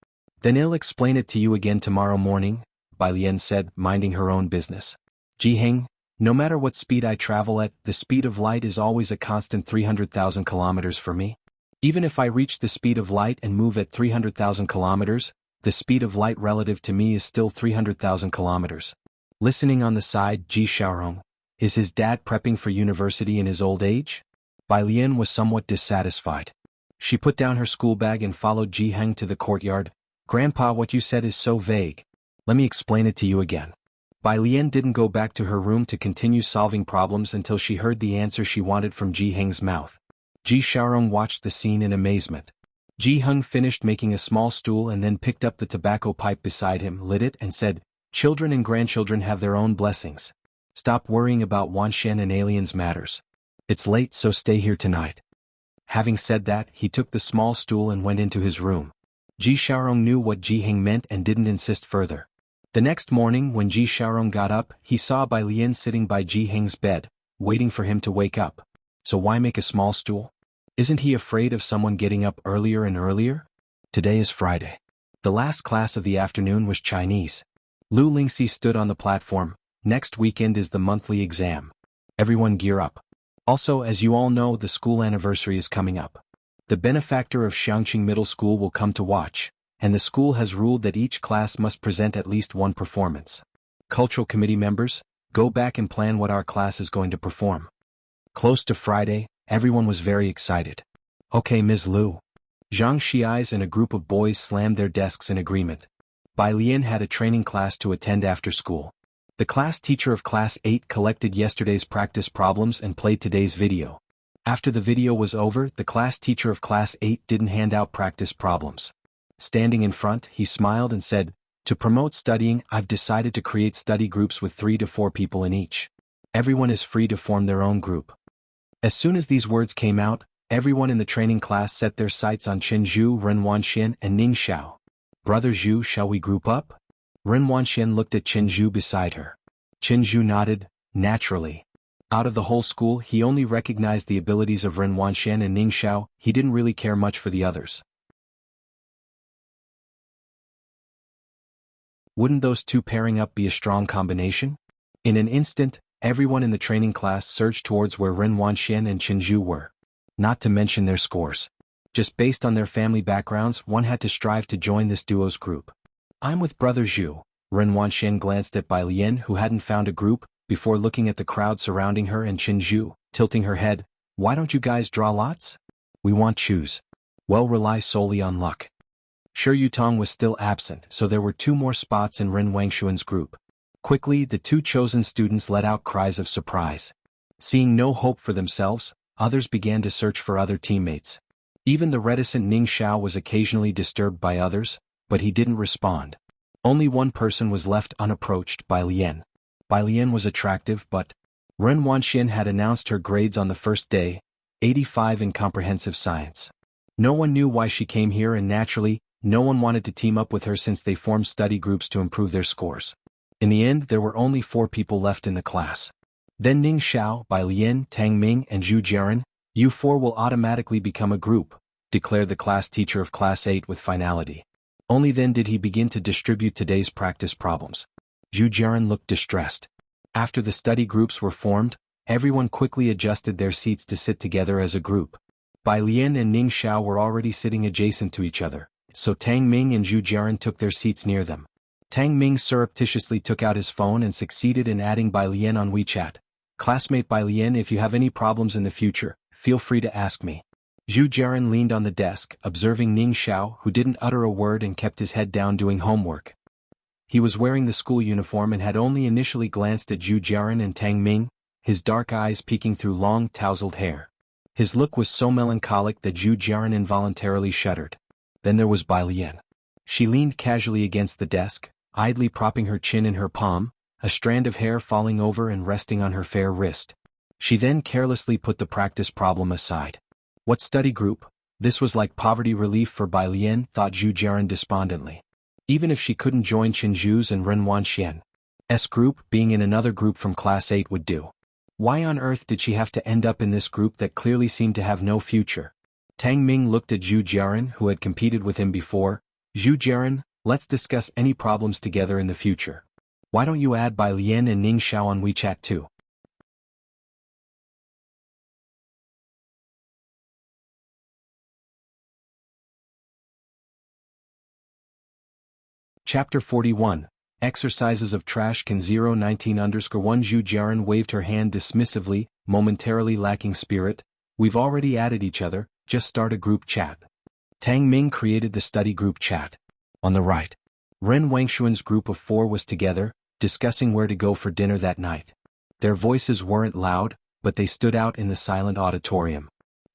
Then I'll explain it to you again tomorrow morning, Bai Lian said, minding her own business. Ji Heng, no matter what speed I travel at, the speed of light is always a constant 300,000 kilometers for me. Even if I reach the speed of light and move at 300,000 kilometers, the speed of light relative to me is still 300,000 kilometers. Listening on the side, Ji Xiaorong. Is his dad prepping for university in his old age? Bai Lian was somewhat dissatisfied. She put down her school bag and followed Ji Heng to the courtyard. Grandpa, what you said is so vague. Let me explain it to you again. Bai Lian didn't go back to her room to continue solving problems until she heard the answer she wanted from Ji Heng's mouth. Ji Xiaorong watched the scene in amazement. Ji Heng finished making a small stool and then picked up the tobacco pipe beside him, lit it and said, Children and grandchildren have their own blessings. Stop worrying about Wanxian and aliens matters. It's late, so stay here tonight. Having said that, he took the small stool and went into his room. Ji Xiaorong knew what Ji Heng meant and didn't insist further. The next morning when Ji Xiaorong got up, he saw Bai Lian sitting by Ji Heng's bed, waiting for him to wake up. So why make a small stool? Isn't he afraid of someone getting up earlier and earlier? Today is Friday. The last class of the afternoon was Chinese. Lu Lingxi stood on the platform. Next weekend is the monthly exam. Everyone gear up. Also, as you all know, the school anniversary is coming up. The benefactor of Xianxia Middle School will come to watch, and the school has ruled that each class must present at least one performance. Cultural committee members, go back and plan what our class is going to perform. Close to Friday, everyone was very excited. Okay, Ms. Lu. Zhang Xiais and a group of boys slammed their desks in agreement. Bai Lian had a training class to attend after school. The class teacher of Class 8 collected yesterday's practice problems and played today's video. After the video was over, the class teacher of Class 8 didn't hand out practice problems. Standing in front, he smiled and said, To promote studying, I've decided to create study groups with 3 to 4 people in each. Everyone is free to form their own group. As soon as these words came out, everyone in the training class set their sights on Chen Zhu, Ren Wanxian, and Ning Xiao. Brother Zhu, shall we group up? Ren Wanxian looked at Chen Zhu beside her. Chen Zhu nodded, naturally. Out of the whole school, he only recognized the abilities of Ren Wanxian and Ning Xiao, he didn't really care much for the others. Wouldn't those two pairing up be a strong combination? In an instant, everyone in the training class surged towards where Ren Wanxian and Chen Zhu were. Not to mention their scores. Just based on their family backgrounds, one had to strive to join this duo's group. I'm with Brother Zhu. Ren Wanxian glanced at Bai Lian, who hadn't found a group, before looking at the crowd surrounding her and Chen Zhu, tilting her head. Why don't you guys draw lots? We want choose. Well, rely solely on luck. Shi Yutong was still absent, so there were 2 more spots in Ren Wangshuan's group. Quickly, the 2 chosen students let out cries of surprise. Seeing no hope for themselves, others began to search for other teammates. Even the reticent Ning Xiao was occasionally disturbed by others, but he didn't respond. Only one person was left unapproached, Bai Lian. Bai Lian was attractive, but Ren Wanxian had announced her grades on the first day, 85 in comprehensive science. No one knew why she came here and naturally, no one wanted to team up with her since they formed study groups to improve their scores. In the end, there were only 4 people left in the class. Then Ning Xiao, Bai Lian, Tang Ming and Zhu Jiaren, you 4 will automatically become a group, declared the class teacher of Class 8 with finality. Only then did he begin to distribute today's practice problems. Zhu Jiaren looked distressed. After the study groups were formed, everyone quickly adjusted their seats to sit together as a group. Bai Lian and Ning Xiao were already sitting adjacent to each other, so Tang Ming and Zhu Jiaren took their seats near them. Tang Ming surreptitiously took out his phone and succeeded in adding Bai Lian on WeChat. Classmate Bai Lian, if you have any problems in the future, feel free to ask me. Zhu Jiaran leaned on the desk, observing Ning Xiao, who didn't utter a word and kept his head down doing homework. He was wearing the school uniform and had only initially glanced at Zhu Jiaran and Tang Ming, his dark eyes peeking through long, tousled hair. His look was so melancholic that Zhu Jiaran involuntarily shuddered. Then there was Bai Lian. She leaned casually against the desk, idly propping her chin in her palm, a strand of hair falling over and resting on her fair wrist. She then carelessly put the practice problem aside. What study group? This was like poverty relief for Bai Lian, thought Zhu Jiaran despondently. Even if she couldn't join Qinzhu's and Ren Wanxian's group, being in another group from Class 8 would do. Why on earth did she have to end up in this group that clearly seemed to have no future? Tang Ming looked at Zhu Jiaran, who had competed with him before. Zhu Jiaran, let's discuss any problems together in the future. Why don't you add Bai Lian and Ning Xiao on WeChat too? Chapter 41, Exercises of Trash Can 019_1 Zhu Jiaran waved her hand dismissively, momentarily lacking spirit. We've already added each other, just start a group chat. Tang Ming created the study group chat. On the right, Ren Wangshuan's group of 4 was together, discussing where to go for dinner that night. Their voices weren't loud, but they stood out in the silent auditorium.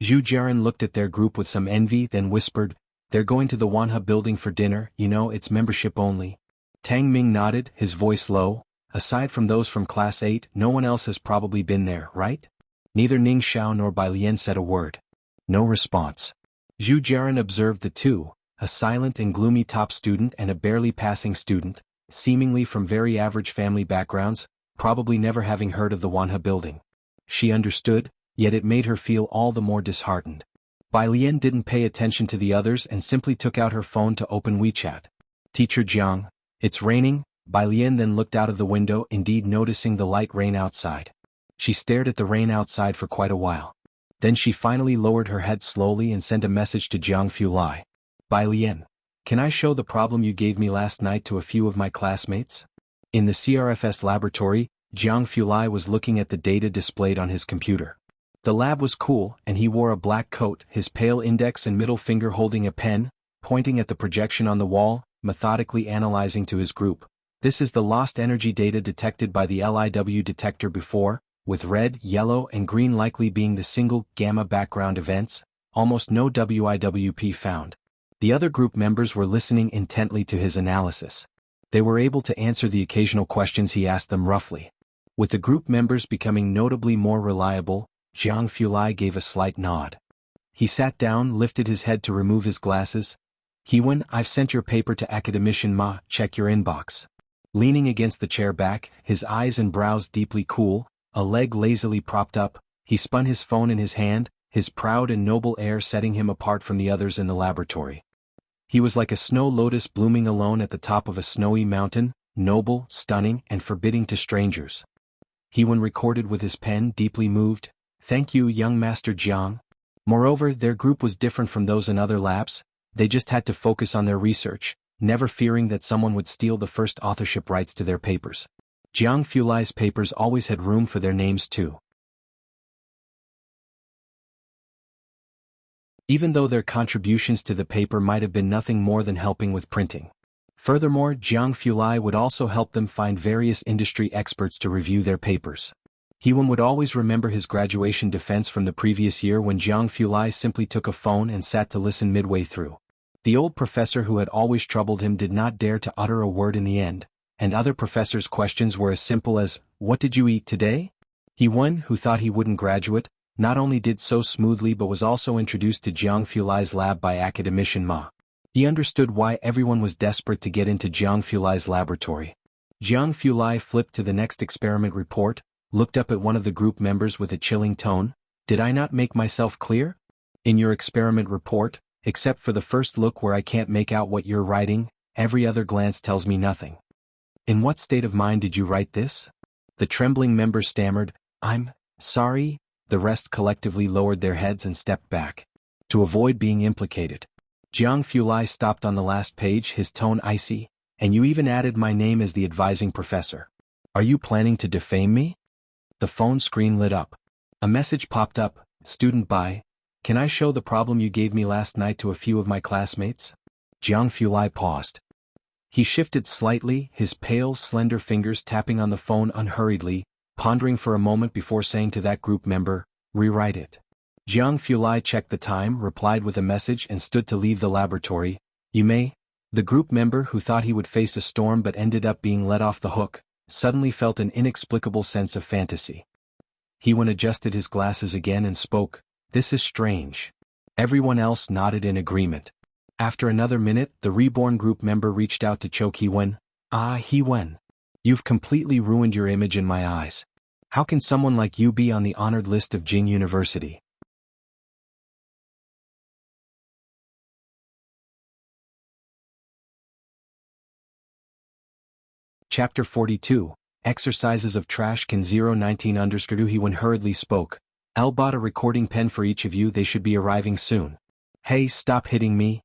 Zhu Jiaran looked at their group with some envy, then whispered, "They're going to the Wanha building for dinner, you know, it's membership only." Tang Ming nodded, his voice low. Aside from those from Class 8, no one else has probably been there, right? Neither Ning Xiao nor Bai Lian said a word. No response. Zhu Jiaran observed the two, a silent and gloomy top student and a barely passing student, seemingly from very average family backgrounds, probably never having heard of the Wanha building. She understood, yet it made her feel all the more disheartened. Bai Lian didn't pay attention to the others and simply took out her phone to open WeChat. Teacher Jiang, it's raining. Bai Lian then looked out of the window, indeed noticing the light rain outside. She stared at the rain outside for quite a while. Then she finally lowered her head slowly and sent a message to Jianghu Lai. Bai Lian, can I show the problem you gave me last night to a few of my classmates? In the CRFS laboratory, Jianghu Lai was looking at the data displayed on his computer. The lab was cool, and he wore a black coat, his pale index and middle finger holding a pen, pointing at the projection on the wall, methodically analyzing to his group. This is the lost energy data detected by the LIW detector before, with red, yellow, and green likely being the single gamma background events, almost no WIWP found. The other group members were listening intently to his analysis. They were able to answer the occasional questions he asked them roughly. With the group members becoming notably more reliable, Jianghu Lai gave a slight nod. He sat down, lifted his head to remove his glasses. Hewen, I've sent your paper to Academician Ma, check your inbox. Leaning against the chair back, his eyes and brows deeply cool, a leg lazily propped up, he spun his phone in his hand, his proud and noble air setting him apart from the others in the laboratory. He was like a snow lotus blooming alone at the top of a snowy mountain, noble, stunning, and forbidding to strangers. Hewen recorded with his pen, deeply moved, "Thank you, young Master Jiang." Moreover, their group was different from those in other labs. They just had to focus on their research, never fearing that someone would steal the first authorship rights to their papers. Jianghu Lai's papers always had room for their names too. Even though their contributions to the paper might have been nothing more than helping with printing. Furthermore, Jianghu Lai would also help them find various industry experts to review their papers. Hewen would always remember his graduation defense from the previous year when Jianghu Lai simply took a phone and sat to listen midway through. The old professor who had always troubled him did not dare to utter a word in the end, and other professors' questions were as simple as, "What did you eat today?" Hewen, who thought he wouldn't graduate, not only did so smoothly but was also introduced to Jianghu Lai's lab by Academician Ma. He understood why everyone was desperate to get into Jianghu Lai's laboratory. Jianghu Lai flipped to the next experiment report, looked up at one of the group members with a chilling tone. "Did I not make myself clear? In your experiment report, except for the first look where I can't make out what you're writing, every other glance tells me nothing. In what state of mind did you write this?" The trembling member stammered, "I'm sorry." The rest collectively lowered their heads and stepped back. To avoid being implicated. Jianghu Lai stopped on the last page, his tone icy, "And you even added my name as the advising professor. Are you planning to defame me?" The phone screen lit up. A message popped up, "Student by. Can I show the problem you gave me last night to a few of my classmates?" Jianghu paused. He shifted slightly, his pale, slender fingers tapping on the phone unhurriedly, pondering for a moment before saying to that group member, "Rewrite it." Jianghu checked the time, replied with a message and stood to leave the laboratory. "You may." The group member, who thought he would face a storm but ended up being let off the hook, suddenly felt an inexplicable sense of fantasy. He adjusted his glasses again and spoke, "This is strange." Everyone else nodded in agreement. After another minute, the reborn group member reached out to choke Hewen. "Ah, Hewen. You've completely ruined your image in my eyes. How can someone like you be on the honored list of Jing University?" Chapter 42, Exercises of Trash Can 019 Hewen hurriedly spoke. "I'll bought a recording pen for each of you, they should be arriving soon." "Hey, stop hitting me."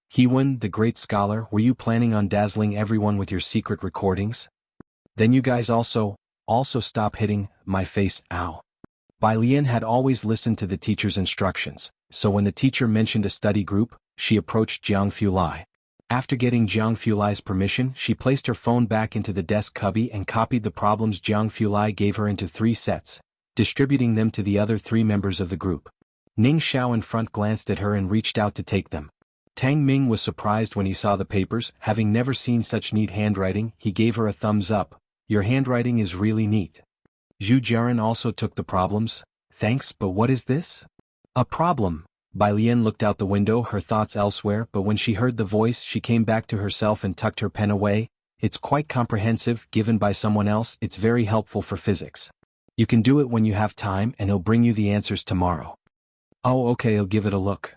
Hewen, the great scholar, were you planning on dazzling everyone with your secret recordings? Then you guys also stop hitting my face, ow. Bai Lian had always listened to the teacher's instructions, so when the teacher mentioned a study group, she approached Jianghu. After getting Jianghu's permission, she placed her phone back into the desk cubby and copied the problems Jianghu gave her into 3 sets, distributing them to the other 3 members of the group. Ning Xiao in front glanced at her and reached out to take them. Tang Ming was surprised when he saw the papers, having never seen such neat handwriting. He gave her a thumbs up. "Your handwriting is really neat." Zhu Jiaran also took the problems. "Thanks, but what is this?" "A problem." Bai Lian looked out the window, her thoughts elsewhere, but when she heard the voice she came back to herself and tucked her pen away. "It's quite comprehensive, given by someone else, it's very helpful for physics. You can do it when you have time and he'll bring you the answers tomorrow." "Oh, okay, I'll give it a look."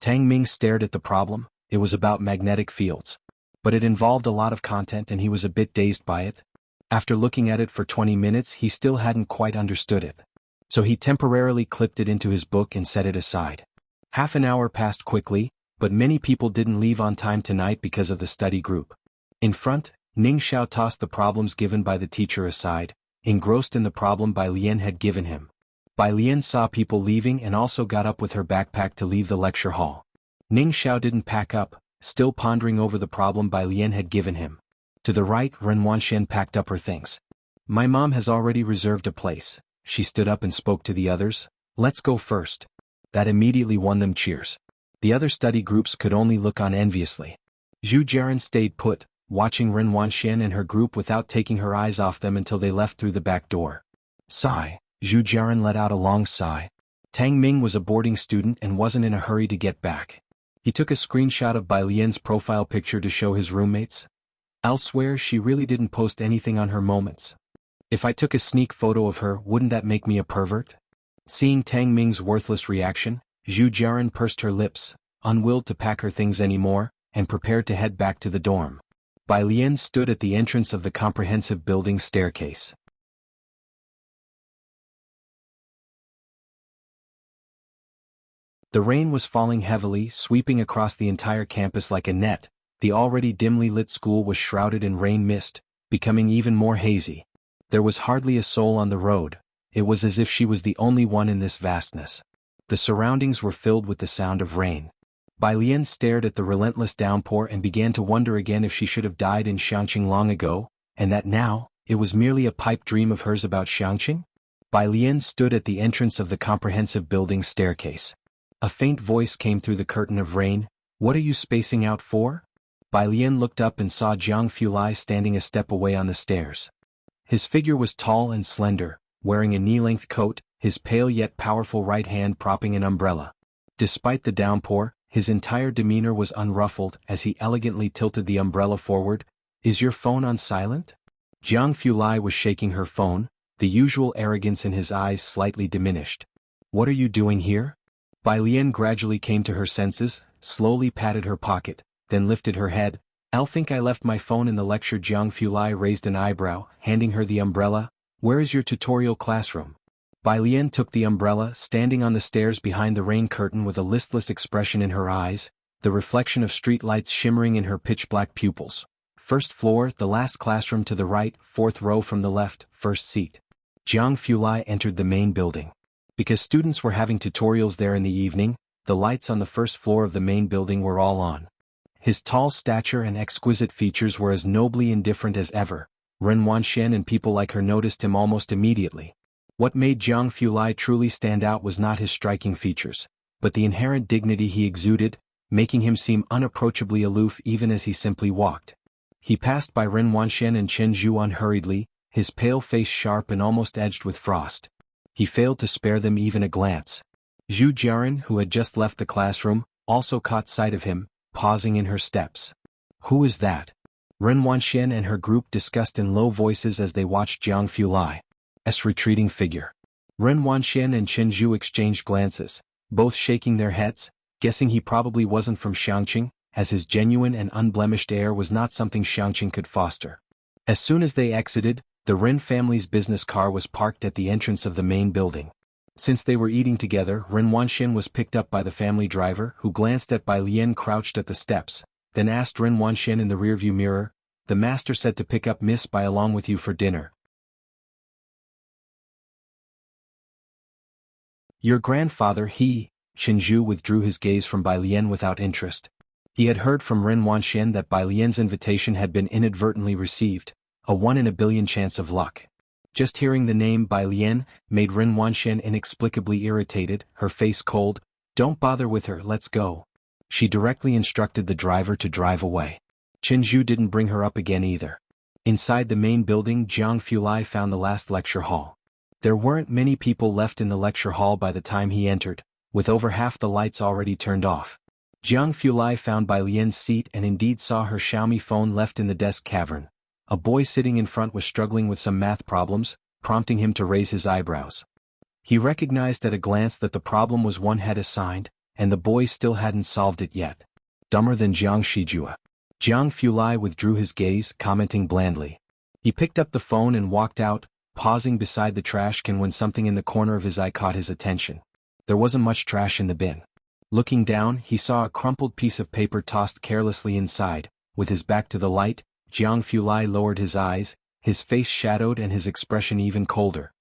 Tang Ming stared at the problem. It was about magnetic fields. But it involved a lot of content and he was a bit dazed by it. After looking at it for 20 minutes he still hadn't quite understood it. So he temporarily clipped it into his book and set it aside. Half an hour passed quickly, but many people didn't leave on time tonight because of the study group. In front, Ning Xiao tossed the problems given by the teacher aside, engrossed in the problem Bai Lian had given him. Bai Lian saw people leaving and also got up with her backpack to leave the lecture hall. Ning Xiao didn't pack up, still pondering over the problem Bai Lian had given him. To the right, Ren Wanxian packed up her things. "My mom has already reserved a place." She stood up and spoke to the others. "Let's go first." That immediately won them cheers. The other study groups could only look on enviously. Zhu Jiaran stayed put, watching Ren Wanxian and her group without taking her eyes off them until they left through the back door. Sigh. Zhu Jiaran let out a long sigh. Tang Ming was a boarding student and wasn't in a hurry to get back. He took a screenshot of Bai Lian's profile picture to show his roommates. "I'll swear she really didn't post anything on her moments. If I took a sneak photo of her, wouldn't that make me a pervert?" Seeing Tang Ming's worthless reaction, Zhu Jiaran pursed her lips, unwilled to pack her things anymore, and prepared to head back to the dorm. Bai Lian stood at the entrance of the comprehensive building staircase. The rain was falling heavily, sweeping across the entire campus like a net. The already dimly lit school was shrouded in rain mist, becoming even more hazy. There was hardly a soul on the road. It was as if she was the only one in this vastness. The surroundings were filled with the sound of rain. Bai Lian stared at the relentless downpour and began to wonder again if she should have died in Xianxia long ago, and that now, it was merely a pipe dream of hers about Xianxia. Bai Lian stood at the entrance of the comprehensive building staircase. A faint voice came through the curtain of rain. "What are you spacing out for?" Bai Lian looked up and saw Jianghu standing a step away on the stairs. His figure was tall and slender, wearing a knee-length coat, his pale yet powerful right hand propping an umbrella. Despite the downpour, his entire demeanor was unruffled as he elegantly tilted the umbrella forward. "Is your phone on silent?" Jianghu was shaking her phone, the usual arrogance in his eyes slightly diminished. "What are you doing here?" Bai Lian gradually came to her senses, slowly patted her pocket, then lifted her head. "I'll think I left my phone in the lecture." Jianghu raised an eyebrow, handing her the umbrella. "Where is your tutorial classroom?" Bai Lian took the umbrella, standing on the stairs behind the rain curtain with a listless expression in her eyes, the reflection of street lights shimmering in her pitch-black pupils. "First floor, the last classroom to the right, 4th row from the left, first seat." Jianghu entered the main building. Because students were having tutorials there in the evening, the lights on the first floor of the main building were all on. His tall stature and exquisite features were as nobly indifferent as ever. Ren Wanxian and people like her noticed him almost immediately. What made Jianghu truly stand out was not his striking features, but the inherent dignity he exuded, making him seem unapproachably aloof even as he simply walked. He passed by Ren Wanxian and Chen Zhu unhurriedly, his pale face sharp and almost edged with frost. He failed to spare them even a glance. Zhu Jiaran, who had just left the classroom, also caught sight of him, pausing in her steps. "Who is that?" Ren Wanxian and her group discussed in low voices as they watched Jianghu's retreating figure. Ren Wanxian and Chen Zhu exchanged glances, both shaking their heads, guessing he probably wasn't from Xianxia, as his genuine and unblemished air was not something Xianxia could foster. As soon as they exited, the Ren family's business car was parked at the entrance of the main building. Since they were eating together, Ren Wanxian was picked up by the family driver, who glanced at Bai Lian crouched at the steps, then asked Ren Wanxian in the rearview mirror, "The master said to pick up Miss Bai along with you for dinner." "Your grandfather," Chen Zhu withdrew his gaze from Bai Lian without interest. He had heard from Ren Wanxian that Bai Lian's invitation had been inadvertently received, a 1 in a billion chance of luck. Just hearing the name Bai Lian made Ren Wanxian inexplicably irritated, her face cold. "Don't bother with her, let's go." She directly instructed the driver to drive away. Chen Zhu didn't bring her up again either. Inside the main building, Jianghu found the last lecture hall. There weren't many people left in the lecture hall by the time he entered, with over half the lights already turned off. Jianghu found Bai Lian's seat and indeed saw her Xiaomi phone left in the desk cavern. A boy sitting in front was struggling with some math problems, prompting him to raise his eyebrows. He recognized at a glance that the problem was one had assigned, and the boy still hadn't solved it yet. Dumber than Jiang Shijua. Jianghu withdrew his gaze, commenting blandly. He picked up the phone and walked out, pausing beside the trash can when something in the corner of his eye caught his attention. There wasn't much trash in the bin. Looking down, he saw a crumpled piece of paper tossed carelessly inside. With his back to the light, Jianghu lowered his eyes, his face shadowed and his expression even colder.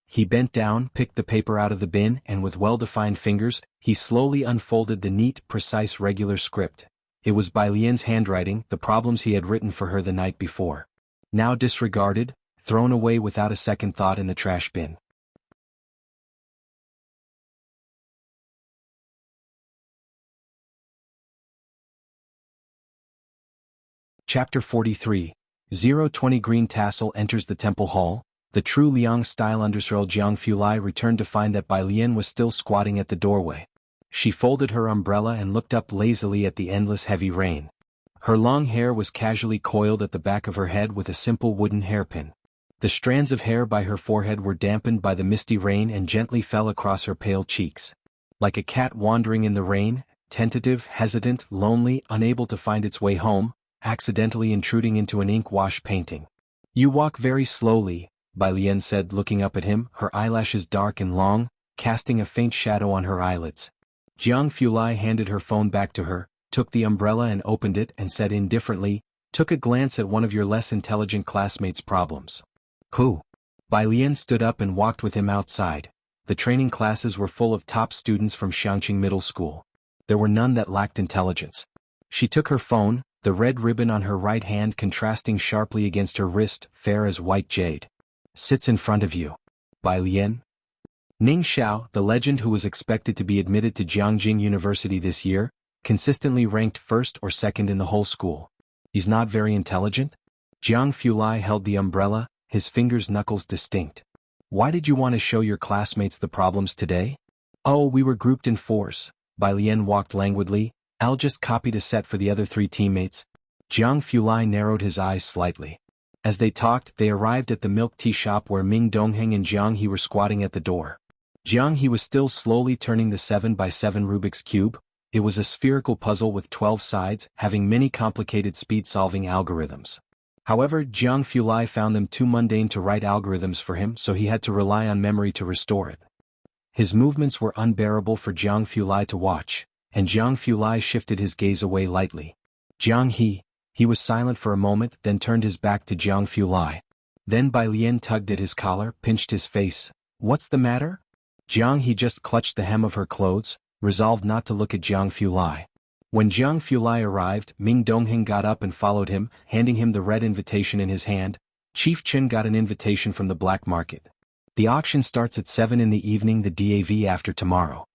He bent down, picked the paper out of the bin, and with well-defined fingers, he slowly unfolded the neat, precise regular script. It was Bai Lian's handwriting, the problems he had written for her the night before. Now disregarded, thrown away without a second thought in the trash bin. Chapter 43. 020 Green Tassel enters the temple hall. The true Liang-style undersirl Jianghu returned to find that Bai Lian was still squatting at the doorway. She folded her umbrella and looked up lazily at the endless heavy rain. Her long hair was casually coiled at the back of her head with a simple wooden hairpin. The strands of hair by her forehead were dampened by the misty rain and gently fell across her pale cheeks. Like a cat wandering in the rain, tentative, hesitant, lonely, unable to find its way home, accidentally intruding into an ink-wash painting. "You walk very slowly," Bai Lian said, looking up at him, her eyelashes dark and long, casting a faint shadow on her eyelids. Jianghu handed her phone back to her, took the umbrella and opened it and said indifferently, "Took a glance at one of your less intelligent classmates' problems." "Who?" Bai Lian stood up and walked with him outside. The training classes were full of top students from Xianxia Middle School. There were none that lacked intelligence. She took her phone, the red ribbon on her right hand contrasting sharply against her wrist, fair as white jade. "Sits in front of you." Bai Lian? Ning Xiao, the legend who was expected to be admitted to Jiangjing University this year, consistently ranked first or second in the whole school. He's not very intelligent? Jianghu held the umbrella, his fingers' knuckles distinct. "Why did you want to show your classmates the problems today?" "Oh, we were grouped in fours." Bai Lian walked languidly. "Al just copied a set for the other 3 teammates." Jianghu narrowed his eyes slightly. As they talked, they arrived at the milk tea shop where Ming Dongheng and Jianghu were squatting at the door. Jianghu was still slowly turning the 7x7 Rubik's Cube. It was a spherical puzzle with 12 sides, having many complicated speed-solving algorithms. However, Jianghu found them too mundane to write algorithms for him, so he had to rely on memory to restore it. His movements were unbearable for Jianghu to watch, and Jianghu shifted his gaze away lightly. "Jianghe." He was silent for a moment, then turned his back to Jianghu. Then Bai Lian tugged at his collar, pinched his face. "What's the matter?" Jianghu just clutched the hem of her clothes, resolved not to look at Jianghu Lai. When Jianghu Lai arrived, Ming Dongheng got up and followed him, handing him the red invitation in his hand. Chief Chen got an invitation from the black market. "The auction starts at 7 in the evening, the DAV after tomorrow."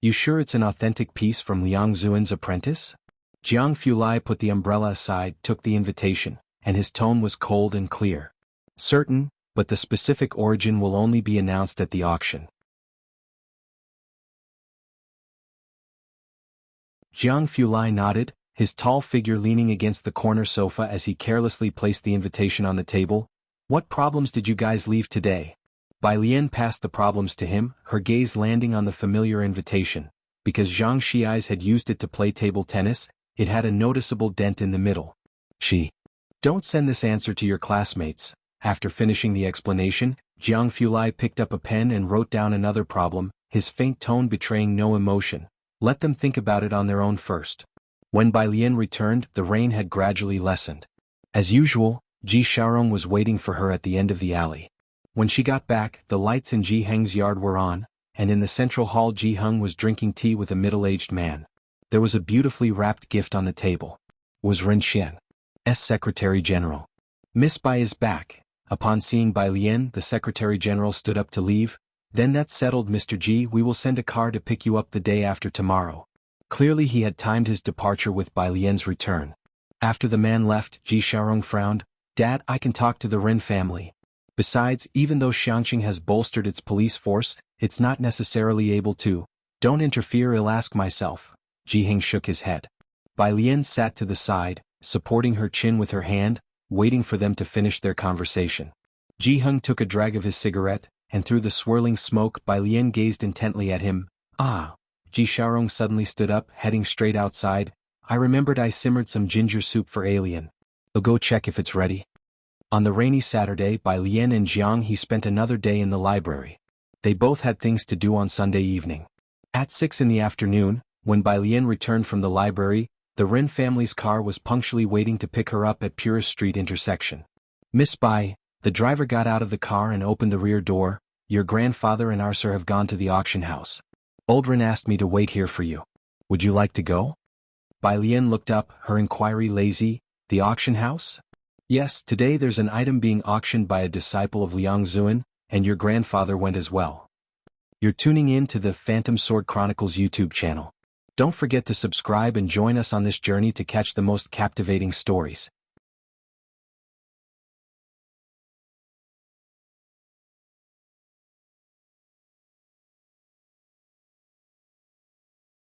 "You sure it's an authentic piece from Liang Zuan's apprentice?" Jianghu Lai put the umbrella aside, took the invitation, and his tone was cold and clear. "Certain, but the specific origin will only be announced at the auction." Jianghu Lai nodded, his tall figure leaning against the corner sofa as he carelessly placed the invitation on the table. "What problems did you guys leave today?" Bai Lian passed the problems to him, her gaze landing on the familiar invitation. Because Zhang Xi's had used it to play table tennis, it had a noticeable dent in the middle. "Don't send this answer to your classmates." After finishing the explanation, Jianghu Lai picked up a pen and wrote down another problem, his faint tone betraying no emotion. "Let them think about it on their own first." When Bai Lian returned, the rain had gradually lessened. As usual, Ji Xiaorong was waiting for her at the end of the alley. When she got back, the lights in Ji Heng's yard were on, and in the central hall Ji Heng was drinking tea with a middle-aged man. There was a beautifully wrapped gift on the table. It was Ren Xian's Secretary General. "Miss Bai is back." Upon seeing Bai Lian, the Secretary General stood up to leave. "Then that's settled, Mr. Ji. We will send a car to pick you up the day after tomorrow." Clearly he had timed his departure with Bai Lian's return. After the man left, Ji Xiaorong frowned. "Dad, I can talk to the Ren family. Besides, even though Xianxia has bolstered its police force, it's not necessarily able to. Don't interfere, I'll ask myself." Ji Heng shook his head. Bai Lian sat to the side, supporting her chin with her hand, waiting for them to finish their conversation. Ji Heng took a drag of his cigarette, and through the swirling smoke Bai Lian gazed intently at him. "Ah." Ji Xiaorong suddenly stood up, heading straight outside. "I remembered I simmered some ginger soup for Alien. I'll go check if it's ready." On the rainy Saturday, Bai Lian and Jianghu spent another day in the library. They both had things to do on Sunday evening. At 6 in the afternoon, when Bai Lian returned from the library, the Ren family's car was punctually waiting to pick her up at Purist Street intersection. "Miss Bai," the driver got out of the car and opened the rear door. "Your grandfather and our sir have gone to the auction house. Old Ren asked me to wait here for you. Would you like to go?" Bai Lian looked up, her inquiry lazy. "The auction house?" "Yes, today there's an item being auctioned by a disciple of Liang Zuan, and your grandfather went as well." You're tuning in to the Phantom Sword Chronicles YouTube channel. Don't forget to subscribe and join us on this journey to catch the most captivating stories.